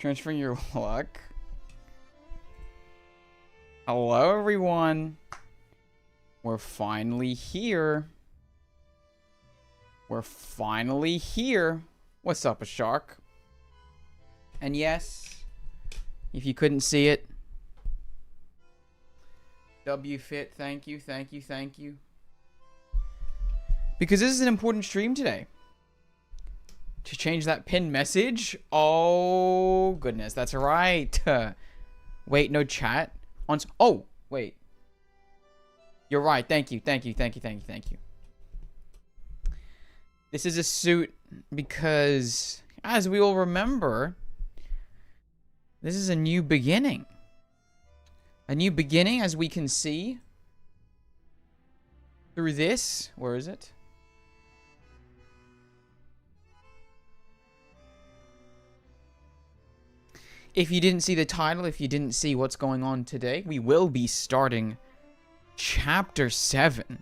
Transferring your luck. Hello, everyone. We're finally here. We're finally here. What's up, a shark? And yes, if you couldn't see it, WFit, thank you, thank you, thank you. Because this is an important stream today. To change that pinned message? Oh, goodness, that's right. Wait, no chat? Oh, wait. You're right, thank you, thank you, thank you, thank you, thank you. This is a suit because, as we all remember, this is a new beginning. A new beginning, as we can see. Through this, where is it? If you didn't see the title, if you didn't see what's going on today, we will be starting Chapter 7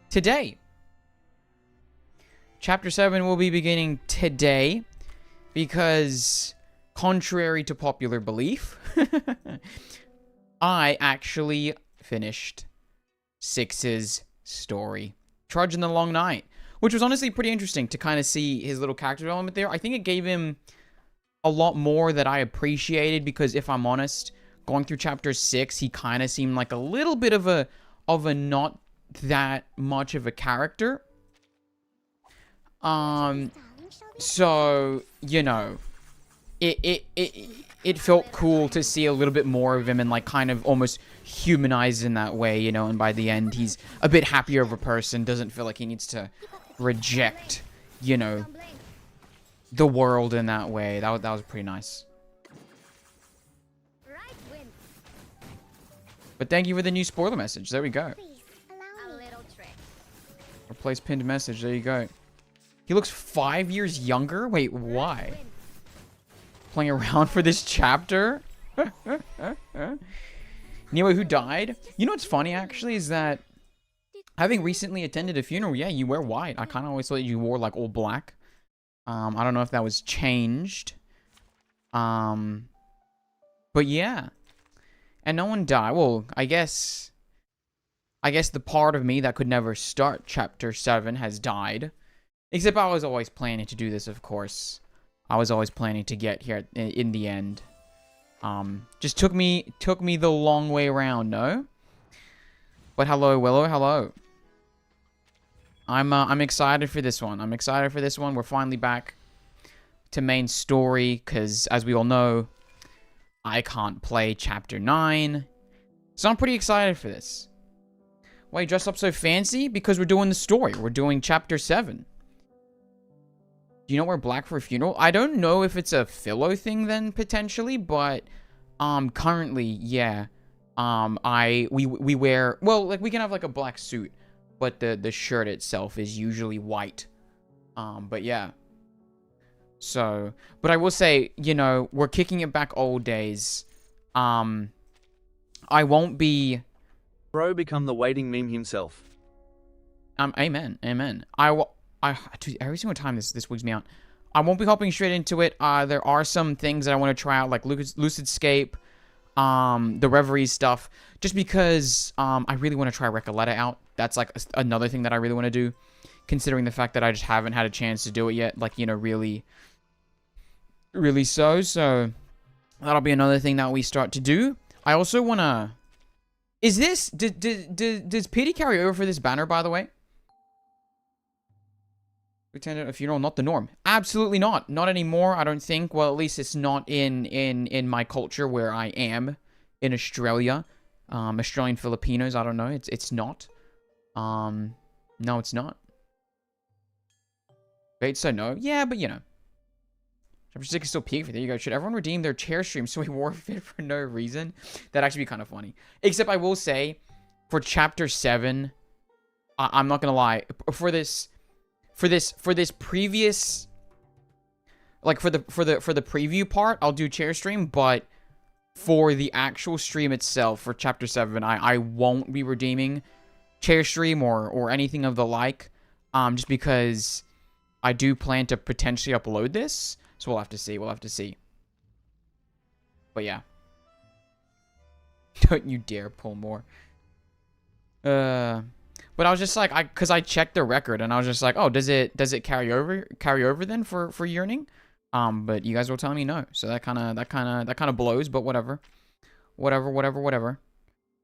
today. Chapter 7 will be beginning today because, contrary to popular belief, I actually finished 6's story, Trudging the Long Night, which was honestly pretty interesting to kind of see his little character development there. I think it gave him a lot more that I appreciated because, if I'm honest, going through chapter 6, he kind of seemed like a little bit of a not that much of a character. So, you know, it felt cool to see a little bit more of him and like kind of almost humanized in that way, you know, and by the end he's a bit happier of a person, doesn't feel like he needs to reject, you know, the world in that way. That was pretty nice. But thank you for the new spoiler message. There we go. Replace pinned message. There you go. He looks 5 years younger? Wait, why? Playing around for this chapter? Anyway, who died? You know what's funny, actually, is that having recently attended a funeral, yeah, you wear white. I kind of always thought you wore, like, all black. I don't know if that was changed. But yeah. And no one died. Well, I guess the part of me that could never start Chapter 7 has died. Except I was always planning to do this, of course. I was always planning to get here in the end. Just took me the long way around, no? But hello, Willow, hello. I'm excited for this one. I'm excited for this one. We're finally back to main story, because as we all know, I can't play Chapter 9. So I'm pretty excited for this. Why you dressed up so fancy? Because we're doing the story. We're doing Chapter 7. Do you not wear black for a funeral? I don't know if it's a philo thing then, potentially, but currently, yeah. We wear, well, like, we can have like a black suit, but the shirt itself is usually white. But yeah. So, but I will say, you know, we're kicking it back old days. I won't be... Bro become the waiting meme himself. Amen, amen. Dude, every single time this wigs me out. I won't be hopping straight into it. There are some things that I want to try out, like Lucidscape, the Reverie stuff, just because I really want to try Recoleta out. That's like another thing that I really want to do, considering the fact that I just haven't had a chance to do it yet. Like, you know, really so. So that'll be another thing that we start to do. I also want to... Is this... Does PD carry over for this banner, by the way? We attended a funeral, not the norm. Absolutely not. Not anymore, I don't think. Well, at least it's not in my culture where I am. In Australia. Australian Filipinos, I don't know. It's not. No, it's not. Wait, so no? Yeah, but you know. Chapter 6 is still peak. There you go. Should everyone redeem their chair stream so we wore fit for no reason? That'd actually be kind of funny. Except I will say, for Chapter 7, I'm not gonna lie. For this previous, like for the preview part, I'll do chair stream, but for the actual stream itself for Chapter 7, I won't be redeeming chair stream or anything of the like, just because I do plan to potentially upload this, so we'll have to see. But yeah. Don't you dare pull more. But I was just like, cause I checked the record and I was just like, oh, does it carry over then for yearning? But you guys were telling me no, so that kind of blows. But whatever.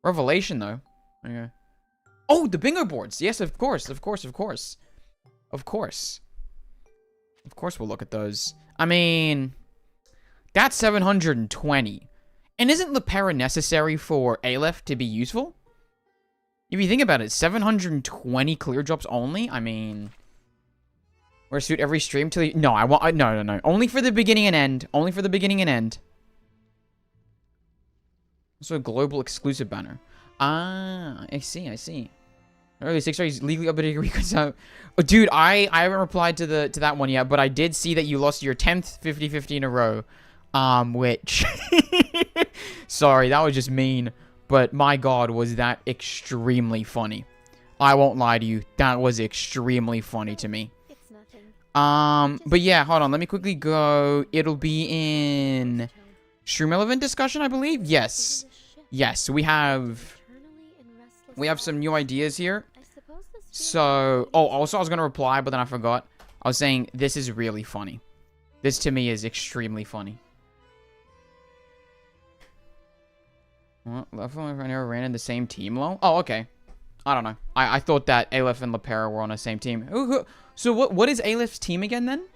Revelation though. Okay. Oh, the bingo boards. Yes, of course. Of course we'll look at those. I mean, that's 720. And isn't Lepera necessary for Aleph to be useful? If you think about it, 720 clear drops only? I mean, wear a suit every stream till you... No, no. Only for the beginning and end. Also a global exclusive banner. Ah, I see. Early 6 stars legally updated records out. Oh, dude, I haven't replied to that one yet, but I did see that you lost your 10th 50-50 in a row. Which sorry, that was just mean, but my god, was that extremely funny. I won't lie to you, that was extremely funny to me. It's nothing. But yeah, hold on, let me quickly go. It'll be in stream relevant discussion, I believe. Yes, we have some new ideas here. So, oh, also I was gonna reply, but then I forgot. I was saying this is really funny. This to me is extremely funny. What? Left and Lepera ran in the same team, lol? Oh, okay. I don't know. I thought that Aleph and Lepera were on the same team. So what is Aleph's team again then?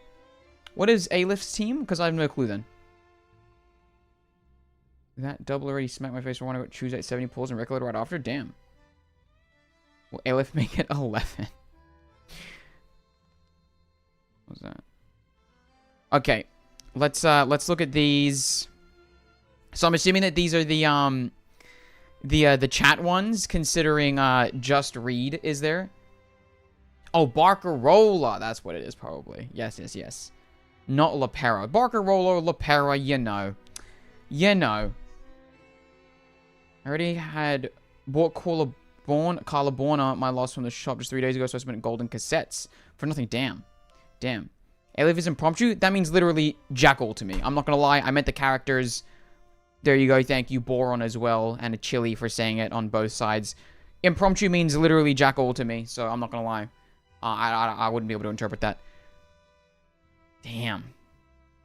What is Aleph's team? Because I have no clue then. That double already smacked my face for wanting to choose at 70 pulls and record right after? Damn. Will Aleph make it 11? What's that? Okay. Let's look at these. So I'm assuming that these are the chat ones, considering Just Read is there. Oh, Barcarola, that's what it is probably. Yes. Not Lepera. Barcarola, Lepera, you know. I already had bought Carla Borna, my loss from the shop just 3 days ago, so I spent golden cassettes for nothing. Damn. Aleph is impromptu? That means literally jackal to me. I'm not gonna lie, I meant the characters. There you go, thank you, Boron as well, and a Chili for saying it on both sides. Impromptu means literally jackal to me, so I'm not gonna lie. I wouldn't be able to interpret that. Damn.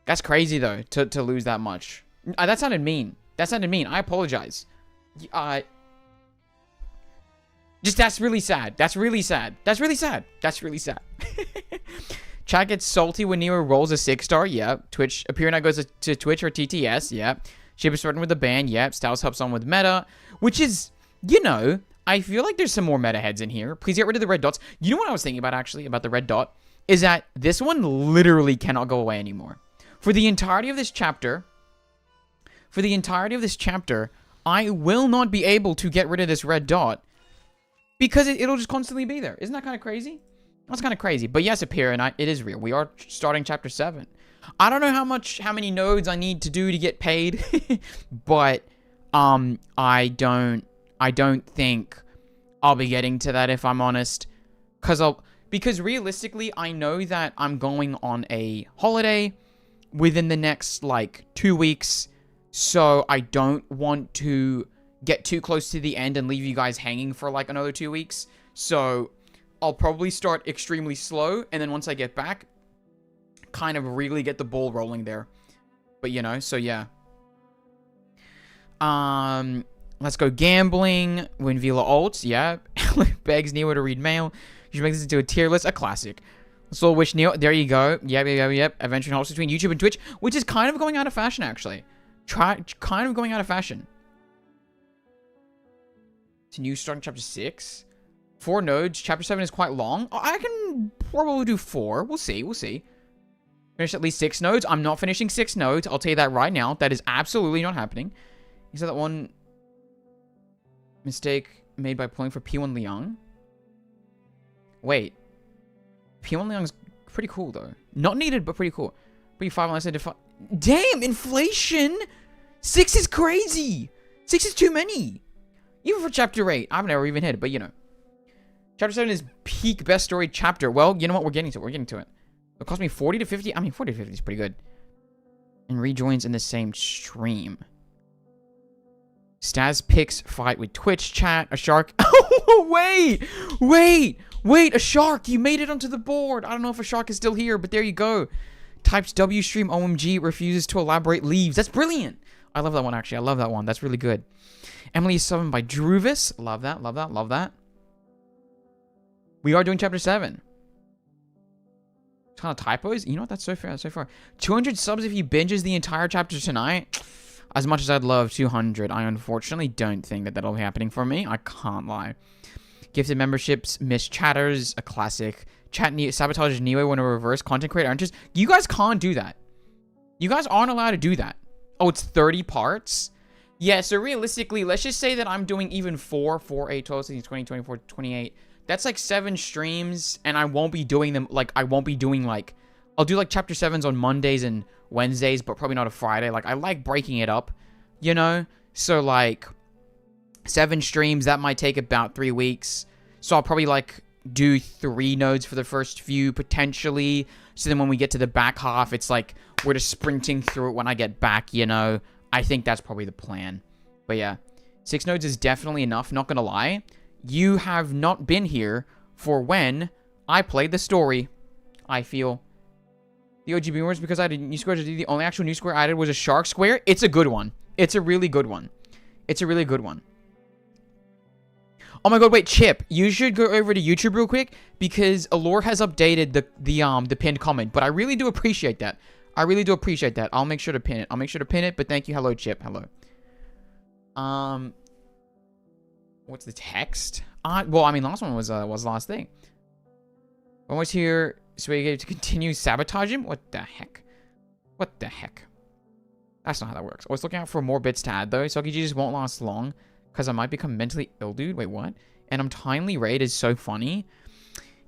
That's crazy, though, to lose that much. That sounded mean. I apologize. Just, that's really sad. That's really sad. Chat gets salty when Nero rolls a 6-star. Yep. Twitch. Appear Night goes to Twitch or TTS. Yep. Ship is starting with the ban. Yep. Styles helps on with meta. Which is, you know, I feel like there's some more meta heads in here. Please get rid of the red dots. You know what I was thinking about, actually, about the red dot? Is that this one literally cannot go away anymore. For the entirety of this chapter, I will not be able to get rid of this red dot. Because it'll just constantly be there. Isn't that kind of crazy? That's kind of crazy. But yes, Appear and it is real. We are starting chapter 7. I don't know how many nodes I need to do to get paid. But I don't think I'll be getting to that, if I'm honest. Because realistically, I know that I'm going on a holiday within the next like 2 weeks. So I don't want to get too close to the end and leave you guys hanging for like another 2 weeks. So I'll probably start extremely slow, and then once I get back, kind of really get the ball rolling there. But you know, so yeah. Let's go gambling. Win Vila ults, yeah. Begs Neo to read mail. You should make this into a tier list, a classic. So wish Neo, there you go. Yep. Adventure hops between YouTube and Twitch, which is kind of going out of fashion actually. Kind of going out of fashion. It's new starting chapter 6. 4 nodes. Chapter 7 is quite long. I can probably do 4. We'll see. Finish at least 6 nodes. I'm not finishing 6 nodes. I'll tell you that right now. That is absolutely not happening. Is that one mistake made by pulling for P1 Liang? Wait. P1 Liang's pretty cool, though. Not needed, but pretty cool. P5 unless I define... Damn! Inflation! 6 is crazy! 6 is too many! Even for chapter 8. I've never even hit it, but you know. Chapter 7 is peak best story chapter. Well, you know what? We're getting to it. It cost me 40 to 50. I mean, 40 to 50 is pretty good. And rejoins in the same stream. Staz picks fight with Twitch chat. A shark. Oh, wait. A shark. You made it onto the board. I don't know if a shark is still here, but there you go. Types W stream OMG, refuses to elaborate, leaves. That's brilliant. I love that one, actually. I love that one. That's really good. Emily is summoned by Druvis. Love that. We are doing chapter 7. Kind of typos. You know what? That's so fair. 200 subs if he binges the entire chapter tonight. As much as I'd love 200, I unfortunately don't think that that'll be happening for me. I can't lie. Gifted memberships, Miss Chatters, a classic. Sabotages Neo when a reverse content creator enters. You guys can't do that. You guys aren't allowed to do that. Oh, it's 30 parts? Yeah, so realistically, let's just say that I'm doing even 4, 8, 12, 16, 20, 24, 28. That's like 7 streams, and I won't be doing them, like, I'll do like chapter 7s on Mondays and Wednesdays, but probably not a Friday. Like, I like breaking it up, you know? So, like, 7 streams, that might take about 3 weeks. So I'll probably, like, do 3 nodes for the first few, potentially. So then when we get to the back half, it's like, we're just sprinting through it when I get back, you know? I think that's probably the plan. But yeah, 6 nodes is definitely enough, not gonna lie. You have not been here for when I played the story, I feel. The OG Boomers, because I did new square, the only actual new square I did was a shark square. It's a good one. It's a really good one. Oh my god, wait, Chip, you should go over to YouTube real quick because Allure has updated the pinned comment, but I really do appreciate that. I'll make sure to pin it. But thank you. Hello, Chip. Hello. What's the text? Well, I mean, last one was the last thing. Almost here, so we get to continue sabotage him? What the heck? That's not how that works. I was looking out for more bits to add, though. Sokiji just won't last long, because I might become mentally ill, dude. Wait, what? And I'm timely raid is so funny.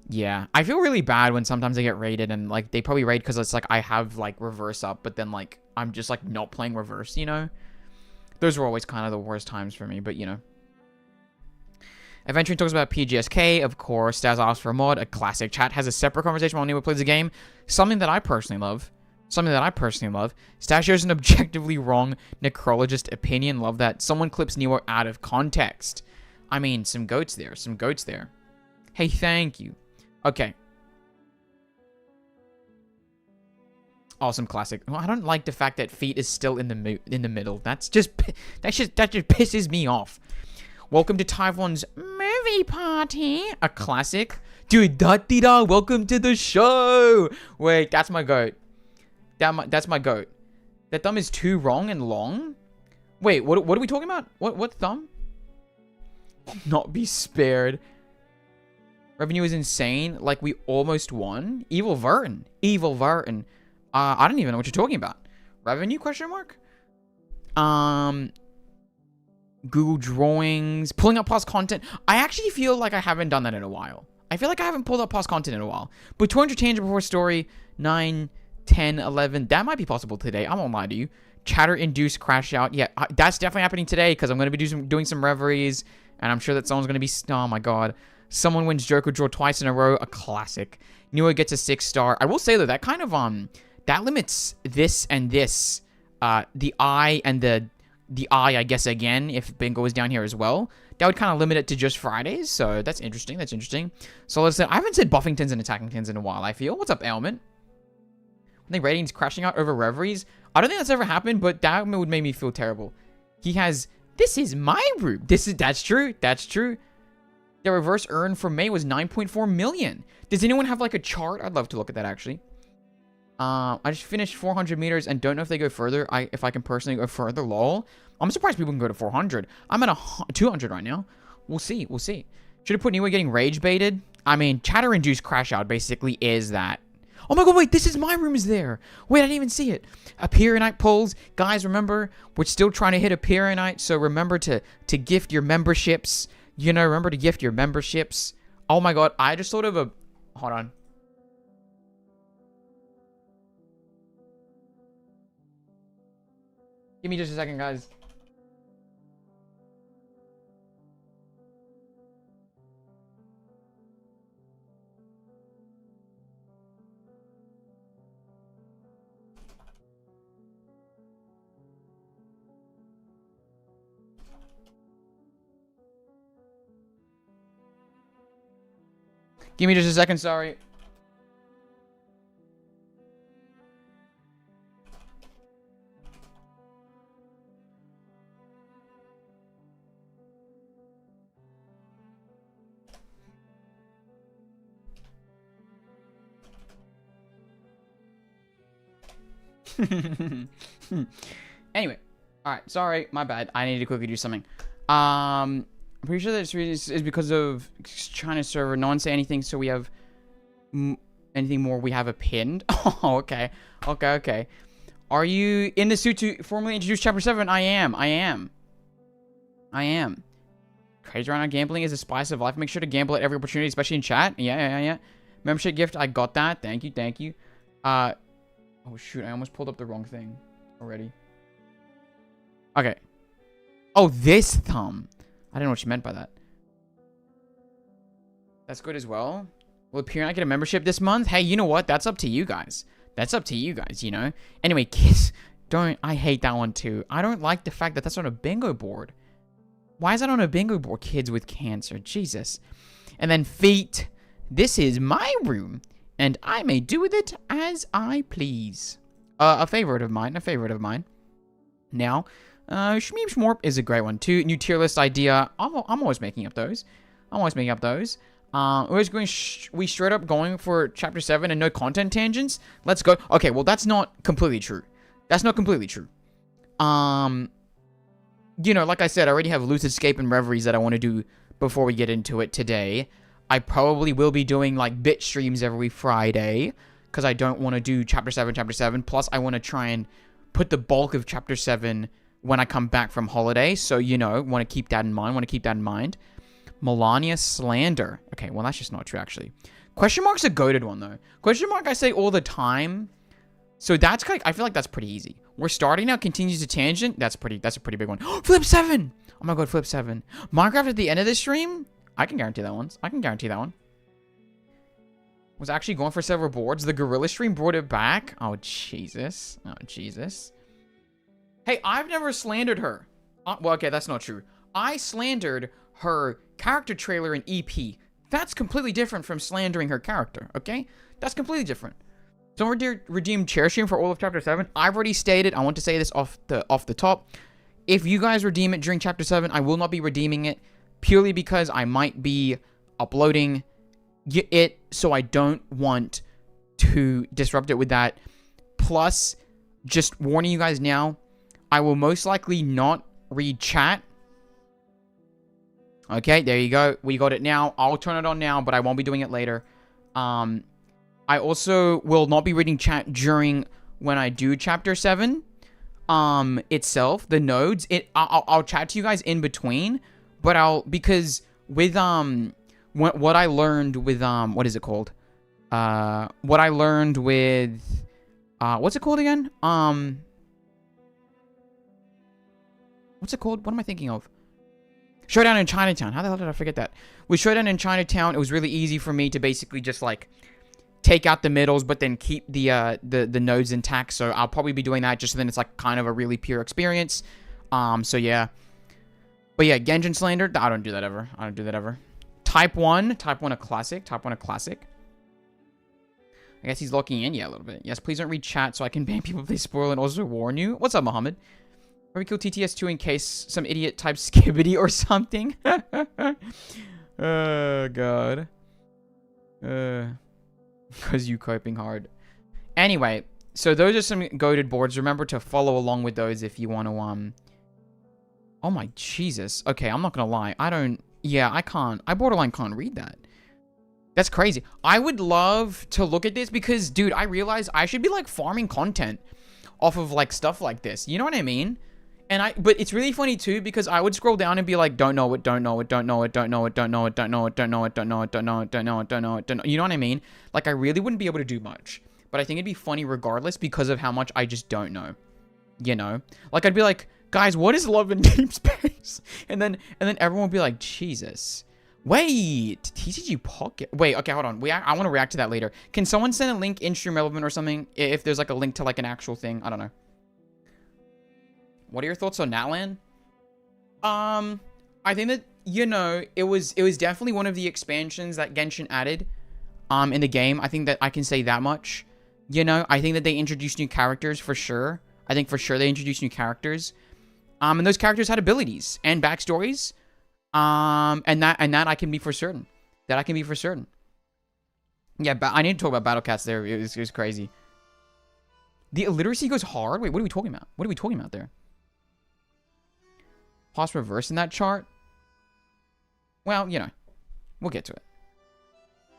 Yeah, I feel really bad when sometimes I get raided, and, like, they probably raid because it's, like, I have, like, reverse up, but then, like, I'm just, like, not playing reverse, you know? Those were always kind of the worst times for me, but, you know. Adventuring talks about PGSK, of course. Staz asks for a mod, a classic. Chat has a separate conversation while Neo plays the game. Something that I personally love. Staz shares an objectively wrong necrologist opinion. Love that. Someone clips Neo out of context. I mean, some goats there. Hey, thank you. Okay. Awesome classic. Well, I don't like the fact that feet is still in the middle. That just pisses me off. Welcome to Taiwan's movie party. A classic. Dude, da-dee-da, welcome to the show. Wait, that's my goat. That's my goat. That thumb is too wrong and long? Wait, what are we talking about? What thumb? Not be spared. Revenue is insane. Like, we almost won. Evil Vertin. I don't even know what you're talking about. Revenue, question mark? Google Drawings, pulling up past content. I actually feel like I haven't done that in a while. I feel like I haven't pulled up past content in a while. But 200 change before story, 9, 10, 11, that might be possible today. I won't lie to you. Chatter-induced crash out. Yeah, that's definitely happening today because I'm going to be doing some reveries, and I'm sure that someone's going to be... Oh my god. Someone wins Joker draw twice in a row. A classic. Nua gets a 6-star. I will say, though, that kind of... that limits this and this. The I and the I guess, again, if Bingo is down here as well. That would kind of limit it to just Fridays, so that's interesting. So let's say, I haven't said Buffingtons and Attackingtons in a while, I feel. What's up, Ailment? I think ratings crashing out over reveries. I don't think that's ever happened, but that would make me feel terrible. He has, this is my room. That's true. The reverse earn for May was 9.4 million. Does anyone have, like, a chart? I'd love to look at that, actually. I just finished 400 meters and don't know if they go further. If I can personally go further, lol. I'm surprised people can go to 400. I'm at 200 right now. We'll see. Should have put Neo getting rage baited. I mean, chatter-induced crash out basically is that. Oh my god, wait, this is my room is there. Wait, I didn't even see it. Appearonite polls. Guys, remember, we're still trying to hit Appearonite, so remember to gift your memberships. You know, remember to gift your memberships. Oh my god, I just thought of a... Hold on. Give me just a second, guys. Give me just a second, sorry. Anyway, all right. Sorry, my bad. I need to quickly do something. I'm pretty sure this is because of China server. No one say anything, so we have anything more. We have a pinned. Oh, okay, okay. Are you in the suit to formally introduce Chapter 7? I am. Crazy around gambling is a spice of life. Make sure to gamble at every opportunity, especially in chat. Yeah. Membership gift. I got that. Thank you. Oh shoot, I almost pulled up the wrong thing already. Okay. Oh, this thumb. I don't know what you meant by that. That's good as well. Will Appear I get a membership this month? Hey, you know what? That's up to you guys. You know? Anyway, kids, I hate that one too. I don't like the fact that that's on a bingo board. Why is that on a bingo board? Kids with cancer. Jesus. And then feet. This is my room, and I may do with it as I please. A favorite of mine. Now, Shmeep Shmorp is a great one too. New tier list idea. I'm always making up those. We straight up going for Chapter 7 and no content tangents? Let's go. Okay, well, that's not completely true. You know, like I said, I already have Lucid Escape and Reveries that I want to do before we get into it today. I probably will be doing, like, bit streams every Friday, because I don't want to do Chapter 7. Plus, I want to try and put the bulk of Chapter 7 when I come back from holiday. So, you know, want to keep that in mind. Melania slander. Okay, well, that's just not true, actually. Question mark's a goated one, though. Question mark I say all the time. So that's kind of, I feel like that's pretty easy. We're starting now, continues to tangent. That's a pretty big one. Flip 7! Oh my god, Flip 7. Minecraft at the end of this stream? I can guarantee that one. Was actually going for several boards. The Gorilla stream brought it back. Oh, Jesus. Hey, I've never slandered her. Well, okay, that's not true. I slandered her character trailer in EP. That's completely different from slandering her character, okay? That's completely different. Someone redeemed Chair Stream for all of Chapter 7. I've already stated, I want to say this off the top. If you guys redeem it during Chapter 7, I will not be redeeming it purely because I might be uploading it, so I don't want to disrupt it with that. Plus, just warning you guys now, I will most likely not read chat. Okay, there you go. We got it now. I'll turn it on now, but I won't be doing it later. I also will not be reading chat during when I do Chapter 7 itself, the nodes. I'll chat to you guys in between, but because with what I learned with what is it called? What I learned with what's it called again? What's it called? What am I thinking of? Showdown in Chinatown. How the hell did I forget that? With Showdown in Chinatown, it was really easy for me to basically just like take out the middles, but then keep the nodes intact. So I'll probably be doing that just so then it's like kind of a really pure experience. So yeah. But yeah, Genjin slander. I don't do that ever. Type 1 a classic. I guess he's locking in, yeah, a little bit. Yes, please don't read chat so I can ban people if they spoil and also warn you. What's up, Mohammed? Probably kill TTS2 in case some idiot types Skibbity or something. Oh, God. Because you coping hard. Anyway, so those are some goated boards. Remember to follow along with those if you want to, Oh my Jesus. Okay, I'm not gonna lie. I borderline can't read that. That's crazy. I would love to look at this because, dude, I realize I should be, like, farming content off of, like, stuff like this. You know what I mean? But it's really funny, too, because I would scroll down and be like, don't know it. You know what I mean? Like, I really wouldn't be able to do much. But I think it'd be funny regardless because of how much I just don't know. You know? Like, I'd be like, guys, what is love in deep space? And then everyone would be like, Jesus. Wait, TCG Pocket. Wait, okay, hold on. I want to react to that later. Can someone send a link in stream relevant or something? If there's like a link to like an actual thing. I don't know. What are your thoughts on Natlan? I think that, you know, it was definitely one of the expansions that Genshin added in the game. I think that I can say that much. You know, I think that they introduced new characters for sure. I think for sure they introduced new characters. And those characters had abilities and backstories. And that I can be for certain. That I can be for certain. Yeah, but I need to talk about Battle Cats there. It was crazy. The illiteracy goes hard? Wait, what are we talking about? What are we talking about there? Pause reverse in that chart? Well, you know. We'll get to it.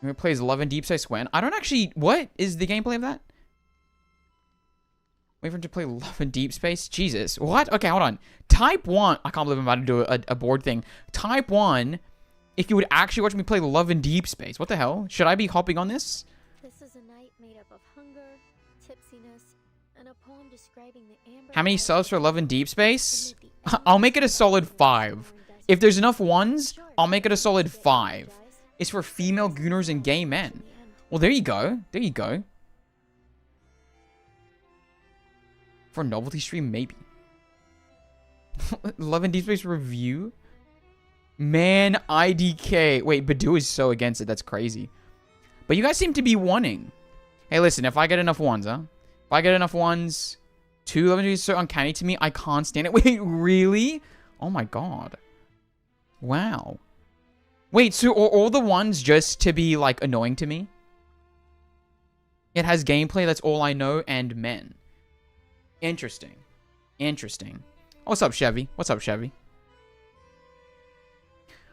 It plays Love and Deep Space when? I don't actually... What is the gameplay of that? Wait for him to play Love and Deep Space? Jesus. What? Okay, hold on. Type 1... I can't believe I'm about to do a board thing. Type 1... If you would actually watch me play Love and Deep Space. What the hell? Should I be hopping on this? This is a night made up of hunger, tipsiness, and a poem describing the amber. How many light subs for Love and Deep Space? amid the I'll make it a solid 5. desert. If there's enough ones, I'll make it a solid 5. It's for female gooners and gay men. Well, there you go. There you go. For a novelty stream, maybe. Love and Deep Space review? Man, IDK. Wait, Badu is so against it. That's crazy. But you guys seem to be wanting. Hey, listen, if I get enough ones, huh? If I get enough ones, 2 Love and Deep Space is so uncanny to me. I can't stand it. Wait, really? Oh my god. Wow. Wait, so are all the ones just to be, like, annoying to me? It has gameplay, that's all I know, and men. Interesting. Interesting. What's up, Chevy? What's up, Chevy?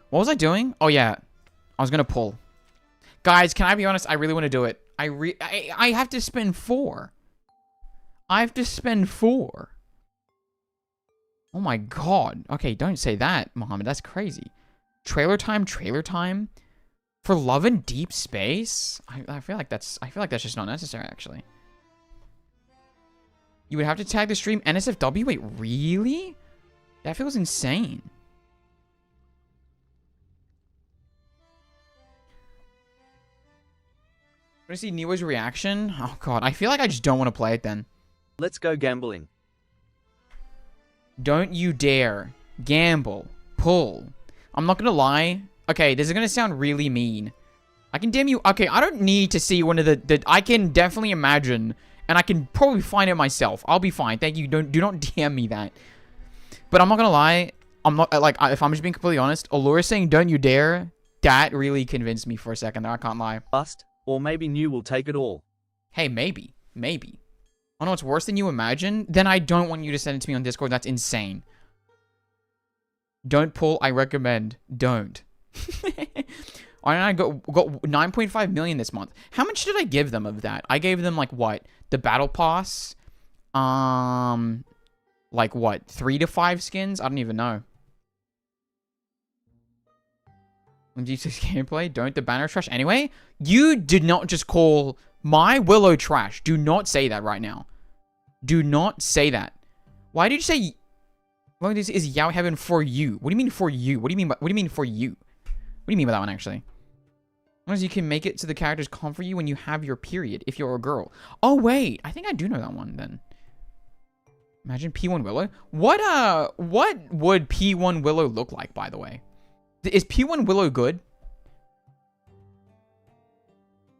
What was I doing? Oh, yeah. I was gonna pull. Guys, can I be honest? I really want to do it. I have to spend 4. I have to spend 4. Oh my god. Okay, don't say that, Mohammed. That's crazy. Trailer time for Love and Deep Space. I feel like that's just not necessary, actually. You would have to tag the stream NSFW. Wait, really? That feels insane. Want to see Neo's reaction? Oh god, I feel like I just don't want to play it then. Let's go gambling. Don't you dare gamble. Pull. I'm not gonna lie. Okay, this is gonna sound really mean. I can damn you. Okay, I don't need to see one of the I can definitely imagine, and I can probably find it myself. I'll be fine. Thank you. Do not DM me that. But I'm not gonna lie. I'm not like if I'm just being completely honest. Allure saying "Don't you dare." That really convinced me for a second. There, I can't lie. Bust, or maybe New will take it all. Hey, maybe. Oh no, it's worse than you imagine. Then I don't want you to send it to me on Discord. That's insane. Don't pull. I recommend. Don't. I got 9.5 million this month. How much did I give them of that? I gave them like what? The battle pass. Like what? 3 to 5 skins? I don't even know. G6 gameplay. Don't the banner trash anyway. You did not just call my Willow trash. Do not say that right now. Do not say that. Why did you say? Well, this is Yao Heaven for you. What do you mean for you? What do you mean for you? What do you mean by that one, actually? As you can make it so the characters come for you when you have your period, if you're a girl. Oh, wait. I think I do know that one, then. Imagine P1 Willow. What would P1 Willow look like, by the way? Is P1 Willow good?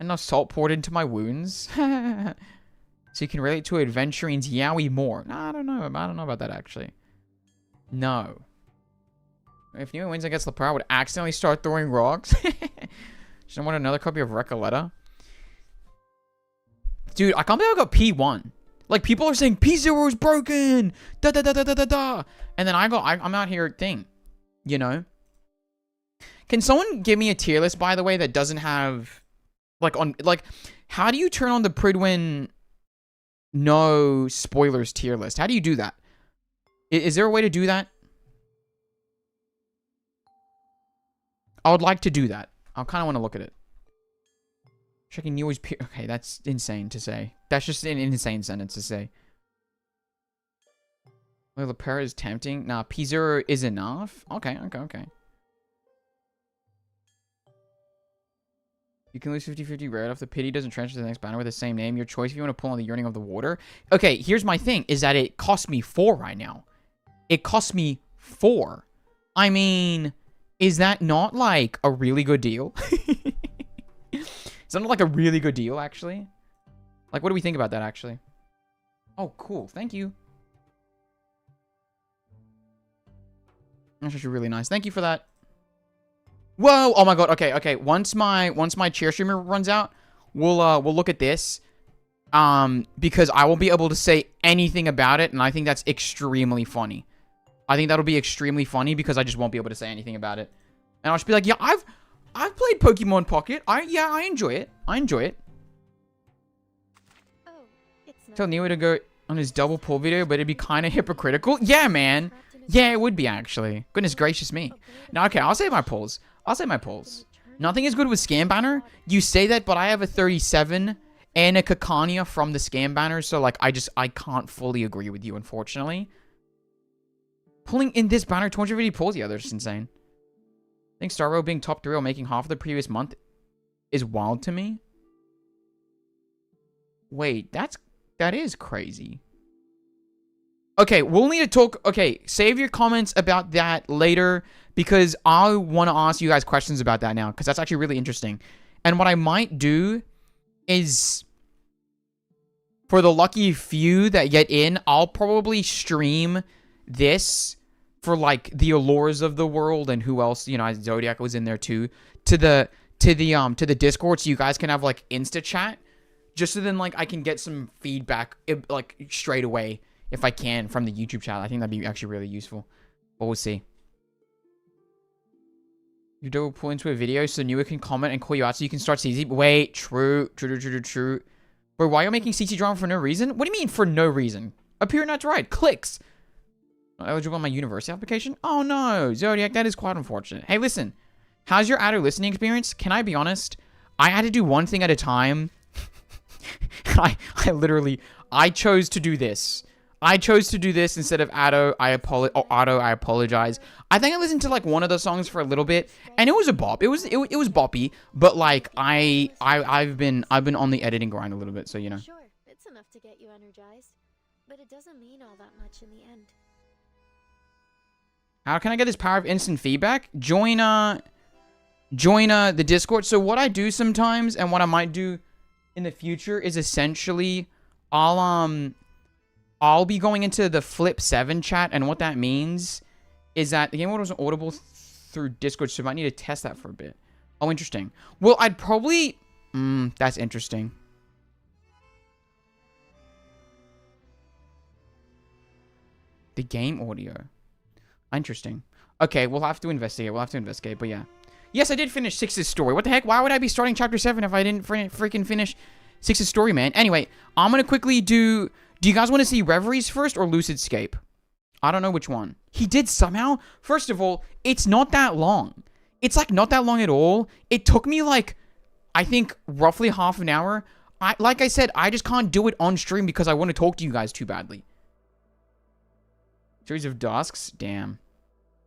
Enough salt poured into my wounds. So you can relate to Adventurine's Yowie more. Nah, I don't know. I don't know about that, actually. No. If Neo wins against LaPower, I would accidentally start throwing rocks. Just want another copy of Recoleta. Dude, I can't believe I got P1. Like, people are saying P0 is broken. Da da da da da da da. And then I'm out here thing. You know? Can someone give me a tier list, by the way, that doesn't have how do you turn on the Pridwin no spoilers tier list? How do you do that? Is there a way to do that? I would like to do that. I kind of want to look at it. Checking Neo's peer. Okay, that's insane to say. That's just an insane sentence to say. Well, LaPera is tempting. Nah, P0 is enough. Okay. You can lose 50-50 right off the pity doesn't transfer to the next banner with the same name. Your choice if you want to pull on the Yearning of the Water. Okay, here's my thing. Is that it costs me 4 right now. It costs me 4. I mean, is that not like a really good deal? It's Sounded like a really good deal, actually. Like, what do we think about that, actually? Oh, cool. Thank you. That's actually really nice. Thank you for that. Whoa! Oh my god. Okay, okay. Once my chair streamer runs out, we'll look at this. Because I won't be able to say anything about it, and I think that's extremely funny. I think that'll be extremely funny because I just won't be able to say anything about it. And I'll just be like, yeah, I've played Pokemon Pocket. I enjoy it. I enjoy it. Oh, it's not Tell Neo to go on his double pull video, but it'd be kind of hypocritical. Yeah, man. Yeah, it would be, actually. Goodness gracious me. Now, okay, I'll save my pulls. I'll save my pulls. Nothing is good with Scam Banner. You say that, but I have a 37 and a Kakania from the Scam Banner, so, like, I can't fully agree with you, unfortunately. Pulling in this banner 250 pulls, yeah, that's just insane. I think Starro being top 3 or making half of the previous month is wild to me. Wait, that is crazy. Okay, we'll need to talk. Okay, save your comments about that later because I want to ask you guys questions about that now because that's actually really interesting. And what I might do is, for the lucky few that get in, I'll probably stream this for like the Allures of the world and who else, you know, Zodiac was in there too, to the Discord, so you guys can have like Insta chat, just so then like I can get some feedback like straight away if I can from the YouTube channel. I think that'd be actually really useful. But we'll see. You do pull into a video so Newer can comment and call you out so you can start CC. Wait, true. Bro, why are you making CC drama for no reason? What do you mean for no reason? Appear not to ride. Clicks. Not eligible on my university application? Oh no, Zodiac, that is quite unfortunate. Hey, listen. How's your Adder listening experience? Can I be honest? I had to do one thing at a time. I chose to do this. I chose to do this instead of Addo. I apologize. I think I listened to like one of the songs for a little bit, and it was a bop. It was boppy, but like I've been on the editing grind a little bit, so you know. Sure, it's enough to get you energized, but it doesn't mean all that much in the end. How can I get this power of instant feedback? Join the Discord. So what I do sometimes, and what I might do in the future, is essentially I'll be going into the Flip 7 chat, and what that means is that the game mode wasn't audible through Discord, so I might need to test that for a bit. Oh, interesting. Well, I'd probably... that's interesting. The game audio. Interesting. Okay, we'll have to investigate. But yeah. Yes, I did finish 6's story. What the heck? Why would I be starting chapter 7 if I didn't freaking finish 6's story, man? Anyway, I'm gonna quickly do... Do you guys want to see Reveries first or Lucidscape? I don't know which one. He did somehow. First of all, it's not that long. It's like not that long at all. It took me like, I think roughly half an hour. Like I said, I just can't do it on stream because I want to talk to you guys too badly. Series of Dusks? Damn.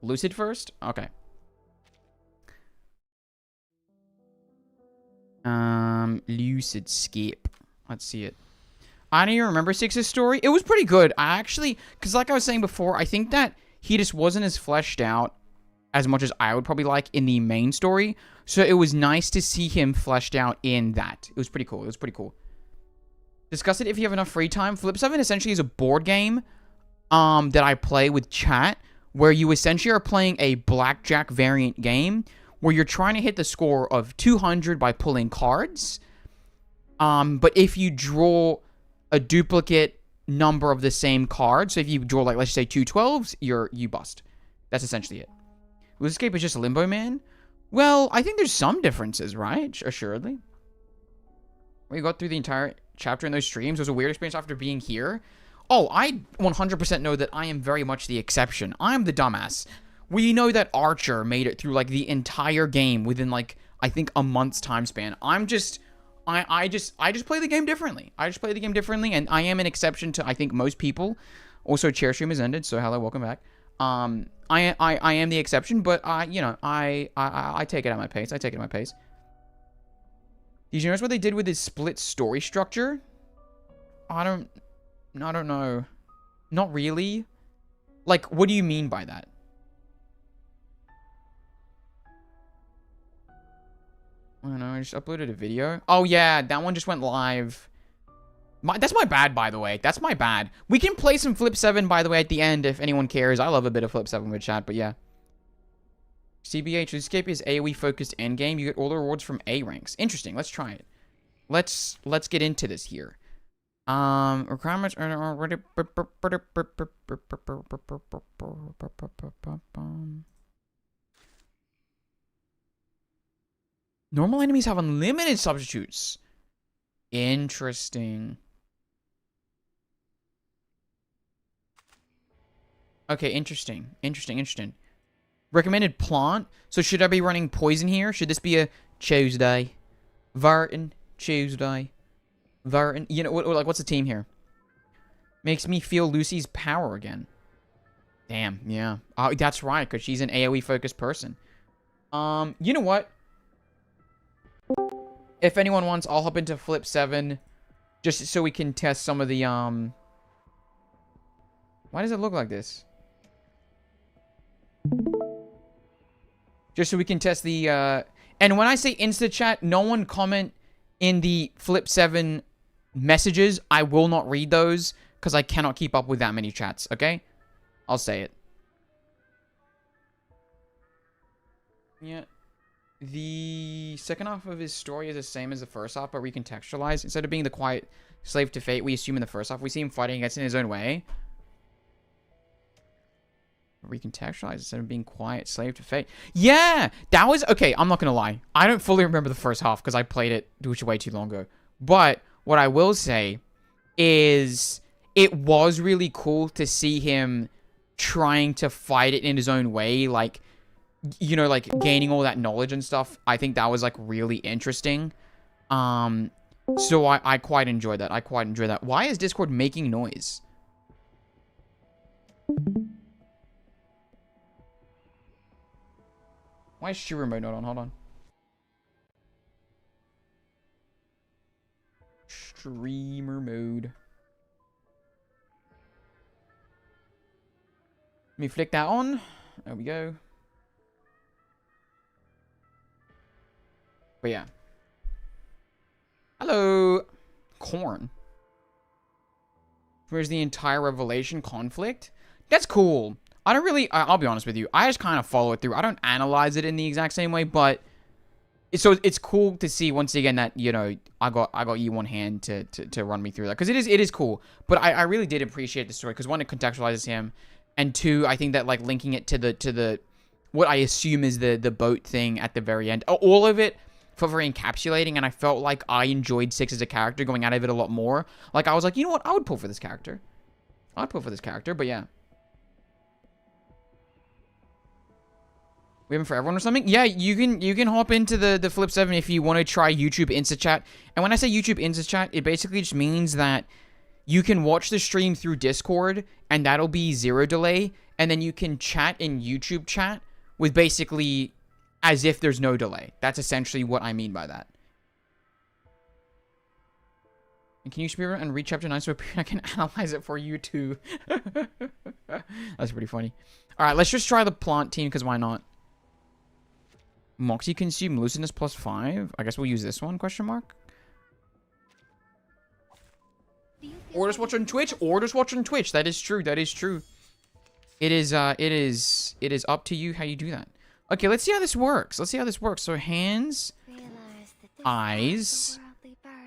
Lucid first? Okay. Lucidscape. Let's see it. I don't even remember 6's story. It was pretty good. I actually, because like I was saying before, I think that he just wasn't as fleshed out as much as I would probably like in the main story. So it was nice to see him fleshed out in that. It was pretty cool. Discuss it if you have enough free time. Flip 7 essentially is a board game that I play with chat, where you essentially are playing a blackjack variant game where you're trying to hit the score of 200 by pulling cards. But if you draw a duplicate number of the same card, so if you draw like, let's say 2 12s, you bust. That's essentially it. Lucidscape is just a Limbo Man? Well, I think there's some differences, right? Assuredly. We got through the entire chapter in those streams. It was a weird experience after being here. Oh, I 100% know that I am very much the exception. I'm the dumbass. We know that Archer made it through like the entire game within like, I think a month's time span. I just play the game differently. And I am an exception to, I think, most people. Also, chair stream has ended, so hello, welcome back. I am the exception, but you know, I take it at my pace. Did you notice what they did with his split story structure? I don't know. Not really. Like, what do you mean by that? I don't know, I just uploaded a video. Oh yeah, that one just went live. That's my bad, by the way. That's my bad. We can play some Flip 7, by the way, at the end, if anyone cares. I love a bit of Flip 7 with chat, but yeah. CBH, Escape is AoE-focused endgame. You get all the rewards from A ranks. Interesting. Let's try it. Let's get into this here. Requirements are already... Normal enemies have unlimited substitutes. Interesting. Okay, interesting. Interesting. Recommended plant. So should I be running poison here? Should this be a Tuesday? Vartan, Tuesday. Vartan. You know, like, what's the team here? Makes me feel Lucy's power again. Damn, yeah. Oh, that's right, because she's an AoE-focused person. You know what? If anyone wants, I'll hop into Flip 7. Just so we can test some of the, Why does it look like this? Just so we can test the, And when I say Insta chat, no one comment in the Flip 7 messages. I will not read those, because I cannot keep up with that many chats, okay? I'll say it. Yeah. The second half of his story is the same as the first half, but recontextualized. Instead of being the quiet slave to fate we assume in the first half, we see him fighting against in his own way. Recontextualized instead of being quiet slave to fate. Yeah! That was... Okay, I'm not gonna lie. I don't fully remember the first half, because I played it way too long ago. But, what I will say is... It was really cool to see him trying to fight it in his own way, like... You know, like, gaining all that knowledge and stuff. I think that was, like, really interesting. So I quite enjoyed that. Why is Discord making noise? Why is streamer mode not on? Hold on. Streamer mode. Let me flick that on. There we go. But yeah. Hello. Corn. Where's the entire Revelation conflict? That's cool. I don't really... I'll be honest with you. I just kind of follow it through. I don't analyze it in the exact same way, but... So it's cool to see, once again, that, you know, I got you one hand to run me through that. Because it is cool. But I really did appreciate the story. Because one, it contextualizes him. And two, I think that, like, linking it to the... What I assume is the boat thing at the very end. All of it... felt very encapsulating, and I felt like I enjoyed Six as a character, going out of it a lot more. Like, I was like, you know what? I would pull for this character. But yeah. We have him for everyone or something? Yeah, you can hop into the Flip 7 if you want to try YouTube Insta Chat. And when I say YouTube Insta Chat, it basically just means that you can watch the stream through Discord, and that'll be 0 delay, and then you can chat in YouTube chat with basically... as if there's no delay. That's essentially what I mean by that. And can you speedrun and read chapter 9 so I can analyze it for you too? That's pretty funny. Alright, let's just try the plant team, because why not? Moxie consume looseness +5. I guess we'll use this one, question mark. Or just watch on Twitch. That is true. It is up to you how you do that. Okay, let's see how this works. So hands, eyes,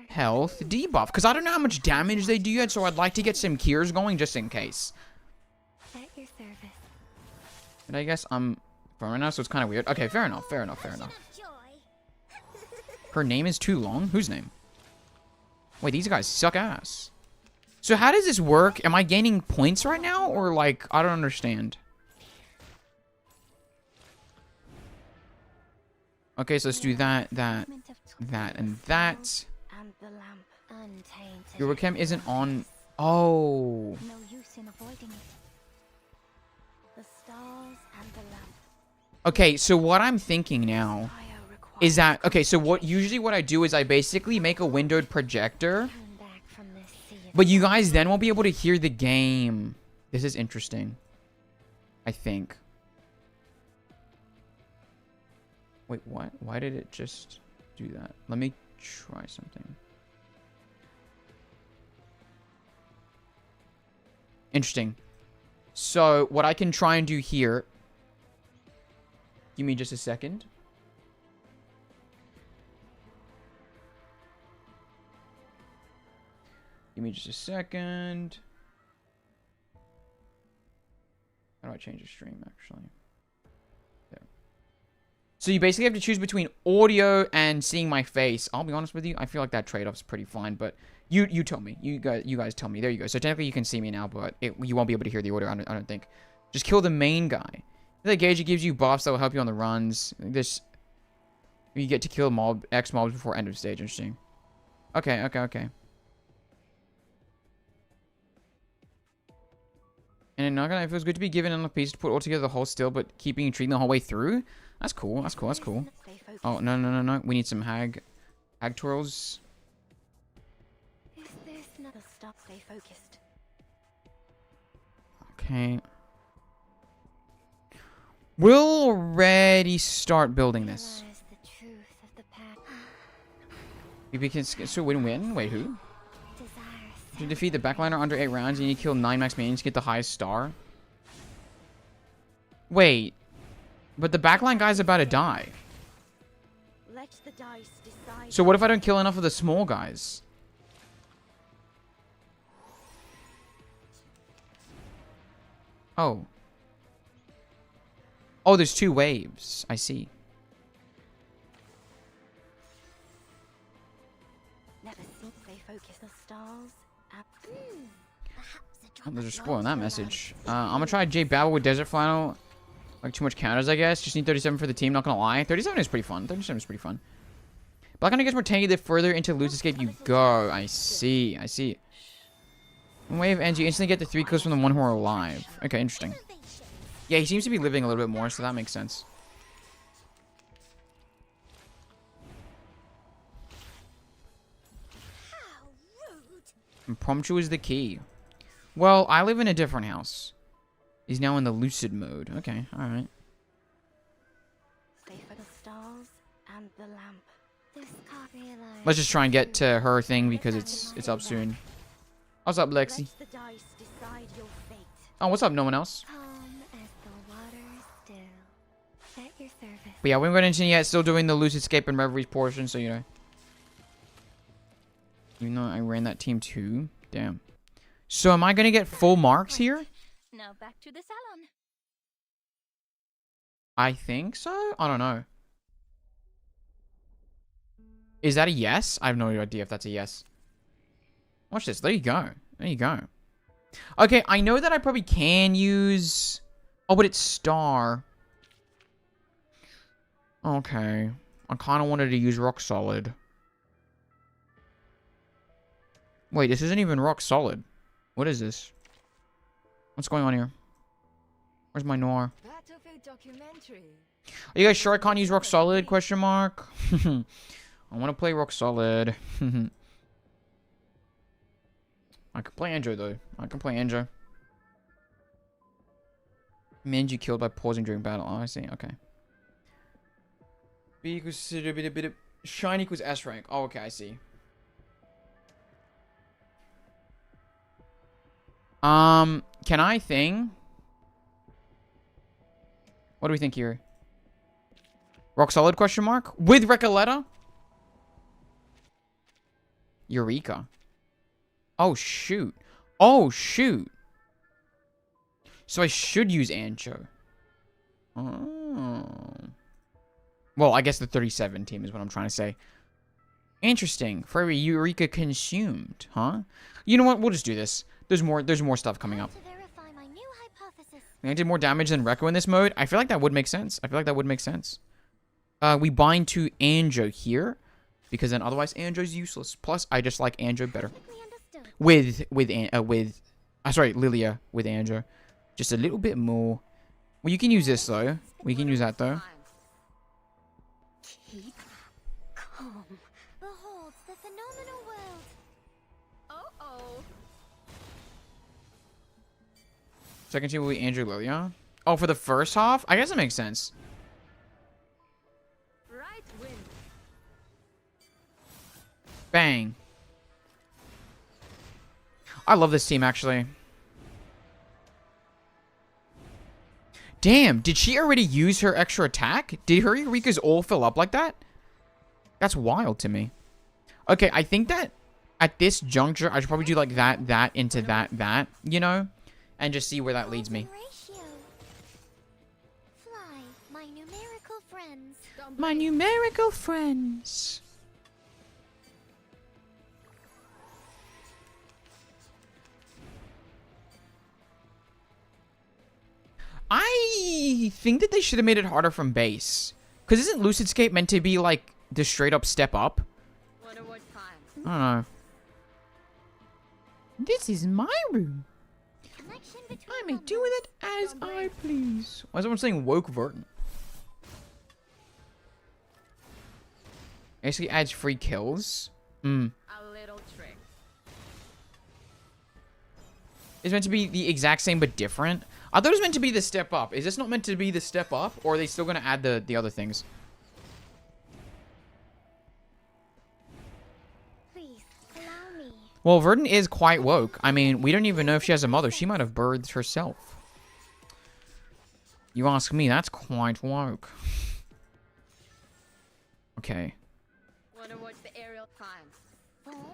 health, debuff. Because I don't know how much damage they do yet, so I'd like to get some cures going just in case. At your service. And I guess I'm right now, so it's kind of weird. Okay, fair enough. Her name is too long? Whose name? Wait, these guys suck ass. So how does this work? Am I gaining points right now? Or, like, I don't understand. Okay, so let's do that, and that. Your webcam isn't on. Oh. No use in avoiding it. The stars and the lamp. Okay, so what I'm thinking now is that, okay, so what I do is I basically make a windowed projector, but you guys then won't be able to hear the game. This is interesting, I think. Wait, what? Why did it just... do that. Let me try something. Interesting. So what I can try and do here. Give me just a second. Give me just a second. How do I change the stream, actually? There. So you basically have to choose between audio and seeing my face. I'll be honest with you. I feel like that trade-off's pretty fine, but you tell me. You guys tell me. There you go. So technically you can see me now, but you won't be able to hear the audio. I don't think. Just kill the main guy. The gauge, it gives you buffs that will help you on the runs. You get to kill X mobs before end of stage. Interesting. Okay. And not gonna, it feels good to be given enough pieces to put all together the whole still, but keeping intrigued the whole way through. That's cool. Oh, no. We need some hag twirls. Is this not a stop? Stay focused. Okay. We'll already start building this. Realize the truth of the path. We can so win-win. Wait, who? Desires. To defeat the backliner under 8 rounds, you need to kill 9 max minions to get the highest star. Wait. But the backline guy's about to die. Let the dice decide. So what if I don't kill enough of the small guys? Oh. Oh, there's 2 waves. I see. Never see. Stay focused. The stars. They're just spoiling that message. I'm gonna try J Babel with Desert Flannel. Like, too much counters, I guess. Just need 37 for the team, not gonna lie. 37 is pretty fun. 37 is pretty fun. Black Hunter gets more tanky the further into Loot's Escape you go. I see. When wave ends, you instantly get the 3 kills from the 1 who are alive. Okay, interesting. Yeah, he seems to be living a little bit more, so that makes sense. Impromptu is the key. Well, I live in a different house. He's now in the lucid mode. Okay, alright. Stay for the stars and the lamp. This can't realize. Let's just try and get to her thing because it's up soon. What's up, Lexi? Let the dice decide your fate. Oh, what's up? No one else? Calm as the water still. At your service. But yeah, we haven't got into yet. Still doing the Lucid Escape and Reveries portion, so you know. Even though I ran that team too. Damn. So am I gonna get full marks here? Now back to the salon. I think so? I don't know. Is that a yes? I have no idea if that's a yes. Watch this. There you go. There you go. Okay, I know that I probably can use... Oh, but it's star. Okay. I kind of wanted to use rock solid. Wait, this isn't even rock solid. What is this? What's going on here? Where's my noir? Battlefield documentary. Are you guys sure I can't use rock solid? Question mark. I want to play rock solid. I can play Anjo though. I can play Anjo. Manji killed by pausing during battle. Oh, I see. Okay. B equals a bit of shine equals S rank. Oh, okay. I see. Can I thing? What do we think here? Rock solid question mark? With Recoleta? Eureka. Oh, shoot. Oh, shoot. So I should use Ancho. Oh. Well, I guess the 37 team is what I'm trying to say. Interesting. For every Eureka consumed, huh? You know what? We'll just do this. There's more stuff coming up. To verify my new hypothesis. I did more damage than Rekko in this mode. I feel like that would make sense. We bind to Anjo here. Because then otherwise Anjo's useless. Plus, I just like Anjo better. Understood. Sorry, Lilia with Anjo. Just a little bit more. Well, you can use this though. We can use that though. Keep calm. Behold the phenomenal world. Oh. Second team will be Andrew Lilia. Oh, for the first half? I guess that makes sense. Right win. Bang. I love this team, actually. Damn, did she already use her extra attack? Did her Eureka's all fill up like that? That's wild to me. Okay, I think that at this juncture, I should probably do like that into that, you know? And just see where that leads me. Ratio. Fly, my numerical friends. My numerical friends. I think that they should have made it harder from base. Because isn't Lucidscape meant to be like the straight up step up? Wonder what time. I don't know. This is my room. Connection between I may numbers. do with it as I please. Why is everyone saying woke Verton? Basically adds free kills. A little trick. It's meant to be the exact same but different. I thought it was meant to be the step up. Is this not meant to be the step up? Or are they still going to add the other things? Please, allow me. Well, Verdant is quite woke. I mean, we don't even know if she has a mother. She might have birthed herself. You ask me, that's quite woke. Okay. Wonder what's the aerial time. Boom.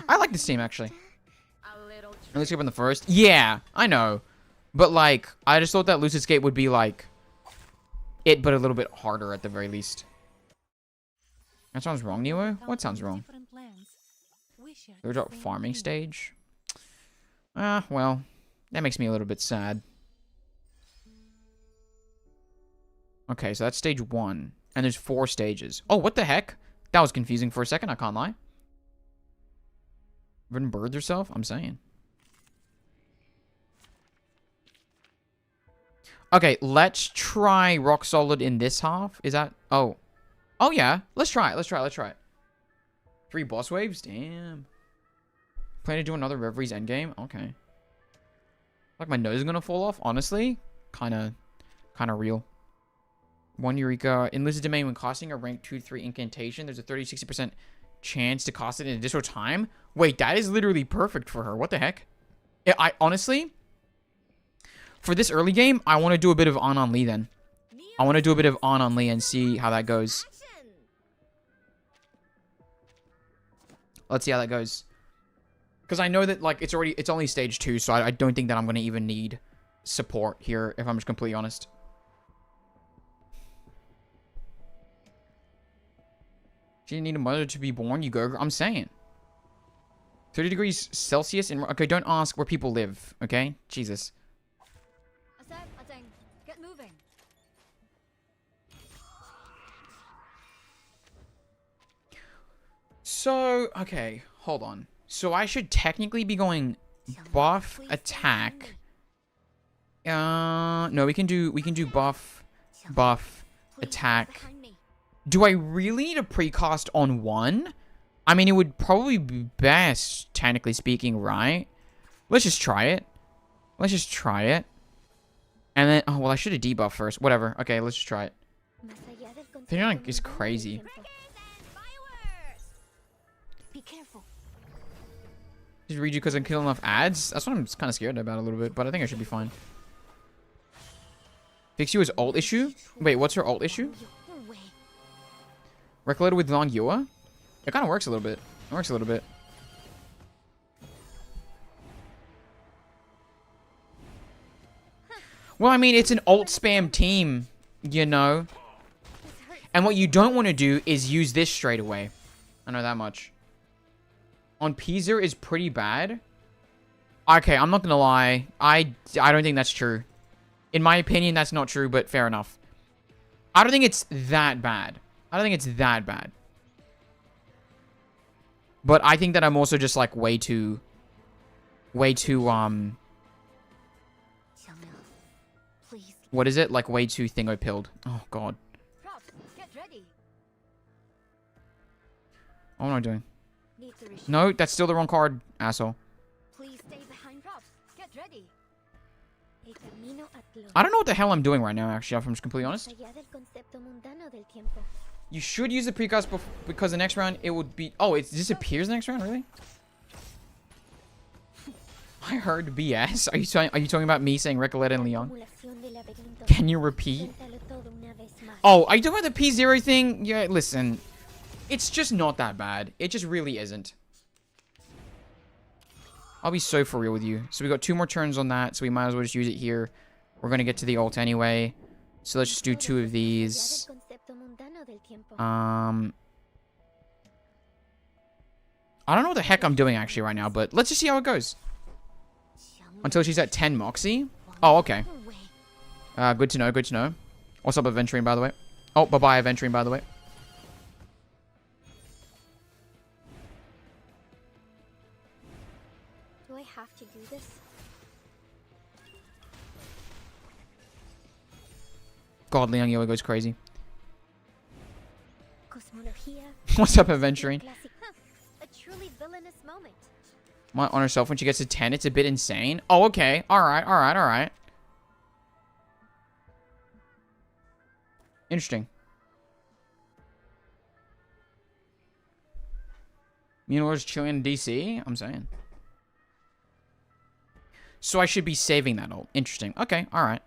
I like this team, actually. A little trick. Let's skip on the first. Yeah, I know. But, like, I just thought that Lucidscape would be, like, it, but a little bit harder at the very least. That sounds wrong, Neo? What sounds wrong? They drop farming stage? Well, that makes me a little bit sad. Okay, so that's stage 1. And there's 4 stages. Oh, what the heck? That was confusing for a second, I can't lie. Verdant birthed herself? I'm saying. Okay, let's try Rock Solid in this half. Is that... Oh. Oh, yeah. Let's try it. Let's try it. 3 boss waves? Damn. Plan to do another Reveries endgame? Okay. Like my nose is gonna fall off? Honestly? Kinda real. 1 Eureka. In Lucid Domain, when casting a rank 2-3 incantation, there's a 30-60% chance to cast it in additional time? Wait, that is literally perfect for her. What the heck? I honestly... For this early game, I want to do a bit of On Lee then. I want to do a bit of On Lee and see how that goes. Action. Let's see how that goes. Because I know that, like, it's only stage 2, so I don't think that I'm going to even need support here, if I'm just completely honest. She didn't need a mother to be born, you go. I'm saying. 30 degrees Celsius in... Okay, don't ask where people live, okay? Jesus. Asep, Ateng, get moving. So, okay, hold on. So I should technically be going buff attack. No, we can do buff attack. Behind me. Do I really need a precast on 1? I mean, it would probably be best, technically speaking, right? Let's just try it. And then, oh, well, I should have debuffed first. Whatever. Okay, let's just try it. Más allá del concepto They're is mundano del crazy. tiempo. Be careful. Just read you because I kill enough ads? That's what I'm kind of scared about a little bit, but I think I should be fine. Fix you as ult issue? Wait, what's her ult issue? No way. Recollected with Long Yua? It kind of works a little bit. Well, I mean, it's an ult spam team, you know? And what you don't want to do is use this straight away. I know that much. On Peezer is pretty bad. Okay, I'm not going to lie. I don't think that's true. In my opinion, that's not true, but fair enough. I don't think it's that bad. But I think that I'm also just like way too Jamil, please. what is it? Like way too thingo-pilled. Oh god. Props, get ready. What am I doing? Need to reach. No, that's still the wrong card, asshole. Please stay behind. Props, get ready. El camino a Tlo. I don't know what the hell I'm doing right now, actually, if I'm just completely honest. Más allá del concepto mundano del tiempo. You should use the precast because the next round it would be... Oh, it disappears the next round? Really? I heard BS. Are you talking about me saying Recoleta and Leon? Can you repeat? Oh, are you talking about the P0 thing? Yeah, listen. It's just not that bad. It just really isn't. I'll be so for real with you. So we got 2 more turns on that, so we might as well just use it here. We're gonna get to the ult anyway. So let's just do 2 of these. I don't know what the heck I'm doing actually right now, but let's just see how it goes. Until she's at 10 Moxie. Oh, okay. Good to know, good to know. What's up, Aventurine, by the way? Oh, bye-bye, Aventurine, by the way. Do I have to do this? God, Leon Yoa goes crazy. Cosmología. What's up, Aventurine? Classic. A truly villainous moment. Might on herself when she gets to 10. It's a bit insane. Oh, okay. Alright, alright, alright. Interesting. Munor's chilling in DC? I'm saying. So I should be saving that ult. Interesting. Okay, alright.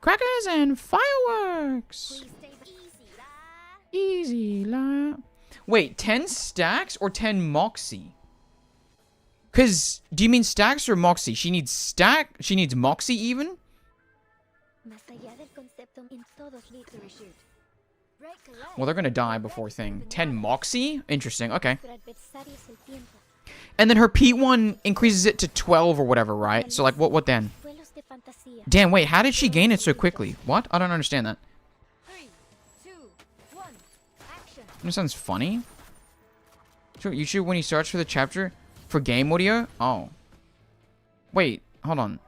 Crackers and fireworks! Please stay easy, lah. Easy la. Wait, 10 stacks or 10 Moxie? Cause, do you mean stacks or Moxie? She needs stack? She needs Moxie even? Más allá del concepto en todos Reshoot. Break a leg. Well, they're gonna die before thing. 10 Moxie? Interesting, okay. nuestro adversario es el tiempo. And then her P1 increases it to 12 or whatever, right? So like, what then? Vuelos de fantasía. Damn, wait, how did she gain it so quickly? What? I don't understand that. 3, 2, 1. Action. That sounds funny. Sure, you should when he search for the chapter for game audio? Oh. Wait, hold on.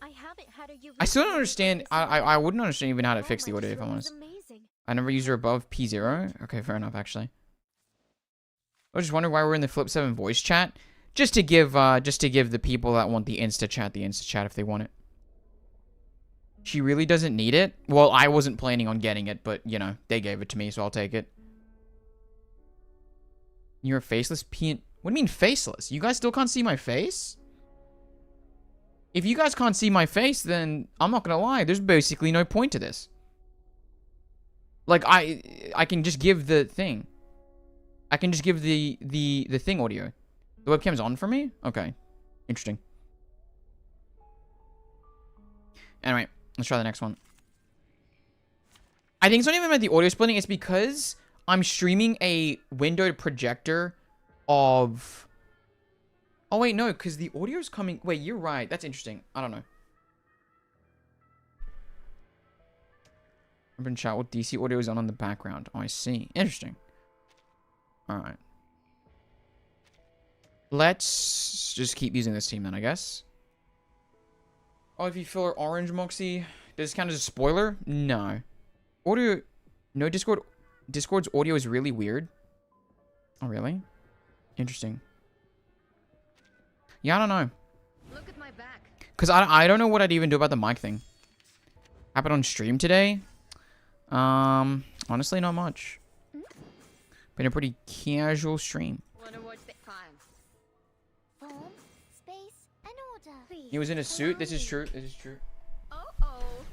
I haven't had a I still don't understand. I wouldn't understand even how to fix the audio if I'm honest. Amazing. I never used her above P0. Okay, fair enough, actually. I was just wondering why we're in the Flip 7 voice chat. Just to give the people that want the Insta chat if they want it. She really doesn't need it? Well, I wasn't planning on getting it, but, you know, they gave it to me, so I'll take it. You're a faceless P... What do you mean faceless? You guys still can't see my face? If you guys can't see my face, then I'm not gonna lie. There's basically no point to this. Like, I can just give the thing. I can just give the thing audio. The webcam's on for me? Okay. Interesting. Anyway, let's try the next one. I think it's not even about the audio splitting. It's because I'm streaming a windowed projector of... Oh, wait, no, because the audio's coming... Wait, you're right. That's interesting. I don't know. Urban chat with DC audio is on the background. Oh, I see. Interesting. Alright. Let's just keep using this team then, I guess. Oh, if you fill her orange, Moxie, does this count as a spoiler? No. Audio... No, Discord's audio is really weird. Oh, really? Interesting. Yeah, I don't know. Look at my back. Because I don't know what I'd even do about the mic thing. Happened on stream today? Honestly, not much. Been a pretty casual stream. Wanna watch the time? Form, space, and order. Please. He was in a suit. This is true. This is true. Oh.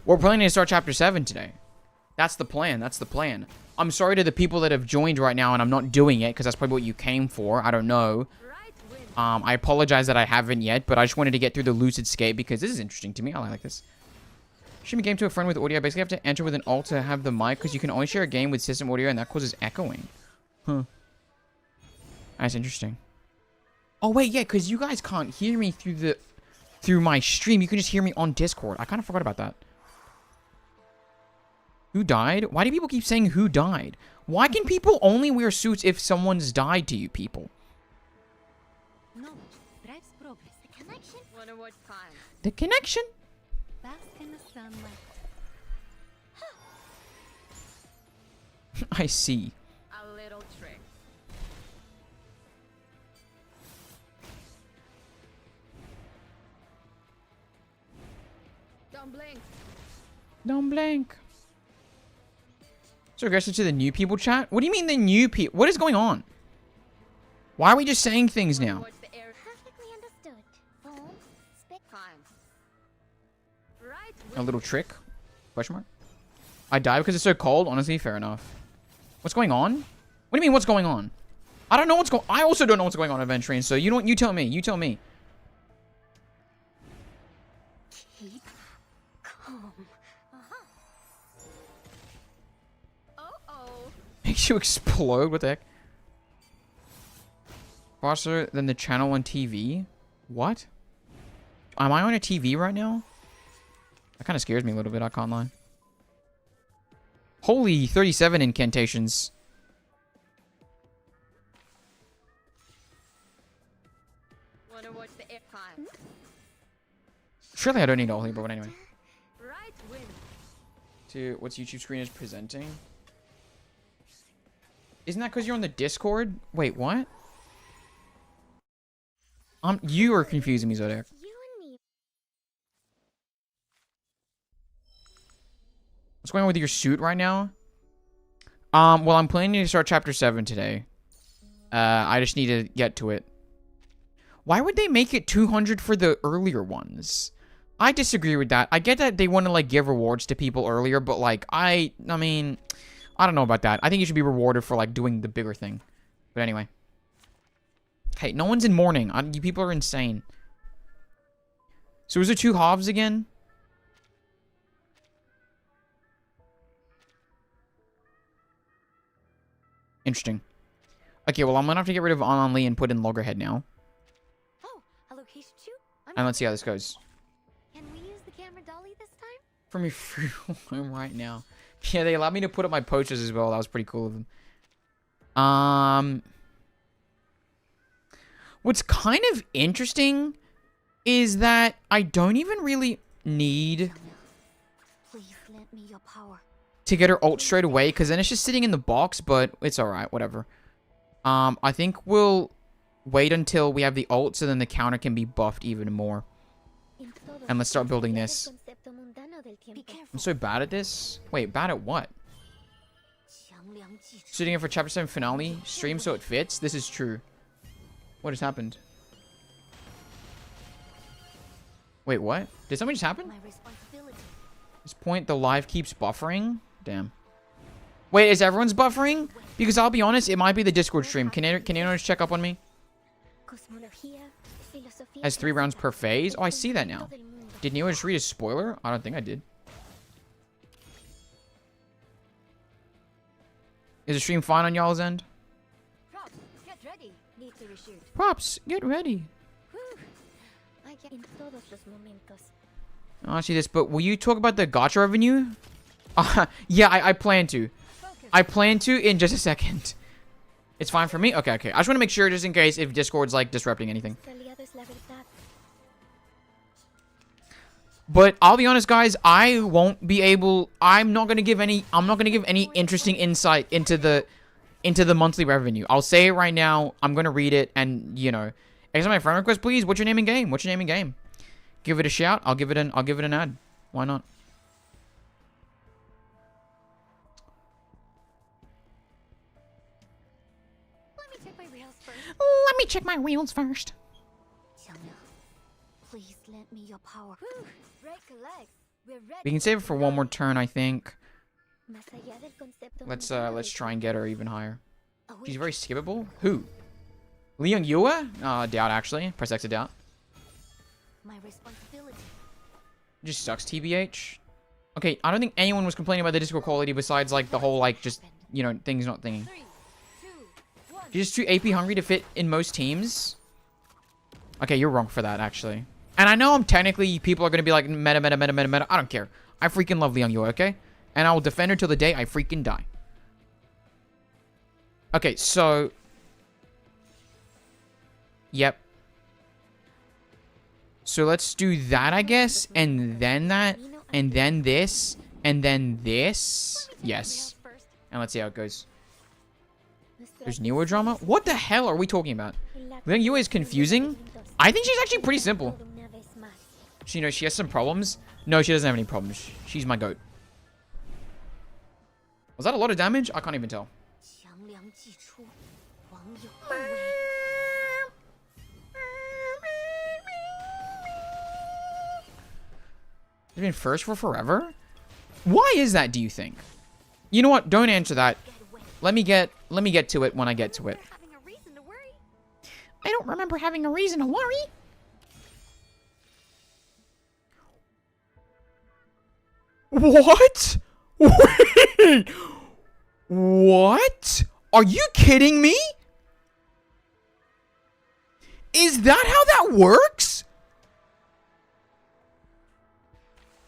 We're planning to start chapter 7 today. That's the plan. That's the plan. I'm sorry to the people that have joined right now and I'm not doing it because that's probably what you came for. I don't know. Right win. I apologize that I haven't yet, but I just wanted to get through the Lucid Scape because this is interesting to me. I like this. Stream a game to a friend with audio. I basically have to enter with an alt to have the mic because you can only share a game with system audio and that causes echoing. Huh. That's interesting. Oh, wait, yeah, because you guys can't hear me through my stream. You can just hear me on Discord. I kind of forgot about that. Who died? Why do people keep saying who died? Why can people only wear suits if someone's died to you people? No, drives progress. The connection. Wanna watch time? The connection. Bask in the sunlight. I see. A little trick. Don't blink. Don't blink. So aggressive to the new people chat? What do you mean the new people? What is going on? Why are we just saying things now? Towards the air. Perfectly understood. Foam, spec. Fine. Right. A little trick? Question mark? I die because it's so cold? Honestly, fair enough. What's going on? What do you mean, what's going on? I don't know what's going... I also don't know what's going on in Aventurine, so you don't... You tell me. You tell me. Keep calm. Oh. Makes you explode? What the heck? Faster than the channel on TV? What? Am I on a TV right now? That kind of scares me a little bit, I can't lie. Holy 37 incantations. Wanna watch the air? Fine. Surely I don't need all here, but anyway. Right win. To what's YouTube screen is presenting? Isn't that because you're on the Discord? Wait, what? You are confusing me, Zodiac. You and me. What's going on with your suit right now? Well, I'm planning to start chapter 7 today. I just need to get to it. Why would they make it 200 for the earlier ones? I disagree with that. I get that they want to, like, give rewards to people earlier, but, like, I mean, I don't know about that. I think you should be rewarded for, like, doing the bigger thing. But anyway. Hey, no one's in mourning. You people are insane. So is there 2 halves again? Interesting. Okay, well, I'm gonna have to get rid of Anon Lee and put in Loggerhead now. Oh, a location shoot? And let's see how this goes. Can we use the camera dolly this time? From your free room right now. Yeah, they allowed me to put up my posters as well. That was pretty cool of them. What's kind of interesting is that I don't even really need Please lend me your power. to get her ult straight away, because then it's just sitting in the box, but it's alright, whatever. I think we'll wait until we have the ult, so then the counter can be buffed even more. And let's start building this. Be careful. I'm so bad at this. Wait, bad at what? Sitting in for chapter 7 finale stream so it fits? This is true. What has happened? Wait, what? Did something just happen? My responsibility. This point, the live keeps buffering? Damn. Wait, is everyone's buffering? Because I'll be honest, it might be the Discord stream. Can anyone just check up on me? Has 3 rounds per phase? Oh, I see that now. Did Neo just read a spoiler? I don't think I did. Is the stream fine on y'all's end? Props, get ready. Need to reshoot. Props, get ready. I get in todos los momentos. I see this, but will you talk about the gacha revenue? Yeah, I plan to. I plan to in just a second. It's fine for me? Okay. I just want to make sure, just in case, if Discord's, like, disrupting anything. But I'll be honest, guys, I won't be able... I'm not going to give any interesting insight into the monthly revenue. I'll say it right now. I'm going to read it, and, you know... Accept my friend request, please. What's your name in game? What's your name in game? Give it a shout. I'll give it an ad. Why not? Let me check my reels first. Let me check my wheels first. Please lend me your power. Break a leg. We're ready. We can save it for one more turn, I think. Más allá del concepto Let's mundano try and get her even higher. del- She's very skippable. Who? Leon Yua? Doubt actually. Press X to doubt. My responsibility. Just sucks, TBH. Okay, I don't think anyone was complaining about the Discord quality besides, like, the whole, like, just, you know, things not thinking. 3, 2, 1. She's just too AP hungry to fit in most teams. Okay, you're wrong for that, actually. And I know I'm technically, people are going to be like, meta. I don't care. I freaking love Leon Yua, okay? And I will defend her till the day I freaking die. Okay, so... Yep. So let's do that, I guess. And then that. And then this. And then this. Yes. And let's see how it goes. There's Neo drama? What the hell are we talking about? Leon Yua is confusing? I think she's actually pretty simple. You know, she has some problems. No, she doesn't have any problems. She's my goat. Was that a lot of damage? I can't even tell. 强梁既出，王有后为。 It's been first for forever? Why is that, do you think? You know what? Don't answer that. Let me get to it when I get to it. Having a reason to worry. I don't remember having a reason to worry. What? Wait. What? Are you kidding me? Is that how that works?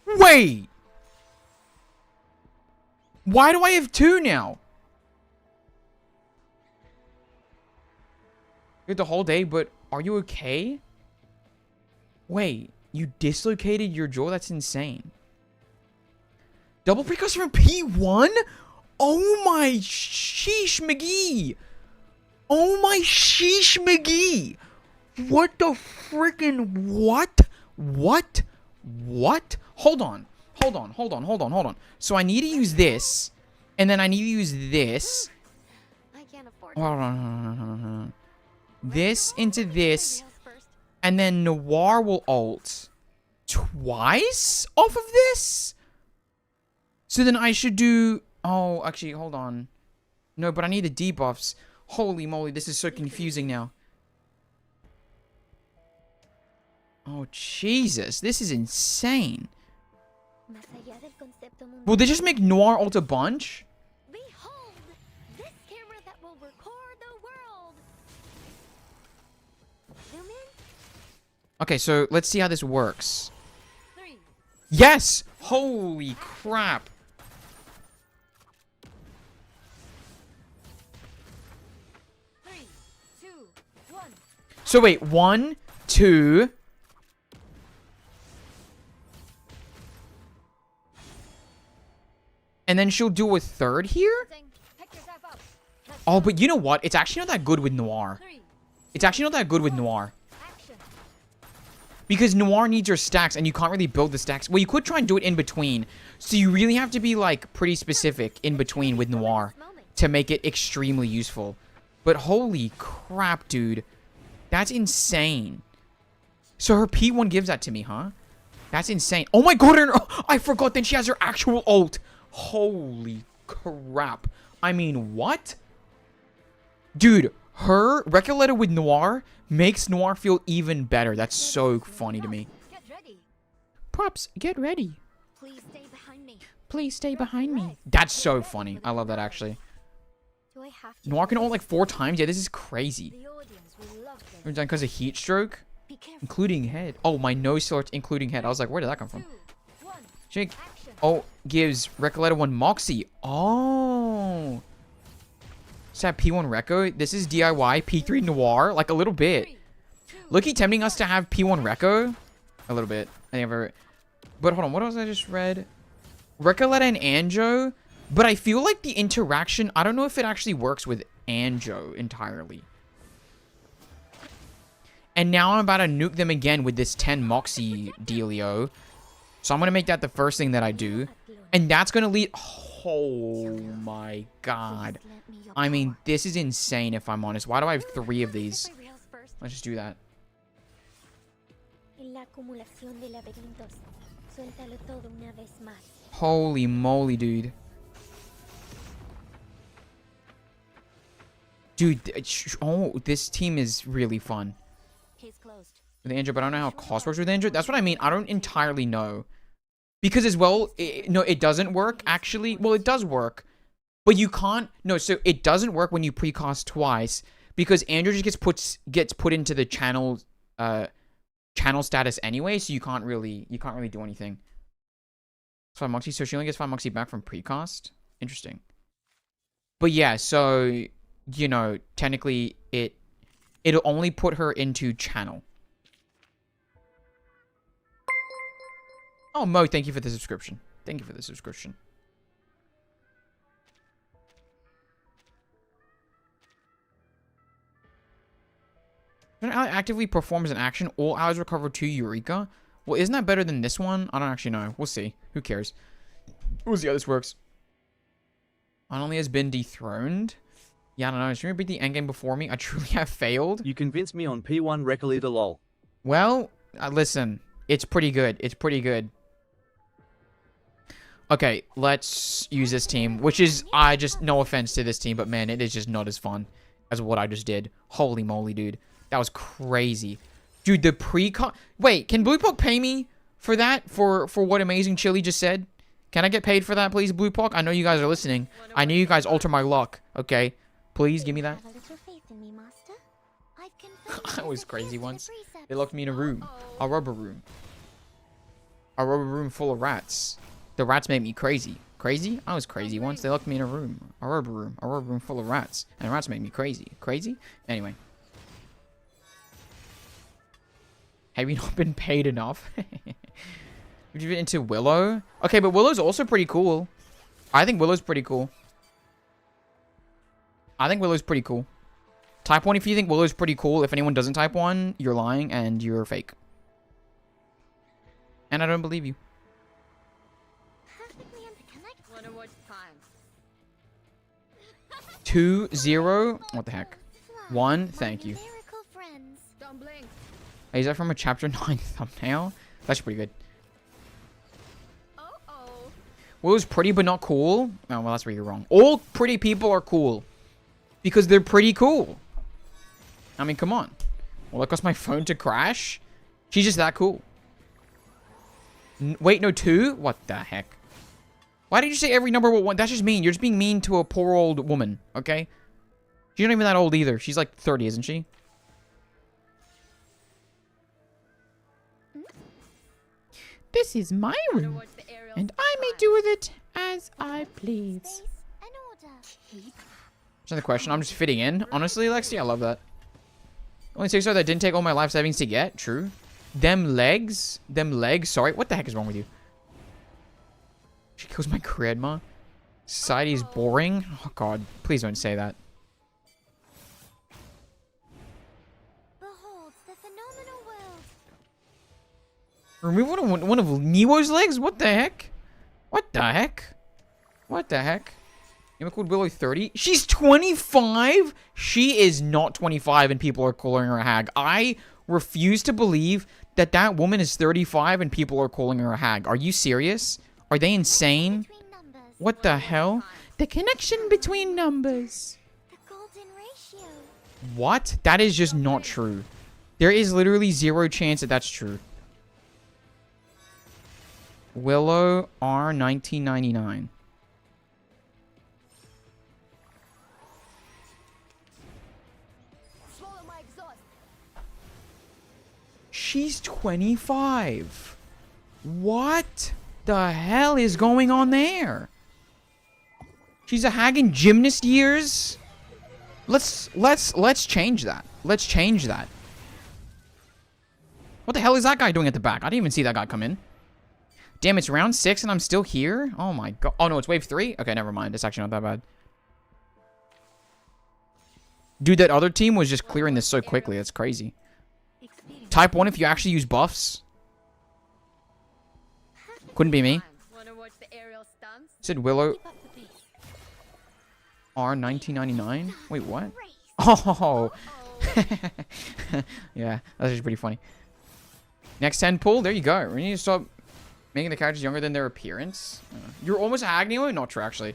Wait. Why do I have two now? You had the whole day, but are you okay? Wait, you dislocated your jaw? That's insane. Double precursor from P1? Oh my sheesh McGee. Oh my sheesh McGee. What the freaking what? What? What? Hold on. So I need to use this, and then I need to use this. I can't afford Hold on. This into this, Nails first. and then Noir will ult twice off of this? So then I should do... Oh, actually, hold on. No, but I need the debuffs. Holy moly, this is so confusing now. Oh, Jesus. This is insane. Más allá del concepto mundial. Will they just make Noir ult a bunch? Behold, this camera that will record the world. Zoom in. Okay, so let's see how this works. 3, Yes! Holy crap. three, two, 1. So wait, 1, 2... And then she'll do a third here? Pick yourself up. Oh, but you know what? It's actually not that good with Noir. 3, It's actually not that good with Noir. action. Because Noir needs your stacks, and you can't really build the stacks. Well, you could try and do it in between. So you really have to be, like, pretty specific in between with Noir to make it extremely useful. But holy crap, dude. That's insane. So her P1 gives that to me, huh? That's insane. Oh my god, I forgot that she has her actual ult. Holy crap. I mean, what? Dude, her Recoleta with Noir makes Noir feel even better. That's so funny to me. Get ready. Props, get ready. Please stay behind me. Please stay behind me. That's so funny. I love that, actually. Do I have to? Noir can ult like 4 times? Yeah, this is crazy. The audience will love this. We're done because of heat stroke, Be careful. including head. Oh, my nose starts including head. I was like, where did that come 2, from? 1. Jake. Action. Oh, gives Recoleta 1 Moxie. Oh. Is that P1 Reco? This is DIY P3 Noir? Like a little bit. 3, 2, Loki tempting us to have P1 Reco? A little bit. I think I've ever... But hold on, what else I just read? Recoleta and Anjo. But I feel like the interaction... I don't know if it actually works with Anjo entirely. And now I'm about to nuke them again with this 10 Moxie dealio. So I'm going to make that the first thing that I do. And that's going to lead... Oh my god. Please lend me your I mean, power. this is insane if I'm honest. Why do I have 3 of these? My rails first. Let's just do that. En la acumulación de laberintos. Suéltalo todo una vez más. Holy moly, dude. Dude, oh, this team is really fun. Case closed. With Andrew, but I don't know how cost works with Andrew. That's what I mean. I don't entirely know. Because as well, no, it doesn't work, actually. Well, it does work. But you can't... No, so it doesn't work when you pre-cost twice. Because Andrew just gets put into the channel status anyway. So you can't really do anything. 5 Moxie. So she only gets 5 Moxie back from pre-cost. Interesting. But yeah, so... You know, technically, it'll only put her into channel. Oh, Mo, thank you for the subscription. Thank you for the subscription. When an ally actively performs an action, all allies recover 2 Eureka. Well, isn't that better than this one? I don't actually know. We'll see. Who cares? We'll see how this works. Anali has been dethroned. Yeah, I don't know. Should we beat the endgame before me? I truly have failed. You convinced me on P1 Recolita lol. Well, listen. It's pretty good. It's pretty good. Okay, let's use this team, which is, no offense to this team, but man, it is just not as fun as what I just did. Holy moly, dude. That was crazy. Dude, the pre-con... Wait, can Blue Puck pay me for that? For what Amazing Chili just said? Can I get paid for that, please, Blue Puck? I know you guys are listening. I know you guys alter my luck, okay? Please, give me that. Have a little faith in me, Master. I've confirmed I was the crazy gifts of the once. precepts. They locked me in a room. A rubber room. A rubber room full of rats. The rats made me crazy. Crazy? I was crazy once. They locked me in a room. A rubber room. A rubber room full of rats. And rats made me crazy. Crazy? Anyway. Have you not been paid enough? Would you get into Willow? Okay, but Willow's also pretty cool. I think Willow's pretty cool. I think Willow's pretty cool. Type 1 if you think Willow's pretty cool. If anyone doesn't type 1, you're lying and you're fake. And I don't believe you. Perfectly interconnected. Wanna watch time? 2-0. What the heck? Fly, 1. my Thank you. numerical friends. Don't blink. Hey, is that from a chapter 9 thumbnail? That's pretty good. Oh. Willow's pretty but not cool. Oh, well, that's where you're wrong. All pretty people are cool. Because they're pretty cool. I mean, come on. Will that cause my phone to crash? She's just that cool. Wait, no, 2? What the heck? Why did you say every number but 1? That's just mean. You're just being mean to a poor old woman, okay? She's not even that old either. She's like 30, isn't she? This is my Wanna room, watch the aerial and I may fly? do with it as I please. Space and order. That's not the question. I'm just fitting in. Honestly, Lexi, I love that. Only 6 star that didn't take all my life savings to get. True. Them legs. Sorry. What the heck is wrong with you? She kills my grandma. Society is boring. Oh, God. Please don't say that. Behold the phenomenal world. Remove one of Newo's legs? What the heck? What the heck? What the heck? You called Willow 30? She's 25? She is not 25 and people are calling her a hag. I refuse to believe that that woman is 35 and people are calling her a hag. Are you serious? Are they insane? Between numbers. What the hell? The connection between numbers. The golden ratio. What? That is just not true. There is literally 0 chance that that's true. Willow R 1999. Swallow my exhaust. She's 25. What the hell is going on there? She's a hag in gymnast years? Let's change that. Let's change that. What the hell is that guy doing at the back? I didn't even see that guy come in. Damn, it's round 6 and I'm still here? Oh my god. Oh no, it's wave 3? Okay, never mind. It's actually not that bad. Dude, that other team was just clearing this so quickly. That's crazy. Type 1 if you actually use buffs. Couldn't be me. Wanna watch the aerial stunts? Said Willow Keep up the pace. R 1999. Wait, what? Race. Oh. Oh. Yeah, that's just pretty funny. Next 10 pull. There you go. We need to stop making the characters younger than their appearance. You're almost a hag, Neo? Not true, actually.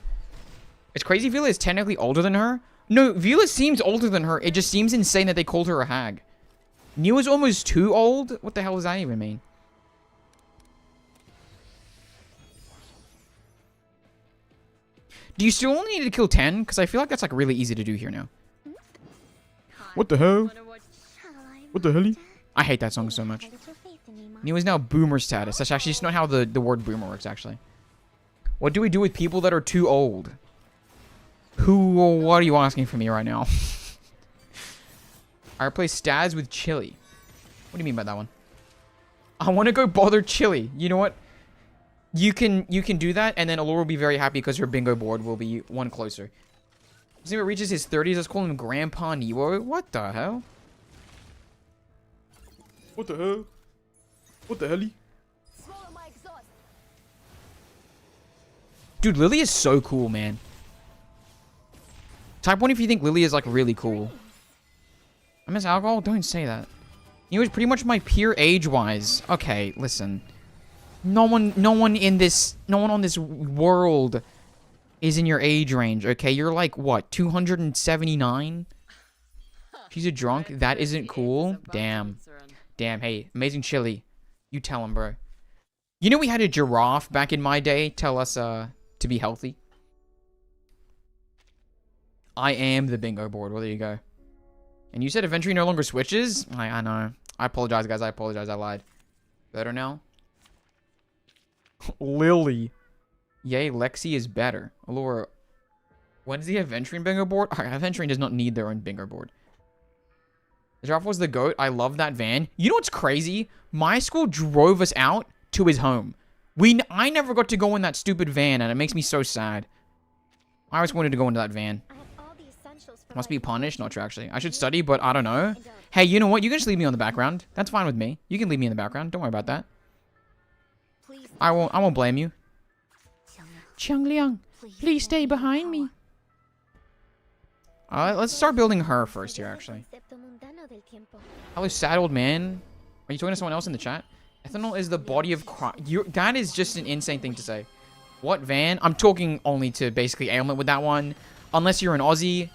It's crazy Vila is technically older than her. No, Vila seems older than her. It just seems insane that they called her a hag. Neo is almost too old? What the hell does that even mean? Do you still only need to kill 10? Because I feel like that's like really easy to do here now. What the hell? Wanna watch Shall I, What the hell? Master? I hate that song so much. Have a little faith in me, Master. Neo is now boomer status. That's actually just not how the word boomer works, actually. What do we do with people that are too old? What are you asking from me right now? I replace Staz with Chili. What do you mean by that one? I want to go bother Chili. You know what? You can do that, and then Allure will be very happy because her bingo board will be one closer. As soon as it reaches his 30s, let's call him Grandpa Neo. What the hell? What the hell? What the hell? swallow my exhaust. Dude, Lily is so cool, man. Type 1 if you think Lily is, like, really cool. I miss alcohol? Don't say that. He was pretty much my peer age-wise. Okay, listen. No one on this world is in your age range, okay? You're like, what, 279? She's a drunk? That isn't cool? Damn. Damn, hey, Amazing Chili. You tell him, bro. You know we had a giraffe back in my day tell us, to be healthy? I am the bingo board. Well, there you go. And you said Aventry no longer switches? I know. I apologize, guys. I apologize. I lied. Better now? Lily. Yay, Lexi is better. Allura. When's the Aventurine bingo board? Aventurine does not need their own bingo board. The giraffe was the goat. I love that van. You know what's crazy? My school drove us out to his home. I never got to go in that stupid van, and it makes me so sad. I always wanted to go into that van. I have all the essentials for Must my be punished? Not true, actually. I should study, but I don't know. Hey, you know what? You can just leave me on the background. That's fine with me. You can leave me in the background. Don't worry about that. Please, I won't blame you. Qiangliang, please stay behind me. Let's start building her first here, actually. Hello, sad old man. Are you talking to someone else in the chat? Ethanol is the body of Christ. That is just an insane thing to say. What van? I'm talking only to basically Ailment with that one. Unless you're an Aussie,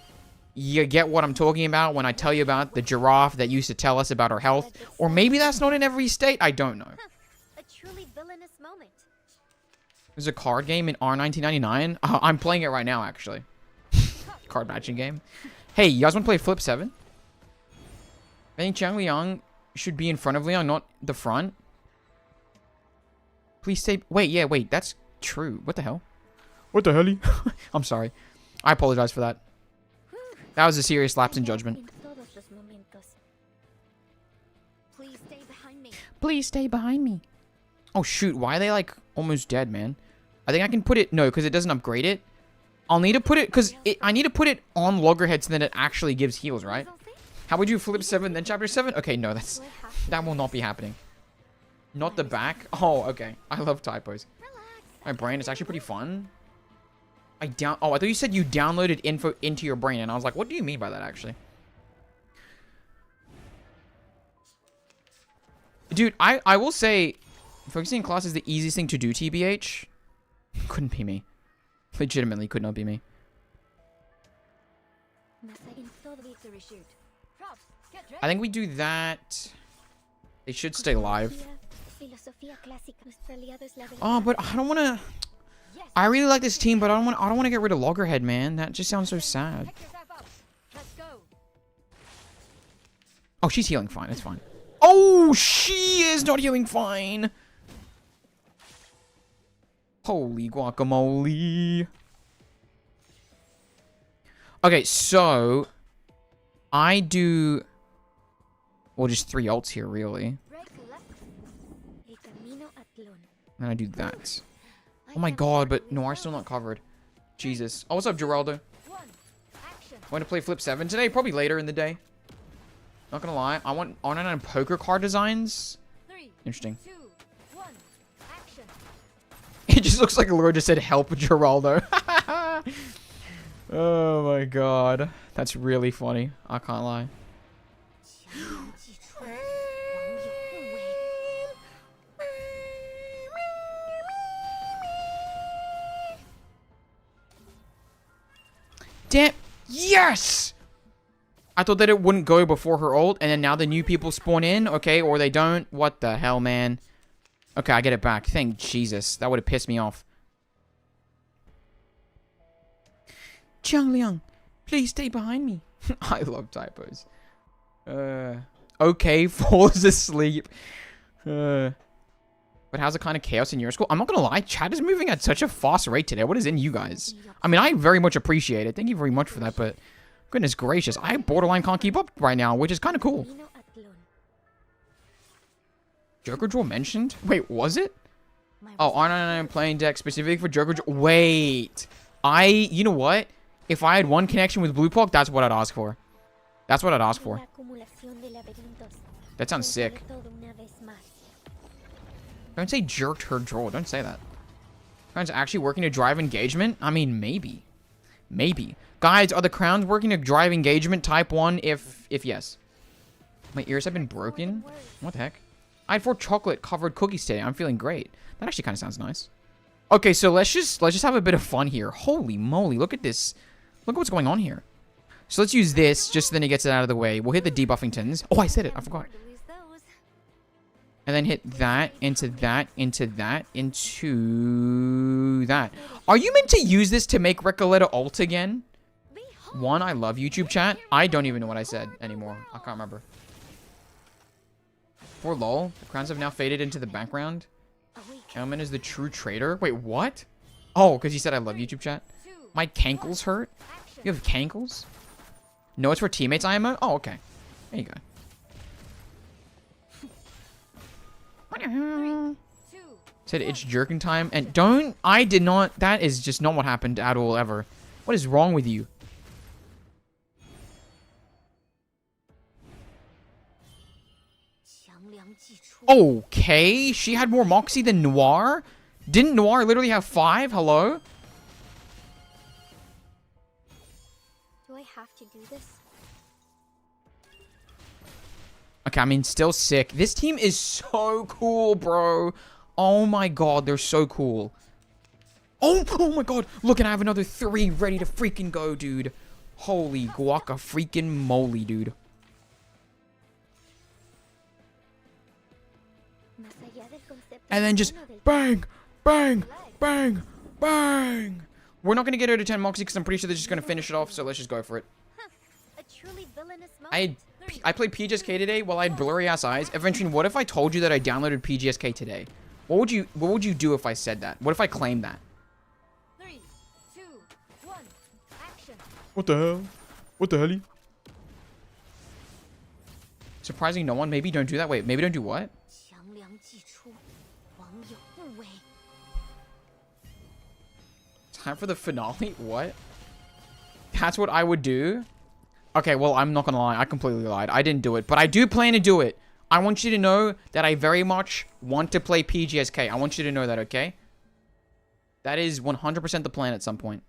you get what I'm talking about when I tell you about the giraffe that used to tell us about our health. Or maybe that's not in every state. I don't know. a truly villainous moment. There's a card game in R1999. I'm playing it right now, actually. Card matching game. Hey, you guys want to play Flip 7? I think Chang Liang should be in front of Liang, not the front. Please stay... Wait. That's true. What the hell? What the hell? I'm sorry. I apologize for that. That was a serious lapse in judgment. Please stay behind me. Please stay behind me. Oh, shoot. Why are they, like, almost dead, man? I think I can put it... No, because it doesn't upgrade it. I'll need to put it... Because I need to put it on Loggerhead so that it actually gives heals, right? How would you flip 7, then chapter 7? Okay, no, that will not be happening. Not the back? Oh, okay. I love typos. My brain is actually pretty fun. Oh, I thought you said you downloaded info into your brain, and I was like, what do you mean by that, actually? Dude, I will say, focusing in class is the easiest thing to do, TBH. Couldn't be me. Legitimately could not be me. I think we do that. They should stay live. Oh, but I don't want to... I really like this team, but I don't want to get rid of Loggerhead, man. That just sounds so sad. Oh, she's healing fine. It's fine. Oh, she is not healing fine. Holy guacamole. Okay, so I do... Well, just 3 ults here, really. And I do that. Oh my god, but Noir's still not covered. Jesus. Oh, what's up, Geraldo? I'm going to play Flip 7 today, probably later in the day. Not gonna lie, I want R99 poker card designs. Interesting. It just looks like Allura just said, help Geraldo. Oh my god. That's really funny. I can't lie. Damn. Yes! I thought that it wouldn't go before her ult, and then now the new people spawn in, okay, or they don't. What the hell, man? Okay, I get it back. Thank Jesus. That would have pissed me off. Jiang Liang, please stay behind me. I love typos. Okay, falls asleep. But how's it kind of chaos in your school? I'm not gonna lie, chat is moving at such a fast rate today. What is in you guys? I mean, I very much appreciate it. Thank you very much for that, but goodness gracious, I borderline can't keep up right now, which is kind of cool. Joker Draw mentioned? Wait, was it? Oh, R99 playing deck specifically for Joker Draw. Wait. You know what? If I had one connection with Blue Puck, that's what I'd ask for. That's what I'd ask for. That sounds sick. Don't say jerked her draw. Don't say that. Friends actually working to drive engagement? I mean, maybe. Maybe. Guys, are the crowns working to drive engagement type 1 if yes? My ears have been broken? What the heck? I had 4 chocolate covered cookies today. I'm feeling great. That actually kind of sounds nice. Okay, so let's just have a bit of fun here. Holy moly, look at this. Look at what's going on here. So let's use this just so then it gets it out of the way. We'll hit the debuffingtons. Oh, I said it. I forgot. And then hit that, into that, into that, into that. Are you meant to use this to make Recoleta ult again? One, I love YouTube chat. I don't even know what I said anymore. I can't remember. For lol, the crowns have now faded into the background. Elman is the true traitor. Wait, what? Oh, because you said I love YouTube chat. My cankles hurt? You have cankles? No, it's for teammates IMO? Oh, okay. There you go. Said it's jerking time. And don't... I did not... That is just not what happened at all, ever. What is wrong with you? Okay, she had more Moxie than Noir? Didn't Noir literally have 5? Hello? Do I have to do this? Okay, I mean, still sick. This team is so cool, bro. Oh my god, they're so cool. Oh my god. Look, and I have another 3 ready to freaking go, dude. Holy guaca freaking moly, dude. And then just bang, bang, bang, bang. We're not going to get her to 10 Moxie because I'm pretty sure they're just going to finish it off. So let's just go for it. A truly villainous I played PGSK today while I had blurry ass eyes. Eventually, what if I told you that I downloaded PGSK today? What would you do if I said that? What if I claimed that? 3, 2, 1, action. What the hell? What the hell? Surprising no one. Maybe don't do that. Wait, maybe don't do what? Time for the finale? What? That's what I would do? Okay, well, I'm not gonna lie. I completely lied. I didn't do it, but I do plan to do it. I want you to know that I very much want to play PGSK. I want you to know that, okay? That is 100% the plan at some point.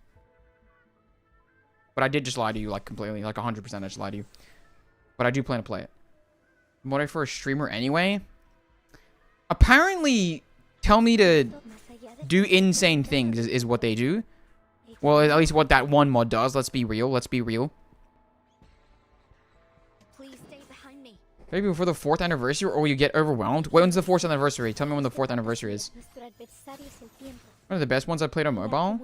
But I did just lie to you, like, completely. Like, 100% I just lied to you. But I do plan to play it. What if for a streamer anyway? Apparently, tell me to do insane things is what they do. Well, at least what that one mod does. Let's be real. Let's be real. Please stay behind me. Maybe before the 4th anniversary, or you get overwhelmed. When's the 4th anniversary? Tell me when the 4th anniversary is. One of the best ones I played on mobile.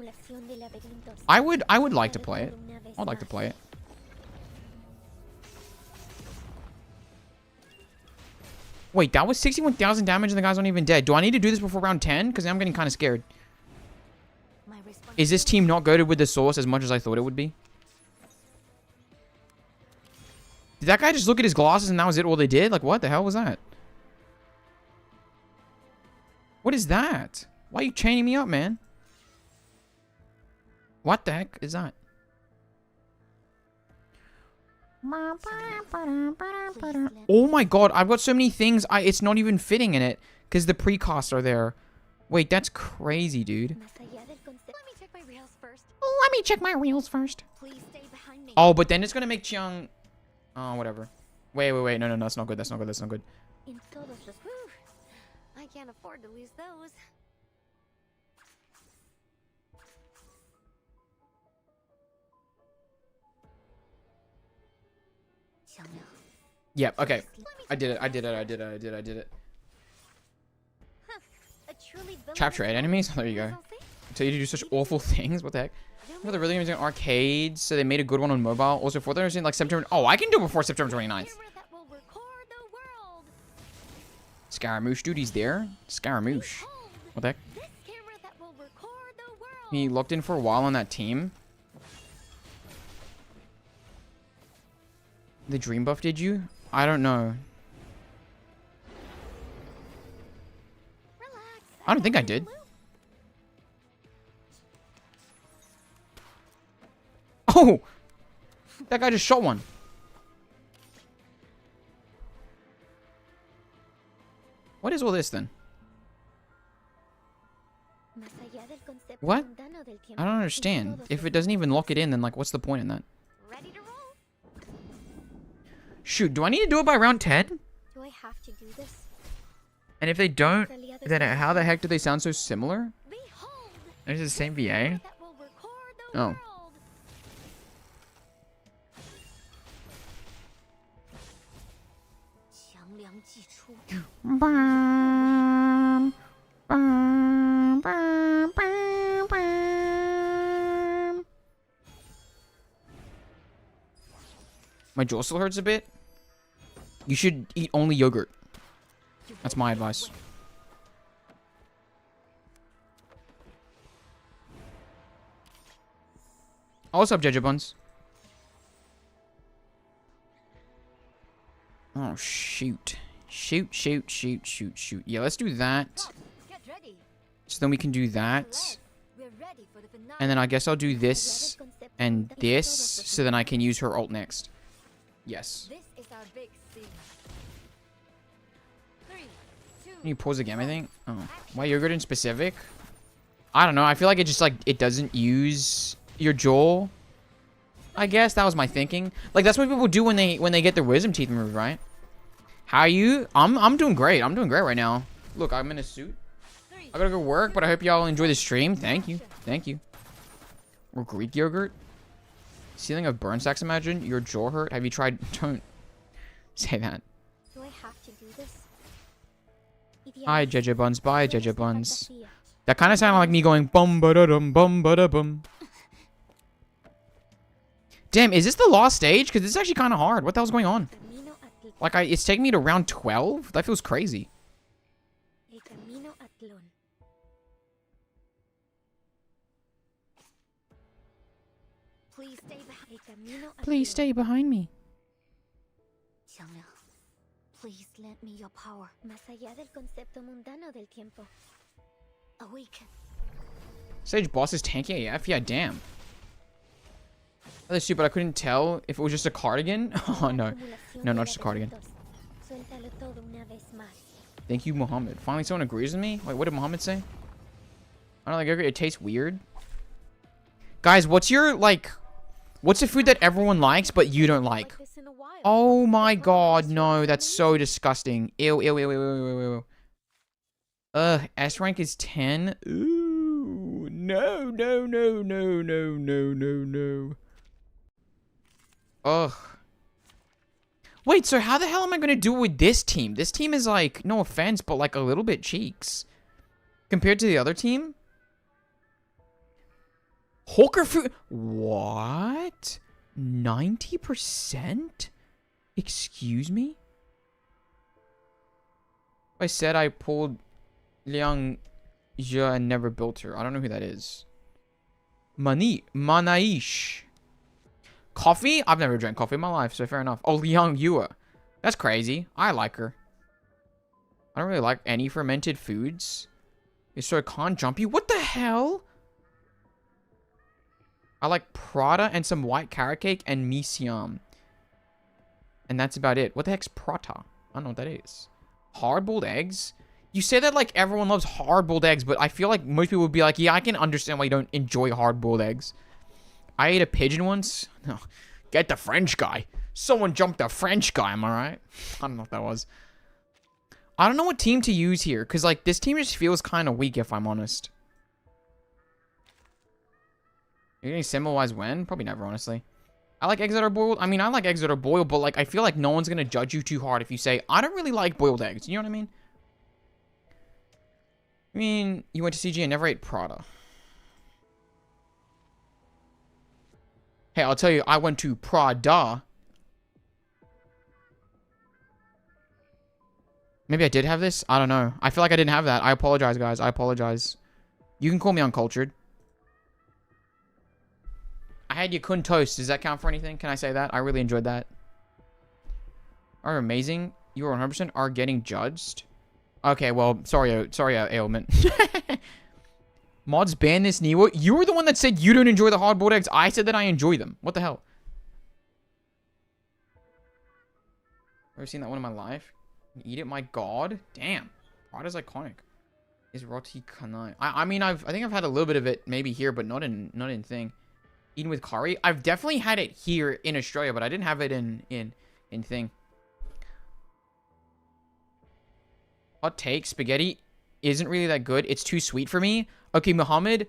I would like to play it. I'd like to play it. Wait, that was 61,000 damage and the guy's not even dead. Do I need to do this before round 10? Because I'm getting kind of scared. Is this team not goated with the source as much as I thought it would be? Did that guy just look at his glasses and that was it all they did? Like, what the hell was that? What is that? Why are you chaining me up, man? What the heck is that? Oh my god, I've got so many things. It's not even fitting in it because the precasts are there. Wait, that's crazy, dude. Let me check my reels first. Let me check my reels first. Please stay behind me. Oh, but then it's gonna make Chiang. Oh, whatever. Wait. No, that's not good. That's not good. That's not good. In total, whew, I can't afford to lose those. Yep. Okay. I did it. A truly Chapter 8 enemies. There you go. Tell you to do such awful things. What the heck? No, they're really using arcades, so they made a good one on mobile. Also, for they're using like September. Oh, I can do it before September 29th. Scaramouche, dude, he's there. Scaramouche. What the heck? He looked in for a while on that team. The dream buff, did you? I don't know. I don't think I did. Oh! That guy just shot one. What is all this then? What? I don't understand. If it doesn't even lock it in, then like, what's the point in that? Ready to roll? Shoot, do I need to do it by round 10? Do I have to do this? And if they don't, The other then side how the heck do they sound so similar? Behold! It's the same VA? That will record the Oh. world! Bam, bam, bam, bam, bam. My jaw still hurts a bit. You should eat only yogurt. That's my advice. Oh, what's up, Jeja Buns? Oh, shoot. Shoot, shoot, shoot, shoot, shoot. Yeah, let's do that. Get ready. So then we can do that. Let's. We're ready for the finale. And then I guess I'll do this and this, so then I can use her ult next. Yes. This is our big scene. 3, 2, Can you pause the game, I think? Oh. Why yogurt in specific? I don't know. I feel like it just, like, it doesn't use your jaw. I guess that was my thinking. Like, that's what people do when they get their wisdom teeth removed, right? How are you? I'm doing great. I'm doing great right now. Look, I'm in a suit. 3, I gotta go work, but I hope y'all enjoy the stream. Thank you. Thank you. Or Greek yogurt. Ceiling of burn sacks, imagine. Your jaw hurt. Have you tried? Don't say that. Do I have to do this? Hi, JJ Buns. Bye, JJ Buns. That kind of sounded like me going bum ba da dum bum ba da bum. Damn, is this the last stage? Because this is actually kind of hard. What the hell's going on? Like, it's taking me to round 12? That feels crazy. El camino a Tlon. please stay back. El camino a Please Tlon. stay behind me. Xiangliang, please lend me your power. Más allá del concepto mundano del tiempo. Awaken. Stage boss is tanky AF? Yeah, damn. Other suit, but I couldn't tell if it was just a cardigan. Oh, no. No, not just a cardigan. Suéltalo todo una vez más. Thank you, Muhammad. Finally, someone agrees with me? Wait, what did Muhammad say? I don't like yogurt. It tastes weird. Guys, what's your, like... What's a food that everyone likes, but you don't like? This in a while. Oh my god, no. That's so disgusting. Ew, ew, ew, ew, ew, ew, ew. Ugh, S rank is 10? Ooh. No, no, no, no, no, no, no, no. Ugh. Wait, so how the hell am I gonna do it with this team? This team is like, no offense, but like a little bit cheeks. Compared to the other team? Hawker food. What? 90%? Excuse me? I said I pulled Liang Jia and never built her. I don't know who that is. Manaish. Coffee? I've never drank coffee in my life, so fair enough. Oh, Liang Yua. That's crazy. I like her. I don't really like any fermented foods. So I can't jump you. What the hell? I like Prata and some white carrot cake and mee siam. And that's about it. What the heck's Prata? I don't know what that is. Hard-boiled eggs? You say that like everyone loves hard-boiled eggs, but I feel like most people would be like, yeah, I can understand why you don't enjoy hard-boiled eggs. I ate a pigeon once. No, get the French guy. Someone jumped the French guy, am I right? I don't know what that was. I don't know what team to use here, because like this team just feels kind of weak if I'm honest. You're getting symbol-wise when? Probably never, honestly. I like eggs that are boiled. I mean, I like eggs that are boiled, but like I feel like no one's going to judge you too hard if you say, I don't really like boiled eggs. You know what I mean? I mean, you went to CG and never ate Prada. Hey, I'll tell you, I went to Prada. Maybe I did have this? I don't know. I feel like I didn't have that. I apologize, guys. I apologize. You can call me uncultured. I had Yakun toast. Does that count for anything? Can I say that? I really enjoyed that. Are amazing. You are 100% are getting judged. Okay, well, sorry, ailment. Mods ban this Niwa. You were the one that said you don't enjoy the hard-boiled eggs. I said that I enjoy them. What the hell? Ever seen that one in my life? Eat it, my god. Damn. Prada's iconic. is roti canai? I mean, I think I've had a little bit of it maybe here, but not in thing. Eaten with curry. I've definitely had it here in Australia, but I didn't have it in thing. Hot take, spaghetti isn't really that good. It's too sweet for me. Okay, Muhammad,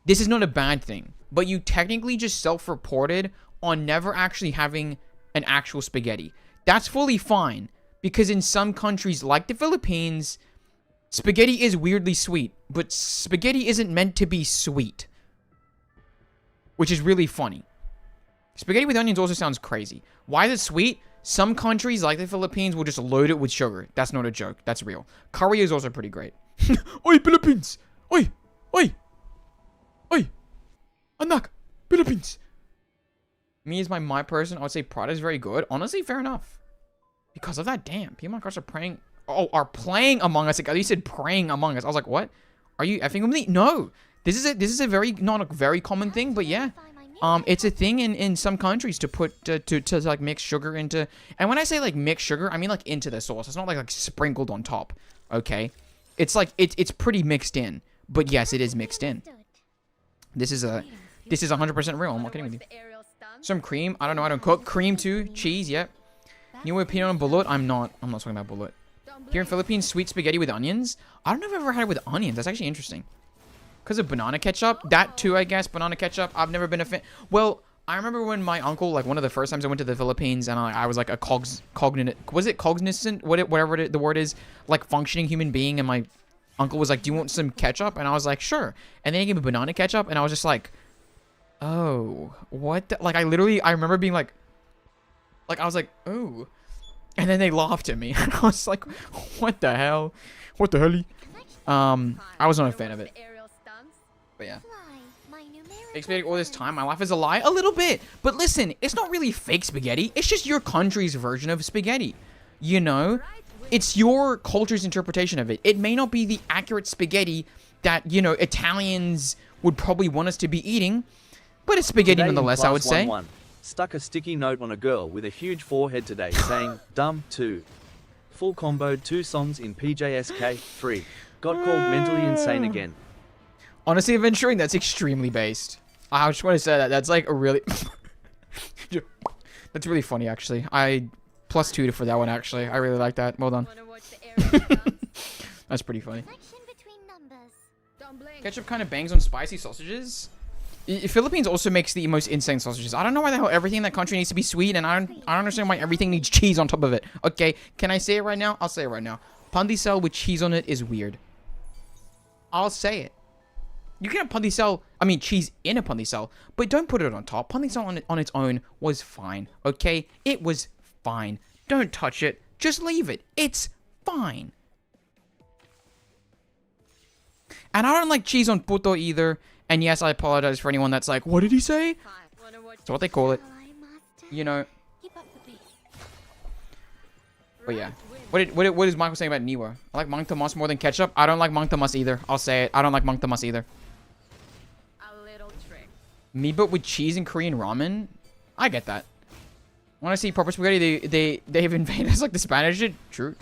this is not a bad thing, but you technically just self-reported on never actually having an actual spaghetti. That's fully fine, because in some countries like the Philippines, spaghetti is weirdly sweet, but spaghetti isn't meant to be sweet, which is really funny. Spaghetti with onions also sounds crazy. Why is it sweet? Some countries, like the Philippines, will just load it with sugar. That's not a joke. That's real. Curry is also pretty great. Oi, Philippines! Oi! Oi! Oi! Anak! Philippines! Me as my person, I would say Prada is very good. Honestly, fair enough. Because of that, damn. People are praying... Oh, are playing Among Us. Like, you said praying Among Us. I was like, what? Are you effing with me? No. This is a very, not a very common thing, but yeah. It's a thing in some countries to put to like mix sugar into, and when I say like mix sugar, I mean like into the sauce. It's not like sprinkled on top. Okay, it's like it's pretty mixed in. But yes, it is mixed in. This is 100% real. I'm not kidding with you. Some cream. I don't know. I don't cook. Cream too. Cheese. Yep. New opinion on bullet. I'm not talking about bullet. Here in Philippines, sweet spaghetti with onions. I don't know if I've ever had it with onions. That's actually interesting. Because of banana ketchup, that too, I guess. Banana ketchup, I've never been a fan. Well, I remember when my uncle, like one of the first times I went to the Philippines, and I was like a cognizant, whatever the word is, like functioning human being, and my uncle was like, "Do you want some ketchup?" And I was like, "Sure." And then he gave me banana ketchup, and I was just like, "Oh, what?" Like I remember being like I was like, "Oh," and then they laughed at me, and I was like, "What the hell? What the hell?" I was not a fan of it. But yeah. Fake spaghetti all this time. My life is a lie. A little bit. But listen, it's not really fake spaghetti. It's just your country's version of spaghetti. You know? It's your culture's interpretation of it. It may not be the accurate spaghetti that, you know, Italians would probably want us to be eating. But it's spaghetti Today in nonetheless, I would class say. 1-1, stuck a sticky note on a girl with a huge forehead today saying, dumb 2. Full comboed 2 songs in PJSK 3. Got called mentally insane again. Honestly, Venturing, that's extremely based. I just want to say that. That's like a really... That's really funny, actually. I +2 for that one, actually. I really like that. Well done. That's pretty funny. Ketchup kind of bangs on spicy sausages. Philippines also makes the most insane sausages. I don't know why the hell everything in that country needs to be sweet, and I don't understand why everything needs cheese on top of it. Okay, can I say it right now? I'll say it right now. Pandesal with cheese on it is weird. I'll say it. You can have pandesal, I mean cheese in a pandesal, but don't put it on top. Pandesal on its own was fine, okay? It was fine. Don't touch it. Just leave it. It's fine. And I don't like cheese on puto either. And yes, I apologize for anyone that's like, what did he say? That's what they call it. You know. But yeah. What is Michael saying about Niwa? I like Mang Tomas more than ketchup. I don't like Mang Tomas either. I'll say it. I don't like Mang Tomas either. Me, but with cheese and Korean ramen? I get that. When I see proper spaghetti, they've invaded us like the Spanish did. True.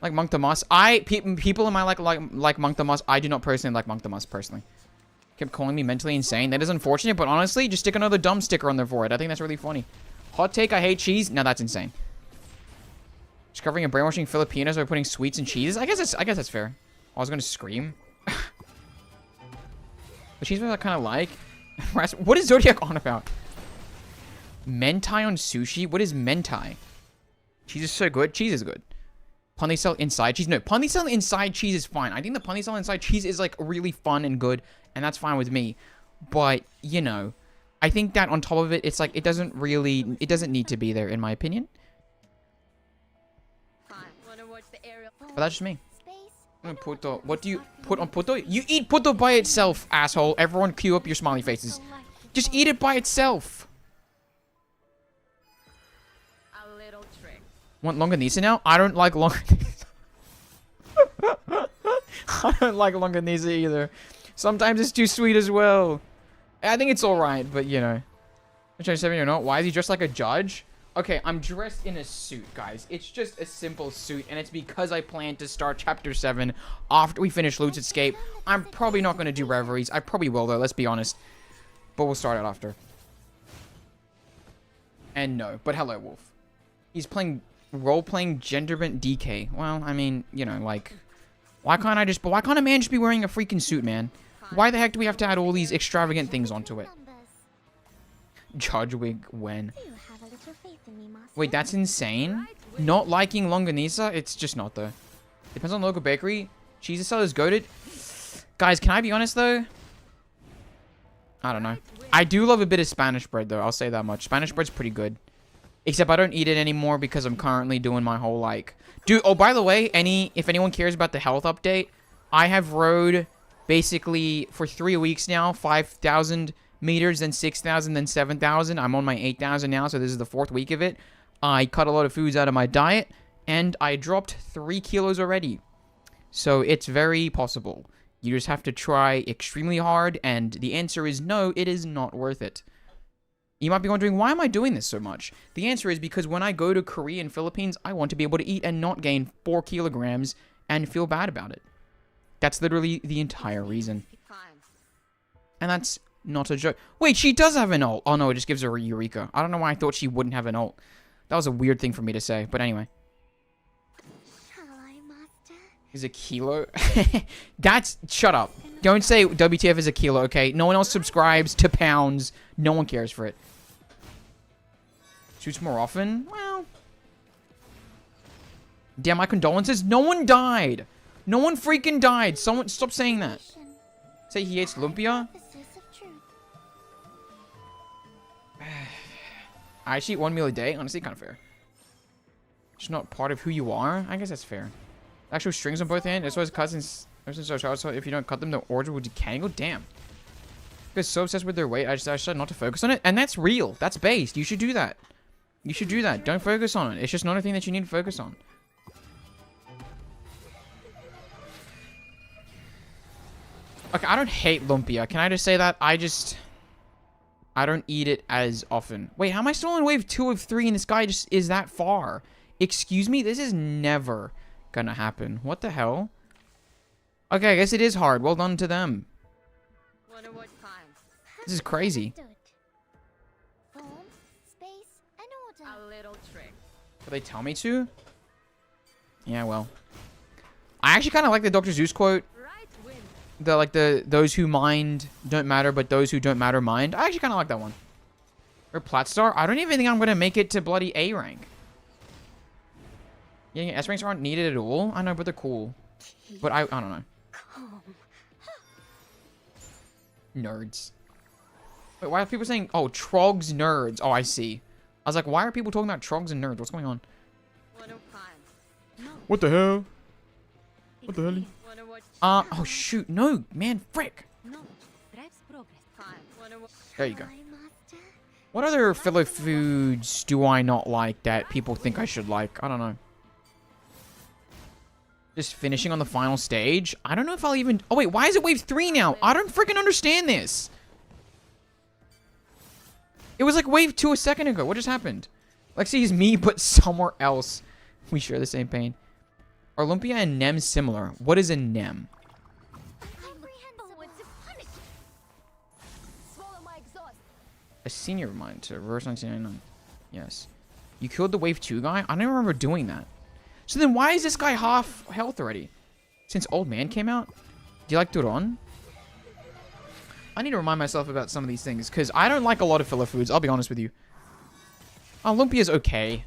Like Mang Tomas. People in my like Mang Tomas. I do not personally like Mang Tomas personally. Kept calling me mentally insane. That is unfortunate, but honestly, just stick another dumb sticker on their forehead. I think that's really funny. Hot take, I hate cheese. Now that's insane. Discovering and brainwashing Filipinos by putting sweets and cheeses. I guess that's fair. I was gonna scream. But cheese I kind of like. What is Zodiac on about? Mentai on sushi? What is mentai? Cheese is so good. Cheese is good. Pandesal inside cheese? No, pandesal inside cheese is fine. I think the pandesal inside cheese is like really fun and good, and that's fine with me. But, you know, I think that on top of it, it's like, it doesn't need to be there, in my opinion. But that's just me. Puto. What do you put on puto? You eat puto by itself, asshole. Everyone cue up your smiley faces. Just eat it by itself. A little trick. Want longanisa now? I don't like longanisa. I don't like longanisa either. Sometimes it's too sweet as well. I think it's alright, but you know. I'm trying to say, you know, why is he dressed like a judge? Okay, I'm dressed in a suit, guys. It's just a simple suit, and it's because I plan to start Chapter 7 after we finish Loot's Escape. I'm probably not going to do Reveries. I probably will, though, let's be honest. But we'll start it after. And no, but hello, Wolf. He's playing role-playing Genderbent DK. Well, I mean, you know, like... Why can't a man just be wearing a freaking suit, man? Why the heck do we have to add all these extravagant things onto it? Judge Wig when? Do you have a little faith in me, Master? Wait, that's insane. Not liking longanisa? It's just not, though. Depends on the local bakery. Cheese seller is goated. Guys, can I be honest, though? I don't know. I do love a bit of Spanish bread, though. I'll say that much. Spanish bread's pretty good. Except I don't eat it anymore because I'm currently doing my whole, like... Dude, oh, by the way, if anyone cares about the health update, I have rode basically for 3 weeks now, 5,000 meters, then 6,000, then 7,000. I'm on my 8,000 now, so this is the 4th week of it. I cut a lot of foods out of my diet, and I dropped 3 kilos already. So it's very possible. You just have to try extremely hard, and the answer is no, it is not worth it. You might be wondering, why am I doing this so much? The answer is because when I go to Korea and Philippines, I want to be able to eat and not gain 4 kilograms and feel bad about it. That's literally the entire reason. Fine. And that's not a joke. Wait, she does have an ult. Oh no, it just gives her a Eureka. I don't know why I thought she wouldn't have an ult. That was a weird thing for me to say, but anyway. Shall I, Master? Is a kilo? That's... Shut up. Don't say WTF is a kilo, okay? No one else subscribes to pounds. No one cares for it. Shoots more often? Well... Damn, my condolences. No one died. No one freaking died. Someone... Stop saying that. Say he hates Lumpia? Emphasis of truth. I actually eat 1 meal a day. Honestly, kind of fair. It's not part of who you are. I guess that's fair. Actual strings on both hands. That's why his cousins... So if you don't cut them, the order will decay. Oh, damn. Because so obsessed with their weight, I decided not to focus on it. And that's real. That's based. You should do that. You should do that. Don't focus on it. It's just not a thing that you need to focus on. Okay, I don't hate lumpia. Can I just say that? I don't eat it as often. Wait, how am I still on wave 2 of 3 and this guy just is that far? Excuse me? This is never gonna happen. What the hell? Okay, I guess it is hard. Well done to them. Wonder what kind. This is crazy. Understood. Form, space, and order. A little trick. Will they tell me to? Yeah, well. I actually kind of like the Dr. Zeus quote. Right win. Those who mind don't matter, but those who don't matter mind. I actually kind of like that one. Or Platstar. I don't even think I'm going to make it to bloody A rank. Yeah, S ranks aren't needed at all. I know, but they're cool. But I don't know. Nerds. Wait, why are people saying, oh, Trogs nerds? Oh, I see. I was like, why are people talking about Trogs and nerds? What's going on? Wonder kind. What the hell? What the hell? Wonder what Oh, shoot. No, man, frick. no. Drives progress. Kind. Wonder what There you go. Shall I, Master? What other filler foods do I not like that people think I should like? I don't know. Just finishing on the final stage? I don't know if I'll even... Oh, wait, why is it wave 3 now? I don't freaking understand this. It was like wave 2 a second ago. What just happened? Lexi is me, but somewhere else. We share the same pain. Are Lumpia and Nem similar? What is a Nem? Incomprehensible. Swallow my exhaust. A senior of mine to reverse 1999. Yes. You killed the wave 2 guy? I don't remember doing that. So then why is this guy half health already? Since Old Man came out? Do you like Duron? I need to remind myself about some of these things, because I don't like a lot of filler foods, I'll be honest with you. Oh, Lumpia's okay.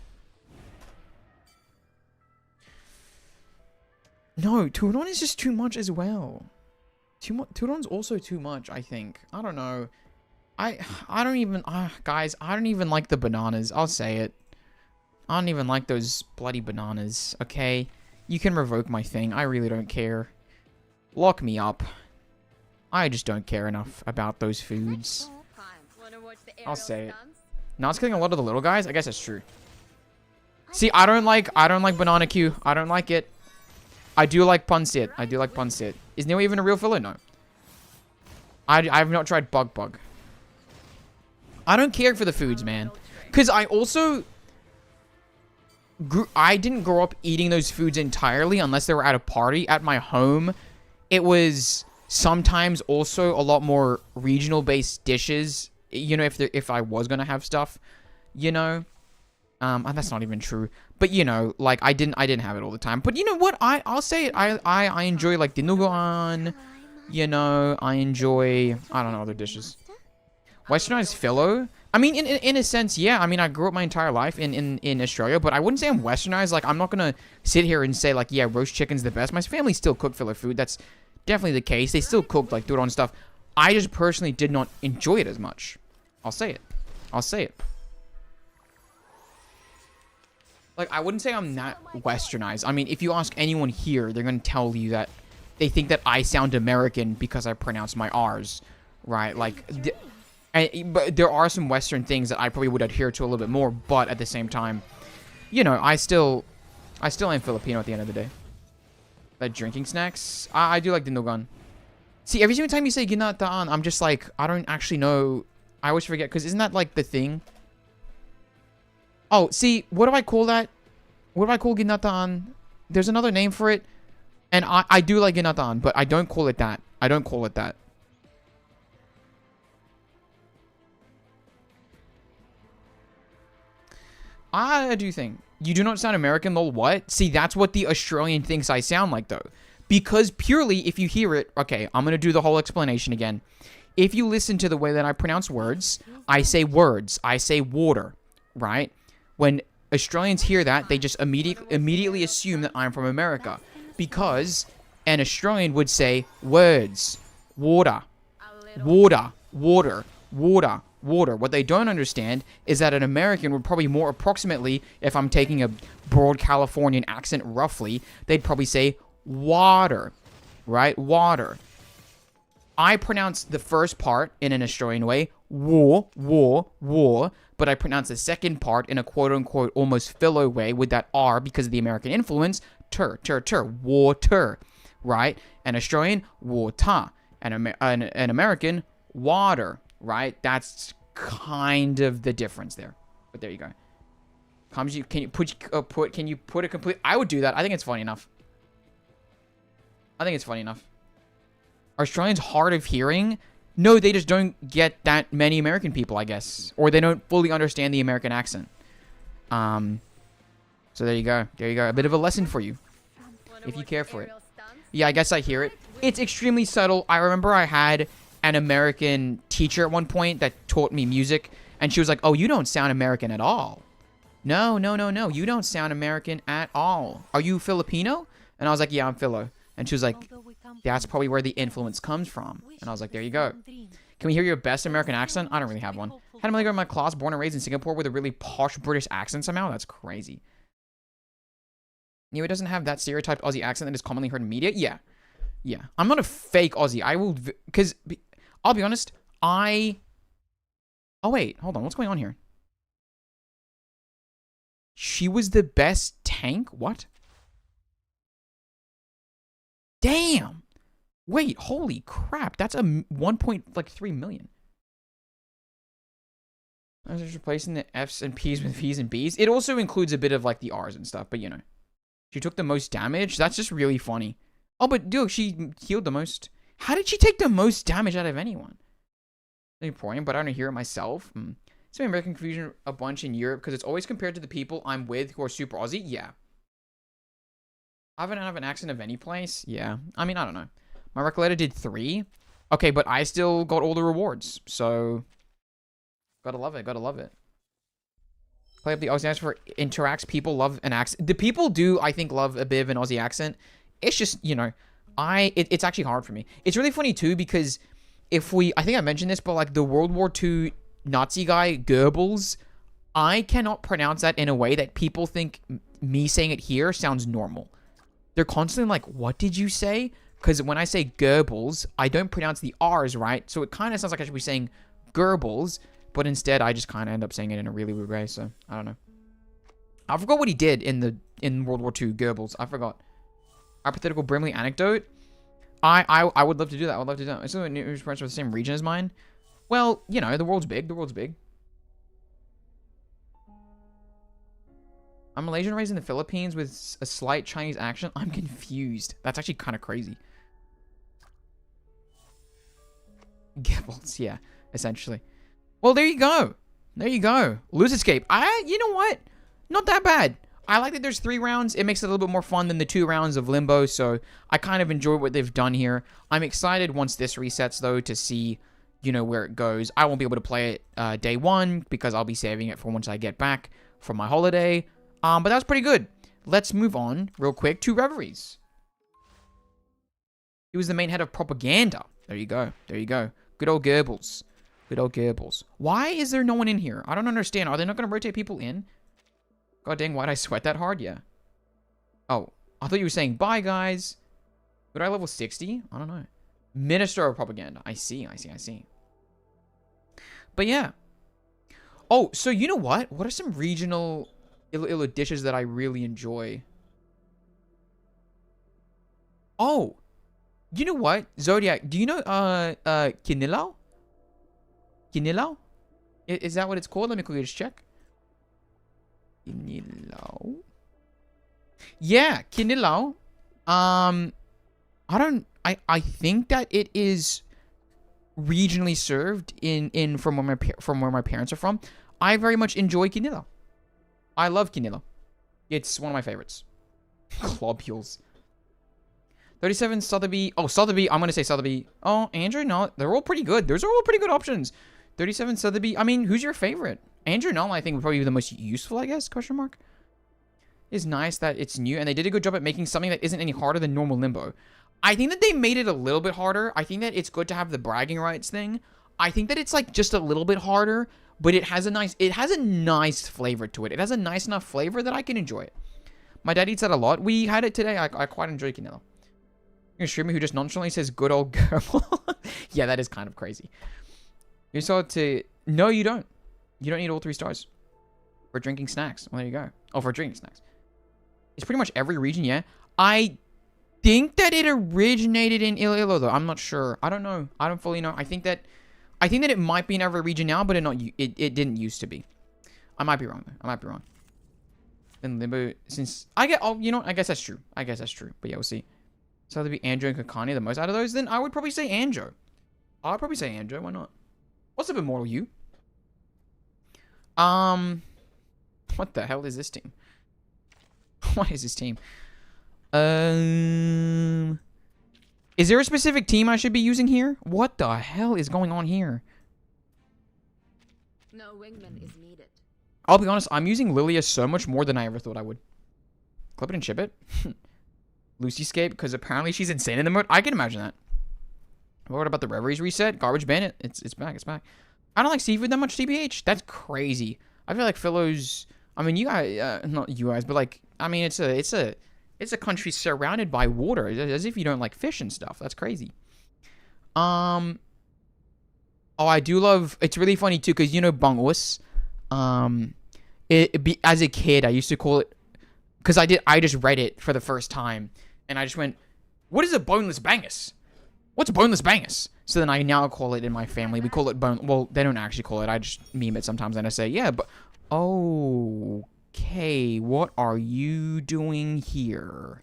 No, Turon is just too much as well. Turon's also too much, I think. I don't know. I don't even... guys, I don't even like the bananas. I'll say it. I don't even like those bloody bananas, okay? You can revoke my thing. I really don't care. Lock me up. I just don't care enough about those foods. kind. Wonder what the I'll say it. stunts? Now it's killing a lot of the little guys? I guess that's true. See, I don't like Banana Q. I don't like it. I do like Punsit. I do like Punsit. Is Neo even a real filler? No. I've not tried Bug Bug. I don't care for the foods, man. Because I also... I didn't grow up eating those foods entirely unless they were at a party. At my home, it was sometimes also a lot more regional based dishes, you know, if I was gonna have stuff, you know. And that's not even true, but you know, like I didn't have it all the time. But you know what, I'll say it, I enjoy like dinuguan, you know. I enjoy, I don't know, other dishes. Westernized phyllo, I mean, in a sense, yeah. I mean, I grew up my entire life in Australia, but I wouldn't say I'm westernized. Like, I'm not gonna sit here and say like, yeah, roast chicken's the best. My family still cook phyllo food. That's definitely the case. They still cook like do it on stuff. I just personally did not enjoy it as much. I'll say it. I'll say it. Like, I wouldn't say I'm not westernized. I mean, if you ask anyone here, they're gonna tell you that they think that I sound American because I pronounce my R's, right? Like, but there are some Western things that I probably would adhere to a little bit more. But at the same time, you know, I still am Filipino at the end of the day. Like drinking snacks, I do like dinuguan. See, every single time you say ginataan, I'm just like, I don't actually know. I always forget, because isn't that like the thing? Oh, see, what do I call that? What do I call ginataan? There's another name for it. And I do like ginataan, but I don't call it that. I don't call it that. I do think. You do not sound American, lol, what? See, that's what the Australian thinks I sound like, though. Because purely, if you hear it... Okay, I'm going to do the whole explanation again. If you listen to the way that I pronounce words, I say words. I say water, right? When Australians hear that, they just immediately assume that I'm from America. Because an Australian would say words, water, water, water, water, water. What they don't understand is that an American would probably more approximately, if I'm taking a broad Californian accent roughly, they'd probably say water, right? Water. I pronounce the first part in an Australian way, war, war, war, but I pronounce the second part in a quote-unquote almost phyllo way with that R because of the American influence, tur, water, right? An Australian, water, and an American, water, right? That's kind of the difference there. But there you go. Can you put a complete... I would do that. I think it's funny enough. I think it's funny enough. Are Australians hard of hearing? No, they just don't get that many American people, I guess. Or they don't fully understand the American accent. So there you go. There you go. A bit of a lesson for you, if you care for it. Yeah, I guess I hear it. It's extremely subtle. I remember I had an American teacher at one point that taught me music. And she was like, oh, you don't sound American at all. No, no, no, no. You don't sound American at all. Are you Filipino? And I was like, yeah, I'm Philo. And she was like, that's probably where the influence comes from. And I was like, there you go. Can we hear your best American accent? I don't really have one. Had a milligram in my class, born and raised in Singapore with a really posh British accent somehow? That's crazy. It doesn't have that stereotyped Aussie accent that is commonly heard in media? Yeah. Yeah. I'm not a fake Aussie. I will... Because, I'll be honest, Oh, wait. Hold on. What's going on here? She was the best tank? What? Damn! Wait, holy crap. That's a 1.3 million. I was just replacing the F's and P's with P's and B's. It also includes a bit of, like, the R's and stuff, but, you know. She took the most damage? That's just really funny. Oh, but, dude, she healed the most. How did she take the most damage out of anyone? Important, but I don't hear it myself. It's been American confusion a bunch in Europe because it's always compared to the people I'm with who are super Aussie. Yeah. I haven't have an accent of any place. Yeah. I mean, I don't know. My Recoleta did 3. Okay, but I still got all the rewards. So, gotta love it. Gotta love it. Play up the Aussie accent for interacts. People love an accent. The people do, I think, love a bit of an Aussie accent. It's just, you know, it's actually hard for me. It's really funny, too, because I think I mentioned this, but, like, the World War II Nazi guy, Goebbels, I cannot pronounce that in a way that people think me saying it here sounds normal. They're constantly like, what did you say? Because when I say Goebbels, I don't pronounce the R's right. So it kind of sounds like I should be saying Goebbels, but instead I just kind of end up saying it in a really weird way. So I don't know. I forgot what he did in World War II, Goebbels. I forgot. Hypothetical Brimley anecdote. I would love to do that. I would love to do that. Is it news friends from the same region as mine? Well, you know, the world's big. The world's big. I'm Malaysian raised in the Philippines with a slight Chinese accent. I'm confused. That's actually kind of crazy. Gibbles, yeah, essentially. Well, there you go. There you go. Lose Escape. You know what? Not that bad. I like that there's 3 rounds. It makes it a little bit more fun than the 2 rounds of Limbo, so I kind of enjoy what they've done here. I'm excited once this resets, though, to see, you know, where it goes. I won't be able to play it day 1 because I'll be saving it for once I get back from my holiday. But that was pretty good. Let's move on real quick to Reveries. He was the main head of propaganda. There you go. There you go. Good old Goebbels. Good old Goebbels. Why is there no one in here? I don't understand. Are they not going to rotate people in? God dang, why'd I sweat that hard? Yeah. Oh, I thought you were saying bye, guys. Would I level 60? I don't know. Minister of Propaganda. I see. But yeah. Oh, so you know what? What are some regional Ilo dishes that I really enjoy? Oh, you know what? Zodiac, do you know Kinilaw? Kinilaw? Is that what it's called? Let me quickly just check. Kinilaw. Yeah, Kinilaw. I think that it is regionally served in from where my parents are from. I very much enjoy Kinilaw. I love Kinilaw. It's one of my favorites. Globules. 37 Sotheby. Oh, Sotheby. I'm going to say Sotheby. Oh, Andrew, no. They're all pretty good. Those are all pretty good options. 37 Sotheby. I mean, who's your favorite? Andrew Null, I think, would probably be the most useful, I guess, question mark. It's nice that it's new, and they did a good job at making something that isn't any harder than normal Limbo. I think that they made it a little bit harder. I think that it's good to have the bragging rights thing. I think that it's, like, just a little bit harder, but it has a nice flavor to it. It has a nice enough flavor that I can enjoy it. My dad eats that a lot. We had it today. I quite enjoy Kinilaw. You're a streamer who just nonchalantly says good old girl. Yeah, that is kind of crazy. You saw it to... No, you don't. You don't need all 3 stars. For drinking snacks. Well, there you go. Oh, for drinking snacks. It's pretty much every region, yeah. I think that it originated in Iloilo, though. I'm not sure. I don't know. I don't fully know. I think that it might be in every region now, but it didn't used to be. I might be wrong, though. I might be wrong. In Limbo, since... Oh, you know, I guess that's true. But yeah, we'll see. So that'd be Anjo and Kakani the most out of those. Then I would probably say Anjo. I'd probably say Anjo. Why not? What's up, Immortal You? What the hell is this team? What is this team? Is there a specific team I should be using here? What the hell is going on here? No wingman is needed. I'll be honest, I'm using Lilia so much more than I ever thought I would. Clip it and chip it. Lucyscape, because apparently she's insane in the mode. I can imagine that. What about the Reveries reset? Garbage Bandit. It's back. It's back. I don't like seafood that much, TBH. That's crazy. I feel like Philo's... I mean, you guys... not you guys, but like... I mean, it's a country surrounded by water. As if you don't like fish and stuff. That's crazy. Oh, I do love... It's really funny, too, because you know Bangus. As a kid, I used to call it... Because I just read it for the first time. And I just went, what is a boneless bangus? What's a boneless bangus? So then I now call it in my family. We call it bone. Well, they don't actually call it. I just meme it sometimes and I say, yeah, but... Okay, what are you doing here?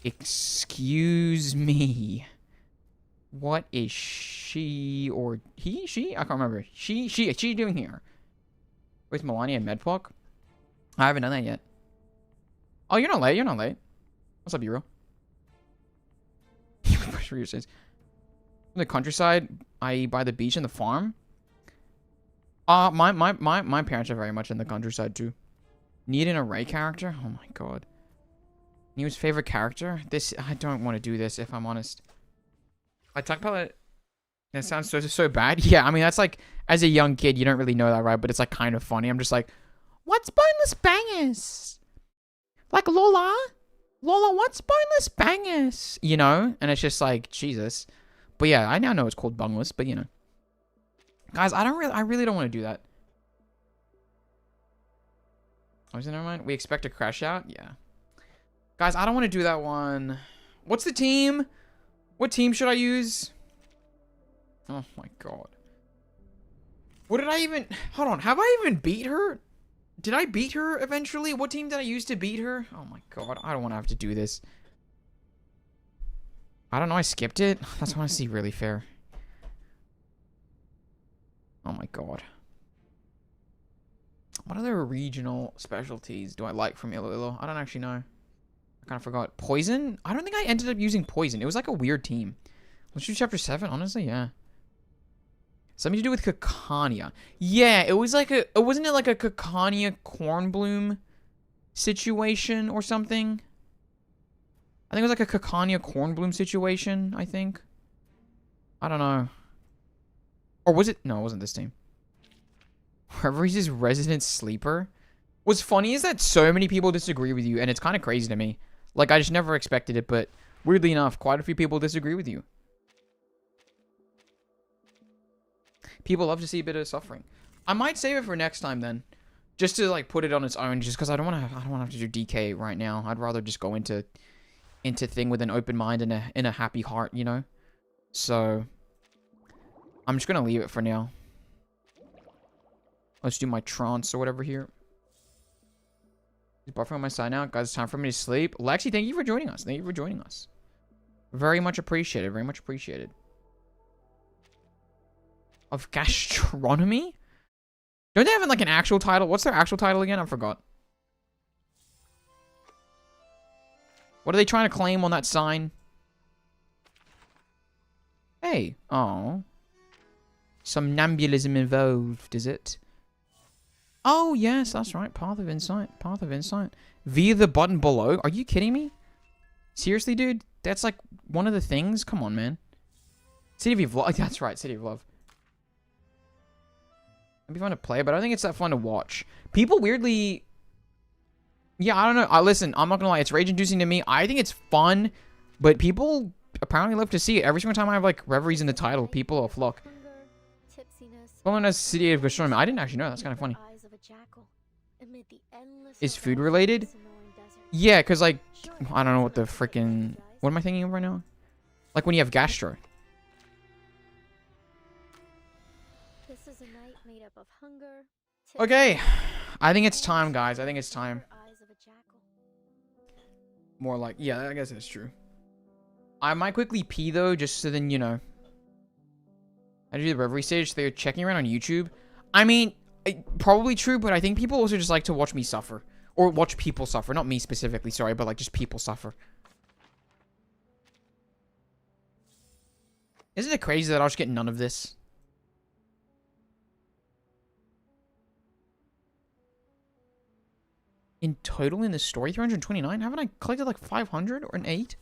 Excuse me. What is she or he? She? I can't remember. She doing here? With Melania and Medpoc? I haven't done that yet. Oh, you're not late. You're not late. What's up, Euro? In the countryside, i.e. by the beach and the farm. My parents are very much in the countryside too. Need an array character? Oh my god. New's favorite character? I don't want to do this if I'm honest. My tuck palette. That sounds so bad. Yeah, I mean that's like as a young kid you don't really know that, right? But it's like kind of funny. I'm just like, what's boneless bangers? Like Lola, what's boneless bangers? You know? And it's just like, Jesus. But yeah, I now know it's called bungless, but you know. Guys, I really don't want to do that. Oh, is it never mind? We expect a crash out? Yeah. Guys, I don't want to do that one. What's the team? What team should I use? Oh my god. What did I even... Hold on, have I even beat her? Did I beat her eventually? What team did I use to beat her? Oh my god, I don't want to have to do this. I don't know, I skipped it. That's honestly really fair. Oh my god. What other regional specialties do I like from Iloilo? I don't actually know. I kind of forgot. Poison? I don't think I ended up using Poison. It was like a weird team. Let's do chapter 7, honestly, yeah. Something to do with Caconia. Yeah, it was like a... Wasn't it like a Caconia Cornbloom situation or something? I think it was like a Caconia Cornbloom situation, I think. I don't know. Or was it... No, it wasn't this team. Reverie's resident sleeper. What's funny is that so many people disagree with you, and it's kind of crazy to me. Like, I just never expected it, but weirdly enough, quite a few people disagree with you. People love to see a bit of suffering. I might save it for next time then, just to like put it on its own. Just because I don't want to have to do DK right now. I'd rather just go into thing with an open mind and a happy heart, you know. So I'm just gonna leave it for now. Let's do my trance or whatever here. Is buffering on my side now, guys. It's time for me to sleep. Lexi, thank you for joining us. Thank you for joining us. Very much appreciated. Very much appreciated. Of gastronomy? Don't they have like an actual title? What's their actual title again? I forgot. What are they trying to claim on that sign? Hey. Oh. Somnambulism involved, is it? Oh, yes, that's right. Path of Insight. Path of Insight. Via the button below. Are you kidding me? Seriously, dude? That's like one of the things? Come on, man. City of Love. That's right, City of Love. It'd be fun to play, but I don't think it's that fun to watch. People weirdly... Yeah, I don't know. Listen, I'm not gonna lie. It's rage-inducing to me. I think it's fun, but people apparently love to see it. Every single time I have, like, reveries in the title, people will flock. Hunger, tipsiness, Well known as City of Gastronomy. I didn't actually know. That's kind of funny. eyes of a jackal amid the endless Is food horizon of related? this annoying desert. Yeah, because, like, Sure, I don't know what the that's what freaking... guys. What am I thinking of right now? Like when you have gastro. This is a night made up of hunger. Okay. tipsiness, I think it's time, guys. I think it's time. eyes of a jackal. More like... Yeah, I guess that's true. I might quickly pee, though, just so then, you know. I do the reverie stage, so they're checking around on YouTube. I mean, probably true, but I think people also just like to watch me suffer. Or watch people suffer. Not me specifically, sorry, but like just people suffer. Isn't it crazy that I'll just get none of this? In total in the story, 329? Haven't I collected like 500 or an 8?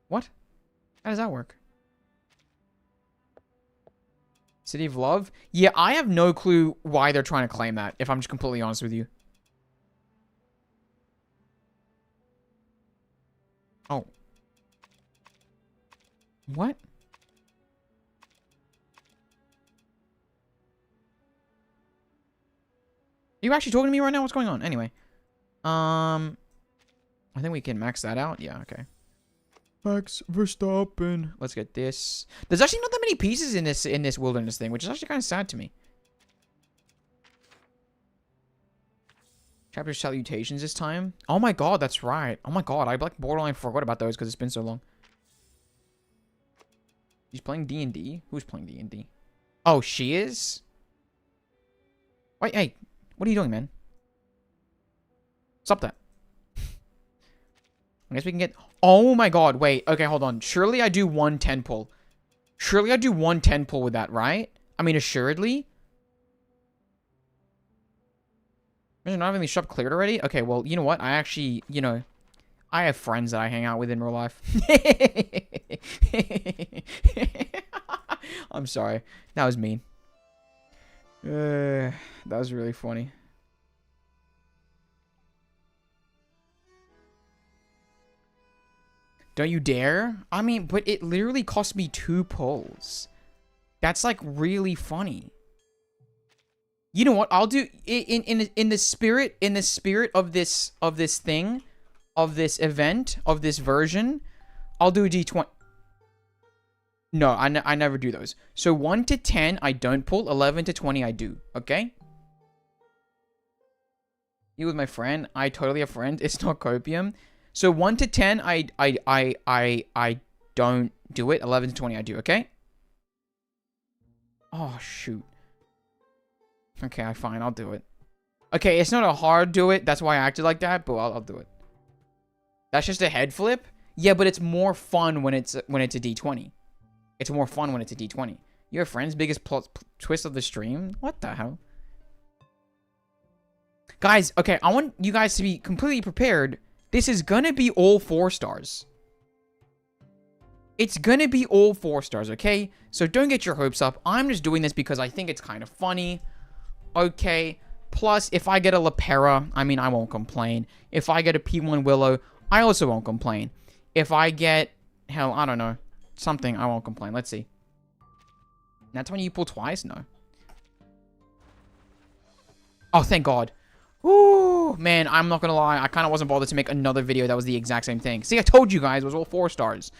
What? How does that work? City of Love? Yeah, I have no clue why they're trying to claim that, if I'm just completely honest with you. Oh. What? Are you actually talking to me right now? What's going on? Anyway. I think we can max that out. Yeah, okay. Max Verstappen. Let's get this. There's actually not that many pieces in this wilderness thing, which is actually kind of sad to me. Chapter salutations this time. Oh my god, that's right. Oh my god, I like borderline forgot about those because it's been so long. He's playing D&D? Who's playing D&D? Oh, she is? Wait, hey. What are you doing, man? Stop that. I guess we can get... Oh my god, wait. Okay, hold on. Surely I do 110 pull. Surely I do 110 pull with that, right? I mean, assuredly. Imagine not having the shop cleared already? Okay, well, you know what? I actually, you know... I have friends that I hang out with in real life. I'm sorry. That was mean. That was really funny. Don't you dare? I mean, but it literally cost me 2 pulls. That's like really funny. You know what? I'll do in the spirit of this thing, of this event, of this version. I'll do a D20. No, I never do those. So 1 to 10 I don't pull. 11 to 20 I do. Okay. You with my friend. I totally have friends. It's not copium. So 1 to 10, I don't do it. 11 to 20, I do. Okay. Oh shoot. Okay, fine. I'll do it. Okay, it's not a hard do it. That's why I acted like that. But I'll do it. That's just a head flip. Yeah, but it's more fun when it's a D20. It's more fun when it's a D20. Your friend's biggest twist of the stream? What the hell? Guys, okay, I want you guys to be completely prepared. This is gonna be all 4 stars. It's gonna be all 4 stars, okay? So don't get your hopes up. I'm just doing this because I think it's kind of funny. Okay. Plus, if I get a Lapera, I mean, I won't complain. If I get a P1 Willow, I also won't complain. If I get, hell, I don't know, something, I won't complain. Let's see. That's when you pull twice? No. Oh, thank God. Ooh, man, I'm not gonna lie. I kind of wasn't bothered to make another video that was the exact same thing. See, I told you guys it was all 4 stars.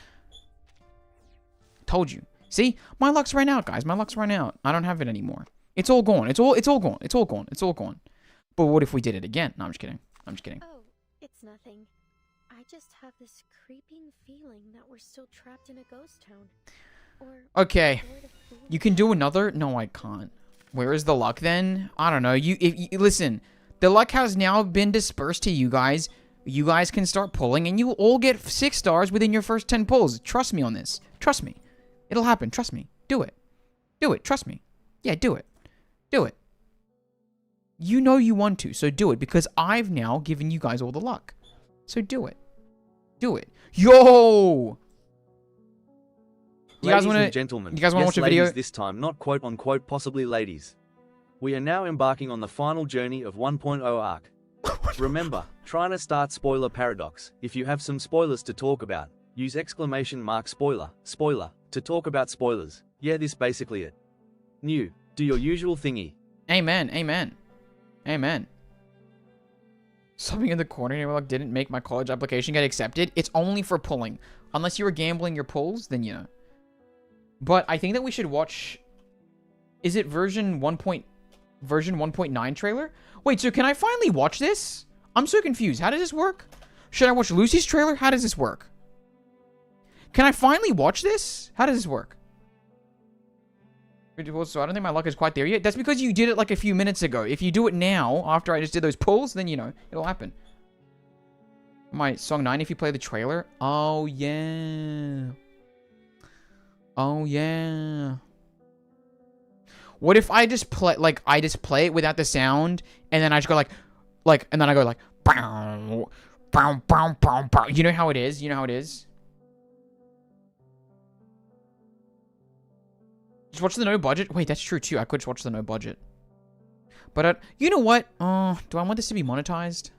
Told you. See, my luck's run out, guys. My luck's run out. I don't have it anymore. It's all gone. It's all gone. It's all gone. It's all gone. But what if we did it again? No, I'm just kidding. I'm just kidding. Oh, it's nothing. I just have this creeping feeling that we're still trapped in a ghost town. Or Okay. You can do another? No, I can't. Where is the luck then? I don't know. Listen, the luck has now been dispersed to you guys. You guys can start pulling and you will all get 6 stars within your first 10 pulls. Trust me on this. Trust me. It'll happen. Trust me. Do it. Do it. Trust me. Yeah, do it. Do it. You know you want to, so do it because I've now given you guys all the luck. So do it. Do it. Yo! You guys Ladies want and to gentlemen, you guys want to yes, watch a video? ladies this time, not quote unquote possibly ladies. We are now embarking on the final journey of 1.0 arc. Remember, trying to start spoiler paradox. If you have some spoilers to talk about, use !spoiler, spoiler, to talk about spoilers. Yeah, this basically it. New, do your usual thingy. Amen. Amen. Amen. Something in the corner here like didn't make my college application get accepted. It's only for pulling. Unless you were gambling your pulls, then you know. But I think that we should watch. Is it version 1.9 trailer? Wait, so can I finally watch this? I'm so confused. How does this work? Should I watch Lucy's trailer? How does this work? Can I finally watch this? How does this work? So I don't think my luck is quite there yet. That's because you did it like a few minutes ago. If you do it now, after I just did those pulls, then, you know, it'll happen. My song 9, if you play the trailer. Oh, yeah. Oh, yeah. What if I just play, like, it without the sound, and then I just go and then I go like, bow, bow, bow, bow, bow. You know how it is? You know how it is? Just watch the no budget? Wait, that's true too. I could just watch the no budget. But, you know what? Do I want this to be monetized?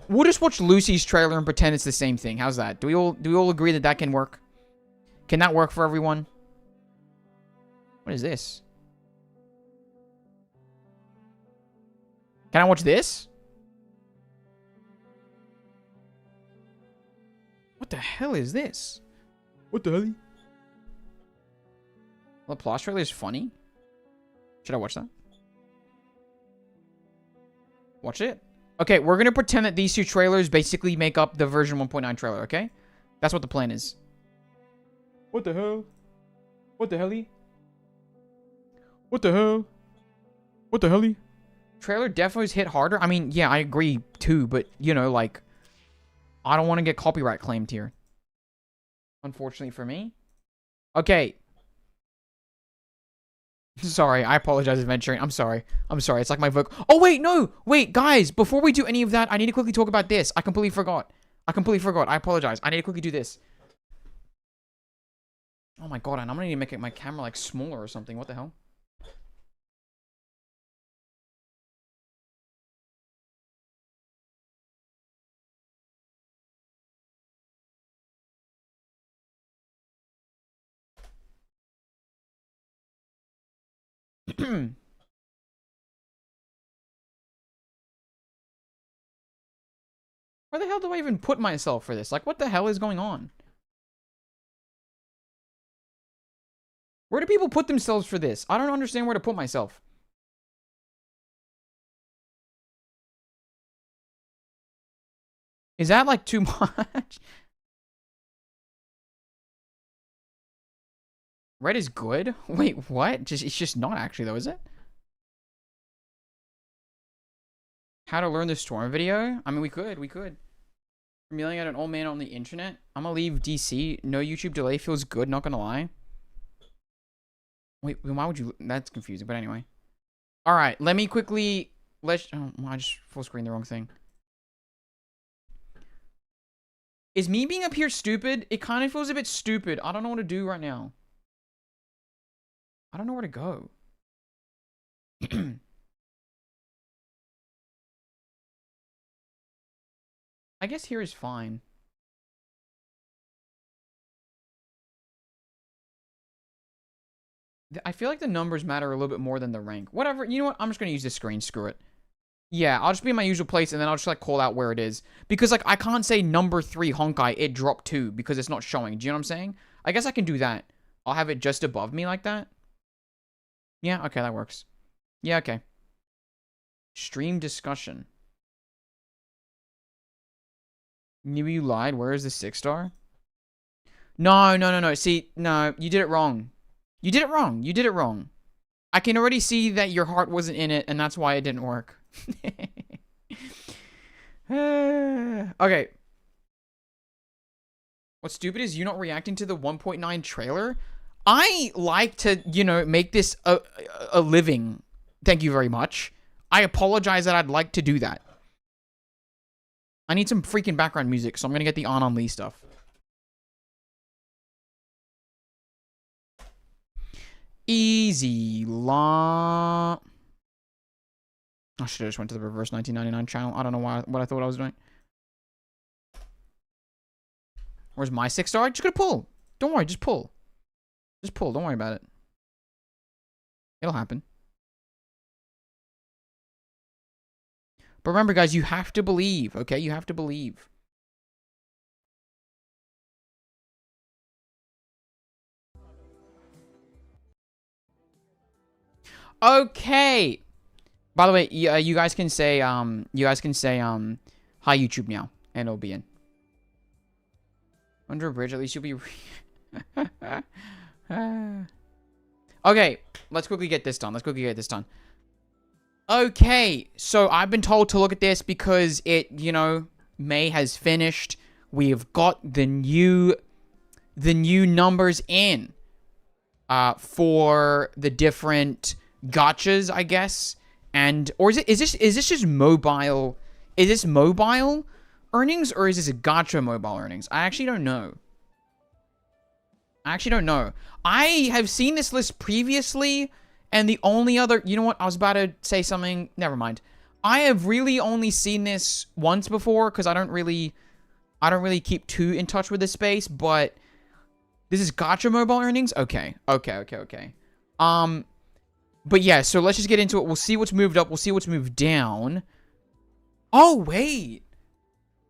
We'll just watch Lucy's trailer and pretend it's the same thing. How's that? Do we all agree that that can work? Can that work for everyone? What is this? Can I watch this? What the hell is this? What the hell? The Plus trailer is funny. Should I watch that? Watch it? Okay, we're going to pretend that these 2 trailers basically make up the version 1.9 trailer, okay? That's what the plan is. What the hell? What the helly? What the hell? What the helly? Trailer definitely hit harder. I mean, yeah, I agree too, but, you know, like, I don't want to get copyright claimed here. Unfortunately for me. Okay. Sorry, I apologize for venturing. I'm sorry. It's like my vocal. Oh, wait, no. Wait, guys, before we do any of that, I need to quickly talk about this. I completely forgot. I apologize. I need to quickly do this. Oh my god, and I'm gonna need to make my camera like smaller or something. What the hell? Where the hell do I even put myself for this? Like, what the hell is going on? Where do people put themselves for this? I don't understand where to put myself. Is that like too much? Red is good? Wait, what? It's just not actually though, is it? How to learn the storm video? I mean, we could. I'm yelling at an old man on the internet. I'm gonna leave DC. No YouTube delay feels good, not gonna lie. Wait, why would you? That's confusing, but anyway. Alright, let me quickly... Oh, I just full screen the wrong thing. Is me being up here stupid? It kind of feels a bit stupid. I don't know what to do right now. I don't know where to go. I guess here is fine. I feel like the numbers matter a little bit more than the rank. Whatever. You know what? I'm just going to use this screen. Screw it. Yeah, I'll just be in my usual place, and then I'll just, like, call out where it is. Because, like, I can't say number 3 Honkai, it dropped 2, because it's not showing. Do you know what I'm saying? I guess I can do that. I'll have it just above me like that. Yeah, okay, that works. Yeah, okay. Stream discussion. Maybe you lied. Where is the 6-star? No. See, no, you did it wrong. You did it wrong. I can already see that your heart wasn't in it, and that's why it didn't work. Okay. What's stupid is you not reacting to the 1.9 trailer. I like to, you know, make this a living. Thank you very much. I apologize that I'd like to do that. I need some freaking background music, so I'm gonna get the On Lee stuff. Easy law. I should have just went to the reverse 1999 channel. I don't know what I thought I was doing. Where's my 6-star? Just gonna pull. Don't worry, just pull. Just pull. Don't worry about it. It'll happen. But remember, guys, you have to believe, okay? You have to believe. Okay. By the way, you guys can say hi YouTube now, and it'll be in. Under a bridge, at least you'll be. Okay, let's quickly get this done. Okay, so I've been told to look at this because it, you know, May has finished. We've got the new numbers in for the different gotchas, I guess. And or is this just mobile? Is this mobile earnings or is this a gacha mobile earnings? I actually don't know. I have seen this list previously, and the only other, you know what? I was about to say something. Never mind. I have really only seen this once before because I don't really keep too in touch with this space. But this is gacha mobile earnings. Okay. But yeah, so let's just get into it. We'll see what's moved up. We'll see what's moved down. Oh, wait.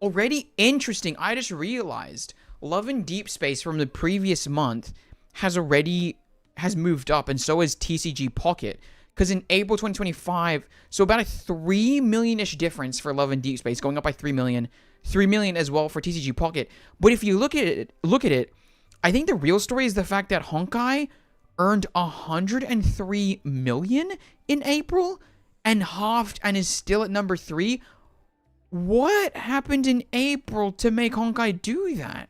Already interesting. I just realized Love and Deep Space from the previous month has moved up, and so has TCG Pocket. Because in April 2025, so about a 3 million-ish difference for Love and Deep Space, going up by 3 million. 3 million as well for TCG Pocket. But if you look at it, I think the real story is the fact that Honkai earned 103 million in April and halved and is still at number 3. What happened in April to make Honkai do that?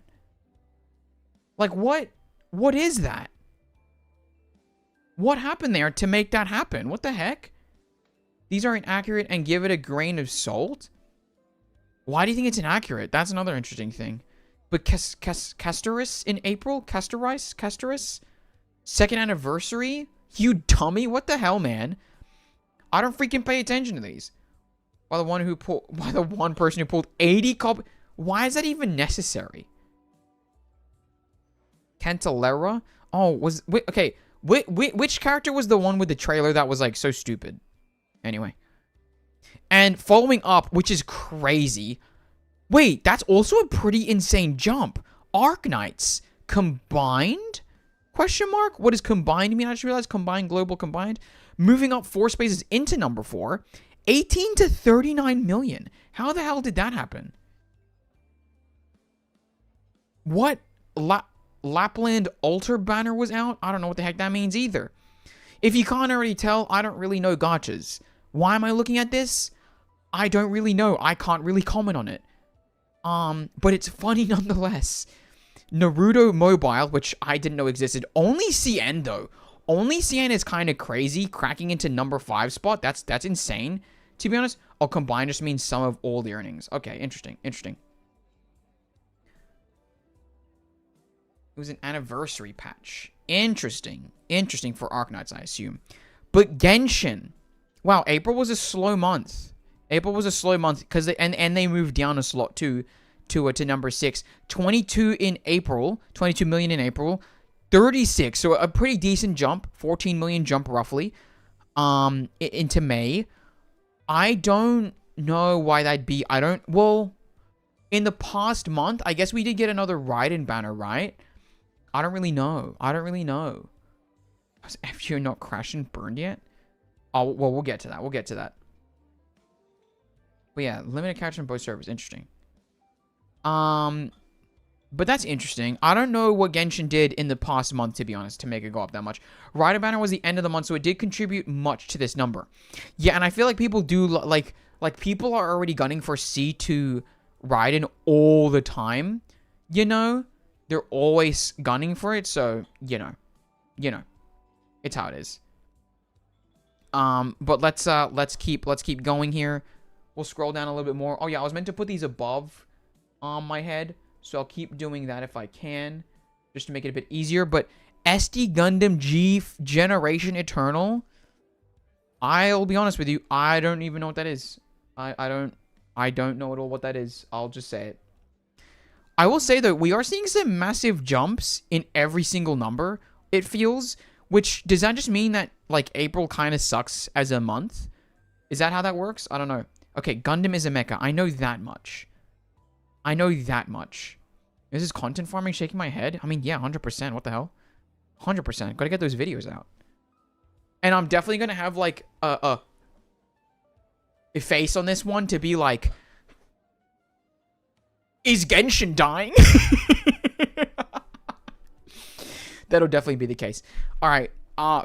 Like, what is that? What happened there to make that happen? What the heck? These are inaccurate and give it a grain of salt? Why do you think it's inaccurate? That's another interesting thing. But Castoris in April? Castoris? Second anniversary? You dummy. What the hell, man? I don't freaking pay attention to these. By the one person who pulled 80 copies. Why is that even necessary? Cantalera? Oh, okay. Which character was the one with the trailer that was like so stupid? Anyway. And following up, which is crazy. Wait, that's also a pretty insane jump. Arknights combined Question mark? What does combined mean? I just realized combined, global, combined. Moving up 4 spaces into number 4. 18 to 39 million. How the hell did that happen? What? Lapland Altar banner was out? I don't know what the heck that means either. If you can't already tell, I don't really know gachas. Why am I looking at this? I don't really know. I can't really comment on it. But it's funny nonetheless. Naruto Mobile, which I didn't know existed. Only CN though. Only CN is kind of crazy, cracking into number 5 spot. That's insane. To be honest, combined just means sum of all the earnings. Okay, interesting. It was an anniversary patch. Interesting for Arknights, I assume. But Genshin. Wow, April was a slow month. Because they moved down a slot too to number 6. 22 in April, 22 million in April, 36. So a pretty decent jump, 14 million jump roughly. Into May. I don't know why that'd be. Well, in the past month, I guess we did get another Raiden banner, right? I don't really know. Has FGO not crashed and burned yet? Oh, well, we'll get to that. But yeah, limited catch on both servers. Interesting. But that's interesting. I don't know what Genshin did in the past month, to be honest, to make it go up that much. Rider banner was the end of the month, so it did contribute much to this number. Yeah, and I feel like people do, like people are already gunning for C2 Raiden all the time. You know? They're always gunning for it, so, you know. It's how it is. But let's keep going here. We'll scroll down a little bit more. Oh yeah, I was meant to put these above my head, so I'll keep doing that if I can, just to make it a bit easier. But SD Gundam G Generation Eternal, I'll be honest with you, I don't even know what that is. I don't know at all what that is. I'll just say it. I will say though, we are seeing some massive jumps in every single number, it feels. Which, does that just mean that, like, April kind of sucks as a month? Is that how that works? I don't know. Okay, Gundam is a mecha. I know that much. Is this content farming shaking my head? I mean, yeah, 100%. What the hell? 100%. Gotta get those videos out. And I'm definitely gonna have, like, a face on this one to be like, is Genshin dying? That'll definitely be the case. All right.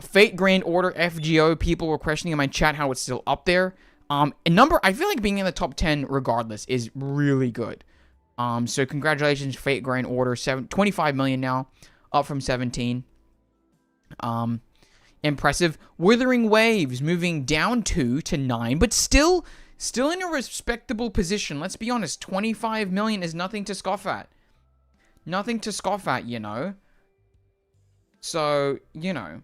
Fate Grand Order FGO. People were questioning in my chat how it's still up there. I feel like being in the top 10 regardless is really good. So congratulations, Fate Grand Order. 25 million now, up from 17. Impressive. Withering Waves moving down 2 to 9, but still in a respectable position. Let's be honest. 25 million is nothing to scoff at. You know. So, you know,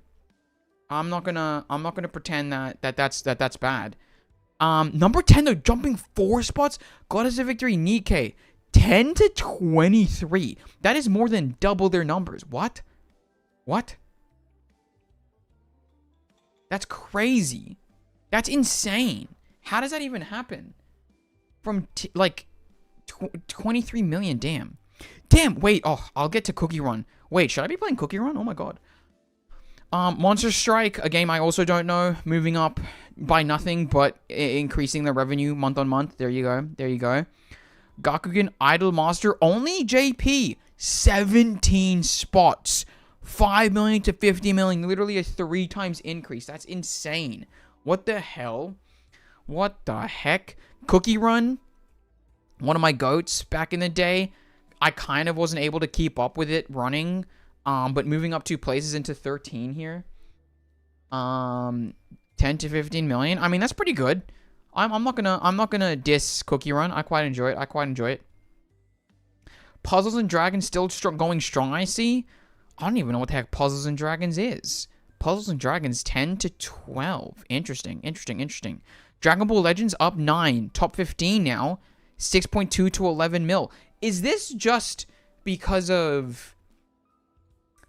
I'm not gonna pretend that's bad. Number 10 though, jumping 4 spots. Goddess of Victory, Nikkei, 10 to 23. That is more than double their numbers. What? That's crazy. That's insane. How does that even happen? From like 23 million. Damn. Wait. Oh, I'll get to Cookie Run. Wait, should I be playing Cookie Run? Oh my god. Monster Strike, a game I also don't know. Moving up by nothing, but increasing the revenue month on month. There you go. Gakugan Idol Master, only JP. 17 spots. 5 million to 50 million. Literally a 3 times increase. That's insane. What the hell? What the heck? Cookie Run, one of my goats back in the day. I kind of wasn't able to keep up with it running, but moving up 2 places into 13 here. 10 to 15 million. I mean, that's pretty good. I'm not gonna diss Cookie Run. I quite enjoy it. Puzzles and Dragons still going strong, I see. I don't even know what the heck Puzzles and Dragons is. Puzzles and Dragons 10 to 12. Interesting. Dragon Ball Legends up 9. Top 15 now. 6.2 to 11 mil. Is this just because of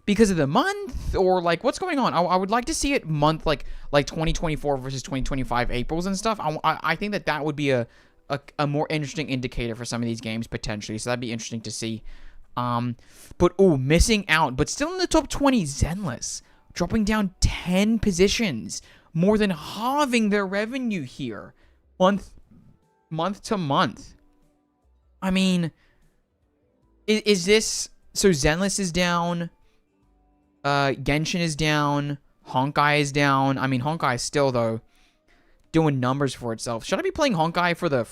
the month, or like what's going on? I would like to see it month like 2024 versus 2025 Aprils and stuff. I think that would be a more interesting indicator for some of these games potentially. So that'd be interesting to see. But oh, missing out, but still in the top 20, Zenless, dropping down 10 positions, more than halving their revenue here, month to month. I mean, is this, so Zenless is down, Genshin is down, Honkai is down. I mean, Honkai is still, though, doing numbers for itself. Should I be playing Honkai for the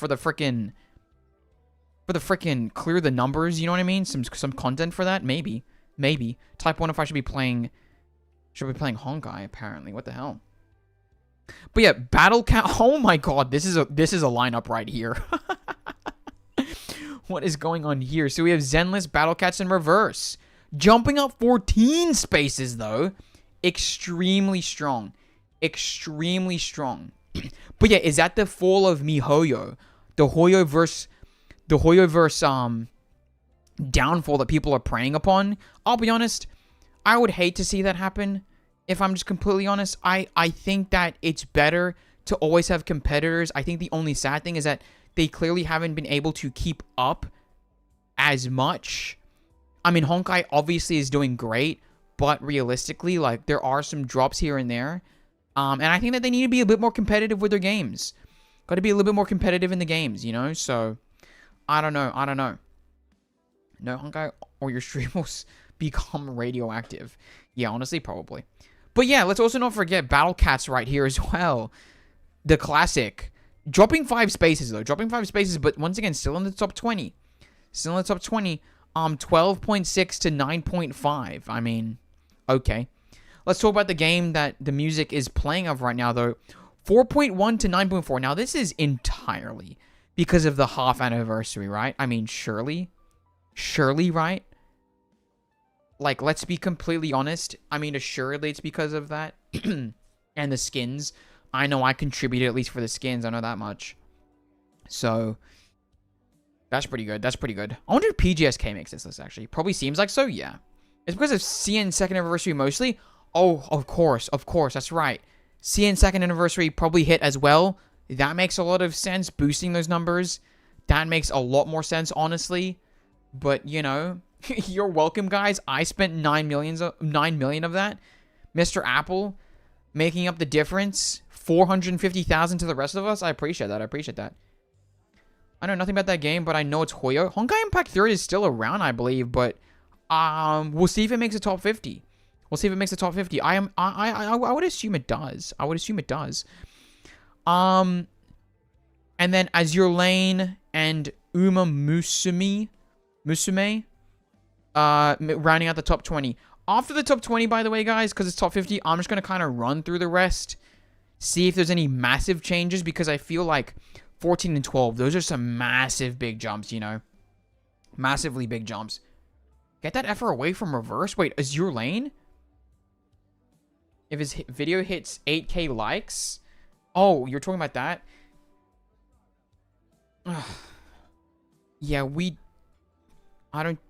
frickin' clear the numbers, you know what I mean? Some content for that? Maybe. Type 1 if I should be playing Honkai, apparently. What the hell? But yeah, Battle Cat. Oh my god, this is a lineup right here. What is going on here? So we have Zenless, Battle Cats in reverse. Jumping up 14 spaces, though. Extremely strong. Extremely strong. But yeah, is that the fall of MiHoYo? The Hoyoverse downfall that people are preying upon? I'll be honest, I would hate to see that happen. If I'm just completely honest, I think that it's better to always have competitors. I think the only sad thing is that they clearly haven't been able to keep up as much. I mean, Honkai obviously is doing great, but realistically, like, there are some drops here and there. And I think that they need to be a bit more competitive with their games. Got to be a little bit more competitive in the games, you know? So, I don't know. No, Honkai, or your stream will become radioactive. Yeah, honestly, probably. But yeah, let's also not forget Battle Cats right here as well. The classic. Dropping 5 spaces, though. Dropping 5 spaces, but once again, still in the top 20. Still in the top 20. 12.6 to 9.5. I mean, okay. Let's talk about the game that the music is playing of right now, though. 4.1 to 9.4. Now, this is entirely because of the half anniversary, right? I mean, surely, right? Like, let's be completely honest. I mean, assuredly it's because of that. And the skins. I know I contributed at least for the skins. I know that much. So, that's pretty good. That's pretty good. I wonder if PGSK makes this list, actually. Probably seems like so, yeah. It's because of CN second anniversary mostly. Oh, of course. That's right. CN second anniversary probably hit as well. That makes a lot of sense. Boosting those numbers. That makes a lot more sense, honestly. But, you know, you're welcome, guys. I spent 9 million of that. Mr. Apple making up the difference. 450,000 to the rest of us. I appreciate that. I know nothing about that game, but I know it's Hoyo. Honkai Impact 3 is still around, I believe, but we'll see if it makes a top 50. I would assume it does. And then Azure Lane and Uma Musume rounding out the top 20. After the top 20, by the way, guys, because it's top 50, I'm just going to kind of run through the rest, see if there's any massive changes, because I feel like 14 and 12, those are some massive big jumps, you know? Massively big jumps. Get that effer away from reverse? Wait, Azure Lane? If his video hits 8K likes? Oh, you're talking about that? Yeah, I don't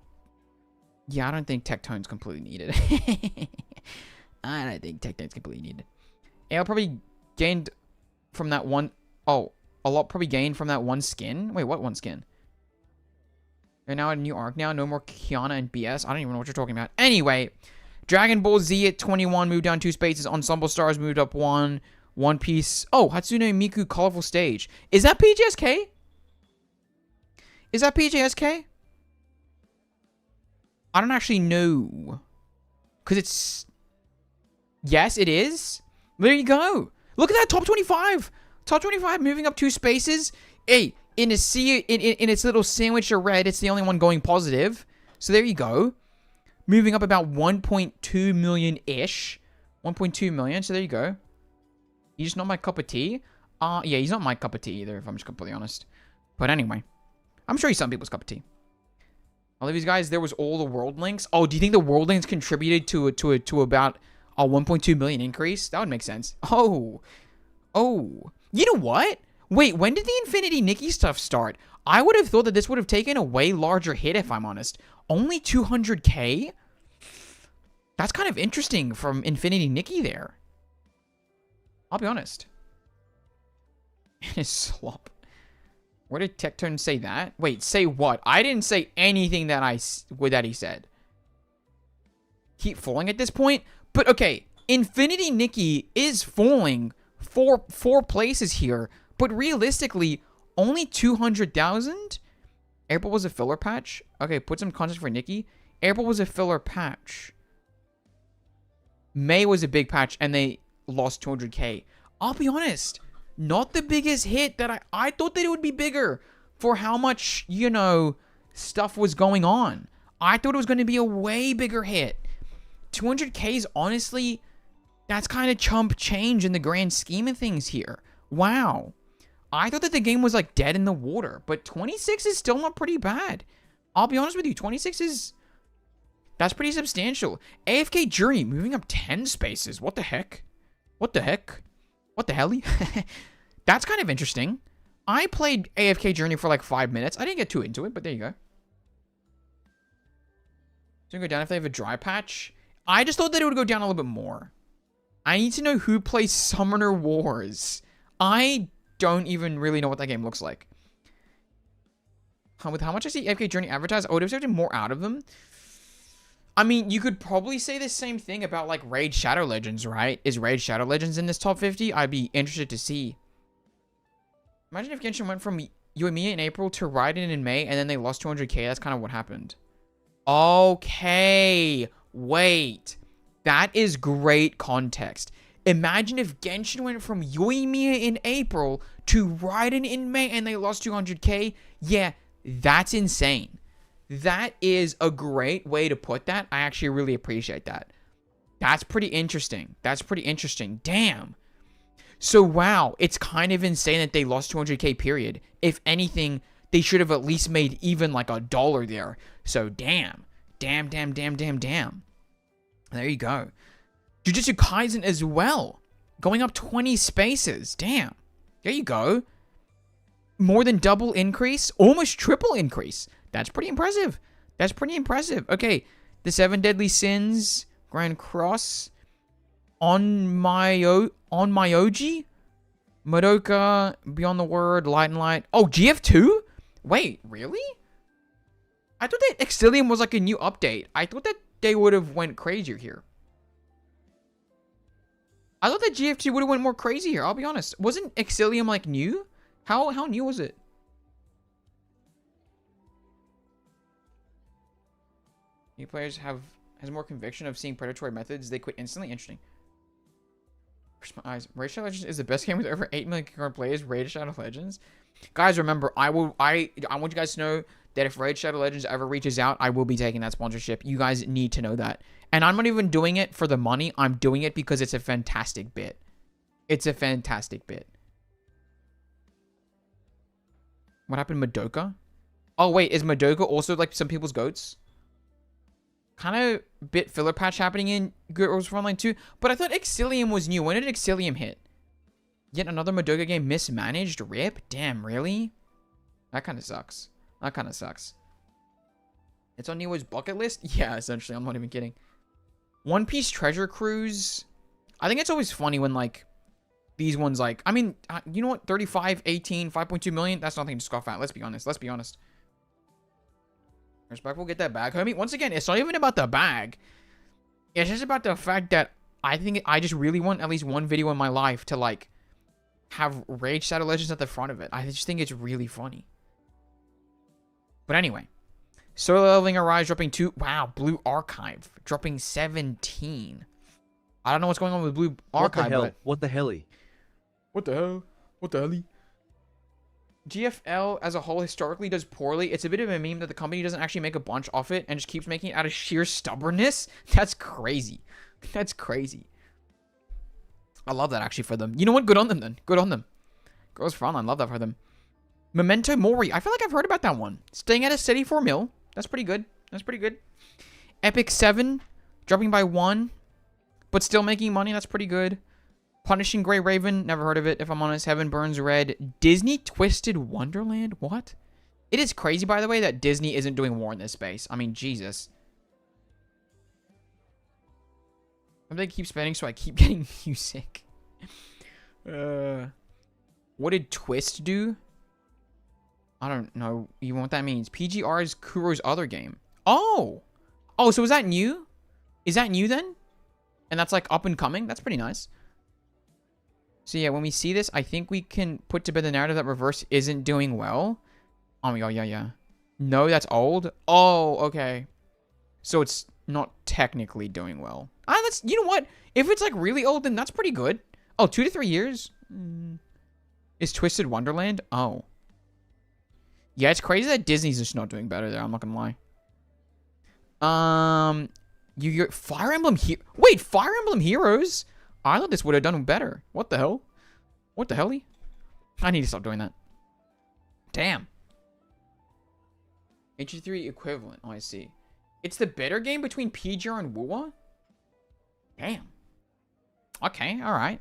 think Tectone's completely needed. I don't think Tectone's completely needed. AL probably gained from that one... Oh, a lot probably gained from that one skin. Wait, what one skin? They're now at a new arc now. No more Kiana and BS. I don't even know what you're talking about. Anyway, Dragon Ball Z at 21 moved down 2 spaces. Ensemble Stars moved up 1. One Piece. Oh, Hatsune Miku Colorful Stage. Is that PGSK? I don't actually know. Because it's... Yes, it is. There you go. Look at that, top 25. Top 25 moving up 2 spaces. Hey, in its little sandwich of red, it's the only one going positive. So there you go. Moving up about 1.2 million-ish. 1.2 million, so there you go. He's just not my cup of tea. Yeah, he's not my cup of tea either, if I'm just completely honest. But anyway, I'm sure he's some people's cup of tea. I love these guys. There was all the world links. Oh, do you think the world links contributed to about a 1.2 million increase? That would make sense. Oh. You know what? Wait, when did the Infinity Nikki stuff start? I would have thought that this would have taken a way larger hit, if I'm honest. Only 200k? That's kind of interesting from Infinity Nikki there. I'll be honest. His slop. Where did Tectone say that? Wait, say what? I didn't say anything that he said. Keep falling at this point? But okay, Infinity Nikki is falling four places here, but realistically, only 200,000? April was a filler patch? Okay, put some context for Nikki. April was a filler patch. May was a big patch, and they lost 200k. I'll be honest, not the biggest hit that I thought that it would be bigger for how much, you know, stuff was going on. I thought it was going to be a way bigger hit. 200k is honestly, that's kind of chump change in the grand scheme of things here. Wow. I thought that the game was like dead in the water, but 26 is still not pretty bad. I'll be honest with you, 26 is, that's pretty substantial. AFK Journey moving up 10 spaces. What the heck? What the heck? What the hell? That's kind of interesting. I played AFK Journey for like 5 minutes. I didn't get too into it, but there you go. It's gonna go down if they have a dry patch. I just thought that it would go down a little bit more. I need to know who plays Summoner Wars. I don't even really know what that game looks like. With how much I see AFK Journey advertised, I would have expected more out of them. I mean, you could probably say the same thing about, like, Raid Shadow Legends, right? Is Raid Shadow Legends in this top 50? I'd be interested to see. Imagine if Genshin went from Yoimiya in April to Raiden in May, and then they lost 200k. That's kind of what happened. Okay. Wait. That is great context. Imagine if Genshin went from Yoimiya in April to Raiden in May, and they lost 200k. Yeah, that's insane. That is a great way to put that. I actually really appreciate that. That's pretty interesting. That's pretty interesting. Damn. So, wow. It's kind of insane that they lost 200k, period. If anything, they should have at least made even like $1 there. So, damn. Damn. There you go. Jujutsu Kaisen as well. Going up 20 spaces. Damn. There you go. More than double increase. Almost triple increase. That's pretty impressive. That's pretty impressive. Okay, the 7 Deadly Sins, Grand Cross, On Myoji, Madoka, Beyond the Word, Light and Light. Oh, GF2? Wait, really? I thought that Exilium was like a new update. I thought that they would have went crazier here. I thought that GF2 would have went more crazy here, I'll be honest. Wasn't Exilium like new? How new was it? New players has more conviction of seeing predatory methods. They quit instantly. Interesting. My eyes. Raid Shadow Legends is the best game with over 8 million concurrent players. Raid Shadow Legends. Guys, remember, I want you guys to know that if Raid Shadow Legends ever reaches out, I will be taking that sponsorship. You guys need to know that. And I'm not even doing it for the money. I'm doing it because it's a fantastic bit. It's a fantastic bit. What happened, Madoka? Oh, wait. Is Madoka also like some people's goats? Kind of bit filler patch happening in Girls Frontline 2. But I thought Exilium was new. When did Exilium hit? Yet another Madoka game mismanaged? RIP? Damn, really? That kind of sucks. That kind of sucks. It's on Neo's bucket list? Yeah, essentially. I'm not even kidding. One Piece Treasure Cruise. I think it's always funny when, like, these ones, like... I mean, you know what? 35, 18, 5.2 million? That's nothing to scoff at. Let's be honest. Let's be honest. Respectful, get that bag, homie. Once again, it's not even about the bag. It's just about the fact that I think I just really want at least one video in my life to, like, have Raid Shadow Legends at the front of it. I just think it's really funny. But anyway. Solo Leveling Arise dropping 2. Wow, Blue Archive dropping 17. I don't know what's going on with Blue Archive. What the hell? What the hell? What the hell? GFL as a whole historically does poorly. It's a bit of a meme that the company doesn't actually make a bunch off it and just keeps making it out of sheer stubbornness. That's crazy. That's crazy. I love that actually for them. You know what? Good on them then. Good on them. Girls Frontline. Love that for them. Memento Mori. I feel like I've heard about that one. Staying at a steady 4 mil. That's pretty good. That's pretty good. Epic 7. Dropping by 1. But still making money. That's pretty good. Punishing Grey Raven. Never heard of it, if I'm honest. Heaven Burns Red. Disney Twisted Wonderland. What? It is crazy, by the way, that Disney isn't doing more in this space. I mean, Jesus. I'm gonna keep spending so I keep getting music. What did Twist do? I don't know even what that means. PGR is Kuro's other game. Oh! Oh, so is that new? Is that new then? And that's like up and coming? That's pretty nice. So yeah, when we see this, I think we can put to bed the narrative that Reverse isn't doing well. Oh my god, yeah. No, that's old? Oh, okay. So it's not technically doing well. That's, you know what? If it's like really old, then that's pretty good. Oh, 2 to 3 years? Is Twisted Wonderland? Oh. Yeah, it's crazy that Disney's just not doing better there. I'm not gonna lie. You're Fire Emblem Wait, Fire Emblem Heroes? I thought this would have done better. What the hell? What the hell? I need to stop doing that. Damn. HG3 equivalent. Oh, I see. It's the better game between PGR and WoWA? Damn. Okay, alright.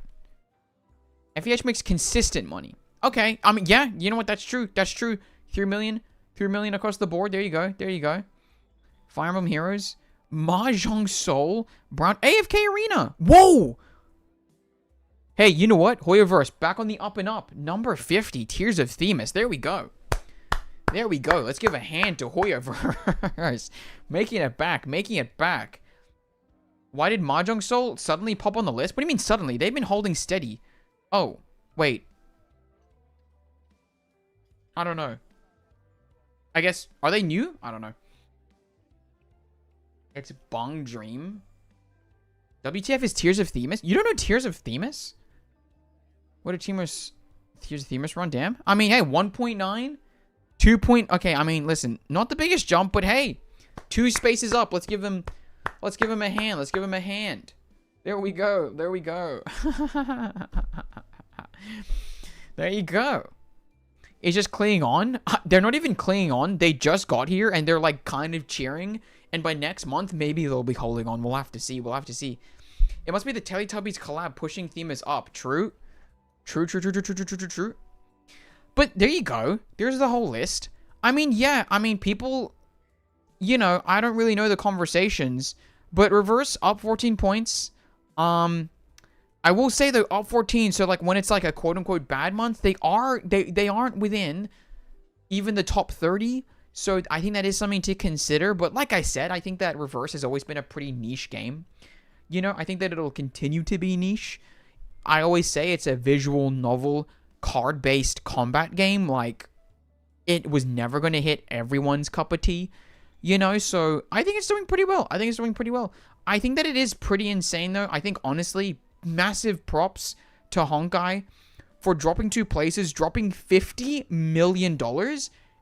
FEH makes consistent money. Okay, I mean, yeah, you know what? That's true. That's true. 3 million. 3 million across the board. There you go. There you go. Fire Emblem Heroes. Mahjong Soul. Brown. AFK Arena. Whoa! Hey, you know what? Hoyoverse, back on the up and up. Number 50, Tears of Themis. There we go. There we go. Let's give a hand to Hoyoverse. Making it back. Making it back. Why did Mahjong Soul suddenly pop on the list? What do you mean suddenly? They've been holding steady. Oh, wait. I don't know. I guess, are they new? I don't know. It's Bong Dream. WTF is Tears of Themis? You don't know Tears of Themis? What did Tears of Themis run? Damn. I mean, hey, 1.9? 2 point... Okay, I mean, listen. Not the biggest jump, but hey. 2 spaces up. Let's give him a hand. Let's give him a hand. There we go. There we go. There you go. It's just clinging on. They're not even clinging on. They just got here, and they're, like, kind of cheering. And by next month, maybe they'll be holding on. We'll have to see. We'll have to see. It must be the Teletubbies collab pushing Themis up. True. True. But there you go. There's the whole list. I mean, yeah. I mean, people... You know, I don't really know the conversations. But Reverse, up 14 points. I will say though, up 14, so like when it's like a quote-unquote bad month, they aren't within even the top 30. So I think that is something to consider. But like I said, I think that Reverse has always been a pretty niche game. You know, I think that it'll continue to be niche. I always say it's a visual novel, card-based combat game. Like, it was never going to hit everyone's cup of tea. You know, so I think it's doing pretty well. I think that it is pretty insane, though. I think, honestly, massive props to Honkai for dropping 2 places, dropping $50 million,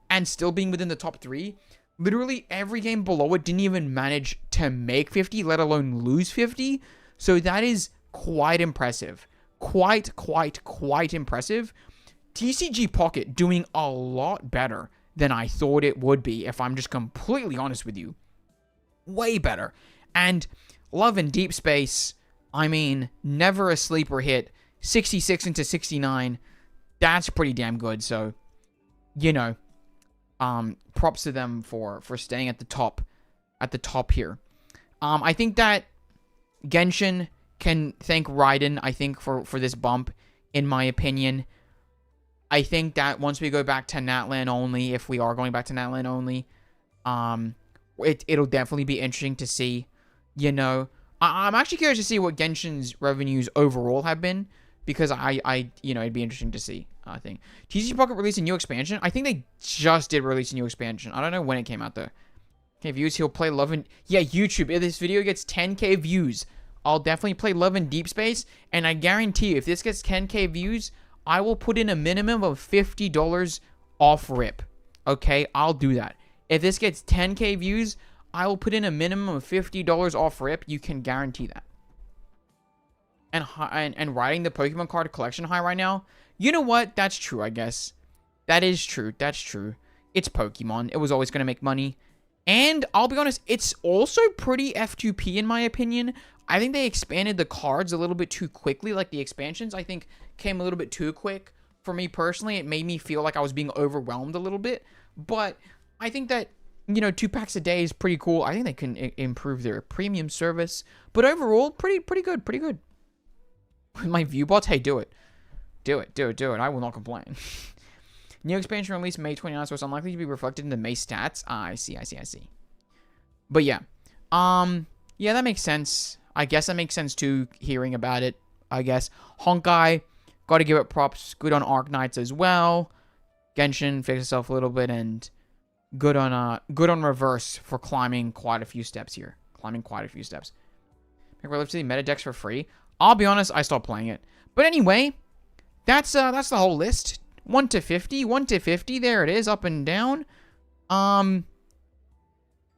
and still being within the top 3. Literally, every game below it didn't even manage to make 50, let alone lose 50. So that is quite impressive. Quite impressive. TCG Pocket doing a lot better than I thought it would be, if I'm just completely honest with you. Way better. And Love and Deep Space, I mean, never a sleeper hit. 66 into 69. That's pretty damn good. So, you know, props to them for staying at the top here. I think that Genshin can thank Raiden, I think, for this bump, in my opinion. I think that once we go back to Natlan only, if we are going back to Natlan only, it'll definitely be interesting to see, you know. I'm actually curious to see what Genshin's revenues overall have been, because you know, it'd be interesting to see, I think. TCG Pocket released a new expansion. I think they just did release a new expansion. I don't know when it came out, though. Okay, views, he'll play Love and... Yeah, YouTube, if this video gets 10k views, I'll definitely play Love and Deep Space, and I guarantee you, if this gets 10k views, I will put in a minimum of $50 off rip. Okay, I'll do that. If this gets 10k views, I will put in a minimum of $50 off rip. You can guarantee that. And riding the Pokemon card collection high right now, you know what? That's true, I guess. That is true. That's true. It's Pokemon. It was always going to make money. And I'll be honest, it's also pretty F2P in my opinion. I think they expanded the cards a little bit too quickly. Like the expansions, I think, came a little bit too quick. For me personally, it made me feel like I was being overwhelmed a little bit. But I think that, you know, 2 packs a day is pretty cool. I think they can improve their premium service. But overall, pretty good. With my view bots, hey, do it. Do it. I will not complain. New expansion released May 29th, so it's unlikely to be reflected in the May stats. Ah, I see. But yeah. Yeah, that makes sense. I guess that makes sense too, hearing about it, I guess. Honkai, gotta give it props. Good on Arknights as well. Genshin fixed itself a little bit, and good on Reverse for climbing quite a few steps here. Make Relive City meta decks for free. I'll be honest, I stopped playing it. But anyway, that's the whole list. 1 to 50, 1 to 50. There it is, up and down.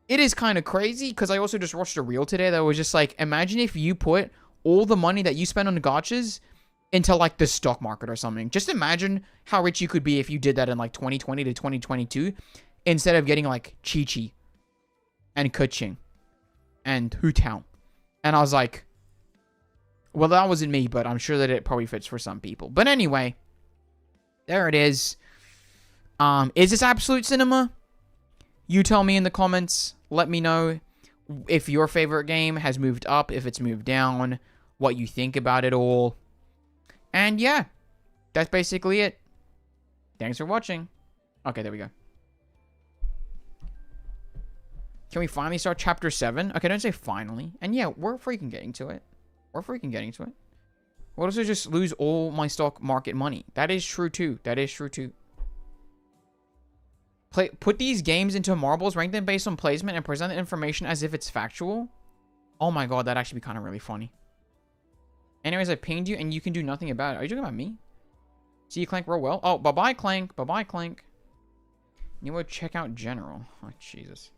It is kind of crazy because I also just watched a reel today that was just like, imagine if you put all the money that you spend on the gachas into like the stock market or something. Just imagine how rich you could be if you did that in like 2020 to 2022 instead of getting like Chi-Chi and Keqing and Hu Tao. And I was like, well, that wasn't me, but I'm sure that it probably fits for some people. But anyway, there it is. Is this absolute cinema? You tell me in the comments. Let me know if your favorite game has moved up, if it's moved down, what you think about it all. And yeah, that's basically it. Thanks for watching. Okay, there we go. Can we finally start chapter 7? Okay, don't say finally. And yeah, we're freaking getting to it. What if I just lose all my stock market money? That is true too. Put these games into marbles, rank them based on placement, and present the information as if it's factual. Oh my god, that'd actually be kind of really funny. Anyways, I pinged you and you can do nothing about it. Are you talking about me? See you, Clank, real well. Oh, bye-bye, Clank. Bye-bye, Clank. You would check out General. Oh, Jesus.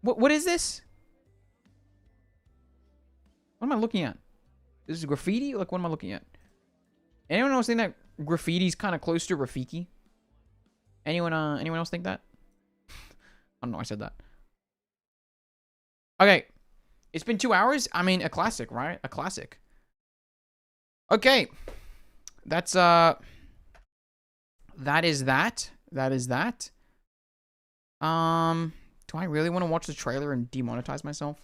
What is this? What am I looking at? This is graffiti? Like, what am I looking at? Anyone else think that graffiti's kind of close to Rafiki? Anyone else think that? I don't know, I said that. Okay. It's been 2 hours. I mean, a classic, right? A classic. Okay. That's, that is that. Do I really want to watch the trailer and demonetize myself?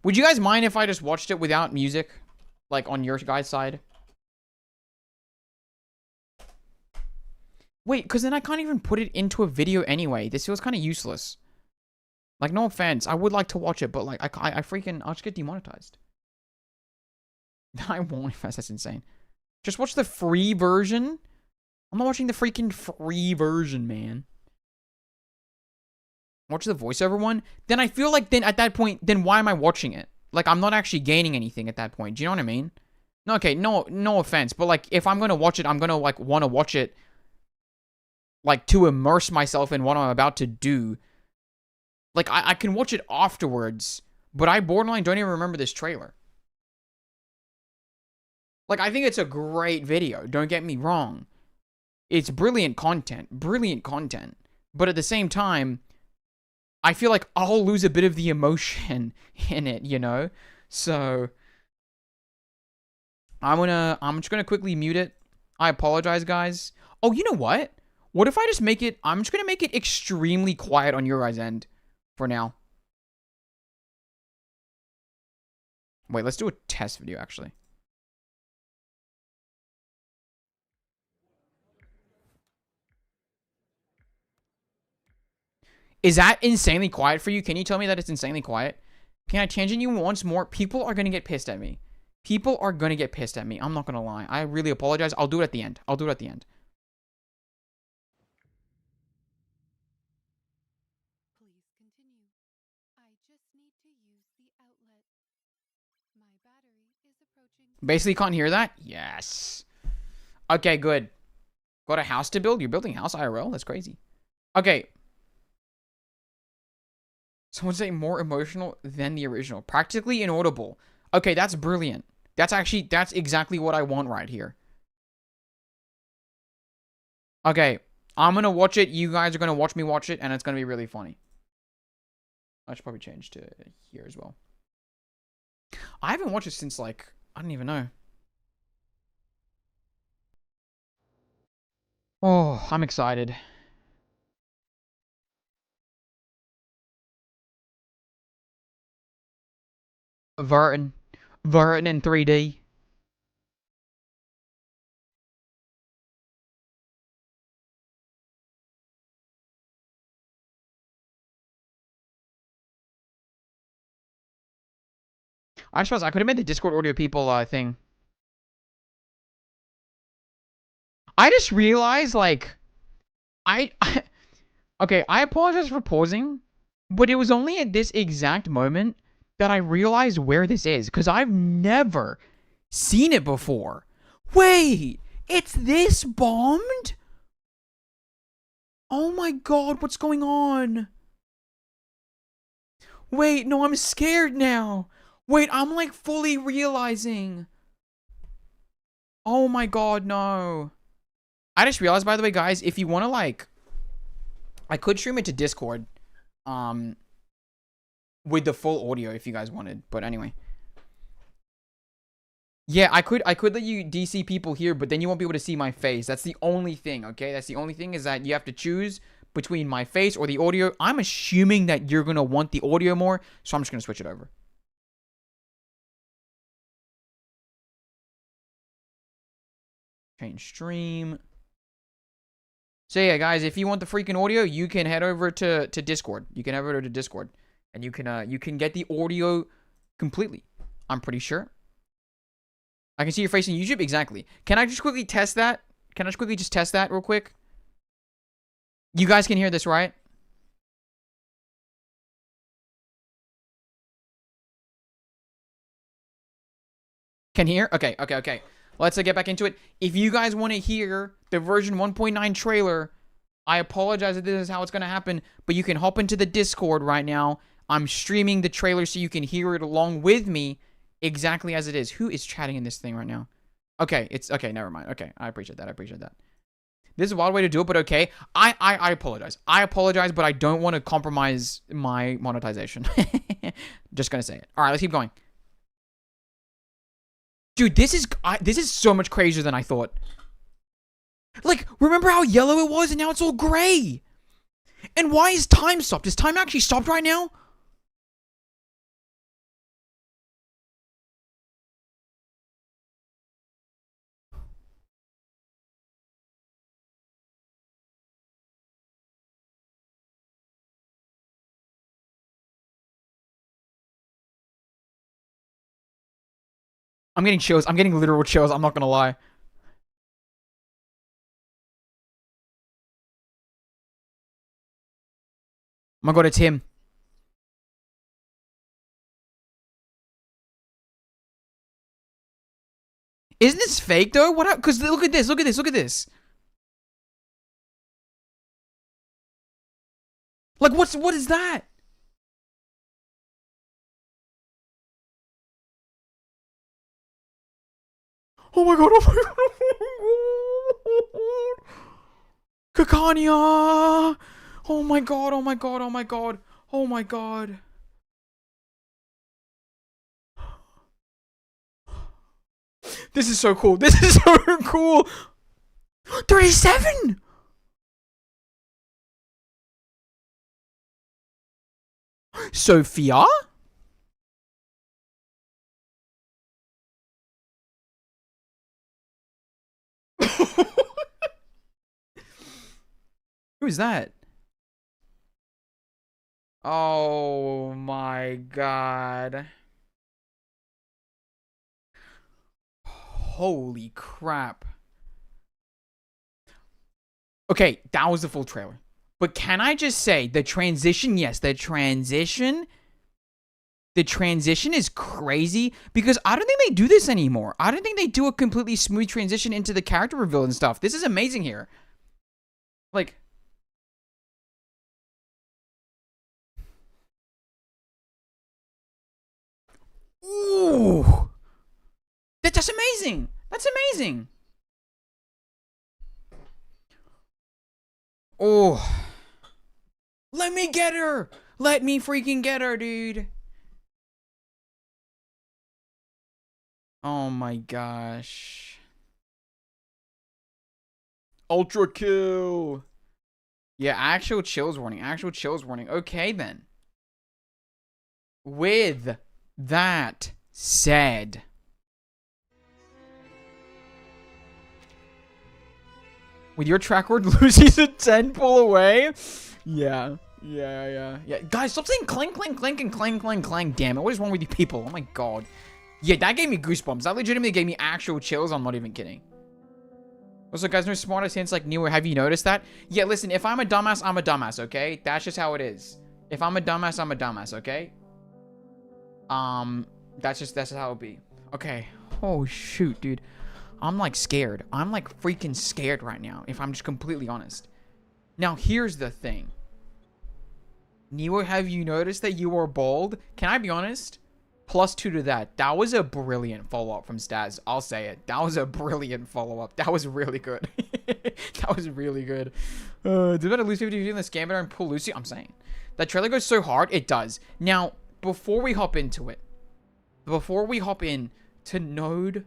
Would you guys mind if I just watched it without music? Like, on your guys' side? Wait, because then I can't even put it into a video anyway. This feels kind of useless. Like, no offense. I would like to watch it, but, like, I freaking... I'll just get demonetized. I won't if that's insane. Just watch the free version. I'm not watching the freaking free version, man. Watch the voiceover one, then I feel like then at that point, then why am I watching it? Like, I'm not actually gaining anything at that point. Do you know what I mean? No, okay, no offense, but like, if I'm gonna watch it, I'm gonna like want to watch it like to immerse myself in what I'm about to do. Like, I can watch it afterwards, but I borderline don't even remember this trailer. Like, I think it's a great video, don't get me wrong. It's brilliant content, but at the same time, I feel like I'll lose a bit of the emotion in it, you know? So I'm just gonna quickly mute it. I apologize, guys. Oh, you know what? What if I just make it, I'm just gonna make it extremely quiet on your guys' end for now. Wait, let's do a test video, actually. Is that insanely quiet for you? Can you tell me that it's insanely quiet? Can I tangent you once more? People are going to get pissed at me. I'm not going to lie. I really apologize. I'll do it at the end. Please continue. I just need to use the outlet. My battery is approaching. Basically can't hear that? Yes. Okay, good. Got a house to build? You're building a house IRL? That's crazy. Okay. Someone say more emotional than the original. Practically inaudible. Okay, that's brilliant. That's exactly what I want right here. Okay, I'm gonna watch it. You guys are gonna watch me watch it, and it's gonna be really funny. I should probably change to here as well. I haven't watched it since, like, I don't even know. Oh, I'm excited. Vertin. Vertin in 3D. I suppose I could have made the Discord audio people thing. I just realized, like, okay, I apologize for pausing, but it was only at this exact moment that I realized where this is, because I've never seen it before. Wait, it's this bombed? Oh my god, what's going on? Wait, no, I'm scared now. Wait, I'm like fully realizing. Oh my god, no. I just realized, by the way, guys, if you want to, like, I could stream it to Discord, with the full audio if you guys wanted. But anyway, yeah, I could let you DC people here, but then you won't be able to see my face. That's the only thing. Okay, that's the only thing, is that you have to choose between my face or the audio. I'm assuming that you're gonna want the audio more, so I'm just gonna switch it over. Change stream. So yeah, guys, if you want the freaking audio, you can head over to Discord. You can head over to Discord, and you can get the audio completely. I'm pretty sure. I can see your face on YouTube. Exactly. Can I just quickly test that? Can I just quickly test that real quick? You guys can hear this, right? Can hear? Okay. Let's get back into it. If you guys want to hear the version 1.9 trailer, I apologize that this is how it's going to happen, but you can hop into the Discord right now. I'm streaming the trailer so you can hear it along with me exactly as it is. Who is chatting in this thing right now? Okay, it's okay, never mind. Okay, I appreciate that. This is a wild way to do it, but okay. I apologize. I apologize, but I don't want to compromise my monetization. Just going to say it. All right, let's keep going. Dude, this is so much crazier than I thought. Like, remember how yellow it was and now it's all gray? And why is time stopped? Is time actually stopped right now? I'm getting chills. I'm getting literal chills. I'm not gonna lie. Oh my god, it's him. Isn't this fake though? What? Because look at this. Look at this. Look at this. Like, what is that? Oh my god. Oh my god. Kakania. Oh my god. Oh my god. Oh my god. Oh my god. This is so cool. This is so cool. 37. Sophia? Who is that? Oh my god. Holy crap. Okay, that was the full trailer. But can I just say, the transition, yes, the transition is crazy, because I don't think they do this anymore. I don't think they do a completely smooth transition into the character reveal and stuff. This is amazing here. Like, ooh, that's amazing. That's amazing. Oh, let me get her. Let me freaking get her, dude. Oh my gosh. Ultra kill. Yeah, actual chills warning. Actual chills warning. Okay, then. With That said, with your track record, Lucy's a 10 pull away. Yeah. Guys, stop saying clang, clang, clang, and clang, clang, clang. Damn it. What is wrong with you people? Oh my god. Yeah, that gave me goosebumps. That legitimately gave me actual chills. I'm not even kidding. Also, guys, no smarter hints like Neo. Have you noticed that? Yeah, listen, if I'm a dumbass, I'm a dumbass, okay? That's just how it is. If I'm a dumbass, I'm a dumbass, okay? That's how it'll be. Okay. Oh, shoot, dude. I'm, like, scared. I'm, like, freaking scared right now, if I'm just completely honest. Now, here's the thing. Neo, have you noticed that you are bald? Can I be honest? +2 to that. That was a brilliant follow-up from Staz. I'll say it. That was a brilliant follow-up. That was really good. That was really good. Did better lose 50 in the Scambator and pull Lucy? I'm saying. That trailer goes so hard. It does. Now, before we hop into it, before we hop in to Node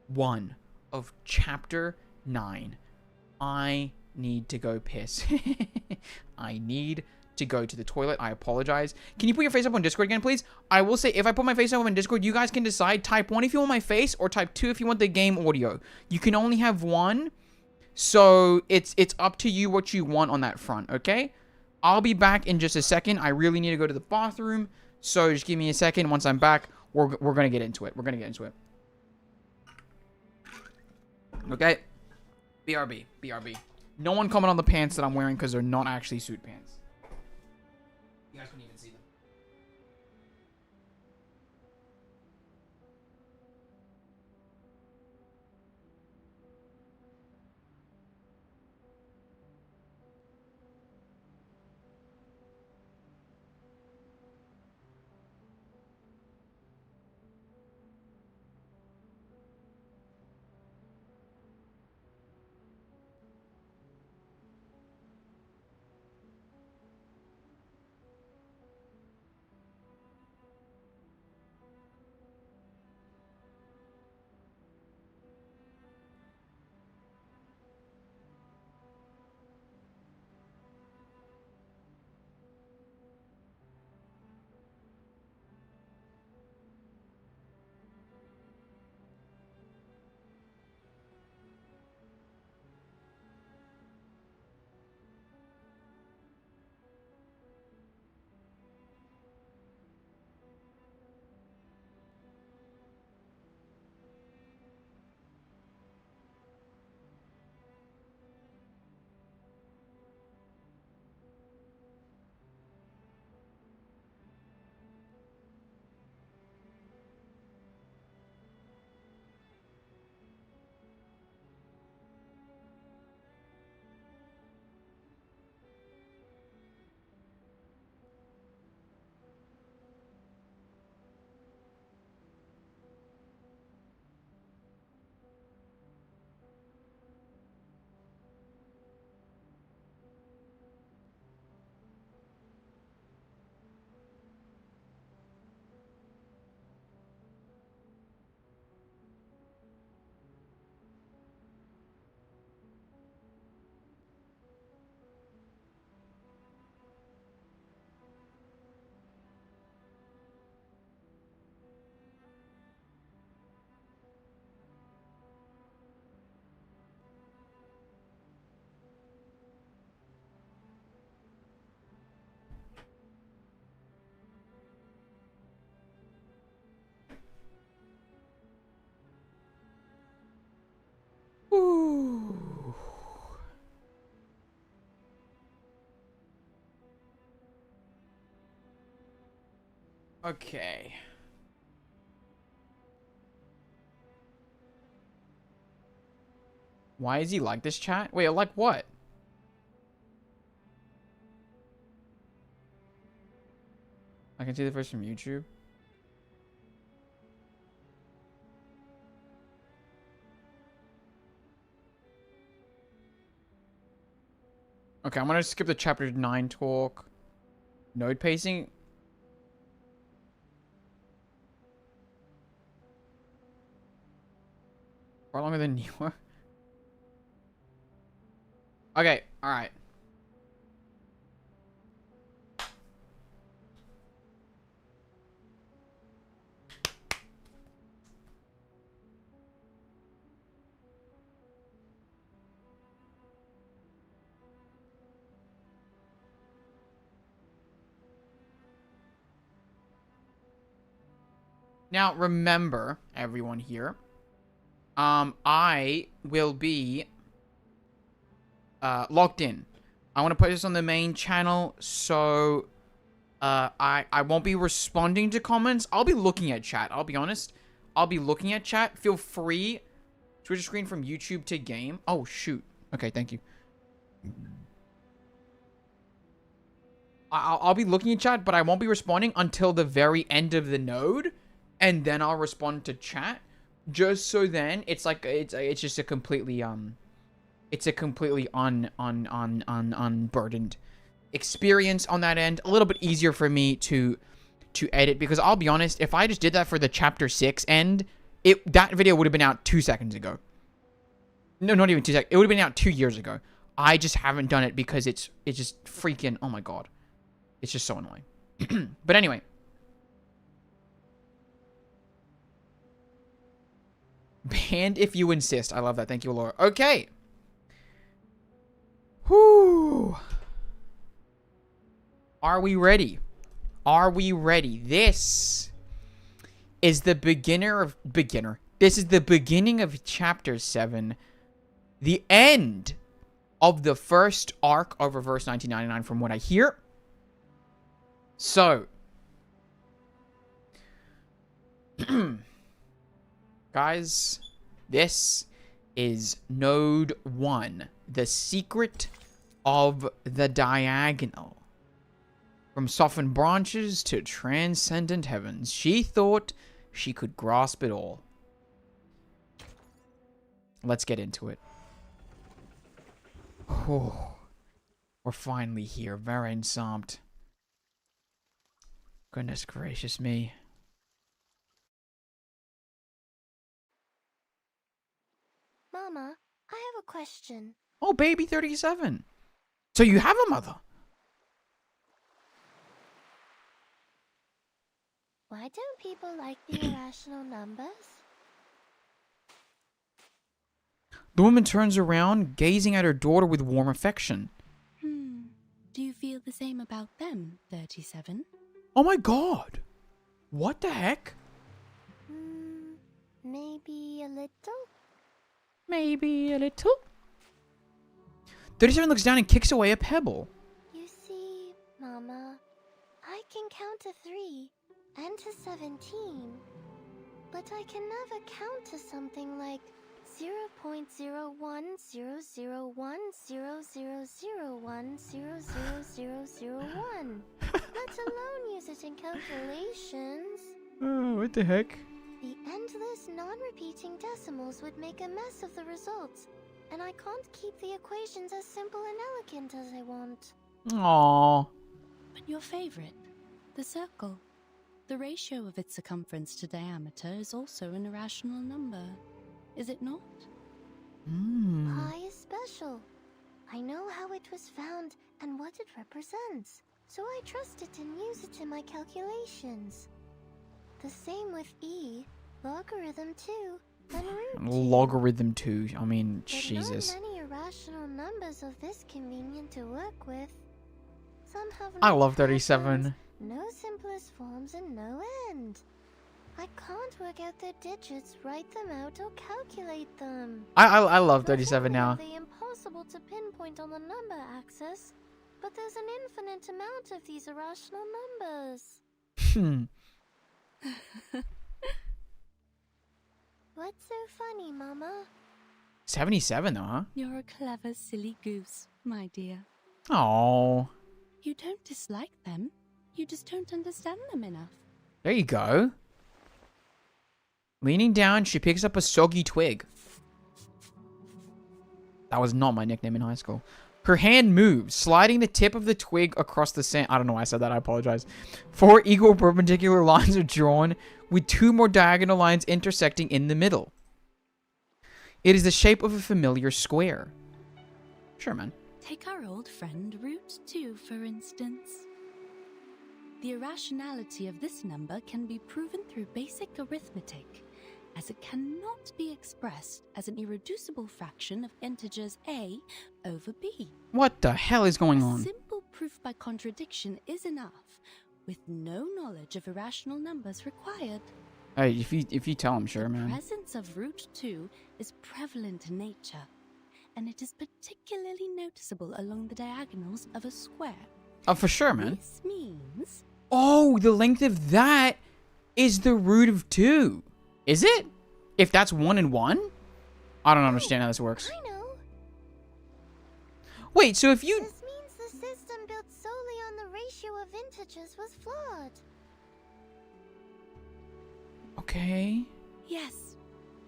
1 of Chapter 9, I need to go piss. I need to go to the toilet. I apologize. Can you put your face up on Discord again, please? I will say, if I put my face up on Discord, you guys can decide. Type 1 if you want my face, or type 2 if you want the game audio. You can only have one, so it's up to you what you want on that front, okay? I'll be back in just a second. I really need to go to the bathroom, so just give me a second. Once I'm back, we're gonna get into it. We're gonna get into it. Okay? BRB. BRB. No one comment on the pants that I'm wearing because they're not actually suit pants. You guys couldn't even see them. Ooh. Okay. Why is he like this, chat? Wait, like what? I can see the first from YouTube. Okay, I'm gonna skip the chapter 9 talk. Node pacing. Far longer than you are. Okay, alright. Now, remember, everyone here, I will be logged in. I want to put this on the main channel, so I won't be responding to comments. I'll be looking at chat, I'll be honest. I'll be looking at chat. Feel free. Switch screen from YouTube to game. Oh, shoot. Okay, thank you. I'll be looking at chat, but I won't be responding until the very end of the node, and then I'll respond to chat. Just so then it's like it's just a completely unburdened experience on that end. A little bit easier for me to edit, because I'll be honest, if I just did that for the chapter 6 end, that video would have been out 2 seconds ago. No, not even 2 seconds. It would have been out 2 years ago. I just haven't done it because it's just freaking, oh my god. It's just so annoying. But anyway. Banned if you insist. I love that. Thank you, Laura. Okay. Whoo. Are we ready? Are we ready? This is the This is the beginning of chapter 7. The end of the first arc of Reverse 1999 from what I hear. So, guys, this is Node 1, The Secret of the Diagonal. From softened branches to transcendent heavens, she thought she could grasp it all. Let's get into it. Oh, we're finally here. Very ensemble. Goodness gracious me. Mama, I have a question. Oh, baby 37. So you have a mother. Why don't people like the irrational numbers? The woman turns around, gazing at her daughter with warm affection. Do you feel the same about them, 37? Oh my god. What the heck? Maybe a little? Maybe a little. 37 looks down and kicks away a pebble. You see, Mama, I can count to 3 and to 17, but I can never count to something like 0.0100100001000001, let alone use it in calculations. Oh, what the heck? The endless, non-repeating decimals would make a mess of the results, and I can't keep the equations as simple and elegant as I want. Aww. But your favorite, the circle. The ratio of its circumference to diameter is also an irrational number, is it not? Pi is special. I know how it was found and what it represents, so I trust it and use it in my calculations. The same with E, logarithm 2, and root 2. Logarithm 2. I mean, But Jesus. not many irrational numbers of this convenient to work with. Some have I no love patterns, 37. no simplest forms, and no end. I can't work out their digits, write them out, or calculate them. I love Not 37 only now. are they impossible to pinpoint on the number axis, but there's an infinite amount of these irrational numbers. What's so funny, Mama? 77 though, huh? You're a clever, silly goose, my dear. Oh, You don't dislike them, you just don't understand them enough. there you go. Leaning down, she picks up a soggy twig. That was not my nickname in high school. Her hand moves, sliding the tip of the twig across the sand. I don't know why I said that, I apologize. 4 equal perpendicular lines are drawn, with 2 more diagonal lines intersecting in the middle. It is the shape of a familiar square. Sure, man. Take our old friend root 2, for instance. The irrationality of this number can be proven through basic arithmetic, as it cannot be expressed as an irreducible fraction of integers a over b. What the hell is going A on? simple proof by contradiction is enough, with no knowledge of irrational numbers required. Hey, if you tell him, sure, The man. presence of root 2 is prevalent in nature, and it is particularly noticeable along the diagonals of a square. Oh, for sure, man. This means Oh, the length of that is the root of 2. Is it? If that's 1 and 1? I don't understand how this works. I know. Wait, so if you... This means the system built solely on the ratio of integers was flawed. Okay. yes,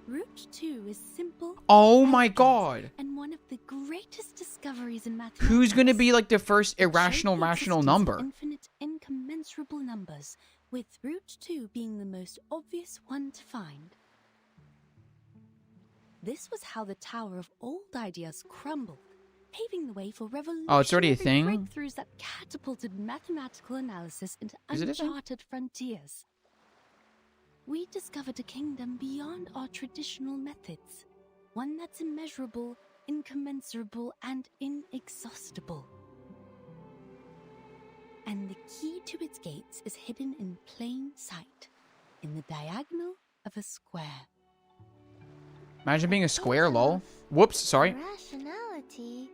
root 2 is simple. Oh my elegant, god. And one of the greatest discoveries in mathematics. Who's gonna be like the first It showed irrational the rational existence of number? Infinite incommensurable numbers, with root 2 being the most obvious one to find. This was how the Tower of Old Ideas crumbled, paving the way for revolutionary Oh, it's already a thing? breakthroughs that catapulted mathematical analysis into Is it a thing? uncharted frontiers. We discovered a kingdom beyond our traditional methods, one that's immeasurable, incommensurable, and inexhaustible. And the key to its gates is hidden in plain sight, in the diagonal of a square. Imagine being a square, lol. Whoops, sorry. Rationality.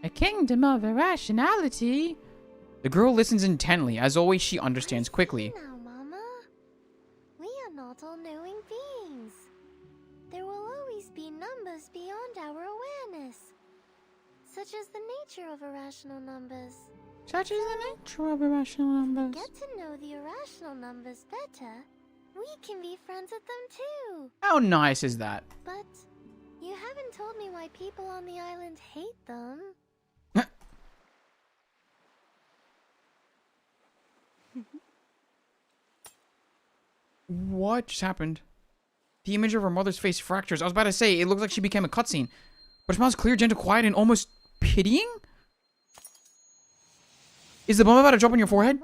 A kingdom of irrationality. The girl listens intently. As always, she understands quickly. Now, Mama. We are not all-knowing beings. There will always be numbers beyond our awareness, such as the nature of irrational numbers. Such is the nature of irrational numbers. Get to know the irrational numbers better. We can be friends with them too. How nice is that? But you haven't told me why people on the island hate them. What just happened? The image of her mother's face fractures. I was about to say, it looks like she became a cutscene. But it smells clear, gentle, quiet, and almost pitying? Is the bomb about to drop on your forehead?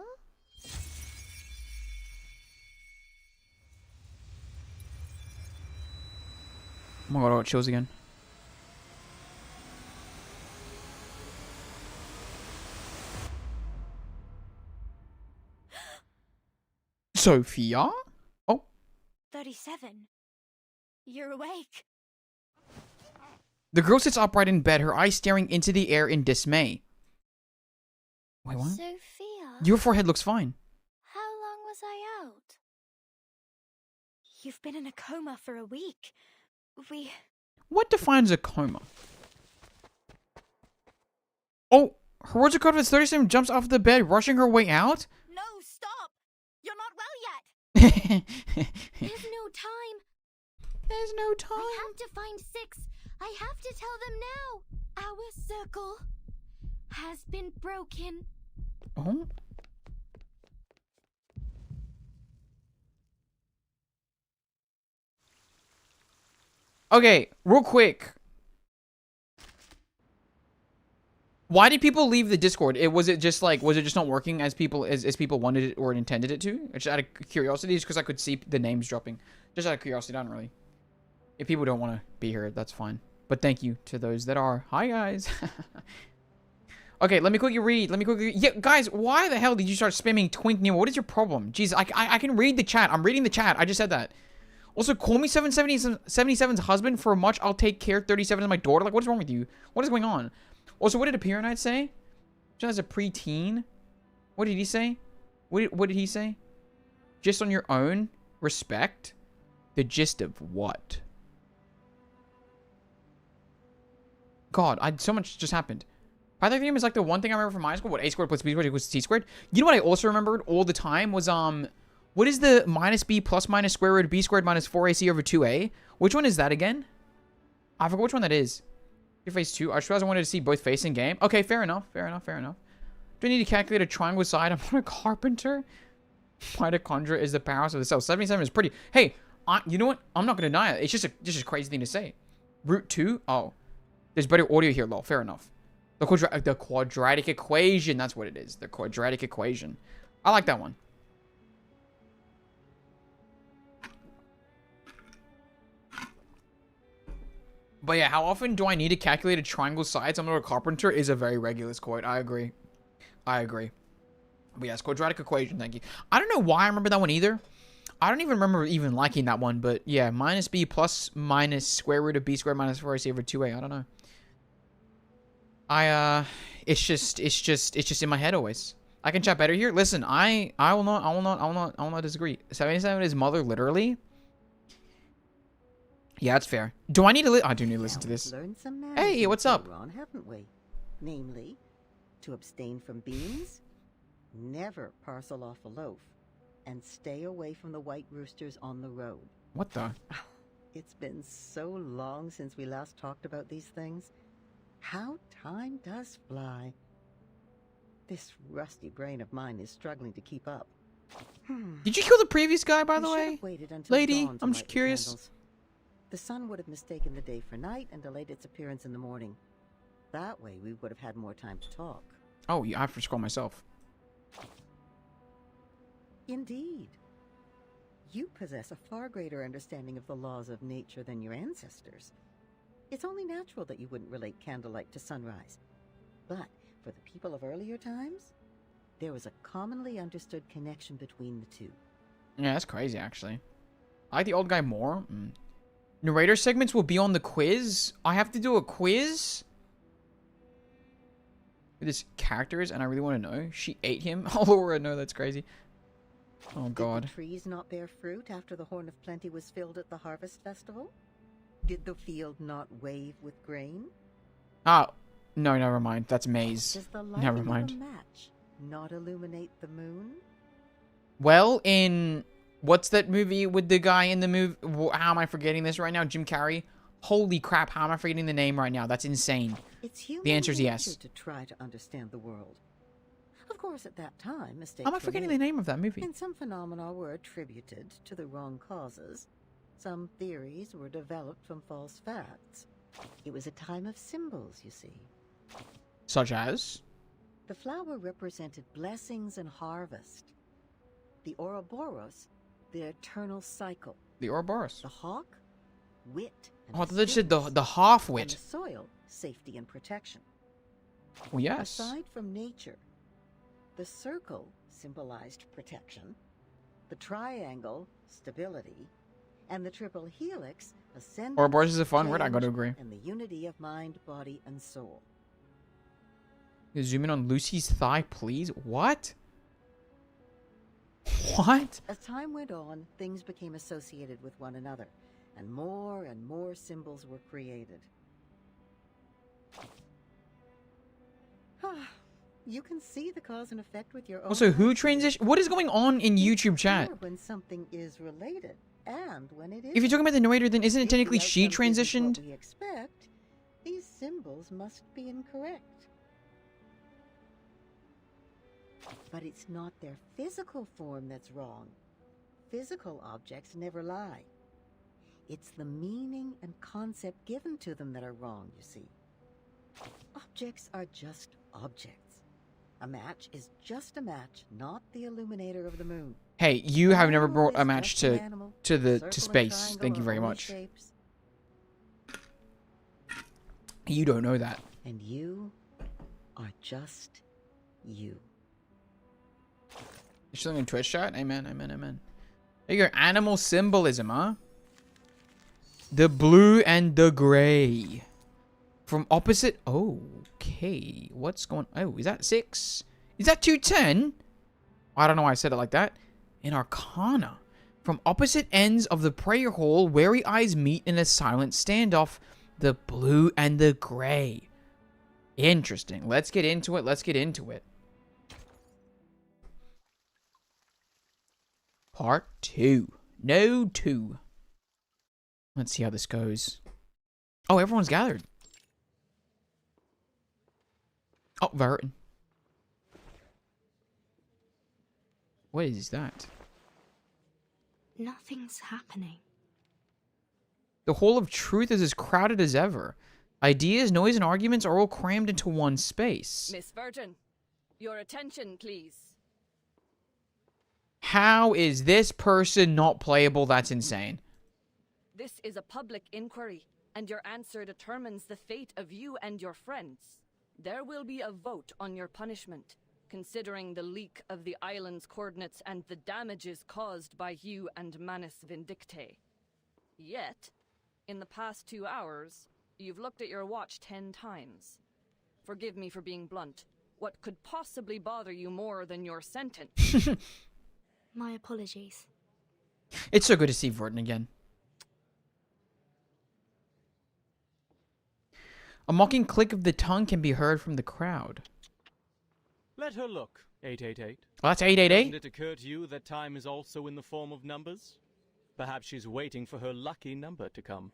Oh my god, oh, it chills again. Sophia? Oh, 37. You're awake. the girl sits upright in bed, her eyes staring into the air in dismay. Wait, what? Sophia, Your forehead looks fine. how long was I out? You've been in a coma for a week. What defines a coma? Oh, her words are cut as 37 jumps off the bed, rushing her way out? No, stop! You're not well yet! There's no time. There's no time. I have to find 6. I have to tell them now. Our circle has been broken. Oh? Okay, real quick. Why did people leave the Discord? Was it just not working as people wanted it or intended it to? Just out of curiosity, just because I could see the names dropping. Just out of curiosity, I don't really. If people don't want to be here, that's fine. But thank you to those that are. Hi guys. Okay, let me quickly read. Yeah, guys, why the hell did you start spamming Twink Nemo? What is your problem? Jeez, I can read the chat. I'm reading the chat. I just said that. Also, call me 777's husband for much. I'll take care. 37 is my daughter. Like, what is wrong with you? What is going on? Also, what did Appear Knight say? Just as a preteen. What did he say? What did he say? Just on your own respect. The gist of what? God, so much just happened. Pythagorean is like the one thing I remember from high school. What, a squared plus b squared equals c squared? You know what I also remembered all the time was, what is the minus b plus minus square root of b squared minus 4ac over 2a? Which one is that again? I forgot which one that is. Your face 2. I just realized I wanted to see both face in game. Okay, fair enough. Do I need to calculate a triangle side? I'm not a carpenter. Mitochondria is the powerhouse of the cell. 77 is pretty. Hey, you know what? I'm not going to deny it. It's just a crazy thing to say. Root 2? Oh. There's better audio here, lol. Fair enough. The quadratic equation. That's what it is. The quadratic equation. I like that one. But yeah, how often do I need to calculate a triangle sides? I'm not a carpenter is a very regular quote. I agree. But yes, quadratic equation, thank you. I don't know why I remember that one either. I don't even remember even liking that one, but yeah, minus b plus minus square root of b squared minus 4ac over 2a. I don't know. It's just in my head always. I can chat better here. Listen, I will not disagree. 77 is mother literally. Yeah, that's fair. Do I need to I do need to listen to this. Hey, what's up? On, haven't we? Namely, to abstain from beans, never parcel off a loaf, and stay away from the white roosters on the road. What the? It's been so long since we last talked about these things. How time does fly. This rusty brain of mine is struggling to keep up. Did you kill the previous guy, by the We should way? have waited until Lady, dawn to I'm light just the curious. candles. The sun would have mistaken the day for night and delayed its appearance in the morning. That way, we would have had more time to talk. Oh, yeah, I have to scroll myself. Indeed. You possess a far greater understanding of the laws of nature than your ancestors. It's only natural that you wouldn't relate candlelight to sunrise. But for the people of earlier times, there was a commonly understood connection between the two. Yeah, that's crazy, actually. I like the old guy more. Narrator segments will be on the quiz. I have to do a quiz? With his characters, and I really want to know. She ate him. Oh, Laura, no, that's crazy. Oh, God. Did the trees not bear fruit after the Horn of Plenty was filled at the Harvest Festival? Did the field not wave with grain? Ah, no, never mind. That's maize. Does the light Never of mind. a match not illuminate the moon? Well, in... What's that movie with the guy in the movie? How am I forgetting this right now? Jim Carrey? Holy crap, how am I forgetting the name right now? That's insane. It's human The answer is nature yes. to try to understand the world. Of course, at that time, mistakes How am I were forgetting made, the name of that movie? and some phenomena were attributed to the wrong causes. Some theories were developed from false facts. It was a time of symbols, you see. Such as? The flower represented blessings and harvest. The Ouroboros, the eternal cycle. The Ouroboros. The hawk, wit and Oh, I thought they said the astuteness. And half-wit. the soil, safety and protection. Well, yes. Aside from nature, the circle symbolized protection, the triangle, stability, and the triple helix, ascendance, Ouroboros is a fun word, I gotta change, agree. and the unity of mind, body, and soul. You zoom in on Lucy's thigh, please? What? What? As time went on, things became associated with one another, and more symbols were created. You can see the cause and effect with your own Also, who eyes. transition? What is going on in It's YouTube chat? clear when something is related and when it is. If you're talking about the narrator, then isn't it If the technically she outcome isn't transitioned? what we expect, these symbols must be incorrect. But it's not their physical form that's wrong. Physical objects never lie. It's the meaning and concept given to them that are wrong, you see. Objects are just objects. A match is just a match, not the illuminator of the moon. Hey, you have never brought a Animal match is just an to animal. to Circle and space. triangle Thank you are very only much. shapes. You don't know that. And you are just you. You're still in Twitch chat? Amen, amen, amen. There you go. Animal symbolism, huh? The blue and the gray. From opposite... Okay. What's going... Oh, is that 6? Is that 210? I don't know why I said it like that. In Arcana. From opposite ends of the prayer hall, wary eyes meet in a silent standoff. The blue and the gray. Interesting. Let's get into it. Let's get into it. Part 2. No 2. Let's see how this goes. Oh, everyone's gathered. Oh, Verton. What is that? Nothing's happening. The Hall of Truth is as crowded as ever. Ideas, noise, and arguments are all crammed into one space. Miss Virgin, your attention, please. How is this person not playable? That's insane. This is a public inquiry, and your answer determines the fate of you and your friends. There will be a vote on your punishment. considering the leak of the island's coordinates and the damages caused by you and Manus Vindictae. Yet, in the past 2 hours, you've looked at your watch 10 times. Forgive me for being blunt. What could possibly bother you more than your sentence? My apologies. It's so good to see Vertin again. A mocking click of the tongue can be heard from the crowd. Let her look, 888. Oh, that's Doesn't 888? it occur to you that time is also in the form of numbers? Perhaps she's waiting for her lucky number to come.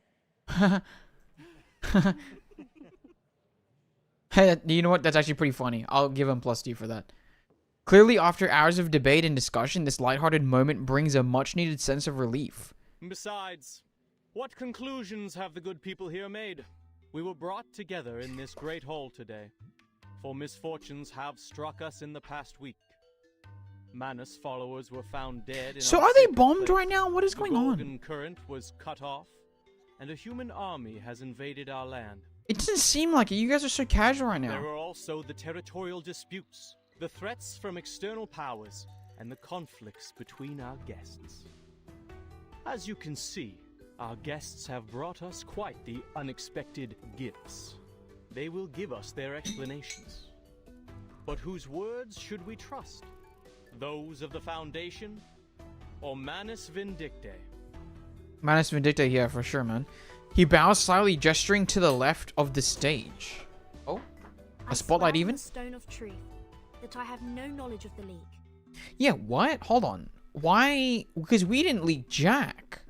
Hey, you know what? That's actually pretty funny. I'll give him +2 for that. Clearly, after hours of debate and discussion, this lighthearted moment brings a much-needed sense of relief. Besides, what conclusions have the good people here made? We were brought together in this great hall today, for misfortunes have struck us in the past week. Manus followers were found dead in So our are they sacred bombed place. right now? What is The going on? Gorgon current was cut off, and a human army has invaded our land. It doesn't seem like it. You guys are so casual right There now. are also the territorial disputes, the threats from external powers, and the conflicts between our guests. As you can see, our guests have brought us quite the unexpected gifts. They will give us their explanations. But whose words should we trust? Those of the Foundation or Manus Vindictae? Manus Vindicta, yeah, for sure, man. He bows slightly, gesturing to the left of the stage. Oh? I A spotlight swear on even? the Stone of Truth that I have no knowledge of the League. Yeah, what? Hold on. Why? Because we didn't leak Jack.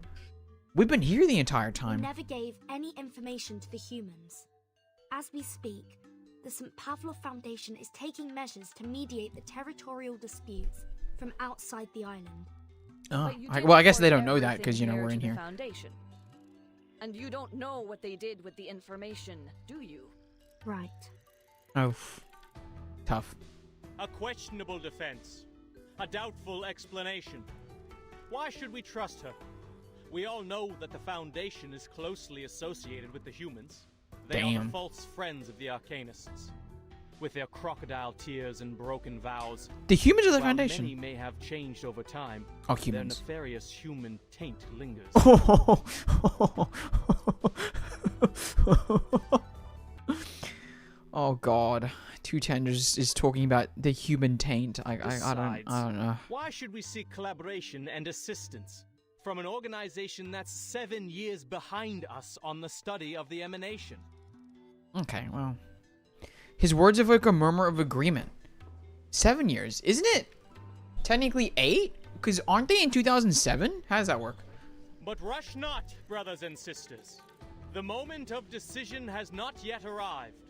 We've been here the entire We time. never gave any information to the humans. As we speak, the St. Pavlov Foundation is taking measures to mediate the territorial disputes from outside the island. Oh, But you I, did well, I guess they report don't know that because, you know, everything we're in to the here. Foundation. And you don't know what they did with the information, do you? Right. Oh, tough. A questionable defense. A doubtful explanation. Why should we trust her? We all know that the Foundation is closely associated with the humans. They are Damn. the false friends of the Arcanists. With their crocodile tears and broken vows, The humans of the while Foundation. many may have changed over time, Oh, their humans. nefarious human taint lingers. Oh God, Two Tenders is talking about the human taint. I Besides, don't know. why should we seek collaboration and assistance from an organization that's 7 years behind us on the study of the emanation? Okay, well, his words evoke a murmur of agreement. 7 years, isn't it? Technically 8, because aren't they in 2007? How does that work? But rush not, brothers and sisters. The moment of decision has not yet arrived.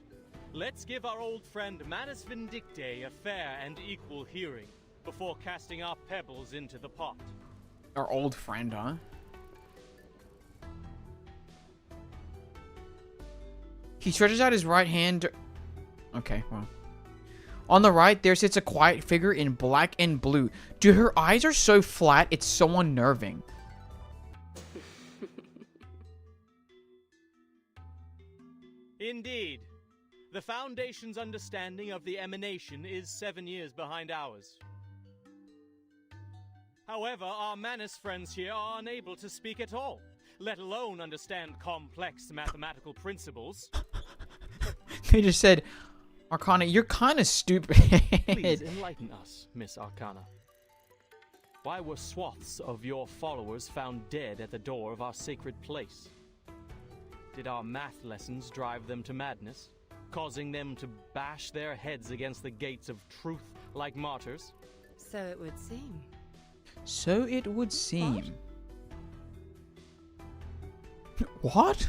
Let's give our old friend Manus Vindictae a fair and equal hearing before casting our pebbles into the pot. Our old friend, huh? He stretches out his right hand. Okay, well. On the right, there sits a quiet figure in black and blue. Dude, her eyes are so flat, it's so unnerving. Indeed. The Foundation's understanding of the emanation is 7 years behind ours. However, our Manus friends here are unable to speak at all, let alone understand complex mathematical principles. They just said, Arcana, you're kind of stupid. Please enlighten us, Miss Arcana. Why were swaths of your followers found dead at the door of our sacred place? Did our math lessons drive them to madness, causing them to bash their heads against the gates of truth like martyrs? So it would seem. So it would seem. What?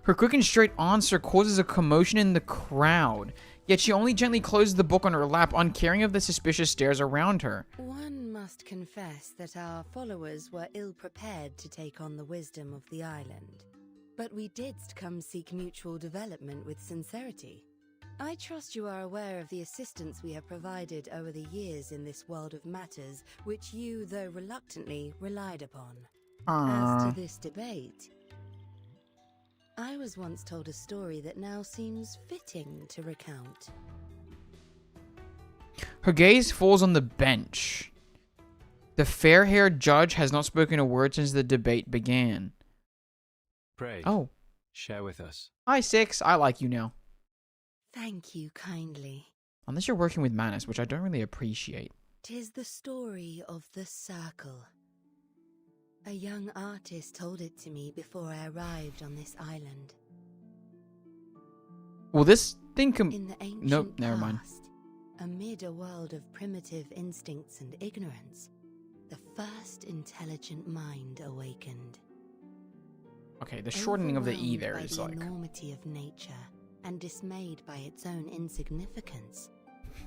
Her quick and straight answer causes a commotion in the crowd. Yet she only gently closes the book on her lap, uncaring of the suspicious stares around her. One must confess that our followers were ill-prepared to take on the wisdom of the island. But we did come seek mutual development with sincerity. I trust you are aware of the assistance we have provided over the years in this world of matters, which you, though reluctantly, relied upon. As to this debate, I was once told a story that now seems fitting to recount. Her gaze falls on the bench. The fair-haired judge has not spoken a word since the debate began. Pray. Oh. Share with us. Hi, Six. I like you now. Thank you kindly. Unless you're working with Manus, which I don't really appreciate. 'Tis the story of the Circle. A young artist told it to me before I arrived on this island. Well, this thing In the ancient Nope, never mind. past, amid a world of primitive instincts and ignorance, the first intelligent mind awakened. Okay, the shortening of the E there Overwhelmed is by like... the enormity of nature and dismayed by its own insignificance,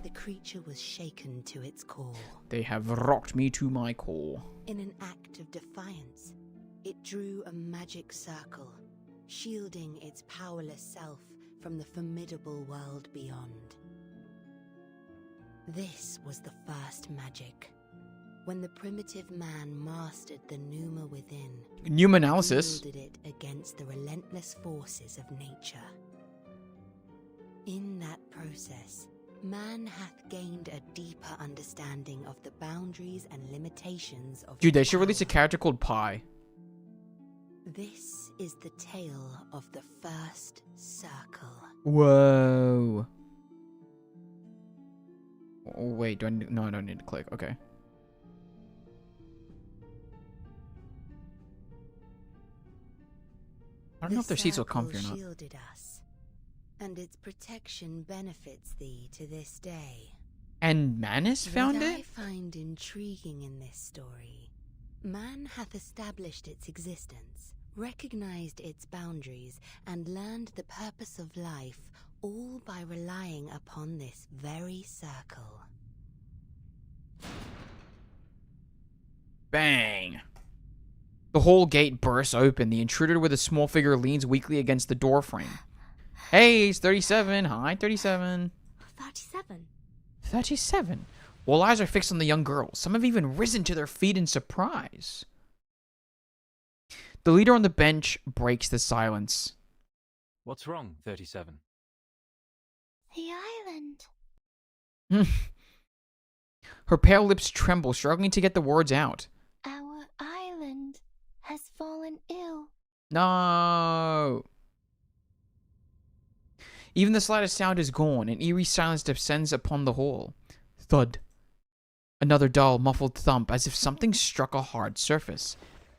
the creature was shaken to its core. They have rocked me to my core. In an act of defiance, it drew a magic circle, shielding its powerless self from the formidable world beyond. This was the first magic. When the primitive man mastered the pneuma within, Pneuma analysis. wielded it against the relentless forces of nature. In that process, man hath gained a deeper understanding of the boundaries and limitations of Dude, they its should release a power. character called Pi. This is the tale of the first circle. Whoa. Oh, wait, do I need... No, I don't need to click. Okay. I don't know if their seats will comfy or not. Shielded us, and its protection benefits thee to this day. And Manus found what it? I find intriguing in this story, man hath established its existence, recognized its boundaries, and learned the purpose of life, all by relying upon this very circle. Bang. The whole gate bursts open. The intruder with a small figure leans weakly against the doorframe. Hey, it's 37. Hi, 37. 37. 37. All eyes are fixed on the young girl. Some have even risen to their feet in surprise. The leader on the bench breaks the silence. What's wrong, 37? The island. Her pale lips tremble, struggling to get the words out. Our island has fallen ill. No. Even the slightest sound is gone. An eerie silence descends upon the hall. Thud. Another dull, muffled thump, as if something struck a hard surface.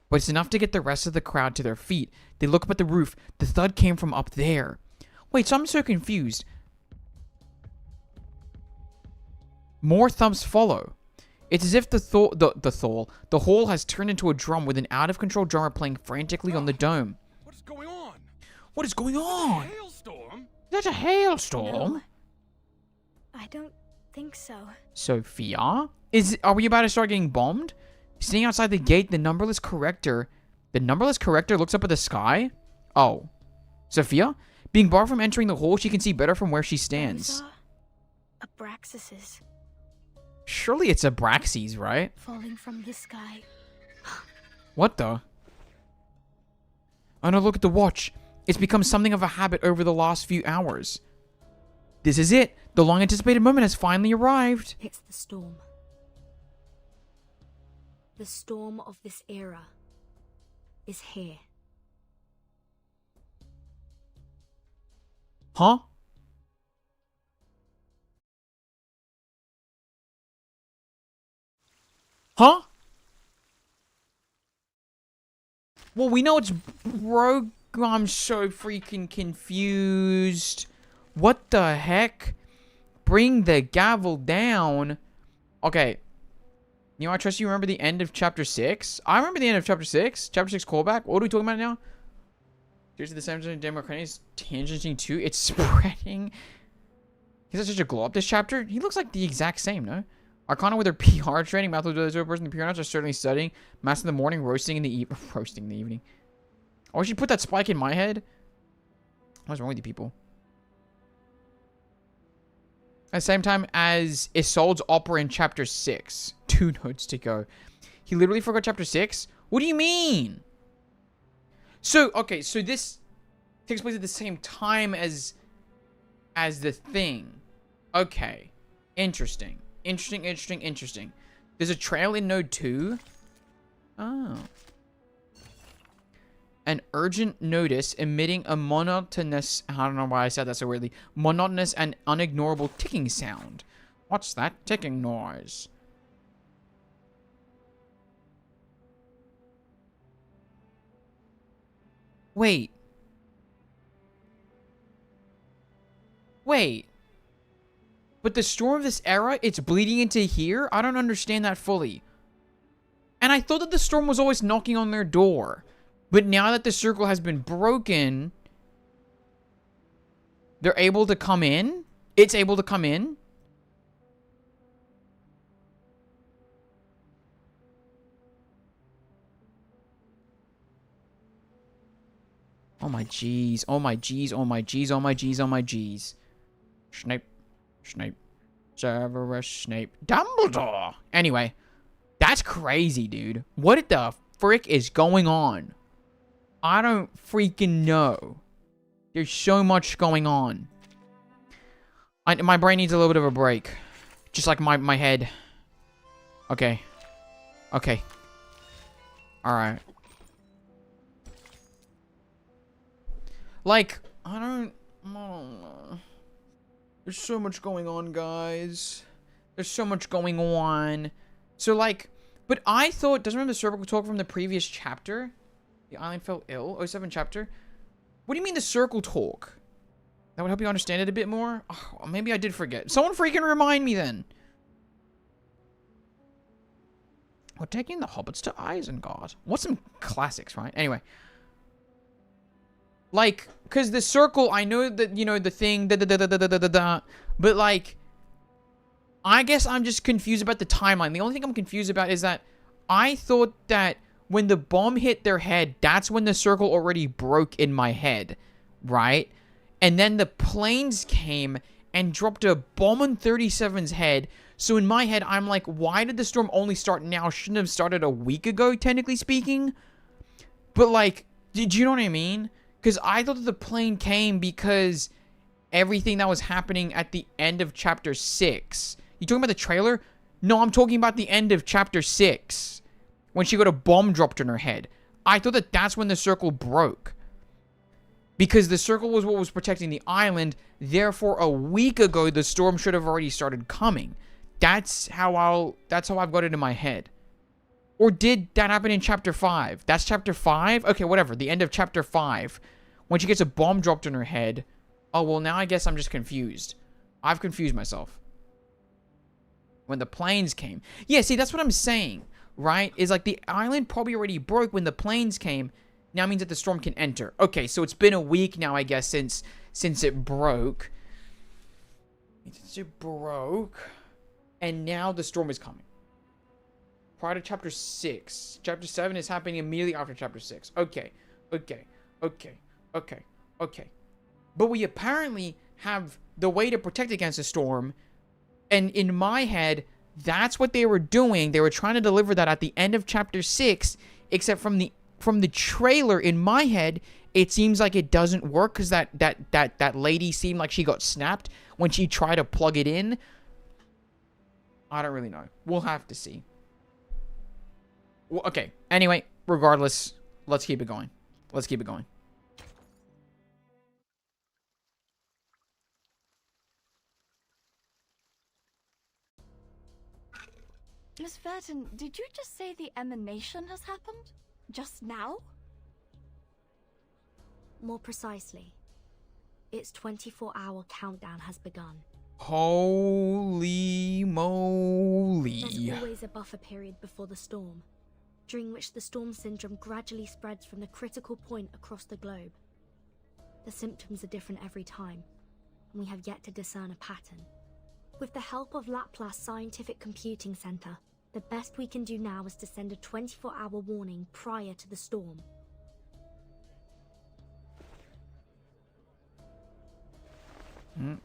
But it's enough to get the rest of the crowd to their feet. They look up at the roof. The thud came from up there. Wait, so I'm so confused. More thumps follow. It's as if the hall has turned into a drum with an out-of-control drummer playing frantically on the dome. What's going on? What is going on? Hailstorm? Is that a hailstorm? No. I don't think so. Sophia? Are we about to start getting bombed? Sitting outside the gate, the numberless corrector looks up at the sky? Oh. Sophia? Being barred from entering the hole, she can see better from where she stands. Those are Abraxases Surely it's Abraxes, right? falling from the sky. What the? Oh no, look at the watch. It's become something of a habit over the last few hours. This is it. The long-anticipated moment has finally arrived. It's the storm. The storm of this era is here. Huh? Huh? Well, we know it's Rogue. I'm so freaking confused. What the heck? Bring the gavel down. Okay. You know, I trust you remember the end of chapter 6. I remember the end of chapter 6. Chapter 6 callback. What are we talking about now? Here's the Samsung Democratic tangenting 2. It's spreading. He's got such a glow up this chapter. He looks like the exact same, no? Arcana with her PR training. Mouth of the person. The PR notes are certainly studying. Mass in the morning. Roasting in the evening. Oh, I should put that spike in my head. What's wrong with you people? At the same time as Isolde's opera in chapter 6. 2 notes to go. He literally forgot chapter 6? What do you mean? So, okay, so this takes place at the same time as the thing. Okay. Interesting. Interesting, interesting, interesting. There's a trail in node 2. Oh. An urgent notice emitting a monotonous, I don't know why I said that so weirdly, monotonous and unignorable ticking sound. What's that ticking noise? Wait. Wait. But the storm of this era, it's bleeding into here? I don't understand that fully. And I thought that the storm was always knocking on their door. But now that the circle has been broken, they're able to come in? It's able to come in? Oh my jeez, oh my jeez, oh my jeez, oh my jeez, oh my jeez. Snape. Snape. Severus Snape. Dumbledore! Anyway, that's crazy, dude. What the frick is going on? I don't freaking know. There's so much going on. My brain needs a little bit of a break. Just like my head. Okay. Okay. Alright. Like, I don't know. There's so much going on, guys. There's so much going on. So, like, but I thought, doesn't remember the circle talk from the previous chapter? The island fell ill? 07 chapter? What do you mean the circle talk? That would help you understand it a bit more? Oh, maybe I did forget. Someone freaking remind me then. We're taking the hobbits to Isengard. What's some classics, right? Anyway. Like, because the circle, I know that, you know, the thing, but, like, I guess I'm just confused about the timeline. The only thing I'm confused about is that I thought that when the bomb hit their head, that's when the circle already broke in my head, right? And then the planes came and dropped a bomb on 37's head. So in my head, I'm like, why did the storm only start now? Shouldn't have started a week ago, technically speaking. But, like, did you know what I mean? Because I thought that the plane came because everything that was happening at the end of chapter 6. You talking about the trailer? No, I'm talking about the end of chapter 6. When she got a bomb dropped on her head. I thought that that's when the circle broke. Because the circle was what was protecting the island. Therefore, a week ago, the storm should have already started coming. That's how I've got it in my head. Or did that happen in chapter 5? That's chapter 5? Okay, whatever. The end of chapter 5. When she gets a bomb dropped on her head. Oh, well, now I guess I'm just confused. I've confused myself. When the planes came. Yeah, see, that's what I'm saying. Right? Is like the island probably already broke when the planes came. Now means that the storm can enter. Okay, so it's been a week now, I guess, since it broke. Since it broke. And now the storm is coming. Prior to chapter 6. Chapter 7 is happening immediately after chapter 6. Okay. Okay. Okay. Okay. Okay. But we apparently have the way to protect against a storm. And in my head, that's what they were doing. They were trying to deliver that at the end of chapter 6. Except from the trailer, in my head, it seems like it doesn't work. Because that lady seemed like she got snapped when she tried to plug it in. I don't really know. We'll have to see. Well, okay. Anyway, regardless, let's keep it going. Let's keep it going. Miss Verton, did you just say the emanation has happened? Just now? More precisely, its 24-hour countdown has begun. Holy moly. There's always a buffer period before the storm, during which the storm syndrome gradually spreads from the critical point across the globe. The symptoms are different every time, and we have yet to discern a pattern. With the help of Laplace Scientific Computing Center, the best we can do now is to send a 24-hour warning prior to the storm.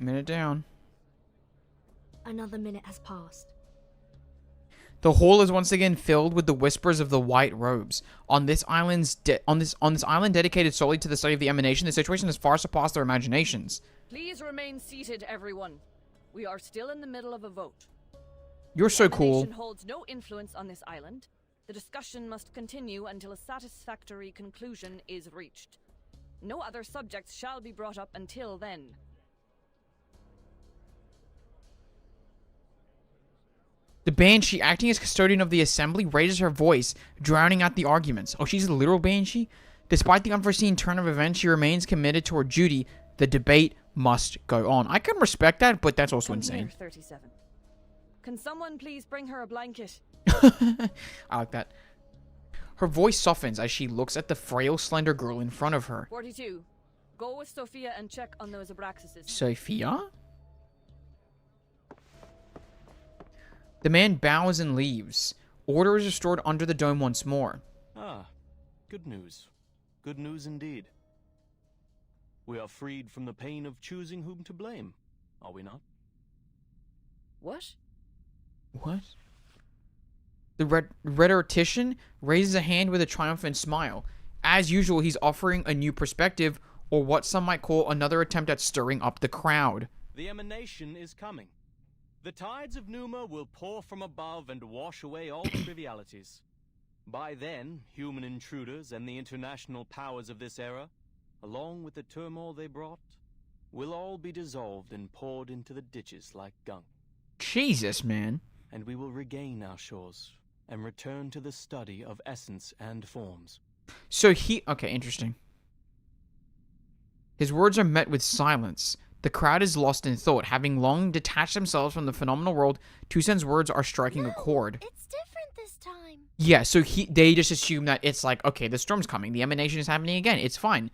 Minute down. Another minute has passed. The hall is once again filled with the whispers of the white robes. On this island dedicated solely to the study of the emanation, the situation has far surpassed their imaginations. Please remain seated, everyone. We are still in the middle of a vote. You're so cool. Emanation holds no influence on this island. The discussion must continue until a satisfactory conclusion is reached. No other subjects shall be brought up until then. The Banshee, acting as custodian of the assembly, raises her voice, drowning out the arguments. Oh, she's a literal Banshee? Despite the unforeseen turn of events, she remains committed to her duty. The debate must go on. I can respect that, but that's also Come insane. here, 37. Can someone please bring her a blanket? I like that. Her voice softens as she looks at the frail, slender girl in front of her. 42. Go with Sophia and check on those Abraxases. Sophia? The man bows and leaves. Order is restored under the dome once more. Ah, good news. Good news indeed. We are freed from the pain of choosing whom to blame, are we not? What? What? The rhetorician raises a hand with a triumphant smile. As usual, he's offering a new perspective, or what some might call another attempt at stirring up the crowd. The emanation is coming. The tides of Numa will pour from above and wash away all trivialities. By then, human intruders and the international powers of this era, along with the turmoil they brought, will all be dissolved and poured into the ditches like gunk. Jesus, man. And we will regain our shores and return to the study of essence and forms. So okay, interesting. His words are met with silence. The crowd is lost in thought. Having long detached themselves from the phenomenal world, Toussaint's words are striking a chord. It's different this time. Yeah, so they just assume that it's like, okay, the storm's coming. The emanation is happening again. It's fine.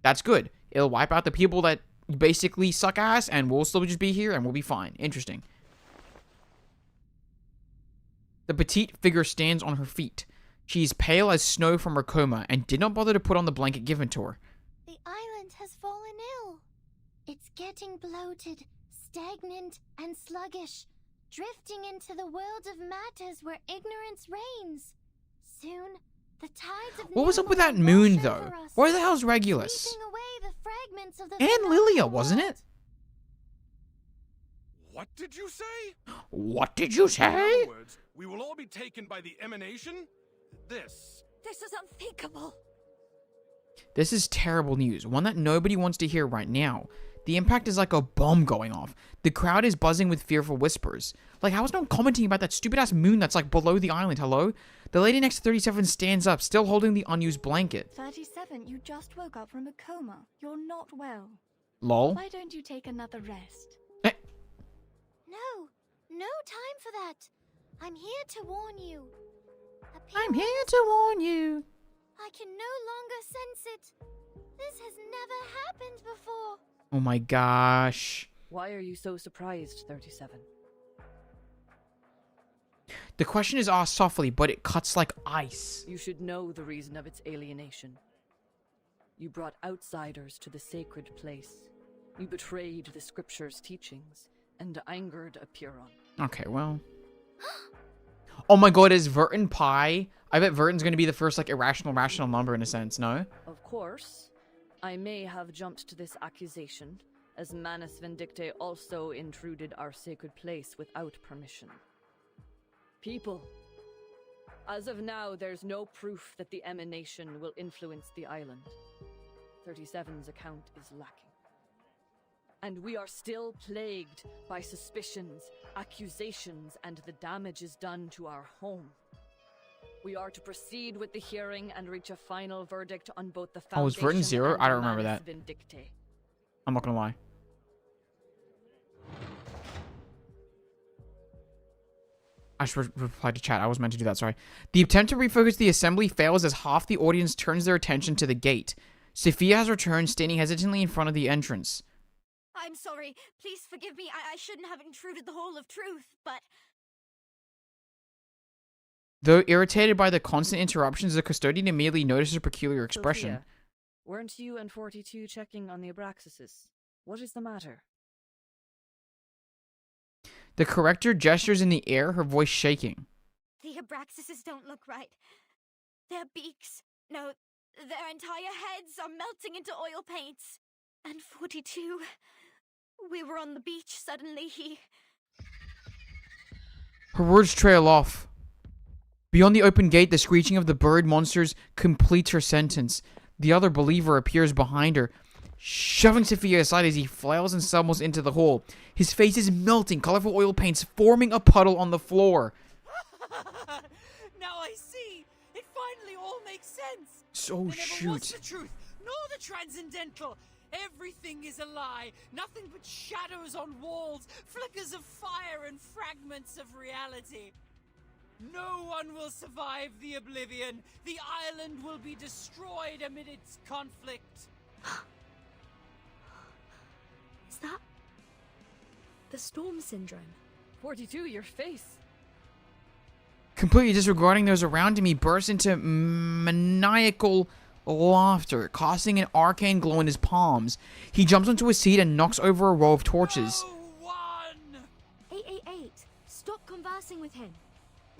That's good. It'll wipe out the people that basically suck ass, and we'll still just be here, and we'll be fine. Interesting. The petite figure stands on her feet. She is pale as snow from her coma, and did not bother to put on the blanket given to her. The island has fallen ill. It's getting bloated, stagnant, and sluggish, drifting into the world of matters where ignorance reigns. Soon, the tides of What was Numa up with that will moon, wash though? over us, Where the hell's Regulus? sweeping away the fragments of the And phenomenal Lilia, wasn't world. it? What did you say? What did you In say? other words, we will all be taken by the emanation? This is unthinkable. This is terrible news, one that nobody wants to hear right now. The impact is like a bomb going off. The crowd is buzzing with fearful whispers. Like, how is no one commenting about that stupid-ass moon that's, like, below the island? Hello? The lady next to 37 stands up, still holding the unused blanket. 37, you just woke up from a coma. You're not well. Lol. Why don't you take another rest? No time for that. I'm here to warn you. I'm here to warn you. I can no longer sense it. This has never happened before. Oh my gosh. Why are you so surprised, 37? The question is asked softly, but it cuts like ice. You should know the reason of its alienation. You brought outsiders to the sacred place. You betrayed the scripture's teachings and angered a Puron. Okay, well. Oh my god, is Verton pi? I bet Verton's gonna be the first, like, irrational, rational number in a sense, no? Of course, I may have jumped to this accusation, as Manus Vindicte also intruded our sacred place without permission. People, as of now, there's no proof that the emanation will influence the island. 37's account is lacking. And we are still plagued by suspicions, accusations, and the damages done to our home. We are to proceed with the hearing and reach a final verdict on both the Oh, was Foundation Verton 0? and I don't remember Manus that. Vindicte. I'm not gonna lie. I should reply to chat. I was meant to do that, sorry. The attempt to refocus the assembly fails as half the audience turns their attention to the gate. Sophia has returned, standing hesitantly in front of the entrance. I'm sorry. Please forgive me. I shouldn't have intruded the whole of truth, but... Though irritated by the constant interruptions, the custodian immediately notices a peculiar expression. Sophia, weren't you and 42 checking on the Abraxases? What is the matter? The corrector gestures in the air, her voice shaking. The Abraxases don't look right. Their beaks, no, their entire heads are melting into oil paints. And 42, we were on the beach, suddenly he... Her words trail off. Beyond the open gate, the screeching of the bird monsters completes her sentence. The other believer appears behind her, shoving Sophia aside as he flails and stumbles into the hall. His face is melting, colorful oil paints forming a puddle on the floor. Now I see. It finally all makes sense. So there never was shoot. the truth, nor the transcendental. Everything is a lie. Nothing but shadows on walls, flickers of fire, and fragments of reality. No one will survive the oblivion. The island will be destroyed amid its conflict. Is that the storm syndrome? 42, your face. Completely disregarding those around him, he bursts into maniacal laughter, casting an arcane glow in his palms. He jumps onto a seat and knocks over a row of torches. 888, stop conversing with him.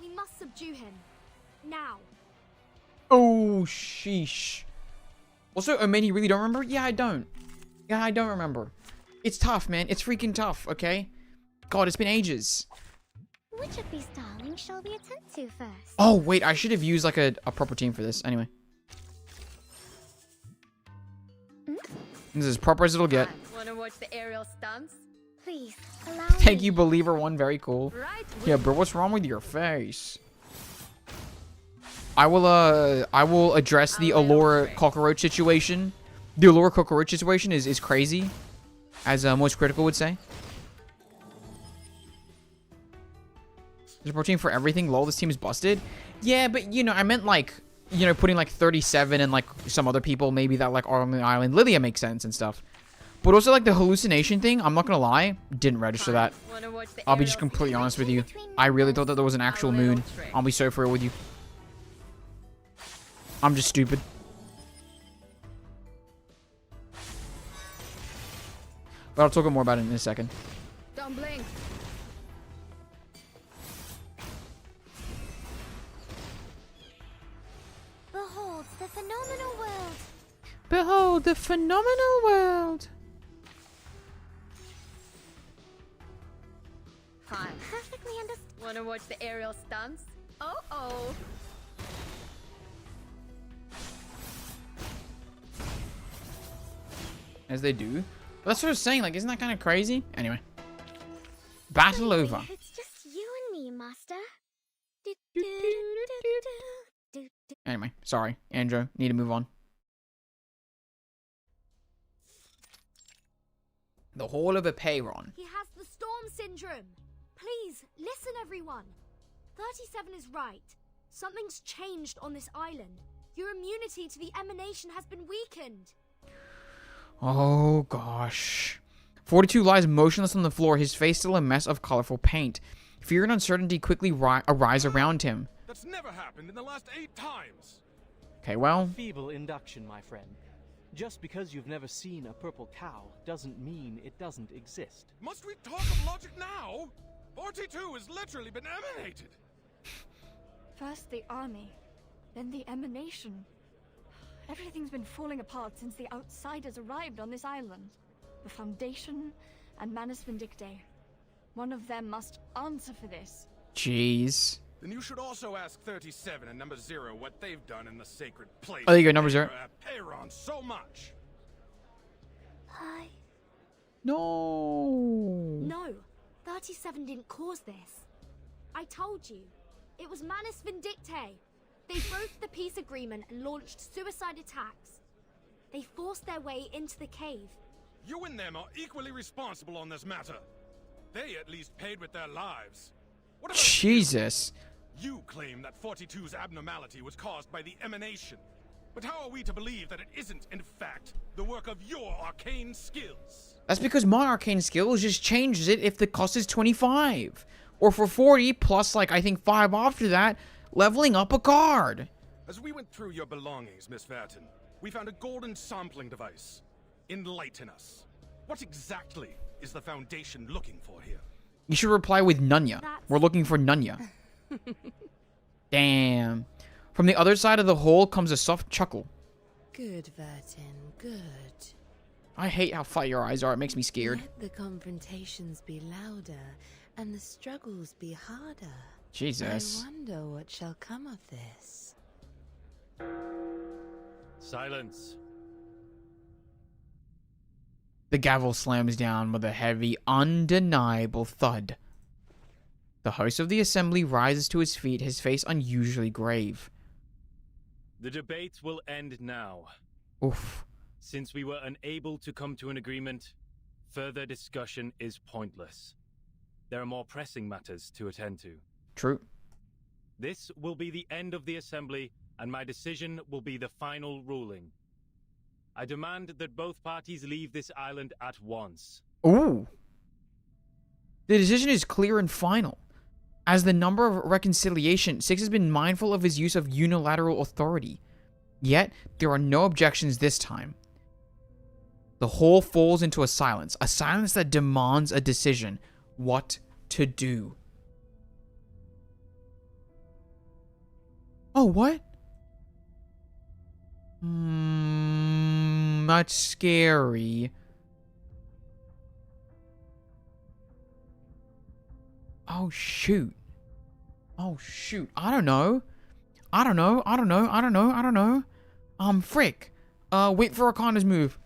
We must subdue him. Now. Oh, sheesh. Also, oh man, you really don't remember? Yeah, I don't. Yeah, I don't remember. It's tough, man. It's freaking tough, okay? God, it's been ages. Which of these darlings shall we attend to first? Oh, wait, I should have used like a proper team for this. Anyway. This is as proper as it'll get. Wanna watch the aerial stunts? Please, allow Thank me. you, Believer One. Very cool. Right. Yeah, bro, what's wrong with your face? I will address the Allura cockroach situation. The Allura cockroach situation is crazy, as Most Critical would say. There's a protein for everything. Lol, this team is busted. Yeah, but you know, I meant like, you know, putting like 37 and like some other people maybe that like are on the island. Lilia makes sense and stuff. But also like the hallucination thing, I'm not gonna lie, didn't register that. I'll be just completely honest with you. I really thought that there was an actual moon. I'll be so for real with you. I'm just stupid. But I'll talk more about it in a second. Don't blink. Behold the phenomenal world. Behold the phenomenal world. Fine. Perfectly understood. Wanna watch the aerial stunts? Oh. As they do. But that's what I was saying, like, isn't that kind of crazy? Anyway. Battle over. It's just you and me, Master. Anyway, sorry. Andrew, need to move on. The Hall of Apeiron. He has the storm syndrome. Please, listen everyone. 37 is right. Something's changed on this island. Your immunity to the emanation has been weakened. Oh, gosh. 42 lies motionless on the floor, his face still a mess of colorful paint. Fear and uncertainty quickly arise around him. That's never happened in the last 8 times. Okay, well. Feeble induction, my friend. Just because you've never seen a purple cow doesn't mean it doesn't exist. Must we talk of logic now? 42 has literally been emanated. First the army, then the emanation. Everything's been falling apart since the outsiders arrived on this island. The Foundation and Manus Vindictae. One of them must answer for this. Jeez. Then you should also ask 37 and number 0 what they've done in the sacred place. Oh, there you go, number 0. Apeiron so much. No, 37 didn't cause this. I told you. It was Manus Vindictae. They broke the peace agreement and launched suicide attacks. They forced their way into the cave. You and them are equally responsible on this matter. They at least paid with their lives. What about Jesus. You claim that 42's abnormality was caused by the emanation. But how are we to believe that it isn't, in fact, the work of your arcane skills? That's because my arcane skills just changes it if the cost is 25. Or for 40 plus, like, I think 5 after that, leveling up a card. As we went through your belongings, Miss Verton, we found a golden sampling device. Enlighten us. What exactly is the Foundation looking for here? You should reply with Nunya. We're looking for Nunya. Damn. From the other side of the hole comes a soft chuckle. Good, Vertin, good. I hate how fat your eyes are. It makes me scared. Let the confrontations be louder and the struggles be harder. Jesus. I wonder what shall come of this. Silence. The gavel slams down with a heavy, undeniable thud. The host of the assembly rises to his feet, his face unusually grave. The debate will end now. Oof. Since we were unable to come to an agreement, further discussion is pointless. There are more pressing matters to attend to. True. This will be the end of the assembly, and my decision will be the final ruling. I demand that both parties leave this island at once. Ooh. The decision is clear and final. As the number of reconciliation, Six has been mindful of his use of unilateral authority. Yet, there are no objections this time. The whole falls into a silence that demands a decision. What to do? Oh, what? That's scary. Oh, shoot. Oh, shoot. I don't know. Frick. Wait for Arcana's move.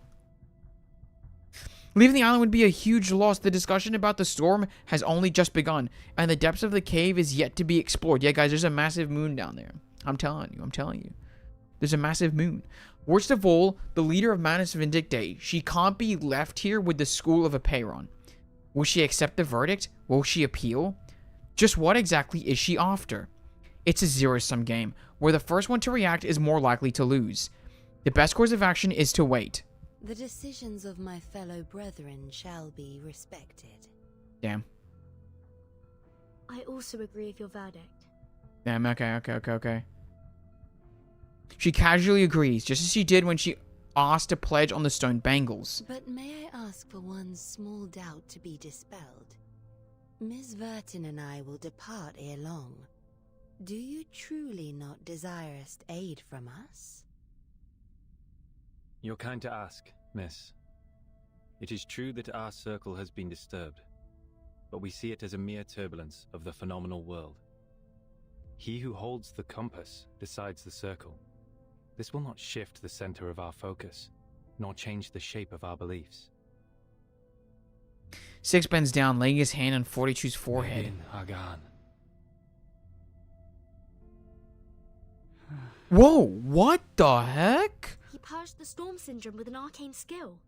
Leaving the island would be a huge loss. The discussion about the storm has only just begun, and the depths of the cave is yet to be explored. Yeah, guys, there's a massive moon down there. I'm telling you. There's a massive moon. Worst of all, the leader of Manus Vindicte. She can't be left here with the school of Apeiron. Will she accept the verdict? Will she appeal? Just what exactly is she after? It's a zero-sum game, where the first one to react is more likely to lose. The best course of action is to wait. The decisions of my fellow brethren shall be respected. Damn. I also agree with your verdict. Damn, okay. She casually agrees, just as she did when she asked to pledge on the stone bangles. But may I ask for one small doubt to be dispelled? Miss Vertin and I will depart ere long. Do you truly not desire aid from us? You're kind to ask, miss. It is true that our circle has been disturbed, but we see it as a mere turbulence of the phenomenal world. He who holds the compass decides the circle. This will not shift the center of our focus, nor change the shape of our beliefs. Six bends down, laying his hand on Fortitude's forehead. Argan. Whoa, what the heck? He purged the storm syndrome with an arcane skill.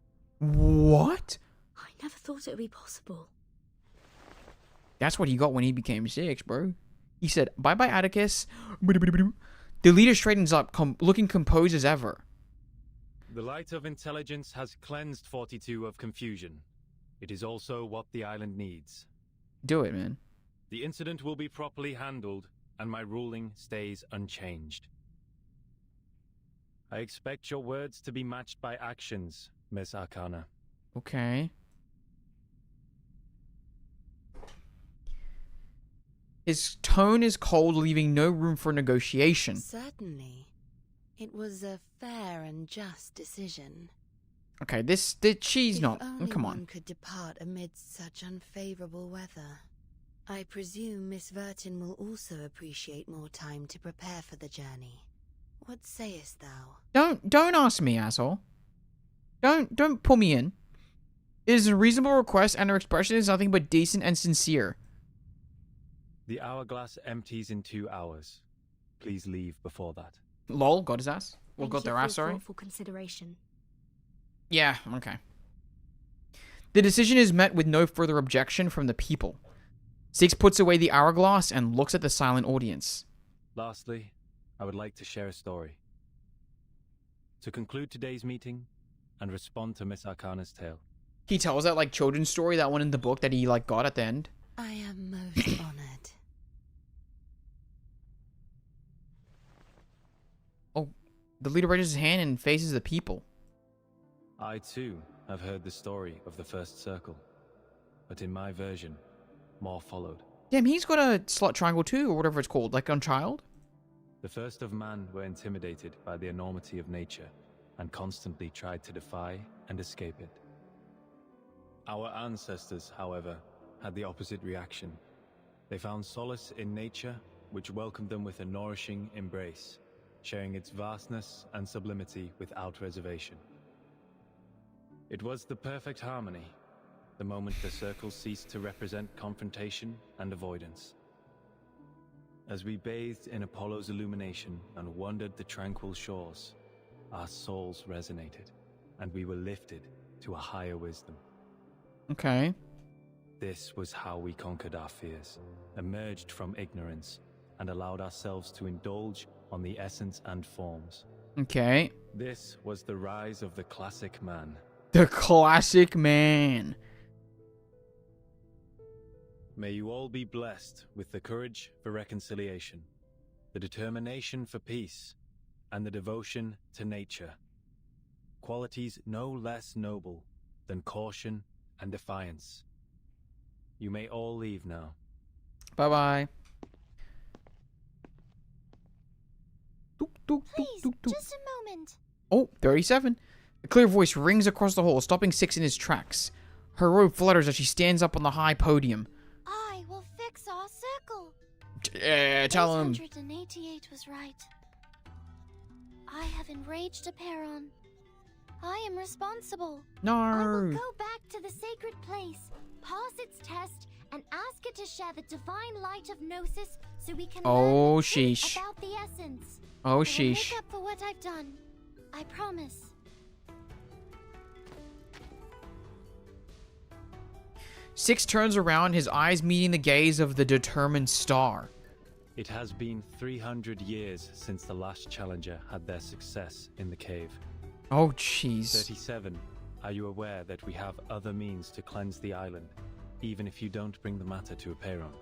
What? I never thought it would be possible. That's what he got when he became Six, bro. He said, bye-bye, Atticus. The leader straightens up, looking composed as ever. The light of intelligence has cleansed 42 of confusion. It is also what the island needs. Do it, man. The incident will be properly handled, and my ruling stays unchanged. I expect your words to be matched by actions, Miss Arcana. Okay. His tone is cold, leaving no room for negotiation. Certainly. It was a fair and just decision. Okay, she's not. Come on. One could depart amidst such unfavorable weather. I presume Miss Vertin will also appreciate more time to prepare for the journey. What sayest thou? Don't ask me, asshole. Don't pull me in. It is a reasonable request, and her expression is nothing but decent and sincere. The hourglass empties in 2 hours. Please leave before that. Lol, got his ass. Well, Thank got you their for ass, sorry. thoughtful consideration. Yeah, okay. The decision is met with no further objection from the people. Six puts away the hourglass and looks at the silent audience. Lastly, I would like to share a story. To conclude today's meeting and respond to Miss Arcana's tale. He tells that, like, children's story, that one in the book that he, like, got at the end. I am most honored. Oh, the leader raises his hand and faces the people. I, too, have heard the story of the First Circle. But in my version, more followed. Damn, he's got a slut triangle too, or whatever it's called, like on Child. The first of man were intimidated by the enormity of nature, and constantly tried to defy and escape it. Our ancestors, however, had the opposite reaction. They found solace in nature, which welcomed them with a nourishing embrace, sharing its vastness and sublimity without reservation. It was the perfect harmony, the moment the circle ceased to represent confrontation and avoidance. As we bathed in Apollo's illumination and wandered the tranquil shores, our souls resonated, and we were lifted to a higher wisdom. Okay. This was how we conquered our fears, emerged from ignorance, and allowed ourselves to indulge on the essence and forms. Okay. This was the rise of the classic man. The classic man. May you all be blessed with the courage for reconciliation, the determination for peace, and the devotion to nature. Qualities no less noble than caution and defiance. You may all leave now. Bye-bye. Please, just a moment. Oh, 37. A clear voice rings across the hall, stopping Six in his tracks. Her robe flutters as she stands up on the high podium. I will fix our circle. Tell him. 888 was right. I have enraged Aperon. I am responsible. No. I will go back to the sacred place, pass its test, and ask it to share the divine light of Gnosis so we can learn the truth sheesh. about the essence. Oh, I will sheesh. make up for what I've done. I promise. Six turns around, his eyes meeting the gaze of the determined star. It has been 300 years since the last challenger had their success in the cave. Oh, jeez. 37. Are you aware that we have other means to cleanse the island, even if you don't bring the matter to Aperon?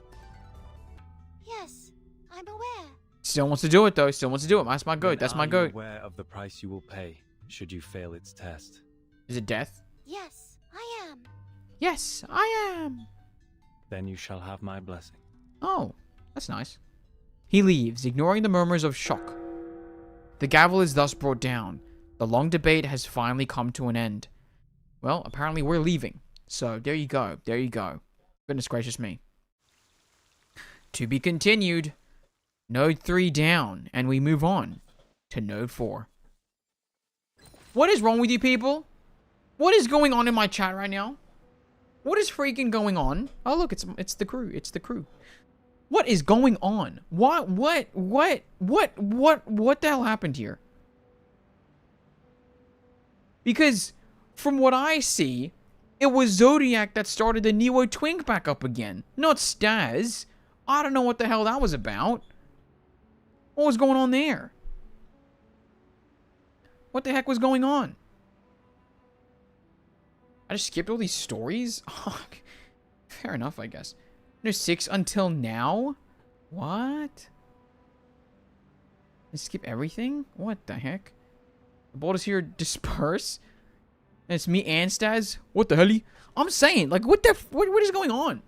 Yes, I'm aware. Still wants to do it, though. Still wants to do it. That's my goat. That's my Are you goat. aware of the price you will pay should you fail its test? Is it death? Yes, I am. Yes, I am. Then you shall have my blessing. Oh, that's nice. He leaves, ignoring the murmurs of shock. The gavel is thus brought down. The long debate has finally come to an end. Well, apparently we're leaving. So, there you go. There you go. Goodness gracious me. To be continued. Node 3 down, and we move on to Node 4. What is wrong with you people? What is going on in my chat right now? What is freaking going on? Oh, look, it's the crew. It's the crew. What is going on? What the hell happened here? Because from what I see, it was Zodiac that started the Neo Twink back up again, not Staz. I don't know what the hell that was about. What was going on there? What the heck was going on? I just skipped all these stories? Oh, fair enough, I guess. There's 6 until now? What? I skip everything? What the heck? The ball is here disperse? And it's me and Staz? What the hell? I'm saying, like, what is going on?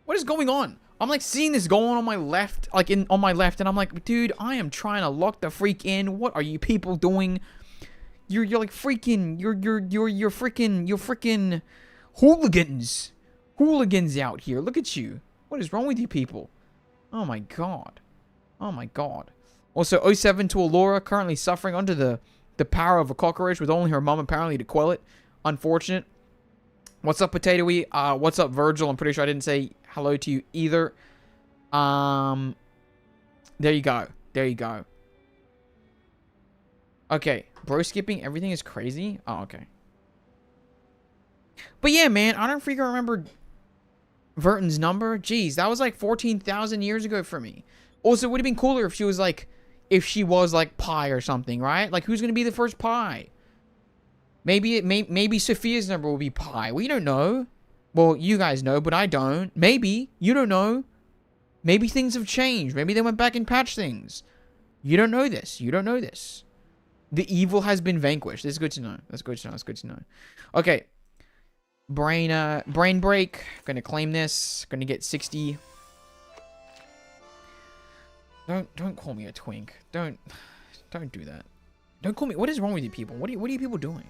What is going on? I'm like seeing this going on my left, like on my left, and I'm like, dude, I am trying to lock the freak in. What are you people doing? You're like freaking, you're freaking hooligans. Hooligans out here. Look at you. What is wrong with you people? Oh my god. Oh my god. Also, 07 to Allura, currently suffering under the power of a cockroach with only her mom apparently to quell it. Unfortunate. What's up, Potatoey? What's up, Virgil? I'm pretty sure I didn't say hello to you either. There you go. There you go. Okay. Bro skipping, everything is crazy? Oh, okay. But yeah, man, I don't freaking remember Verton's number. Jeez, that was like 14,000 years ago for me. Also, it would have been cooler if she was like Pi or something, right? Like, who's going to be the first Pi? Maybe Sophia's number will be Pi. We don't know. Well, you guys know, but I don't. Maybe. You don't know. Maybe things have changed. Maybe they went back and patched things. You don't know this. You don't know this. The evil has been vanquished. This is good to know. That's good to know. That's good to know. Okay. Brain break. Gonna claim this. Gonna get 60. Don't call me a twink. Don't do that. Don't call me. What is wrong with you people? What are you people doing?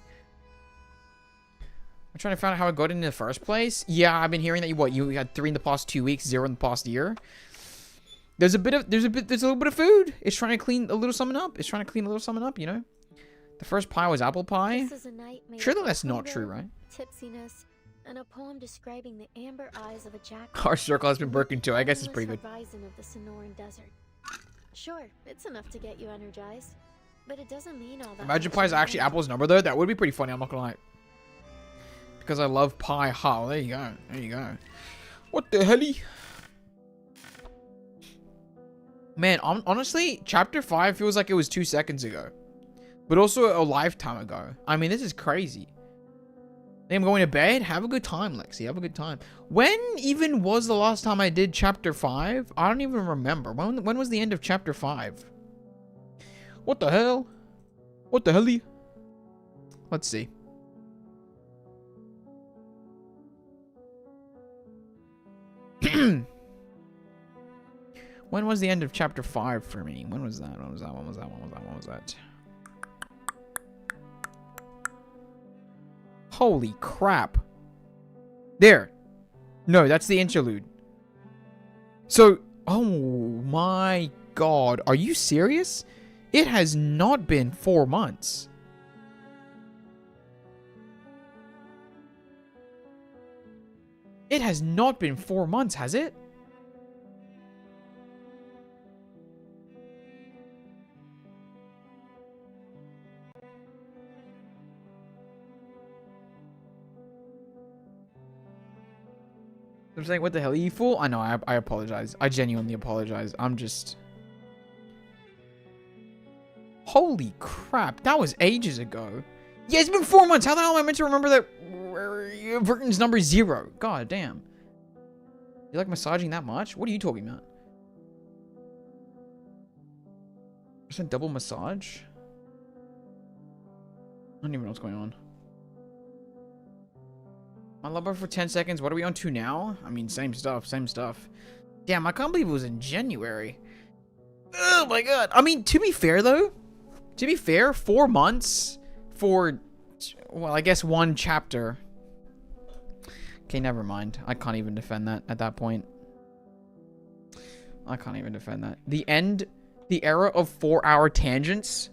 I'm trying to find out how I got in the first place. Yeah, I've been hearing that you had 3 in the past 2 weeks, 0 in the past year. There's a little bit of food. It's trying to clean a little something up. You know. The first pie was apple pie. This is a night made Surely of that's not hunger, true, right? Tipsiness, and a poem describing the amber eyes of a jackal. Our circle has been broken too. I guess it's pretty good. Horizon of the Sonoran Desert. Sure, it's enough to get you energized, but it doesn't mean all that. Imagine pie is actually Apple's number though. That would be pretty funny. I'm not gonna lie. Because I love pie. Ha, there you go. There you go. What the helly? Man, honestly, chapter 5 feels like it was 2 seconds ago. But also a lifetime ago. I mean, this is crazy. I'm going to bed. Have a good time, Lexi. Have a good time. When even was the last time I did chapter 5? I don't even remember. When was the end of chapter 5? What the hell? What the helly? Let's see. When was the end of chapter 5 for me? When was that? When was that? Holy crap. There. No, that's the interlude. So, oh my god. Are you serious? It has not been 4 months. It has not been 4 months, has it? I'm saying, what the hell, are you fool? I know, I apologize. I genuinely apologize. I'm just... Holy crap, that was ages ago. Yeah, it's been 4 months. How the hell am I meant to remember that Verton's number is 0? God damn. You like massaging that much? What are you talking about? Is that double massage? I don't even know what's going on. I love her for 10 seconds. What are we on to now? I mean, same stuff, same stuff. Damn, I can't believe it was in January. Oh my god. I mean, to be fair though, 4 months for, well, I guess 1 chapter. Okay, never mind. I can't even defend that at that point. I can't even defend that. The era of 4-hour tangents.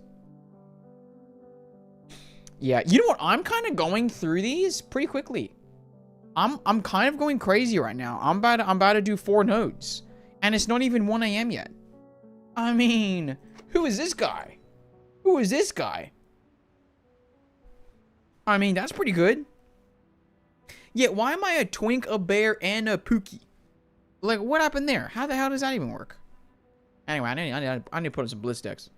Yeah, you know what? I'm kind of going through these pretty quickly. I'm kind of going crazy right now. I'm about to do 4 nodes, and it's not even 1 a.m. yet. I mean, who is this guy? Who is this guy? I mean, that's pretty good. Yeah, why am I a twink, a bear, and a Pookie? Like, what happened there? How the hell does that even work? Anyway, I need to put in some bliss decks.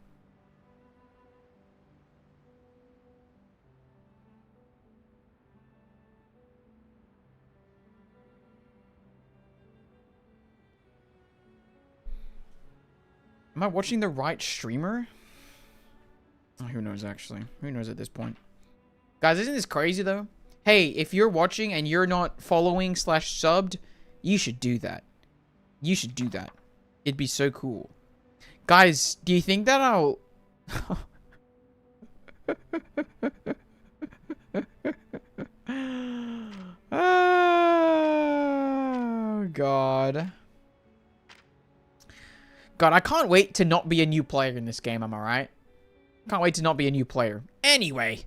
Am I watching the right streamer? Oh, who knows, actually. Who knows at this point? Guys, isn't this crazy, though? Hey, if you're watching and you're not following / subbed, you should do that. You should do that. It'd be so cool. Guys, do you think that I'll... Oh, God. God, I can't wait to not be a new player in this game, am I right? Can't wait to not be a new player. Anyway,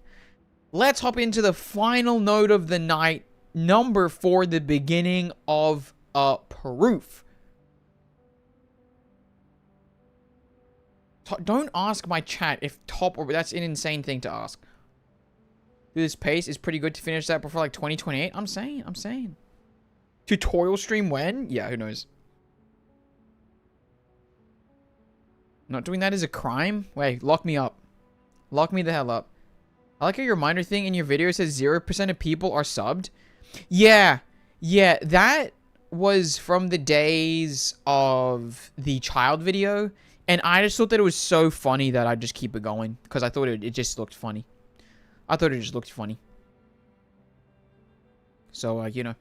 let's hop into the final node of the night. Number 4, the beginning of a proof. Don't ask my chat if top or... That's an insane thing to ask. This pace is pretty good to finish that before like 2028. I'm saying. Tutorial stream when? Yeah, who knows? Not doing that is a crime? Wait, lock me up. Lock me the hell up. I like how your reminder thing in your video says 0% of people are subbed. Yeah, that was from the days of the child video. And I just thought that it was so funny that I'd just keep it going. Because I thought it just looked funny. So, you know,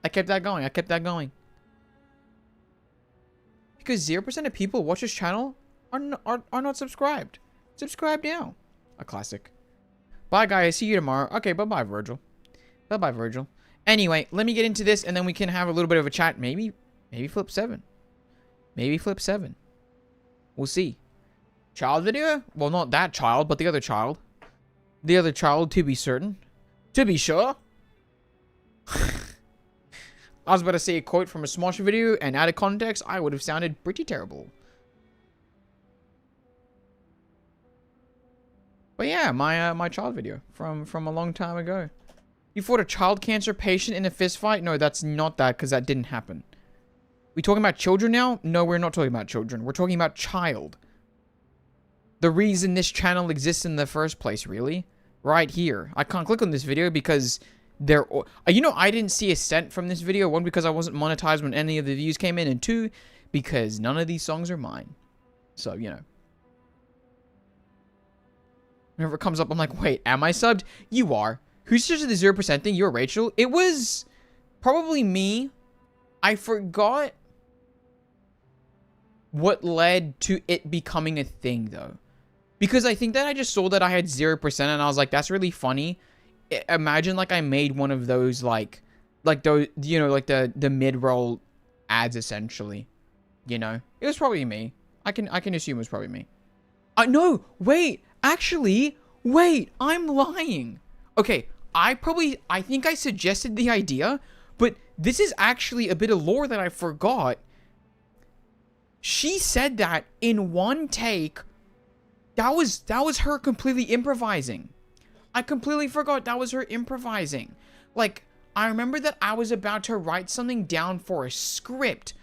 I kept that going. Because 0% of people watch this channel are not subscribed. Subscribe now. A classic. Bye, guys. See you tomorrow. Okay, bye-bye, Virgil. Bye-bye, Virgil. Anyway, let me get into this, and then we can have a little bit of a chat. Maybe flip 7. Maybe flip 7. We'll see. Child video? Well, not that child, but the other child. The other child, to be certain. To be sure. I was about to say a quote from a Smosh video, and out of context, I would have sounded pretty terrible. But yeah, my child video from a long time ago. You fought a child cancer patient in a fist fight? No, that's not that, because that didn't happen. We talking about children now? No, we're not talking about children. We're talking about child. The reason this channel exists in the first place, really. Right here. I can't click on this video because there... You know, I didn't see a cent from this video. 1, because I wasn't monetized when any of the views came in. And 2, because none of these songs are mine. So, you know. Whenever it comes up, I'm like, wait, am I subbed? You are. Who suggested the 0% thing? You're Rachel. It was probably me. I forgot what led to it becoming a thing, though. Because I think that I just saw that I had 0% and I was like, that's really funny. Imagine, like, I made one of those, like those, you know, like the mid-roll ads, essentially. You know? It was probably me. I can assume it was probably me. No, wait. Actually, wait. I'm lying. Okay, I think I suggested the idea, but this is actually a bit of lore that I forgot. She said that in one take. That was her completely improvising. I completely forgot that was her improvising. Like, I remember that I was about to write something down for a script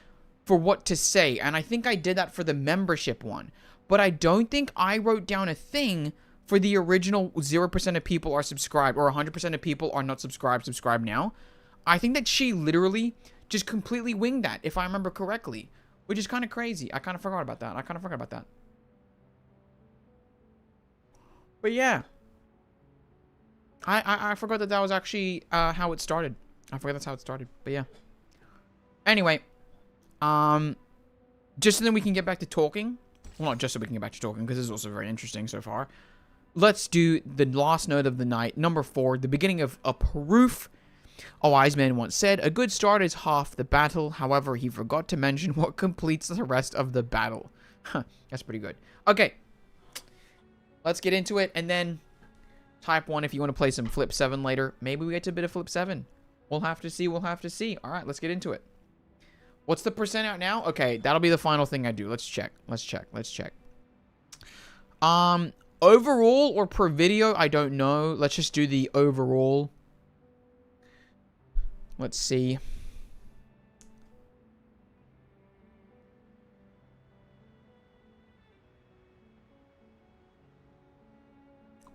for what to say, and I think I did that for the membership one. But I don't think I wrote down a thing for the original 0% of people are subscribed, or 100% of people are not subscribed now. I think that she literally just completely winged that, if I remember correctly. Which is kind of crazy. I kind of forgot about that. But yeah. I forgot that was actually how it started. I forgot that's how it started. But yeah. Anyway. Just so then we can get back to talking. Well, not just so we can get back to talking, because this is also very interesting so far. Let's do the last note of the night. Number 4, the beginning of a proof. A wise man once said, a good start is half the battle. However, he forgot to mention what completes the rest of the battle. Huh, that's pretty good. Okay. Let's get into it, and then type 1 if you want to play some Flip 7 later. Maybe we get to a bit of Flip 7. We'll have to see. All right, let's get into it. What's the percent out now? Okay, that'll be the final thing I do. Let's check. Overall or per video, I don't know. Let's just do the overall. Let's see.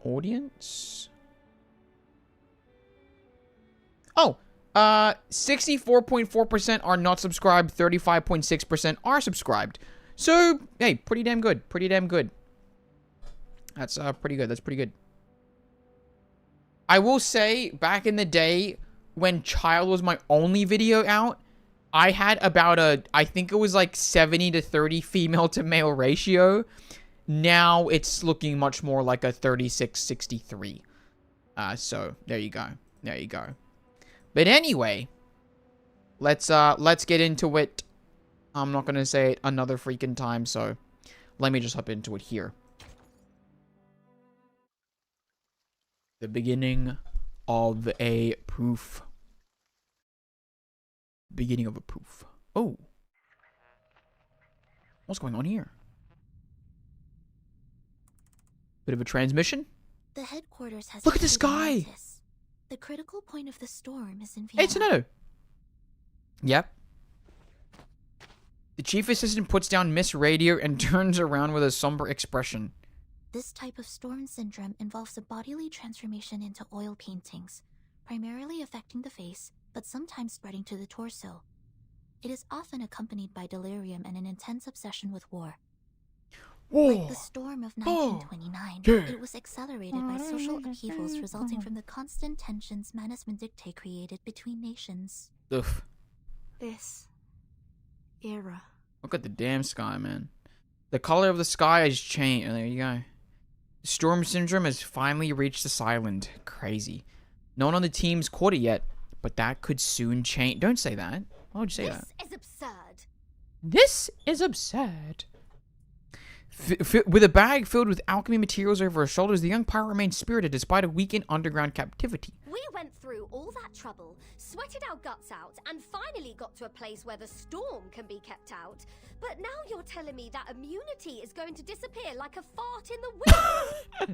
Audience? Oh, 64.4% are not subscribed, 35.6% are subscribed. So, hey, pretty damn good. That's pretty good. I will say, back in the day, when Child was my only video out, I had about I think it was like 70 to 30 female to male ratio. Now it's looking much more like a 36-63. So there you go. But anyway, let's get into it. I'm not gonna say it another freaking time, so let me just hop into it here. The beginning of a proof. Oh. What's going on here? Bit of a transmission? The headquarters has... Look at the sky! The critical point of the storm is in Vienna. Hey, Soneto! Yep. The chief assistant puts down Miss Radio and turns around with a somber expression. This type of storm syndrome involves a bodily transformation into oil paintings, primarily affecting the face, but sometimes spreading to the torso. It is often accompanied by delirium and an intense obsession with war. Whoa. Like the storm of 1929, it was accelerated by social upheavals resulting from the constant tensions Manus Vindictae created between nations. Ugh. This era. Look at the damn sky, man. The color of the sky has changed. Oh, there you go. Storm Syndrome has finally reached this island. Crazy. No one on the team's caught it yet, but that could soon change. Don't say that. Why would you say that? This is absurd. This is absurd. With a bag filled with alchemy materials over her shoulders, the young pirate remained spirited despite a week in underground captivity. We went through all that trouble, sweated our guts out, and finally got to a place where the storm can be kept out. But now you're telling me that immunity is going to disappear like a fart in the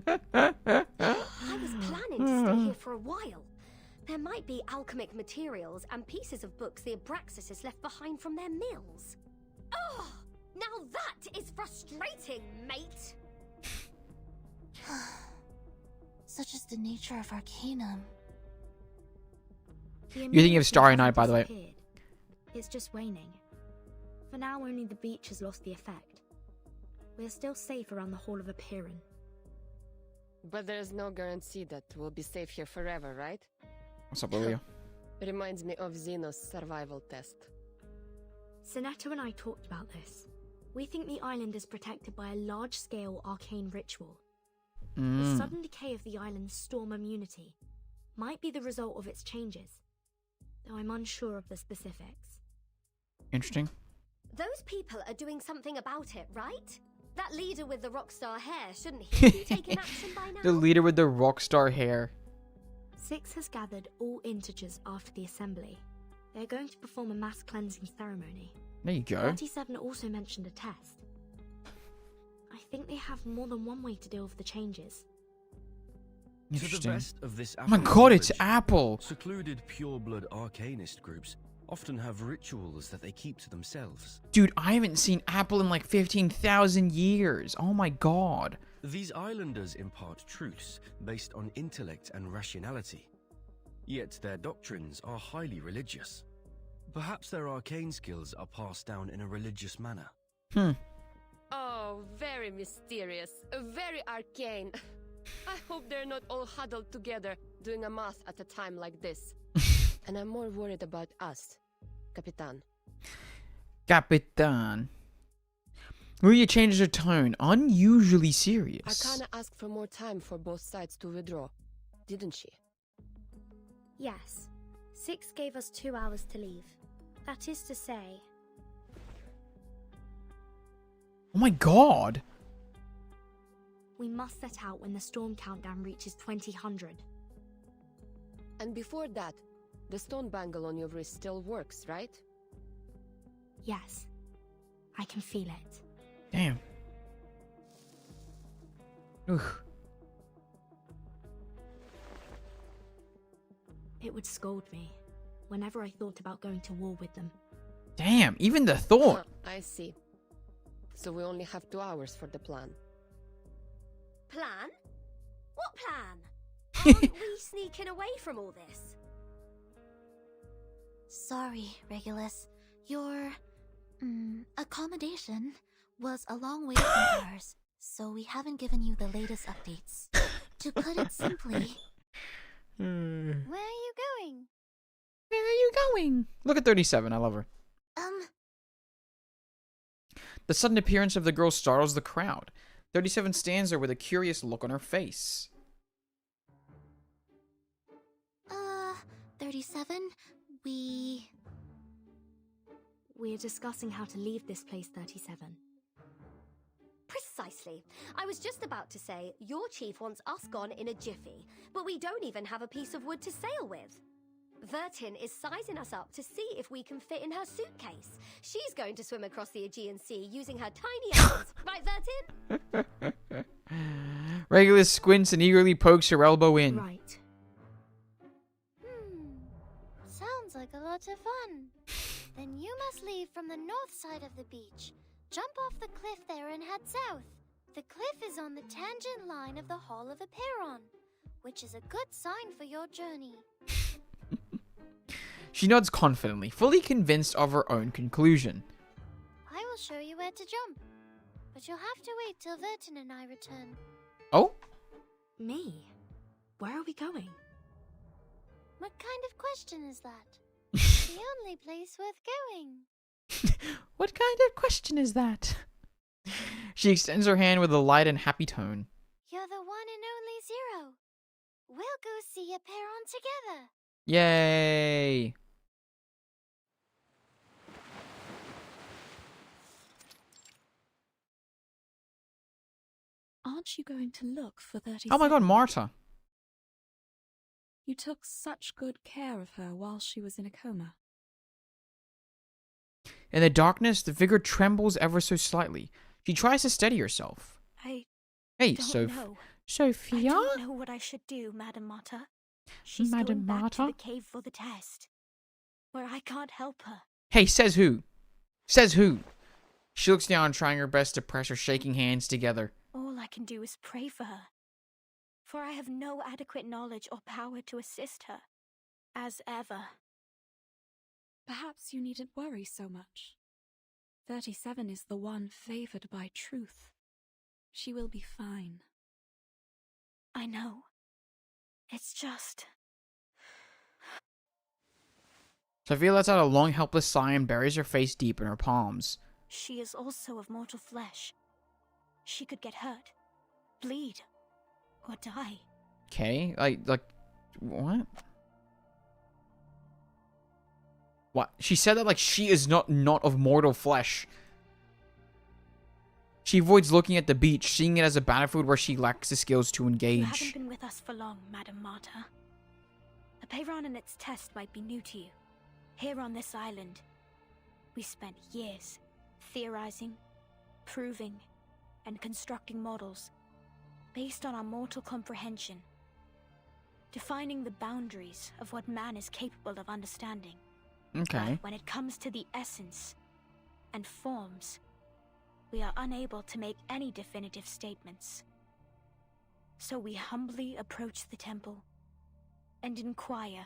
wind. I was planning to stay here for a while. There might be alchemic materials and pieces of books the Abraxas has left behind from their mills. Oh, now that is frustrating, mate. Such is the nature of Arcanum. You're thinking of Starry Night, by the way. It's just waning. For now, only the beach has lost the effect. We're still safe around the Hall of Apiran. But there's no guarantee that we'll be safe here forever, right? What's up, Olivia? Reminds me of Xenos' survival test. Sinetto and I talked about this. We think the island is protected by a large-scale arcane ritual. The sudden decay of the island's storm immunity might be the result of its changes, though I'm unsure of the specifics. Interesting. Those people are doing something about it, right? That leader with the rockstar hair, shouldn't he be taking action by now? The leader with the rockstar hair. Six has gathered all integers after the assembly. They're going to perform a mass cleansing ceremony. There you go. 37 also mentioned a test. I think they have more than one way to deal with the changes. Interesting. To the rest of this Oh my god, it's Apple! Secluded pureblood arcanist groups often have rituals that they keep to themselves. Dude, I haven't seen Apple in like 15,000 years. Oh my god. These islanders impart truths based on intellect and rationality. Yet their doctrines are highly religious. Perhaps their arcane skills are passed down in a religious manner. Oh, very mysterious, very arcane. I hope they're not all huddled together doing a math at a time like this. And I'm more worried about us, Capitan. Capitan. Maria changes her tone, unusually serious. Arcana asked for more time for both sides to withdraw, didn't she? Yes. Six gave us 2 hours to leave. That is to say... Oh my god! We must set out when the storm countdown reaches 2000. And before that, the stone bangle on your wrist still works, right? Yes. I can feel it. Damn. Ugh. It would scold me whenever I thought about going to war with them. Damn, even the thought. I see. So we only have 2 hours for the plan. Plan? What plan? Aren't we sneaking away from all this? Sorry, Regulus. Your accommodation was a long way from ours, so we haven't given you the latest updates. To put it simply... Where are you going? Where are you going? Look at 37, I love her. The sudden appearance of the girl startles the crowd. 37 stands there with a curious look on her face. 37, We're discussing how to leave this place, 37. Precisely. I was just about to say, your chief wants us gone in a jiffy, but we don't even have a piece of wood to sail with. Vertin is sizing us up to see if we can fit in her suitcase. She's going to swim across the Aegean Sea using her tiny arms. Right, Vertin? Regulus squints and eagerly pokes her elbow in. Right. Sounds like a lot of fun. Then you must leave from the north side of the beach. Jump off the cliff there and head south. The cliff is on the tangent line of the Hall of Apiran, which is a good sign for your journey. She nods confidently, fully convinced of her own conclusion. I will show you where to jump, but you'll have to wait till Vertin and I return. Oh? Me? Where are we going? What kind of question is that? The only place worth going. What kind of question is that? She extends her hand with a light and happy tone. You're the one and only Zero. We'll go see Aperon together. Yay! Aren't you going to look for 37? Oh my god, Marta. You took such good care of her while she was in a coma. In the darkness, the figure trembles ever so slightly. She tries to steady herself. I Hey, don't know. Sophia? I don't know what I should do, Madame Marta. She's Madame going back Marta? to the cave for the test, where I can't help her. Hey, says who? Says who? She looks down, trying her best to press her shaking hands together. All I can do is pray for her, for I have no adequate knowledge or power to assist her, as ever. Perhaps you needn't worry so much. 37 is the one favored by truth. She will be fine. I know. It's just... Sophia lets out a long, helpless sigh and buries her face deep in her palms. She is also of mortal flesh. She could get hurt, bleed, or die. Okay, what? What? She said that like she is not of mortal flesh. She avoids looking at the beach, seeing it as a battlefield where she lacks the skills to You engage. haven't been with us for long, Madame Marta. Aperon and its test might be new to you. Here on this island, we spent years theorizing, proving, and constructing models based on our mortal comprehension, defining the boundaries of what man is capable of understanding. Okay. But when it comes to the essence and forms, we are unable to make any definitive statements. So we humbly approach the temple and inquire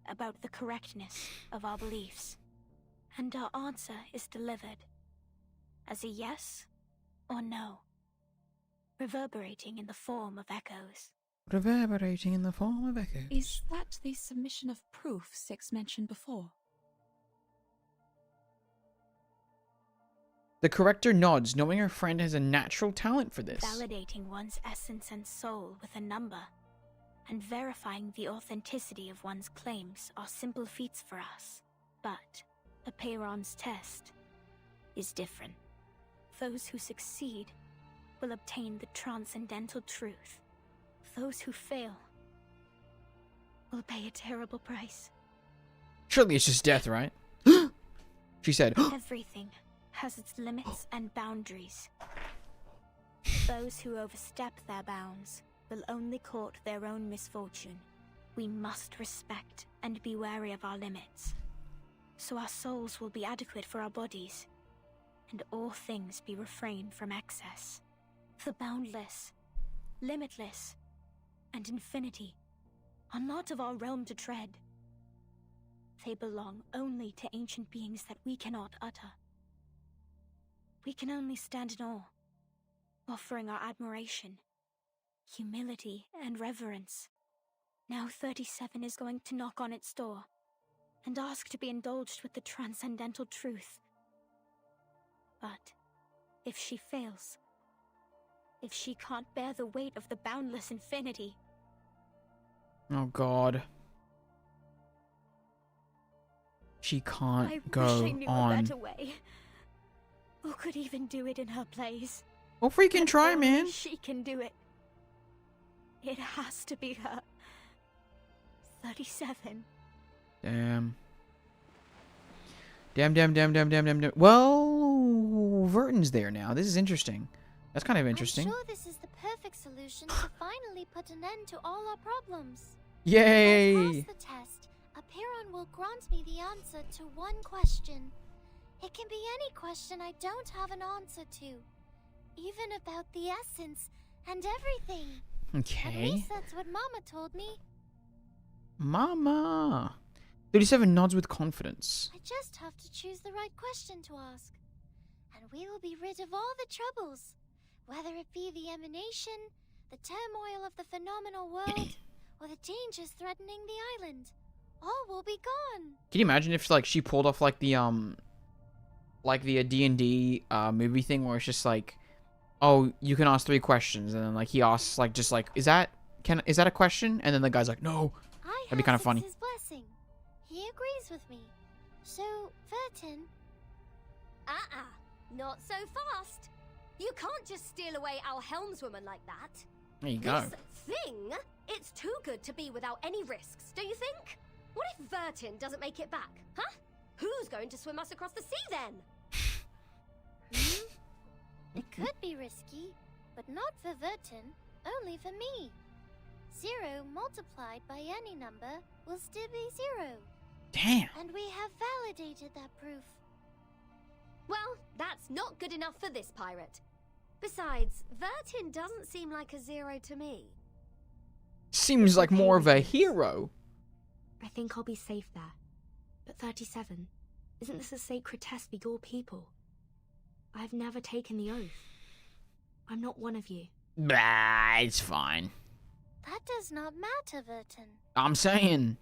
about the correctness of our beliefs. And our answer is delivered as a yes or no, reverberating in the form of echoes. Reverberating in the form of echoes. Is that the submission of proof Six mentioned before? The corrector nods, knowing her friend has a natural talent for this. Validating one's essence and soul with a number, and verifying the authenticity of one's claims are simple feats for us. But Aperon's test is different. Those who succeed will obtain the transcendental truth. Those who fail will pay a terrible price. Surely it's just death, right? She said. Everything has its limits and boundaries. Those who overstep their bounds will only court their own misfortune. We must respect and be wary of our limits, so our souls will be adequate for our bodies, and all things be refrained from excess. The boundless, limitless, and infinity are not of our realm to tread. They belong only to ancient beings that we cannot utter. We can only stand in awe, offering our admiration, humility, and reverence. Now 37 is going to knock on its door and ask to be indulged with the transcendental truth. But if she fails, if she can't bear the weight of the boundless infinity... Oh god. She can't I go wish I knew on. a better way. Who could even do it in her place? Well, freaking try, Only man. She can do it. It has to be her. 37. Damn. Damn. Well, Verton's there now. This is interesting. That's kind of interesting. I'm sure this is the perfect solution to finally put an end to all our problems. Yay! If I pass the test, Aperon will grant me the answer to one question. It can be any question I don't have an answer to. Even about the essence and everything. Okay. At least that's what Mama told me. Mama. 37 nods with confidence. I just have to choose the right question to ask. And we will be rid of all the troubles. Whether it be the emanation, the turmoil of the phenomenal world, or the dangers threatening the island. All will be gone. Can you imagine if like she pulled off like the D&D movie thing where it's just like oh, you can ask 3 questions, and then like he asks like just like, is that a question? And then the guy's like, no. That'd be kind of funny. His blessing. He agrees with me. So, Vertin. Not so fast. You can't just steal away our helmswoman like that. There you go. This thing, it's too good to be without any risks, don't you think? What if Vertin doesn't make it back, huh? Who's going to swim us across the sea then? It could be risky, but not for Vertin, only for me. 0 multiplied by any number will still be 0. Damn. And we have validated that proof. Well, that's not good enough for this pirate. Besides, Vertin doesn't seem like a 0 to me. Seems like more of a hero. I think I'll be safe there. But 37, isn't this a sacred test for your people? I've never taken the oath. I'm not one of you. Bah, it's fine. That does not matter, Vertin. I'm saying.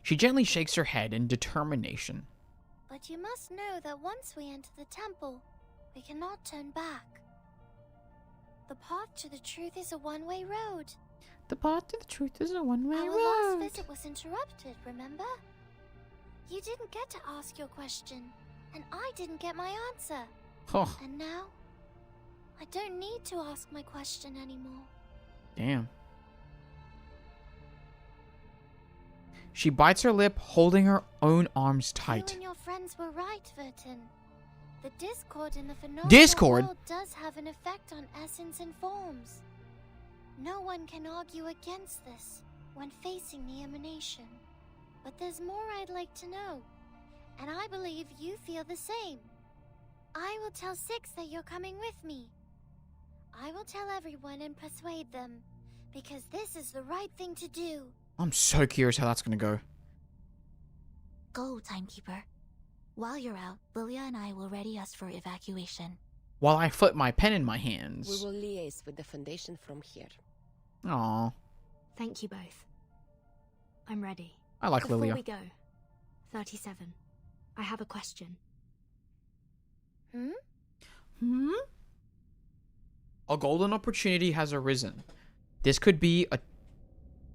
She gently shakes her head in determination. But you must know that once we enter the temple, we cannot turn back. The path to the truth is a one-way road. The path to the truth is a one-way road. Our last visit was interrupted, remember? You didn't get to ask your question, and I didn't get my answer. Oh. And now, I don't need to ask my question anymore. Damn. She bites her lip, holding her own arms tight. You and your friends were right, Vertin. The discord in the phenomenal world does have an effect on essence and forms. No one can argue against this when facing the emanation. But there's more I'd like to know, and I believe you feel the same. I will tell Six that you're coming with me. I will tell everyone and persuade them, because this is the right thing to do. I'm so curious how that's gonna go. Go, Timekeeper. While you're out, Lilia and I will ready us for evacuation. While I flip my pen in my hands. We will liaise with the Foundation from here. Aww. Thank you both. I'm ready. I like Before Lilia. we go, 37, I have a question. A golden opportunity has arisen. This could be a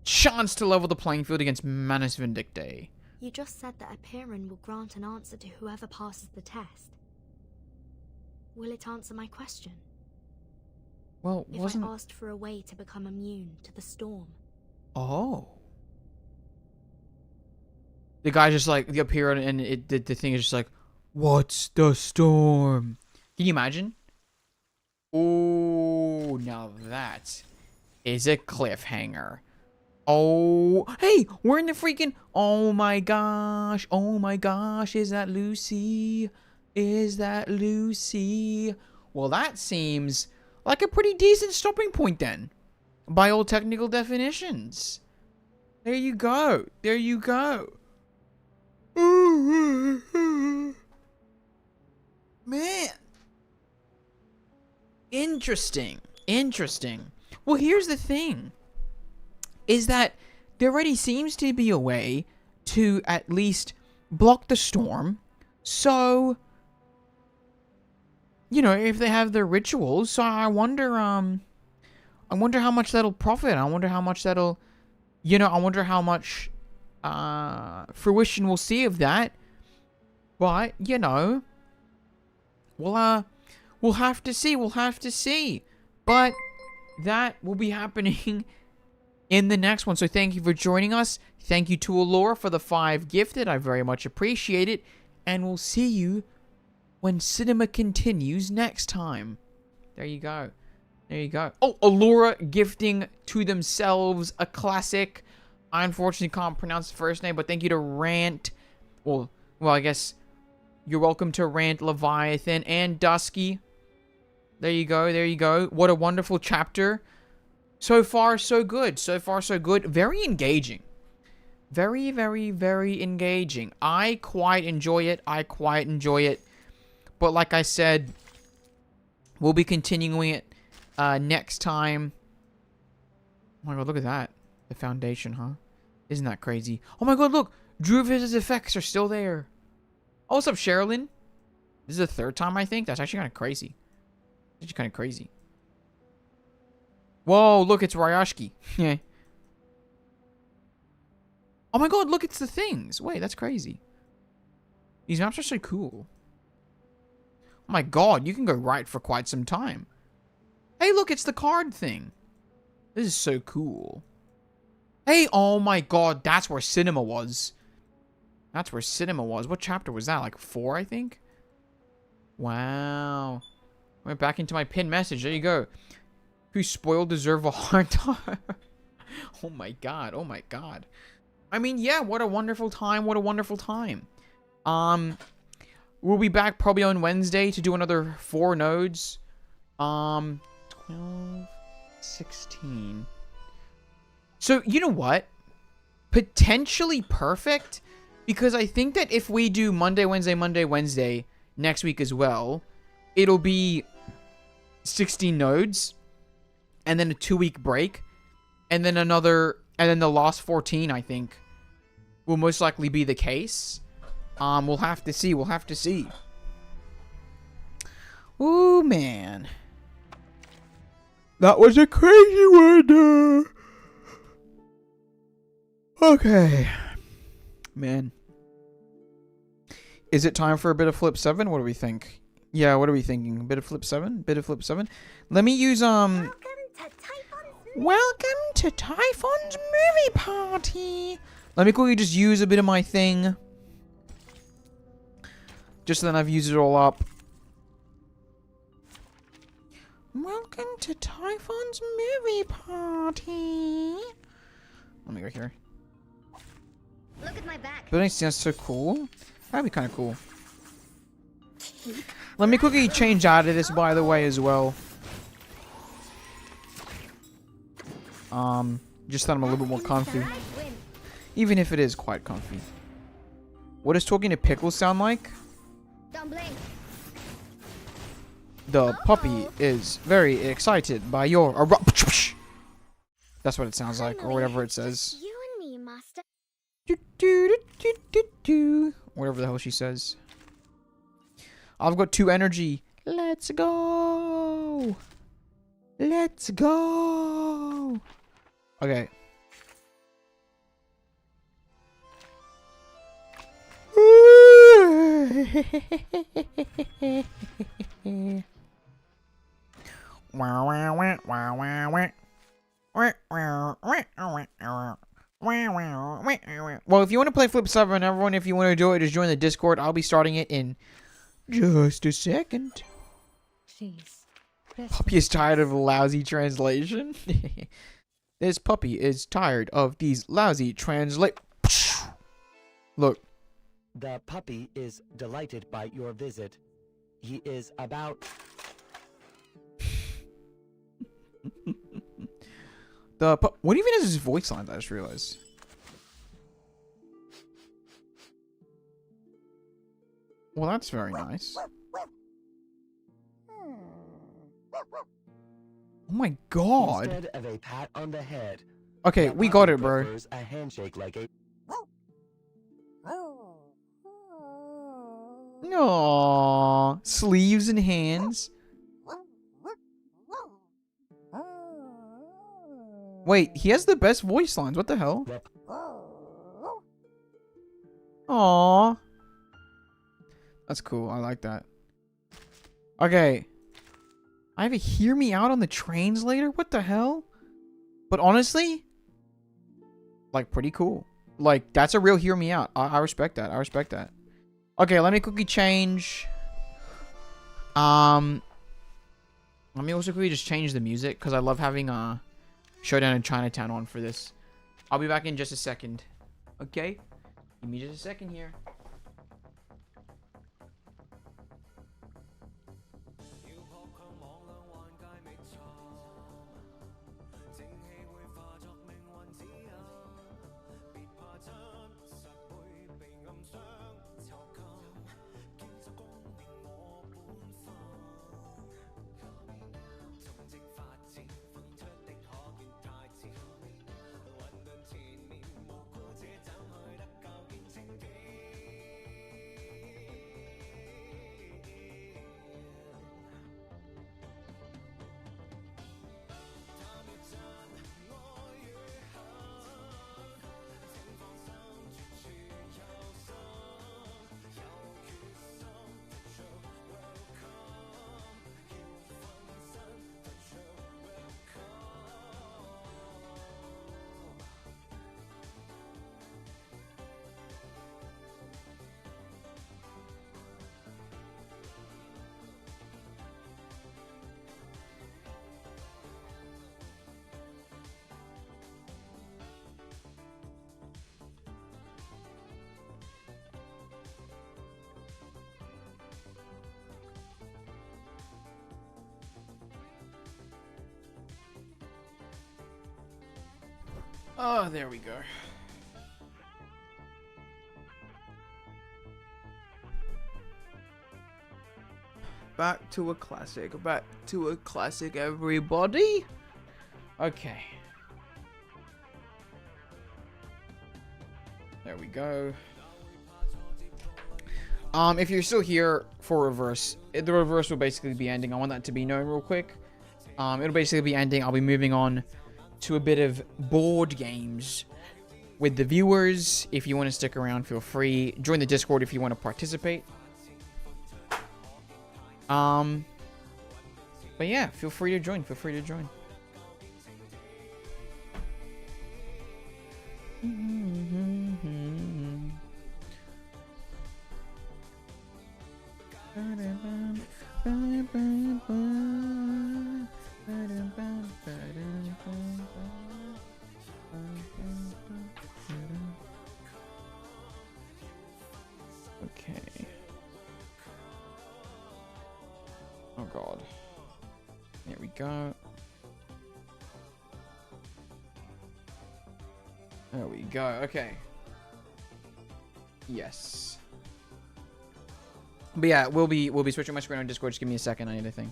chance to level the playing field against Manus Vindictae. You just said that Apiran will grant an answer to whoever passes the test. Will it answer my question? Well, If I asked for a way to become immune to the storm. Oh. The guy just like the Apiran, and the thing is just like, what's the storm? Can you imagine? Oh, now that is a cliffhanger. Oh, hey, we're in the freaking, oh my gosh, is that Lucy? Is that Lucy? Well, that seems like a pretty decent stopping point then, by all technical definitions. There you go, there you go. Man. Interesting. Well, here's the thing. Is that there already seems to be a way to at least block the storm. So, you know, if they have their rituals, so I wonder how much that'll profit. I wonder how much that'll, you know, I wonder how much fruition we'll see of that. But, you know, we'll have to see. But that will be happening in the next one. So thank you for joining us. Thank you to Allura for the 5 gifted. I very much appreciate it. And we'll see you when cinema continues next time. There you go. Oh, Allura gifting to themselves a classic. I unfortunately can't pronounce the first name, but thank you to Rant. Well, I guess you're welcome to Rant, Leviathan, and Dusky. There you go. What a wonderful chapter. So far, so good. Very engaging. Very, very, very engaging. I quite enjoy it. But like I said, we'll be continuing it next time. Oh my god, look at that. The Foundation, huh? Isn't that crazy? Oh my god, look! Druva's effects are still there. Oh, what's up, Sherilyn? This is the 3rd time, I think. That's actually kind of crazy. It's kind of crazy. Whoa, look, it's Ryashki. Yeah. Oh my god, look, it's the things. Wait, that's crazy. These maps are so cool. Oh my god, you can go right for quite some time. Hey, look, it's the card thing. This is so cool. Hey, oh my god, that's where cinema was. That's where cinema was. What chapter was that? Like 4, I think? Wow. Went back into my pinned message. There you go. Who spoiled deserve a hard time. Oh my god. Oh my god. I mean, yeah, what a wonderful time. What a wonderful time. We'll be back probably on Wednesday to do another 4 nodes. 12, 16. So, you know what? Potentially perfect. Because I think that if we do Monday, Wednesday next week as well, it'll be 16 nodes. And then a 2-week break. And then another... And then the last 14, I think, will most likely be the case. We'll have to see. We'll have to see. Ooh, man. That was a crazy one. Okay. Man. Is it time for a bit of Flip 7? What do we think? Yeah, what are we thinking? A bit of Flip 7? Bit of Flip 7? Let me use, Welcome to Typhon's movie party. Let me quickly just use a bit of my thing. Just so then I've used it all up. Welcome to Typhon's movie party. Let me go here. Look at my back. Building sounds so cool. That'd be kind of cool. Let me quickly change out of this, by the way, as well. Just that I'm a little bit more comfy. Even if it is quite comfy. What does talking to Pickles sound like? The puppy is very excited by your... That's what it sounds like, or whatever it says. You and me, Master. Whatever the hell she says. I've got 2 energy. Let's go. Let's go. Okay. Well, if you want to play Flip 7, everyone, if you want to do it, just join the Discord. I'll be starting it in just a second. Please. Puppy is tired of a lousy translation. This puppy is tired of these lousy Look. The puppy is delighted by your visit. He is about... What even is his voice lines? I just realized. Well, that's very nice. Oh my god. Instead of a pat on the head. Okay, we got it, bro. A handshake like a... Aww. Sleeves and hands. Wait, he has the best voice lines. What the hell? Aww. That's cool. I like that. Okay. I have a hear me out on the translator? What the hell? But honestly, like, pretty cool. Like, that's a real hear me out. I respect that. I respect that. Okay, let me quickly change. Let me also quickly just change the music, because I love having Showdown in Chinatown on for this. I'll be back in just a second. Okay? Give me just a second here. Oh, there we go. Back to a classic. Back to a classic, everybody. Okay. There we go. If you're still here for reverse, the reverse will basically be ending. I want that to be known real quick. It'll basically be ending. I'll be moving on to a bit of board games with the viewers. If you want to stick around, feel free. Join the Discord if you want to participate. But yeah, feel free to join. Feel free to join. Okay. Oh god. There we go. There we go. Okay. Yes. But yeah, we'll be switching my screen on Discord. Just give me a second. I need a thing.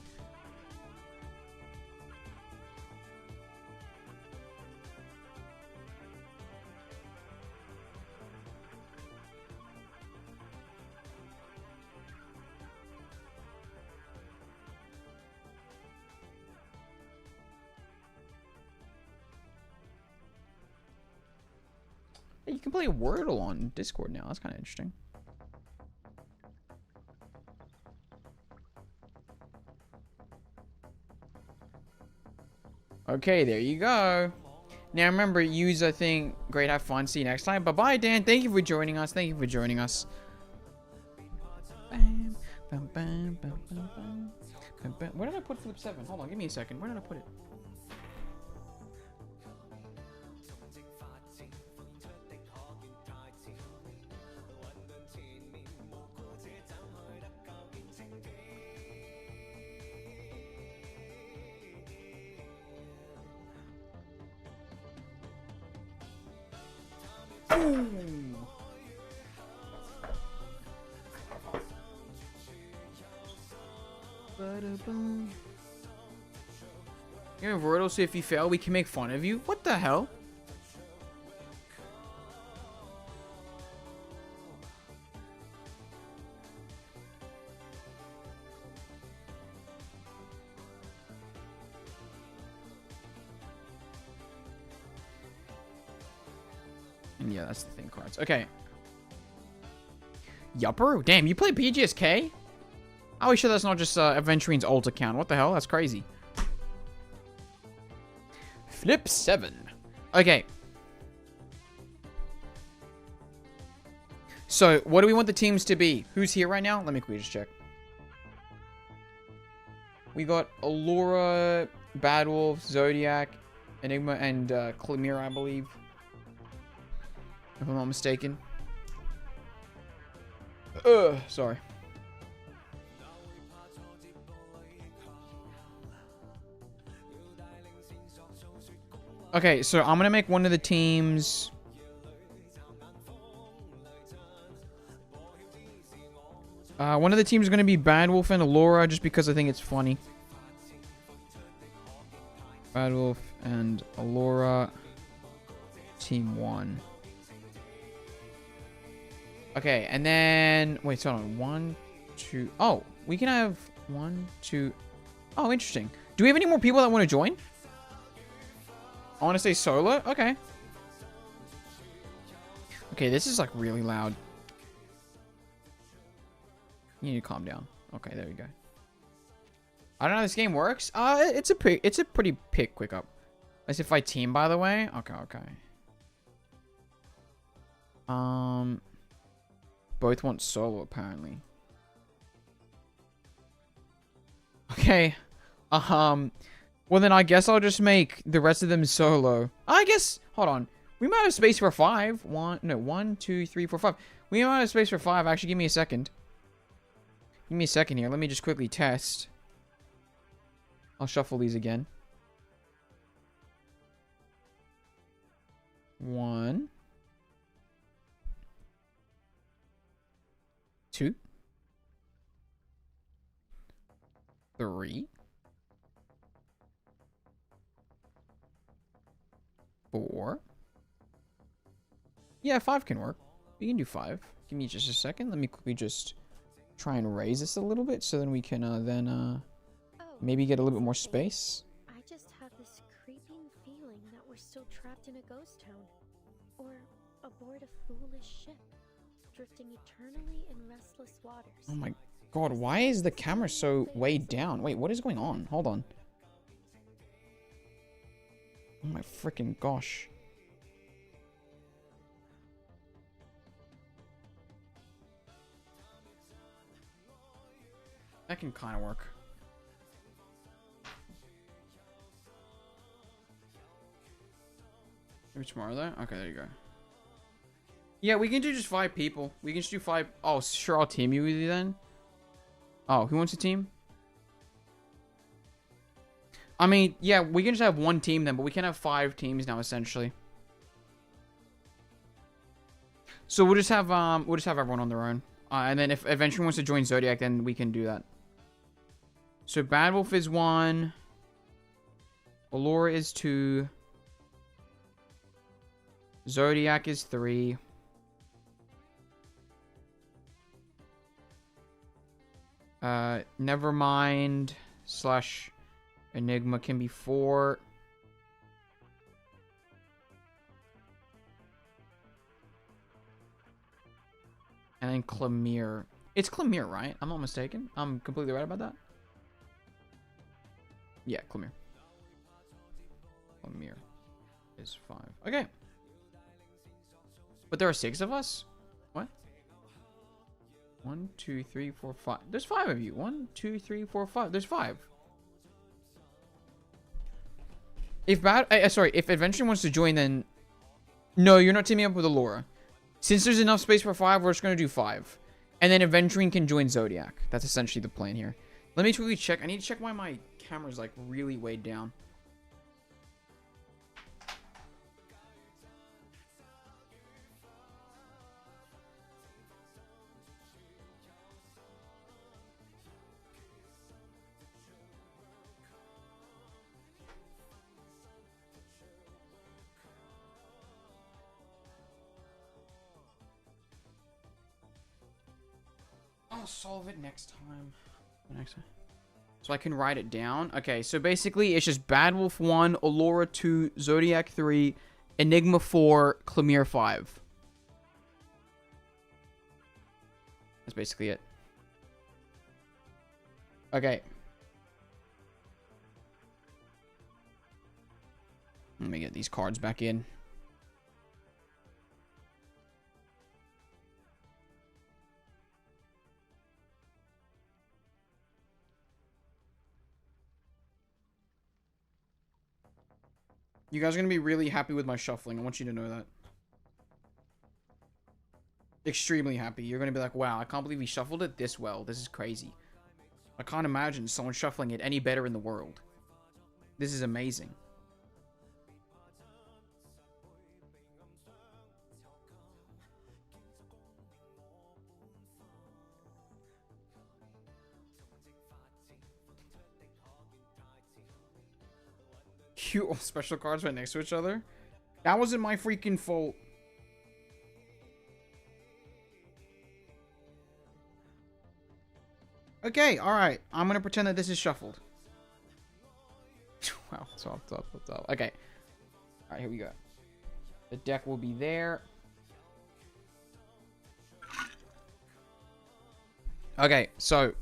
Hey, you can play Wordle on Discord now. That's kind of interesting. Okay, there you go. Now remember, use a thing. Great, have fun. See you next time. Bye-bye, Dan. Thank you for joining us. Thank you for joining us. Where did I put Flip 7? Hold on, give me a second. Where did I put it? Boom. You're in Wordle, so if you fail, we can make fun of you? What the hell? And yeah, that's the thing, cards. Okay. Yupper? Damn, you play BGSK? Are we sure that's not just Aventurine's alt account? What the hell? That's crazy. Flip 7. Okay. So, what do we want the teams to be? Who's here right now? Let me quickly just check. We got Allura, Bad Wolf, Zodiac, Enigma, and Chimera, I believe. If I'm not mistaken. Sorry. Okay, so I'm gonna make one of the teams. One of the teams is gonna be Bad Wolf and Allura, just because I think it's funny. Bad Wolf and Allura, team 1. Okay, and then wait, hold on. 1, 2. Oh, we can have 1, 2. Oh, interesting. Do we have any more people that want to join? I want to say solo. Okay. Okay, this is like really loud. You need to calm down. Okay, there we go. I don't know how this game works. It's a pretty quick up. Let's if I team, by the way. Okay, okay. Both want solo apparently. Okay. Well then I guess I'll just make the rest of them solo. I guess hold on. We might have space for 5. 1, 2, 3, 4, 5. We might have space for 5. Actually, give me a second. Give me a second here. Let me just quickly test. I'll shuffle these again. 1, 2, 3, 4. Yeah, 5 can work. We can do 5. Give me just a second. Let me quickly just try and raise this a little bit so then we can maybe get a little bit more space. I just have this creeping feeling that we're still trapped in a ghost town. Or aboard a foolish ship, drifting eternally in restless waters. Oh my god, why is the camera so weighed down? Wait, what is going on? Hold on. Oh my freaking gosh. That can kind of work. Maybe tomorrow though? Okay, there you go. Yeah, we can do just 5 people. We can just do 5. Oh, sure, I'll team you with you then. Oh, who wants a team? I mean, yeah, we can just have 1 team then, but we can have 5 teams now, essentially. So we'll just have everyone on their own. And then if Adventure wants to join Zodiac, then we can do that. So Bad Wolf is 1. Allura is 2. Zodiac is 3. Nevermind / Enigma can be 4. And then Clemere. It's Clemere, right? I'm not mistaken. I'm completely right about that. Yeah, Clemere. Clemere is 5. Okay. But there are 6 of us? What? 1, 2, 3, 4, 5. There's 5 of you. 1, 2, 3, 4, 5. There's 5. If if Adventure wants to join, then no, you're not teaming up with Allura. Since there's enough space for 5, we're just gonna do 5, and then Adventuring can join Zodiac. That's essentially the plan here. Let me quickly check. I need to check why my camera's like really weighed down. I'll solve it next time. So I can write it down. Okay, so basically it's just Bad Wolf 1, Allura 2, Zodiac 3, Enigma 4, Clemere 5. That's basically it. Okay. Let me get these cards back in. You guys are going to be really happy with my shuffling. I want you to know that. Extremely happy. You're going to be like, wow, I can't believe he shuffled it this well. This is crazy. I can't imagine someone shuffling it any better in the world. This is amazing. Cute special cards right next to each other. That wasn't my freaking fault. Okay, alright. I'm gonna pretend that this is shuffled. Wow, top. Okay. Alright, here we go. The deck will be there. Okay, so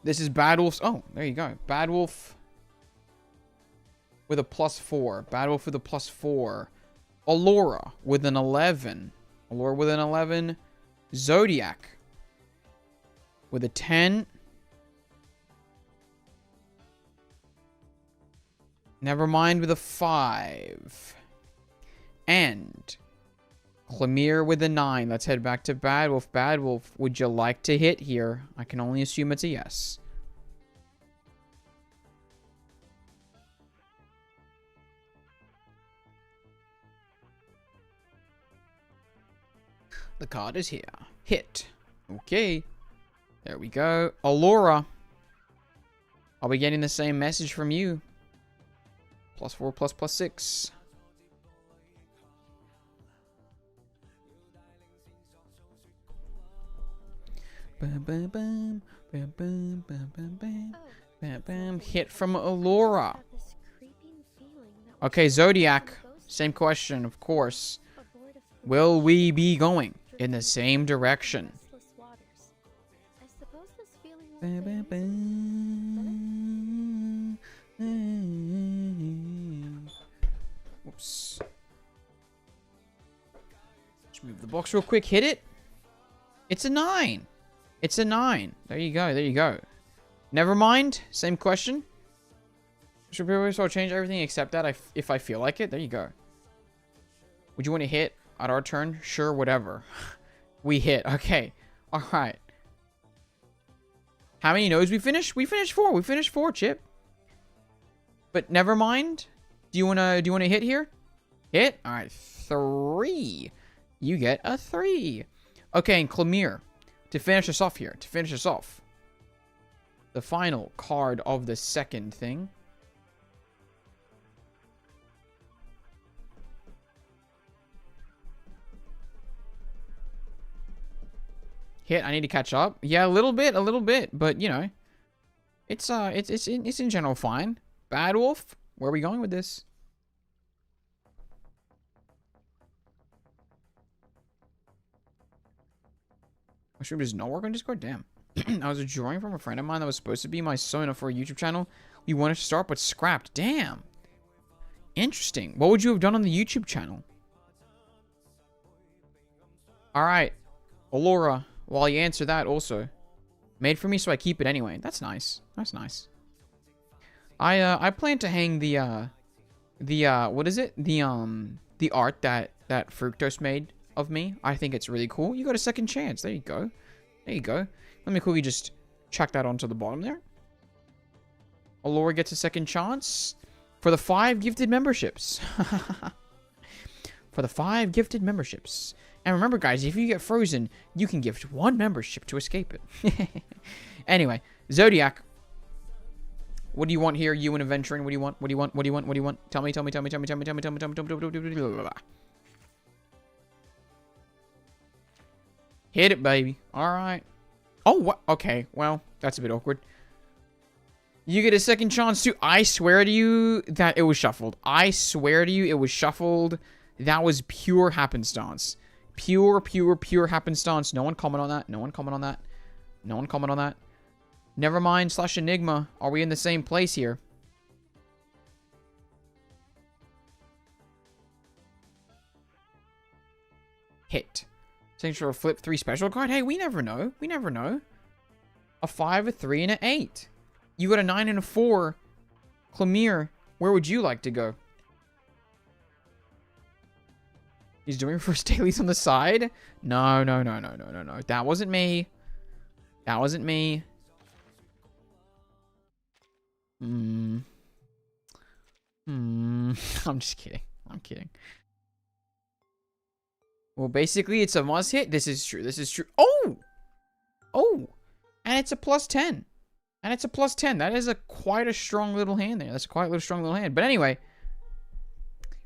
this is Bad Wolf's. Oh, there you go. Bad Wolf with a +4. Bad Wolf with a +4. Allura with an 11. Allura with an 11. Zodiac with a 10. Nevermind with a 5. And Clemere with a 9. Let's head back to Bad Wolf. Bad Wolf, would you like to hit here? I can only assume it's a yes. The card is here. Hit. Okay. There we go. Allura. Are we getting the same message from you? +4 +6. Bam, bam, bam, bam, bam, bam, bam, bam, bam, bam. Hit from Allura. Okay, Zodiac. Same question, of course. Will we be going in the same direction? Bam, bam, bam. Whoops. Just move the box real quick. Hit it. It's a 9. It's a 9. There you go. There you go. Never mind. Same question. Should we always change everything except that if I feel like it? There you go. Would you want to hit at our turn? Sure, whatever. We hit. Okay. All right. How many no's we finished? We finished 4. We finished 4, Chip. But never mind. Do you wanna hit here? Hit? All right. 3. You get a 3. Okay, and Clemere, to finish us off here. To finish us off. The final card of the second thing. Hit. I need to catch up. Yeah, a little bit, but you know, it's in general fine. Bad Wolf, where are we going with this? My stream does not work on Discord. Damn. I was a drawing from a friend of mine that was supposed to be my Sona for a YouTube channel. We wanted to start, but scrapped. Damn. Interesting. What would you have done on the YouTube channel? All right, Allura. While you answer that also. Made for me so I keep it anyway. That's nice. That's nice. I plan to hang the what is it? The art that Fructose made of me. I think it's really cool. You got a second chance. There you go. There you go. Let me quickly just chuck that onto the bottom there. Allura gets a second chance for the 5 gifted memberships. For the 5 gifted memberships. And remember, guys, if you get frozen, you can gift 1 membership to escape it. Anyway, Zodiac. What do you want here? You and Adventuring. What do you want? What do you want? What do you want? What do you want? Tell me. Hit it, baby. All right. Oh, what? Okay. Well, that's a bit awkward. You get a second chance too. I swear to you that it was shuffled. I swear to you it was shuffled. That was pure happenstance. Pure happenstance. No one comment on that. No one comment on that. No one comment on that. Never mind / Enigma. Are we in the same place here? Hit. Thanks for a flip 3 special card. Hey, we never know. We never know. A 5, a 3, and an 8. You got a 9 and a 4. Clemere, where would you like to go? He's doing first dailies on the side? No. That wasn't me. That wasn't me. I'm just kidding. I'm kidding. Well, basically, it's a must hit. This is true. This is true. Oh! Oh! And it's a +10. And it's a +10. That is quite a strong little hand there. That's quite a strong little hand. But anyway...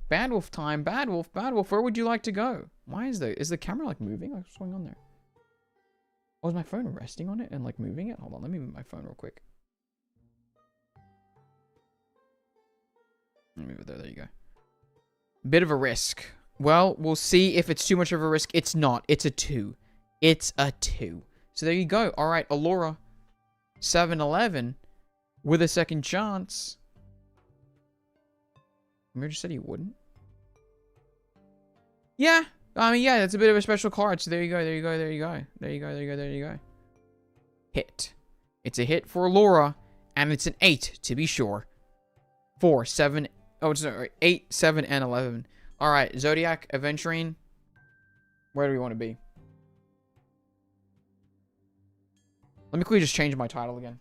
Bad Wolf time. Bad Wolf. Bad Wolf. Where would you like to go? Why is the camera like moving? What's going on there? Oh, is my phone resting on it and like moving it? Hold on. Let me move my phone real quick. Let me move it there. There you go. Bit of a risk. Well, we'll see if it's too much of a risk. It's not. It's a 2. It's a 2. So there you go. All right, Allura. 7-11 with a second chance. Amir just said he wouldn't. Yeah. I mean, yeah, that's a bit of a special card. So there you go. There you go. There you go. There you go. There you go. There you go. Hit. It's a hit for Allura. And it's an 8, to be sure. 4, 7. Oh, sorry. 8, 7, and 11. All right, Zodiac, Adventuring. Where do we want to be? Let me quickly just change my title again.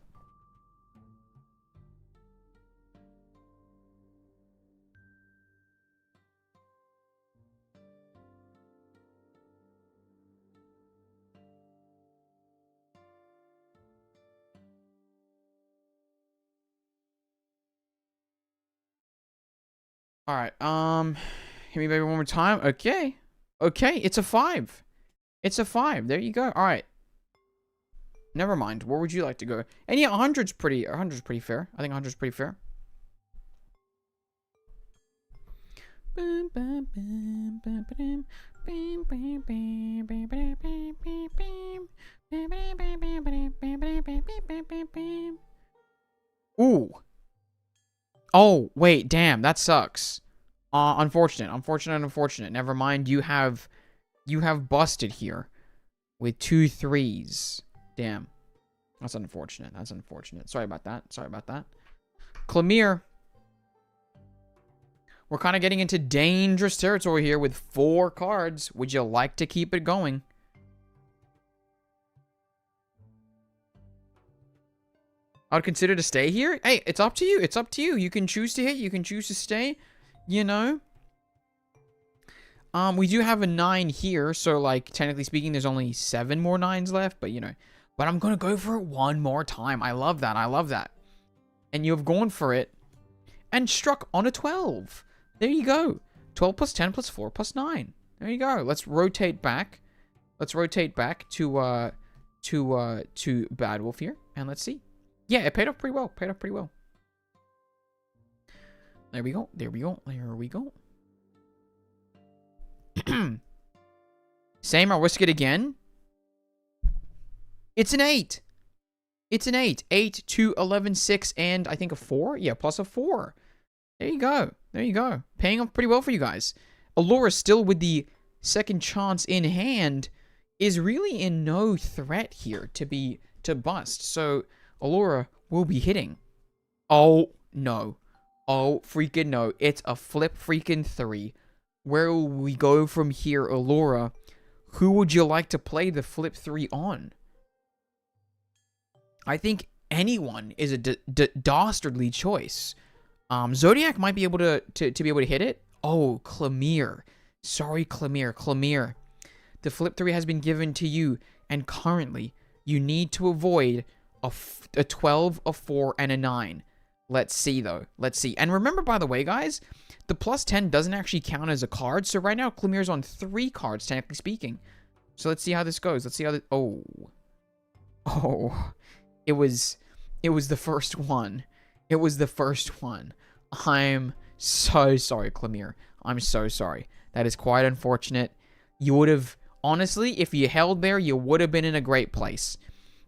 Alright, hit me baby one more time. Okay. Okay, it's a 5. It's a 5. There you go. Alright. Never mind. Where would you like to go? And yeah, 100's pretty fair. I think 100's pretty fair. Ooh. Oh, wait, damn, that sucks. Unfortunate. Never mind. You have busted here with 2 3s. Damn. That's unfortunate. Sorry about that. Clemere. We're kind of getting into dangerous territory here with 4 cards. Would you like to keep it going? I would consider to stay here. Hey, it's up to you. You can choose to hit. You can choose to stay. You know? We do have a 9 here. So, like, technically speaking, there's only 7 more 9s left. But, you know. But I'm going to go for it one more time. I love that. And you have gone for it. And struck on a 12. There you go. 12 plus 10 plus 4 plus 9. There you go. Let's rotate back. To Bad Wolf here. And let's see. Yeah, it paid off pretty well. There we go. Same, I'll risk it again. It's an 8. 8, 2, 11, 6, and I think a 4? Yeah, plus a 4. There you go. Paying off pretty well for you guys. Allura still with the second chance in hand is really in no threat here to bust. So Allura will be hitting. Oh, no. Oh, freaking no. It's a flip freaking 3. Where will we go from here, Allura? Who would you like to play the flip 3 on? I think anyone is a dastardly choice. Zodiac might be able to be able to hit it. Oh, Clemere. Sorry, Clemere. The flip 3 has been given to you, and currently, you need to avoid a 12, a 4, and a 9. Let's see, though. And remember, by the way, guys, the plus 10 doesn't actually count as a card. So right now, Clemere's on 3 cards, technically speaking. So let's see how this goes. Oh. It was the first one. I'm so sorry, Clemere. I'm so sorry. That is quite unfortunate. You would have, honestly, if you held there, you would have been in a great place.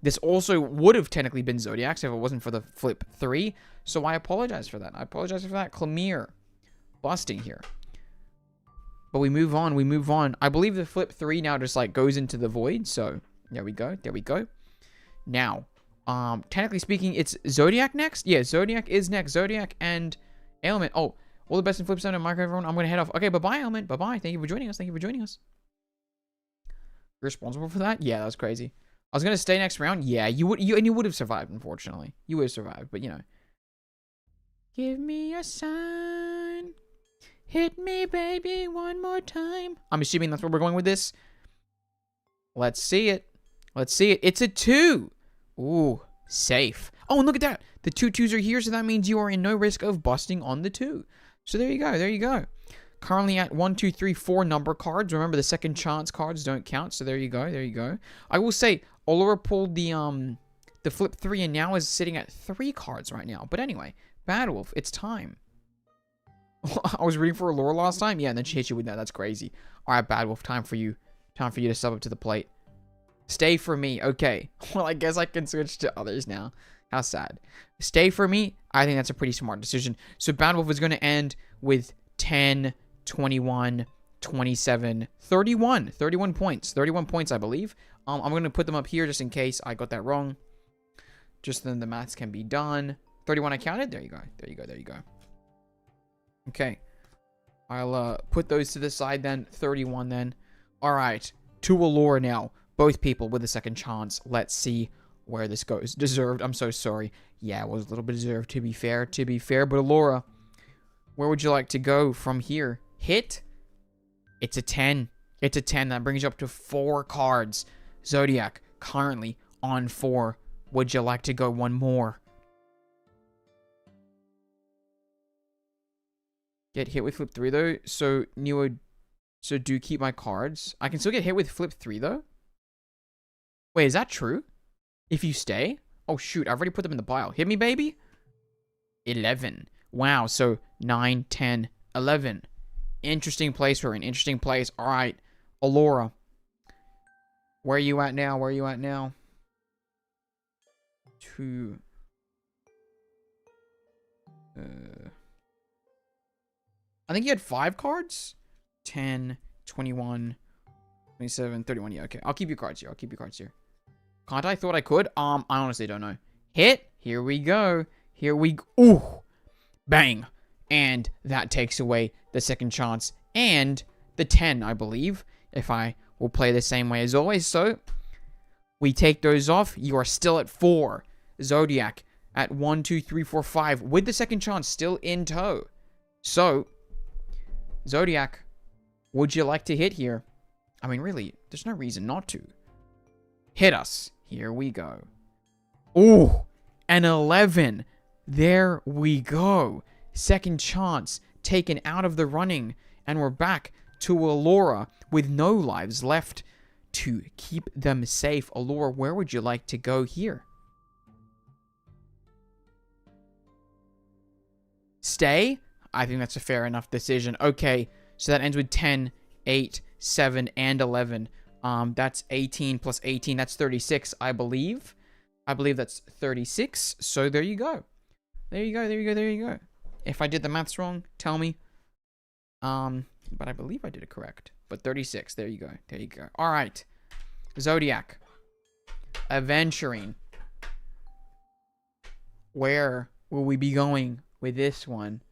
This also would have technically been Zodiac's if it wasn't for the flip 3. So I apologize for that. Clemere busting here. But we move on. I believe the flip 3 now just like goes into the void. So there we go. Now, technically speaking, it's Zodiac next. Yeah, Zodiac is next. Zodiac and Ailment. Oh, all the best in Flip Zone and Micro, everyone. I'm going to head off. Okay, bye-bye, Ailment. Bye-bye. Thank you for joining us. You're responsible for that? Yeah, that was crazy. I was going to stay next round. Yeah, you would have survived, unfortunately. You would have survived, but you know. Give me a sign. Hit me, baby, one more time. I'm assuming that's where we're going with this. Let's see it. It's a 2. Ooh, safe. Oh, and look at that. The 2 2s are here, so that means you are in no risk of busting on the 2. So there you go. Currently at 1, 2, 3, 4 number cards. Remember, the second chance cards don't count, so there you go. I will say, Allura pulled the flip 3 and now is sitting at 3 cards right now. But anyway, Bad Wolf, it's time. I was reading for Allura last time. Yeah, and then she hit you with that. That's crazy. All right, Bad Wolf, time for you to sub up to the plate. Stay for me. Okay. Well, I guess I can switch to others now. How sad. Stay for me. I think that's a pretty smart decision. So Bad Wolf is going to end with 10, 21, 27, 31. 31 points. 31 points, I believe. I'm going to put them up here just in case I got that wrong. Just then the maths can be done. 31 I counted. There you go. Okay. I'll put those to the side then. 31 then. All right. To Allura now. Both people with a second chance. Let's see where this goes. Deserved. I'm so sorry. Yeah, it was a little bit deserved, to be fair. But Allura, where would you like to go from here? Hit? It's a 10. That brings you up to 4 cards. Zodiac, currently on 4. Would you like to go 1 more? Get hit with flip 3 though. So Neo, so do keep my cards. I can still get hit with flip 3 though. Wait, is that true? If you stay? Oh shoot, I've already put them in the pile. Hit me, baby. 11. Wow, so 9, 10, 11. Interesting place we're in. Interesting place. All right, Allura. Where are you at now? Where are you at now? 2. I think you had 5 cards. 10, 21, 27, 31. Yeah, okay. I'll keep your cards here. I'll keep your cards here. Can't I? Thought I could. I honestly don't know. Hit. Here we go. Here we go. Ooh. Bang. And that takes away the second chance and the 10, I believe. If I will play the same way as always. So, we take those off. You are still at 4. Zodiac at 1, 2, 3, 4, 5. With the second chance still in tow. So, Zodiac, would you like to hit here? I mean, really, there's no reason not to. Hit us. Here we go. Ooh, an 11. There we go. Second chance taken out of the running. And we're back to Allura with no lives left to keep them safe. Allura, where would you like to go here? Stay? I think that's a fair enough decision. Okay, so that ends with 10, 8, 7, and 11. That's 18 plus 18. That's 36, I believe. I believe that's 36. So there you go. There you go, there you go, there you go. If I did the maths wrong, tell me. But I believe I did it correct. But 36, there you go. There you go. All right. Zodiac. Aventurine. Where will we be going with this one?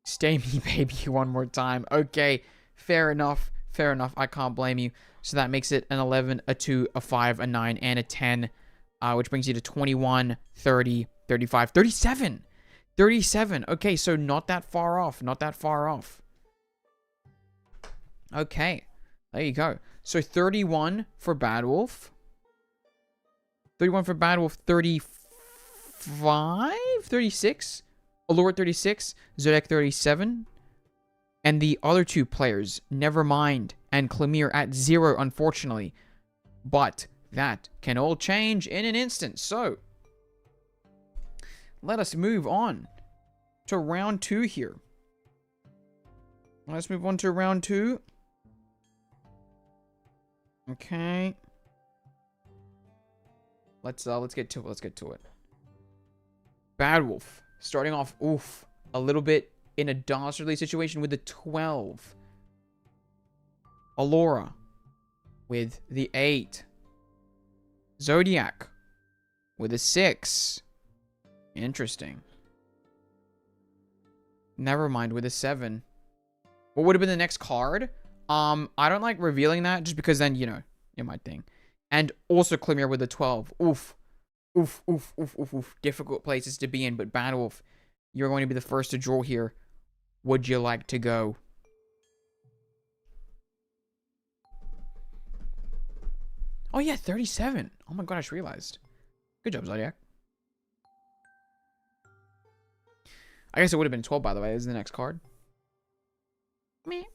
Stay me, baby, one more time. Okay, fair enough. Fair enough. I can't blame you. So that makes it an 11, a 2, a 5, a 9, and a 10. Which brings you to 21, 30, 35, 37. 37. Okay, so not that far off. Not that far off. Okay, there you go. So 31 for Bad Wolf. 31 for Bad Wolf. 35? 36? Allura 36. Zodiac 37. And the other two players, Nevermind and Clemere, at 0, unfortunately. But that can all change in an instant. So, let us move on to round 2 here. Let's move on to round 2. Okay. Let's get to it. Let's get to it. Bad Wolf starting off, oof, a little bit in a dastardly situation with the 12. Allura with the 8. Zodiac with a 6. Interesting. Nevermind with a 7. What would have been the next card? I don't like revealing that just because then, you know, it might thing. And also Clemere with a 12. Oof. Oof, oof, oof, oof, oof. Difficult places to be in, but Bad Wolf, you're going to be the first to draw here. Would you like to go? Oh yeah, 37. Oh my god, I just realized. Good job, Zodiac. I guess it would have been 12, by the way. This is the next card. Me.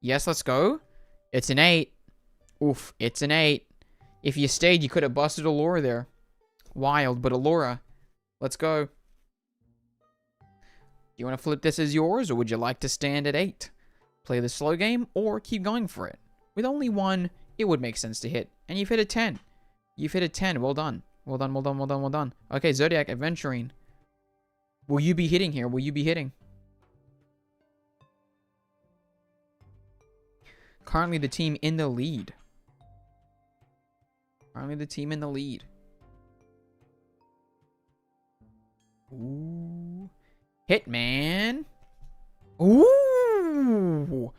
Yes, let's go. It's an 8. Oof, it's an 8. If you stayed, you could have busted Allura there. Wild, but Allura, let's go. Do you want to flip this as yours, or would you like to stand at 8? Play the slow game, or keep going for it. With only 1, it would make sense to hit. And you've hit a 10. You've hit a 10. Well done. Well done, well done, well done, well done. Okay, Zodiac, Aventurine. Will you be hitting here? Will you be hitting? Currently the team in the lead. Currently the team in the lead. Ooh. Hitman. Ooh.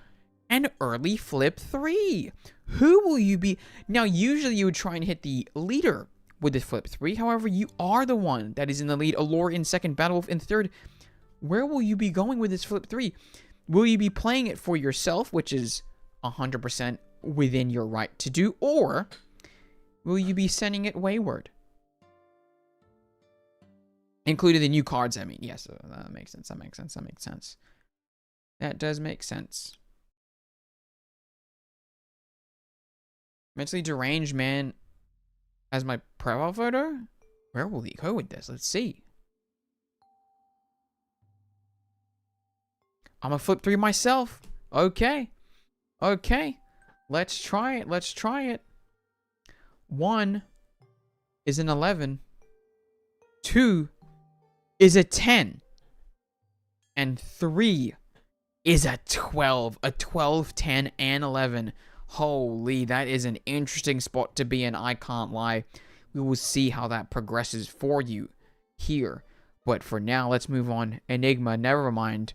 An early flip 3. Who will you be? Now, usually you would try and hit the leader with this flip 3. However, you are the one that is in the lead. Allura in second, Bad Wolf in third. Where will you be going with this flip 3? Will you be playing it for yourself, which is 100% within your right to do, or will you be sending it wayward? Including the new cards, I mean. Yes, that makes sense. That makes sense. That makes sense. That does make sense. Mentally deranged man as my profile photo? Where will he go with this? Let's see. I'm gonna flip through myself. Okay. Okay. Let's try it. Let's try it. 1 is an 11. 2 is a 10. And 3 is a 12. A 12, 10, and 11. Holy, that is an interesting spot to be in. I can't lie. We will see how that progresses for you here. But for now, let's move on. Enigma, never mind.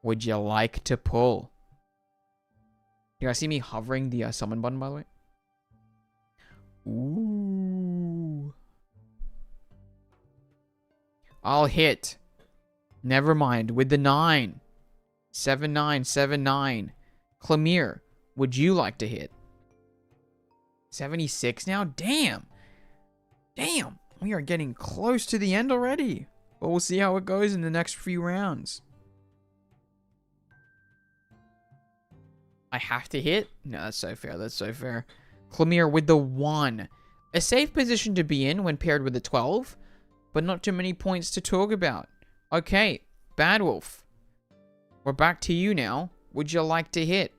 Would you like to pull? You guys see me hovering the summon button, by the way? Ooh. I'll hit. Never mind. With the 9. 7979. Clemere, would you like to hit? 76 now? Damn. Damn. We are getting close to the end already. But we'll see how it goes in the next few rounds. I have to hit? No, that's so fair. That's so fair. Clemere with the 1. A safe position to be in when paired with the 12, but not too many points to talk about. Okay, Bad Wolf. We're back to you now. Would you like to hit?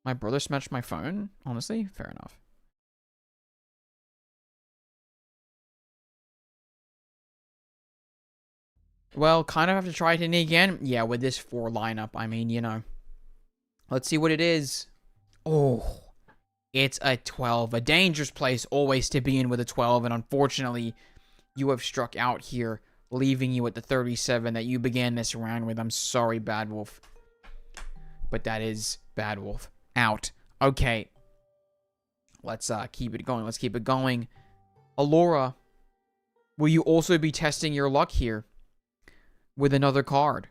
My brother smashed my phone? Honestly, fair enough. Well, kind of have to try it in again. Yeah, with this 4 lineup, I mean, you know. Let's see what it is. Oh, it's a 12. A dangerous place always to be in with a 12. And unfortunately, you have struck out here, leaving you at the 37 that you began this round with. I'm sorry, Bad Wolf. But that is Bad Wolf. Out. Okay. Let's keep it going. Let's keep it going. Alora, will you also be testing your luck here with another card?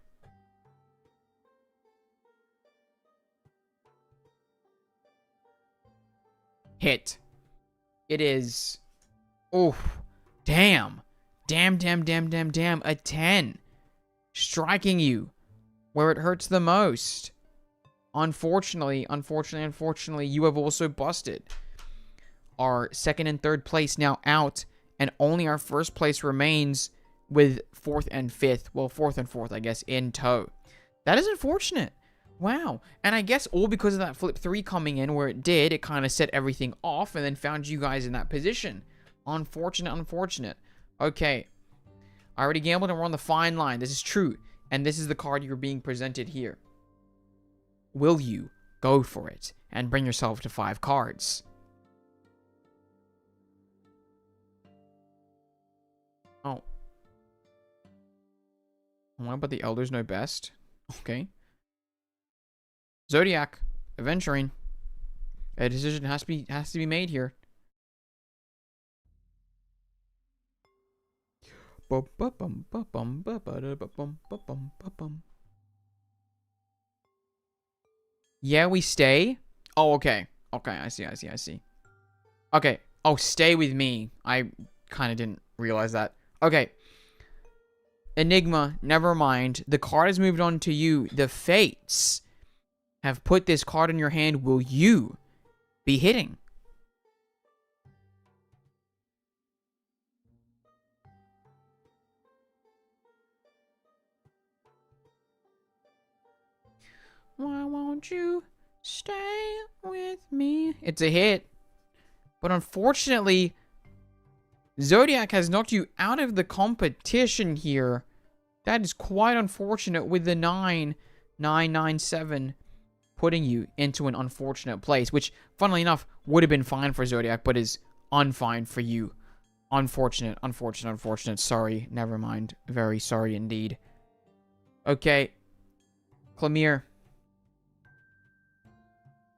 Hit. It is. Oh, damn. Damn. A 10. Striking you where it hurts the most. Unfortunately, you have also busted. Our second and third place now out, and only our first place remains with 4th and 5th. Well, 4th and 4th, I guess, in tow. That is unfortunate. Wow. And I guess all because of that flip 3 coming in where it did, it kind of set everything off and then found you guys in that position. Unfortunate. Okay. I already gambled and we're on the fine line. This is true. And this is the card you're being presented here. Will you go for it and bring yourself to 5 cards? Oh. What about the Elders Know Best? Okay. Zodiac, Aventurine. A decision has to be made here. Yeah, we stay. Oh, okay. Okay, I see. Okay. Oh, stay with me. I kind of didn't realize that. Okay. Enigma, never mind. The card has moved on to you. The Fates have put this card in your hand. Will you be hitting? Why won't you stay with me? It's a hit. But unfortunately, Zodiac has knocked you out of the competition here. That is quite unfortunate with the 9997 putting you into an unfortunate place, which, funnily enough, would have been fine for Zodiac, but is unfine for you. Unfortunate. Sorry, never mind. Very sorry indeed. Okay. Clemere.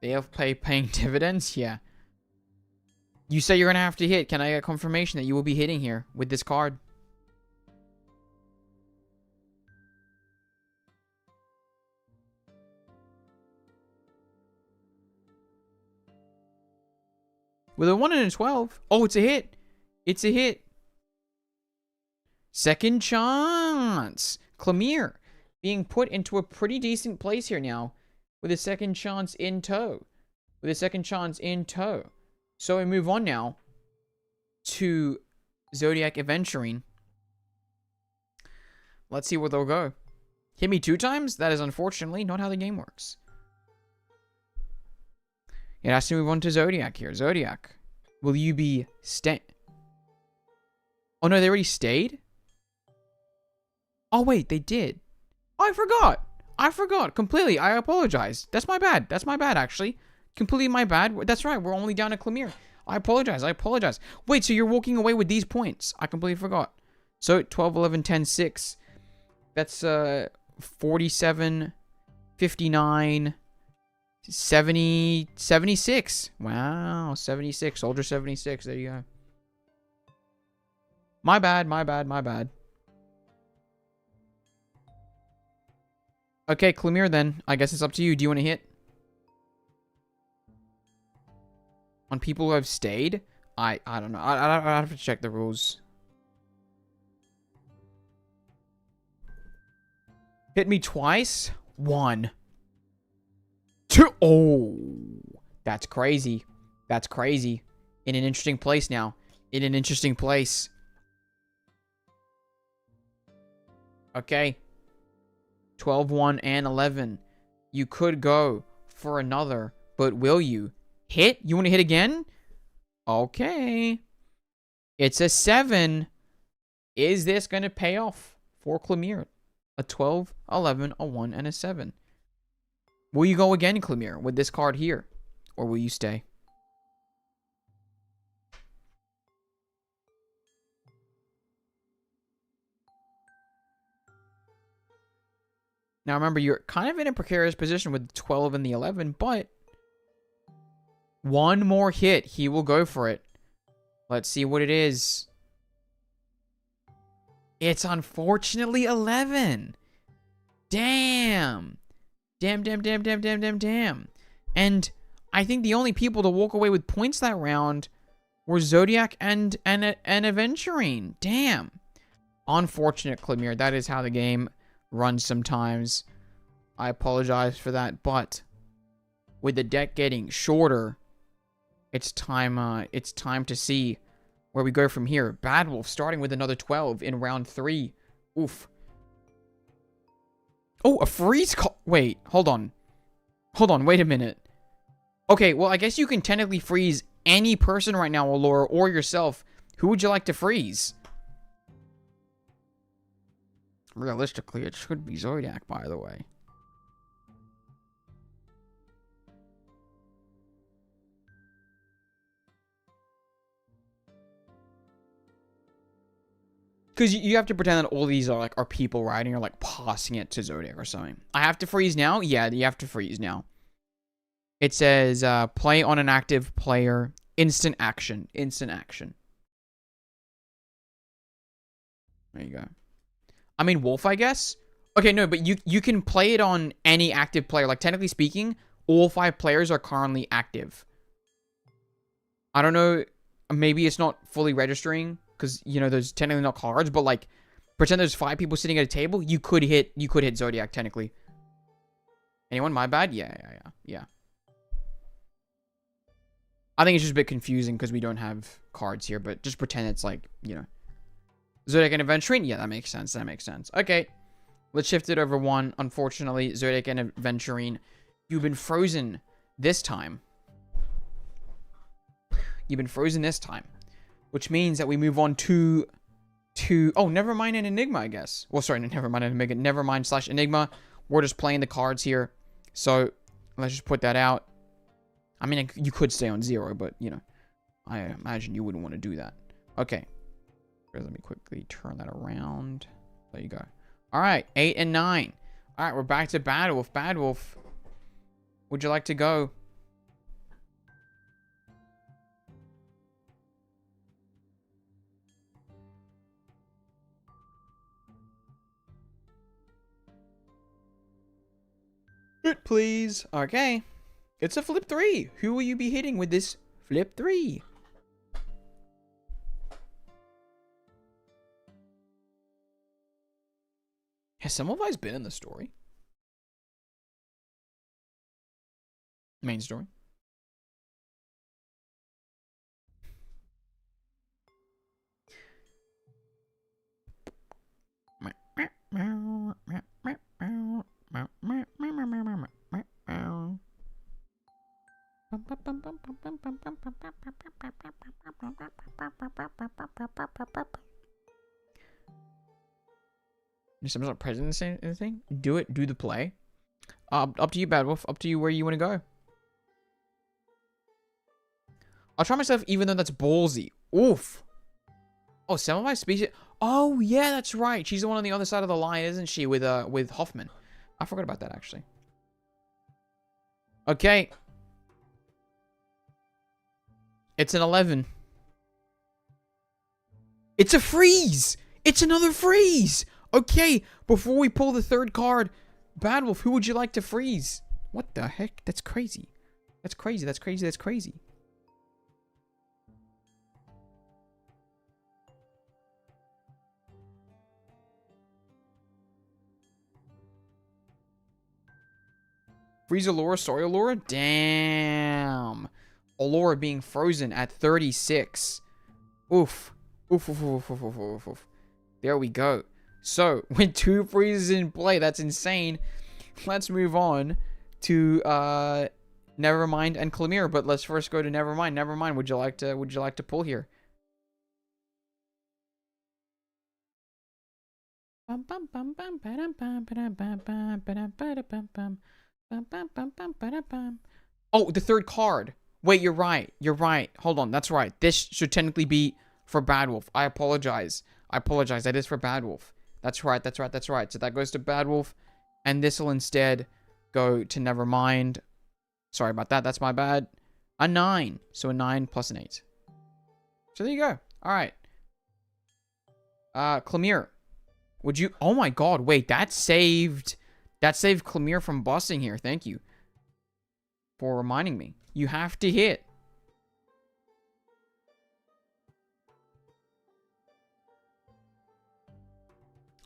They have paying dividends? Yeah. You say you're going to have to hit. Can I get confirmation that you will be hitting here with this card? With a 1 and a 12. Oh, it's a hit. It's a hit. Second chance. Clemere being put into a pretty decent place here now. With a second chance in tow. With a second chance in tow. So we move on now to Zodiac Adventuring. Let's see where they'll go. Hit me 2 times? That is unfortunately not how the game works. It has to move on to Zodiac here. Zodiac, will you be Oh no, they already stayed? Oh wait, they did. Oh, I forgot. I forgot completely. I apologize. That's my bad. That's my bad, actually. Completely my bad. That's right. We're only down to Clemere. I apologize. I apologize. Wait, so you're walking away with these points? I completely forgot. So 12, 11, 10, 6. That's 47, 59, 70, 76. Wow, 76. Soldier 76. There you go. My bad, my bad, my bad. Okay, Clemere then. I guess it's up to you. Do you want to hit? On people who have stayed? I don't know. I have to check the rules. Hit me twice? 1. 2. Oh. That's crazy. That's crazy. In an interesting place now. In an interesting place. Okay. 12, 1, and 11. You could go for another, but will you? Hit? You want to hit again? Okay. It's a 7. Is this going to pay off for Clemere? A 12, 11, a 1, and a 7. Will you go again, Clemere, with this card here? Or will you stay? Now remember, you're kind of in a precarious position with the 12 and the 11, but one more hit, he will go for it. Let's see what it is. It's unfortunately 11. Damn. Damn. And I think the only people to walk away with points that round were Zodiac and Adventuring. Damn. Unfortunate, Clemere. That is how the game runs sometimes. I apologize for that, but with the deck getting shorter, it's time to see where we go from here. Bad Wolf starting with another 12 in round 3. Oof. Oh, a freeze call. Wait, hold on. Wait a minute. Okay, well, I guess you can technically freeze any person right now, Allura, or yourself. Who would you like to freeze? Realistically, it should be Zodiac, by the way. Because you have to pretend that all these are people, right? And you're like passing it to Zodiac or something. I have to freeze now? Yeah, you have to freeze now. It says play on an active player. Instant action. Instant action. There you go. I mean, Wolf, I guess. Okay, no, but you can play it on any active player. Like, technically speaking, all 5 players are currently active. I don't know. Maybe it's not fully registering because, you know, there's technically not cards. But, like, pretend there's 5 people sitting at a table. You could hit Zodiac, technically. Anyone? My bad? Yeah. I think it's just a bit confusing because we don't have cards here. But just pretend it's like, you know. Zodiac and Adventuring? Yeah, that makes sense. Okay. Let's shift it over 1. Unfortunately, Zodiac and Adventuring, you've been frozen this time. Which means that we move on to oh, Nevermind and Enigma, I guess. Well, sorry, Nevermind and Enigma. Nevermind/Enigma. We're just playing the cards here. So, let's just put that out. I mean, you could stay on 0, but, you know, I imagine you wouldn't want to do that. Okay. Let me quickly turn that around. There you go. All right, 8 and 9. All right, we're back to Bad Wolf. Bad Wolf, would you like to go? Hit, please. Okay. It's a flip 3. Who will you be hitting with this Flip 3. Has Semmelweis been in the story? Main story. Is someone president saying anything? Do it. Do the play. Up to you, Bad Wolf. Up to you where you want to go. I'll try myself even though that's ballsy. Oof. Oh, Semmelweis species. Oh, yeah, that's right. She's the one on the other side of the line, isn't she? With Hoffman. I forgot about that, actually. Okay. It's an 11. It's a freeze! It's another freeze! Okay, before we pull the third card, Bad Wolf, who would you like to freeze? What the heck? That's crazy. That's crazy. That's crazy. That's crazy. Freeze Allura, sorry Allura? Damn. Allura being frozen at 36. Oof. Oof, oof, oof, oof, oof, oof, oof. There we go. So, with 2 freezes in play, that's insane. Let's move on to Nevermind and Clemere, but let's first go to Nevermind. Nevermind, would you like to pull here? Oh, the third card. Wait, you're right. You're right. Hold on. That's right. This should technically be for Bad Wolf. I apologize. I apologize. That is for Bad Wolf. That's right. That's right. That's right. So that goes to Bad Wolf. And this will instead go to Nevermind. Sorry about that. That's my bad. A 9. So a 9 plus an 8. So there you go. All right. Clemere. Would you... Oh my god. Wait. That saved Clemere from busting here. Thank you for reminding me. You have to hit.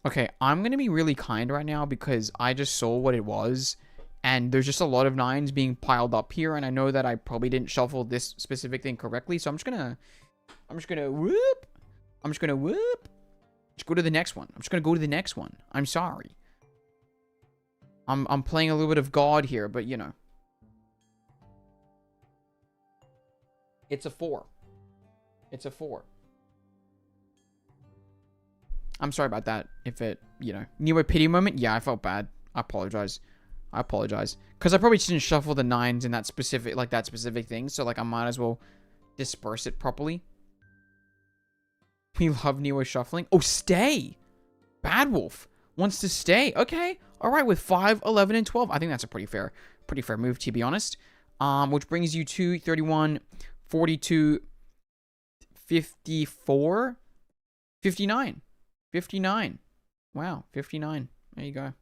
Okay, I'm going to be really kind right now because I just saw what it was. And there's just a lot of 9s being piled up here. And I know that I probably didn't shuffle this specific thing correctly. So I'm just going to whoop. Just go to the next one. I'm just going to go to the next one. I'm sorry. I'm playing a little bit of God here, but you know. It's a 4. It's a 4. I'm sorry about that. If it, you know, knew a pity moment. Yeah, I felt bad. I apologize. I apologize. Because I probably didn't shuffle the 9s in that specific, thing. So, like, I might as well disperse it properly. We love Neo shuffling. Oh, stay! Bad Wolf wants to stay. Okay. All right, with 5, 11, and 12. I think that's a pretty fair move, to be honest. Which brings you to 31, 42, 54, 59. 59. Wow, 59. There you go.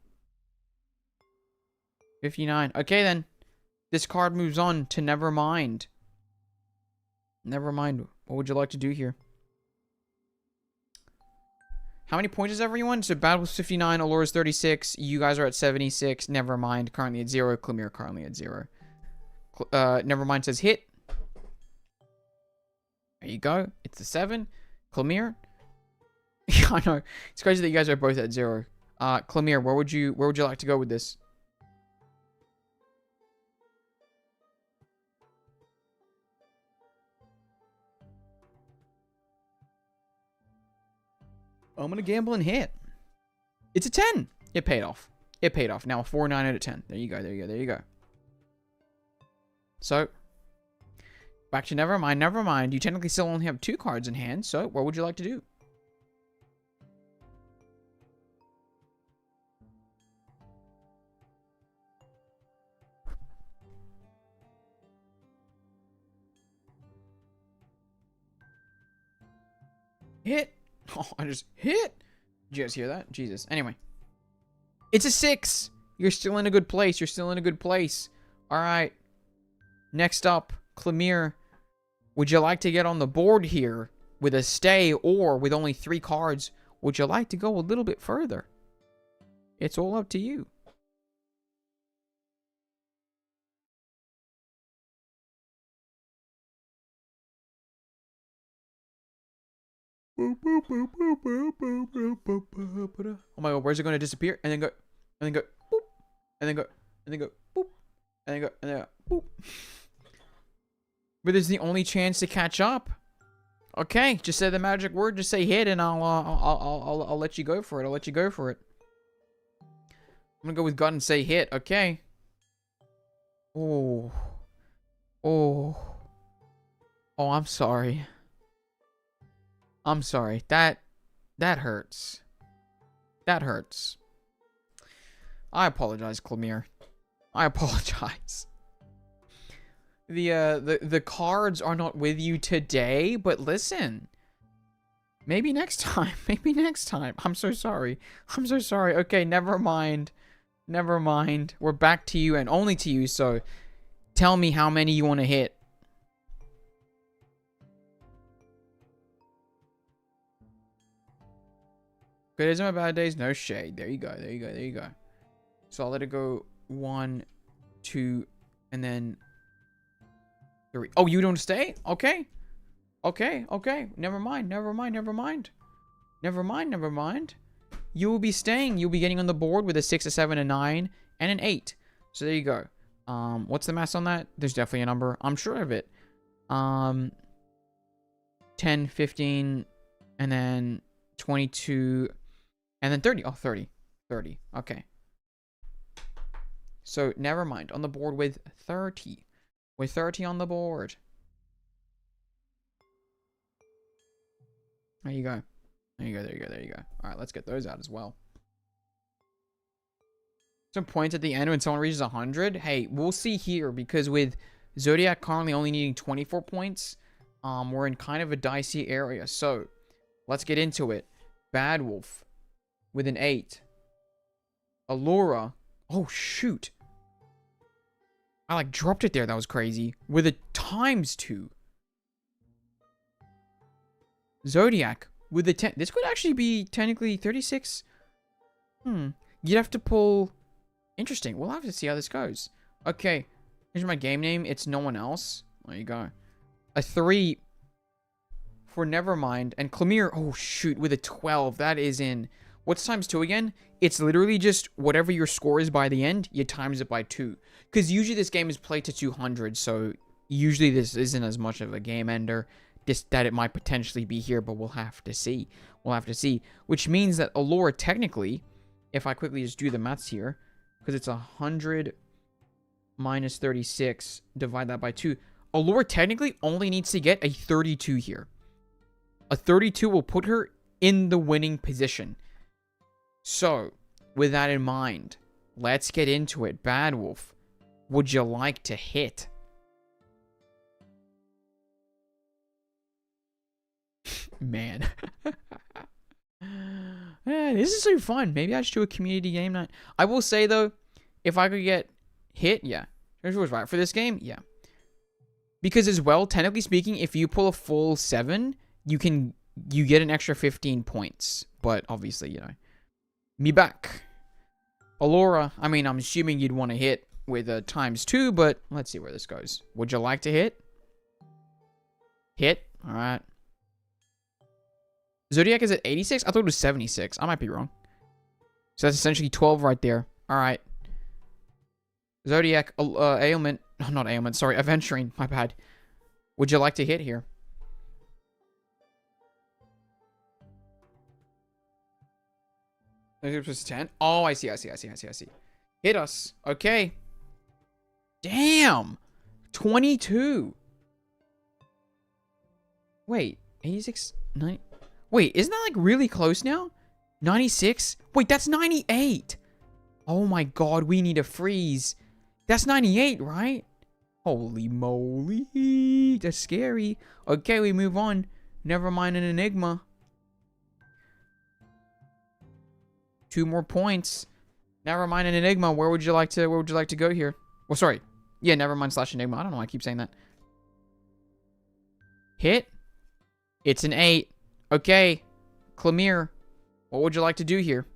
59. Okay, then. This card moves on to Nevermind. Nevermind. What would you like to do here? How many points is everyone? So Bad Wolf's 59, Allura's 36. You guys are at 76. Nevermind currently at 0. Clemere currently at 0. Nevermind says hit. There you go. It's a 7. Clemere. I know. It's crazy that you guys are both at 0. Clemere, where would you like to go with this? I'm gonna gamble and hit. It's a 10. It paid off. It paid off. Now a 4, 9 out of 10. There you go. There you go. There you go. So back to Nevermind. Nevermind. You technically still only have 2 cards in hand. So what would you like to do? Hit. Oh, I just hit. Did you guys hear that? Jesus. Anyway. It's a 6. You're still in a good place. You're still in a good place. All right. Next up, Clemere. Would you like to get on the board here with a stay, or with only 3 cards, would you like to go a little bit further? It's all up to you. Oh my god, where's it going to disappear? And then go, and then go, boop, and then go, and then go, boop, and then go, and then go, boop. But this is the only chance to catch up. Okay, just say the magic word, just say hit, and I'll let you go for it. I'll let you go for it. I'm gonna go with gut and say hit. Okay. Oh. Oh. Oh, I'm sorry. I'm sorry. That hurts. That hurts. I apologize, Clemere. I apologize. The cards are not with you today, but listen. Maybe next time. Maybe next time. I'm so sorry. I'm so sorry. Okay, never mind. Never mind. We're back to you and only to you, so tell me how many you want to hit. Good days are my bad days. No shade. There you go. There you go. There you go. So I'll let it go 1, 2, and then 3. Oh, you don't stay? Okay. Okay. Okay. Never mind. Never mind. Never mind. Never mind. Never mind. You will be staying. You'll be getting on the board with a 6, a 7, a 9, and an 8. So there you go. What's the mass on that? There's definitely a number. I'm sure of it. 10, 15, and then 22, and then 30. Oh, 30. 30. Okay. So, never mind. On the board with 30. With 30 on the board. There you go. There you go, there you go, there you go. Alright, let's get those out as well. Some points at the end when someone reaches 100. Hey, we'll see here, because with Zodiac currently only needing 24 points, we're in kind of a dicey area. So, let's get into it. Bad Wolf with an 8. Allura. Oh, shoot. I, like, dropped it there. That was crazy. With a ×2. Zodiac with the 10. This could actually be technically 36. You'd have to pull... Interesting. We'll have to see how this goes. Okay. Here's my game name. It's no one else. There you go. A 3 for Nevermind. And Clemere, oh shoot, with a 12. That is in... What's ×2 again? It's literally just whatever your score is by the end, you times it by 2. Because usually this game is played to 200, so usually this isn't as much of a game ender. Just that it might potentially be here, but we'll have to see. We'll have to see. Which means that Allura technically, if I quickly just do the maths here, because it's 100 minus 36, divide that by 2. Allura technically only needs to get a 32 here. A 32 will put her in the winning position. So, with that in mind, let's get into it. Bad Wolf, would you like to hit? Man. Yeah, this is so fun. Maybe I should do a community game night. I will say, though, if I could get hit, yeah. Here's what's right for this game, yeah. Because as well, technically speaking, if you pull a full 7, you get an extra 15 points. But obviously, you know. Me back. Allura, I mean, I'm assuming you'd want to hit with a ×2, but let's see where this goes. Would you like to hit? Hit. All right. Zodiac is at 86? I thought it was 76. I might be wrong. So that's essentially 12 right there. All right. Zodiac, ailment. Oh, not ailment. Sorry, Aventurine. My bad. Would you like to hit here? It was 10. Oh, I see. Hit us. Okay. Damn. 22. Wait. 86. 90. Wait, isn't that like really close now? 96? Wait, that's 98. Oh my god, we need a freeze. That's 98, right? Holy moly. That's scary. Okay, we move on. Never mind an Enigma. 2 more points. Never mind an Enigma. Where would you like to go here? Well, sorry. Yeah, never mind /Enigma. I don't know why I keep saying that. Hit. It's an 8. Okay. Clemere, what would you like to do here?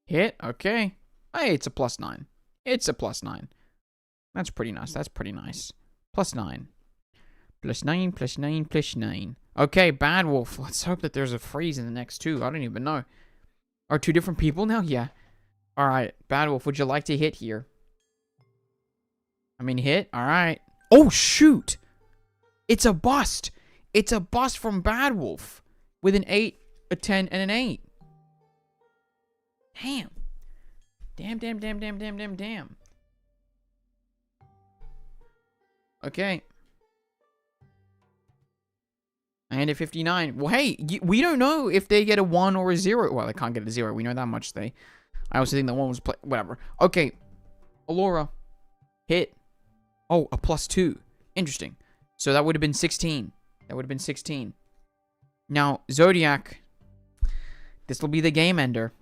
Hit. Okay. Hey, it's a +9. It's a +9. That's pretty nice. That's pretty nice. +9. +9, +9, +9. Okay, Bad Wolf. Let's hope that there's a freeze in the next 2. I don't even know. Are 2 different people now? Yeah. Alright, Bad Wolf, would you like to hit here? I mean, hit? Alright. Oh, shoot! It's a bust! It's a bust from Bad Wolf. With an 8, a 10, and an 8. Damn. Damn. Okay. And at 59. Well, hey, we don't know if they get a 1 or a 0. Well, they can't get a 0. We know that much. I also think the 1 was whatever. Okay. Allura. Hit. Oh, a +2. Interesting. So that would have been 16. That would have been 16. Now, Zodiac. This will be the game ender.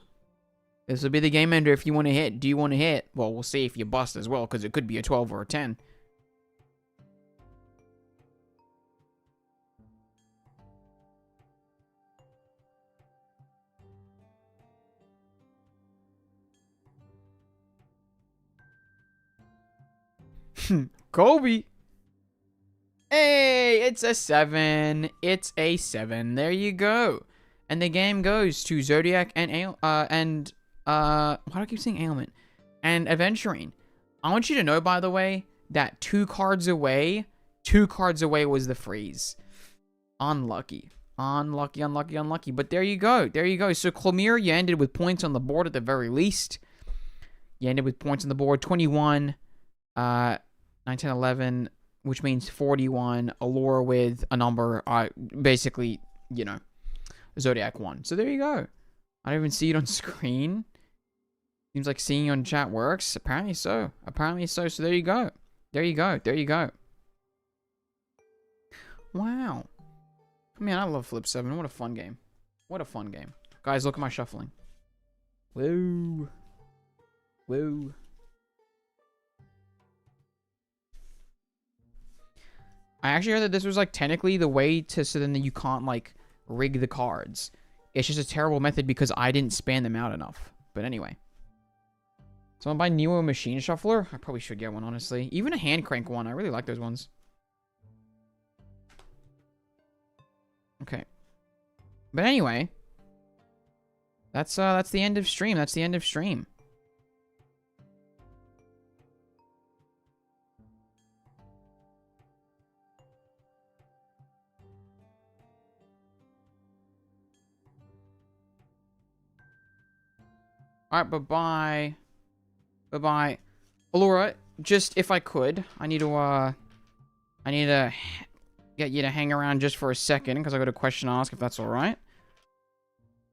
This will be the game ender if you want to hit. Do you want to hit? Well, we'll see if you bust as well, because it could be a 12 or a 10. Kobe. Hey, it's a 7. It's a 7. There you go. And the game goes to Zodiac and why do I keep saying Ailment? And Aventurine. I want you to know, by the way, that 2 cards away was the freeze. Unlucky. Unlucky. But there you go. So Clemere, you ended with points on the board at the very least. You ended with points on the board. 21, 9, 10, 11, which means 41. Allura with a number, basically, you know, Zodiac 1. So there you go. I don't even see it on screen. Seems like seeing it on chat works. Apparently so. So there you go. There you go. Wow. Man, I love Flip 7. What a fun game. Guys, look at my shuffling. Woo. I actually heard that this was like technically the way to, so then you can't like rig the cards. It's just a terrible method because I didn't span them out enough. But anyway. Someone buy Neo Machine Shuffler? I probably should get one, honestly. Even a hand crank one. I really like those ones. Okay. But anyway. That's the end of stream. Alright, bye-bye. Bye-bye. Allura, just if I could, I need to get you to hang around just for a second, because I got a question to ask, if that's alright.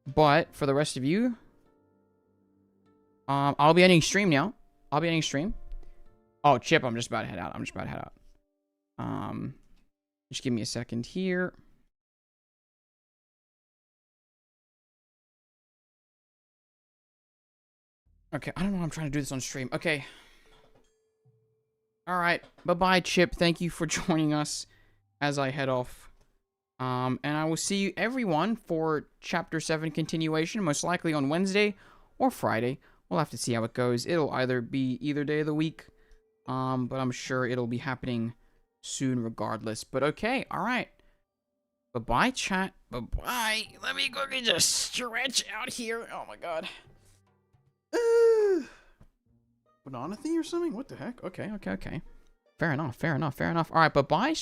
But, for the rest of you, I'll be ending stream now. Oh, Chip, I'm just about to head out. Just give me a second here. Okay, I don't know why I'm trying to do this on stream. Okay. Alright, bye-bye, Chip. Thank you for joining us as I head off. And I will see you, everyone, for Chapter 7 continuation, most likely on Wednesday or Friday. We'll have to see how it goes. It'll either be either day of the week, but I'm sure it'll be happening soon regardless. But okay, alright. Bye-bye, chat. Bye-bye. Let me quickly just stretch out here. Oh my god. Banana thing or something? What the heck? Okay. Fair enough. Alright, bye-bye.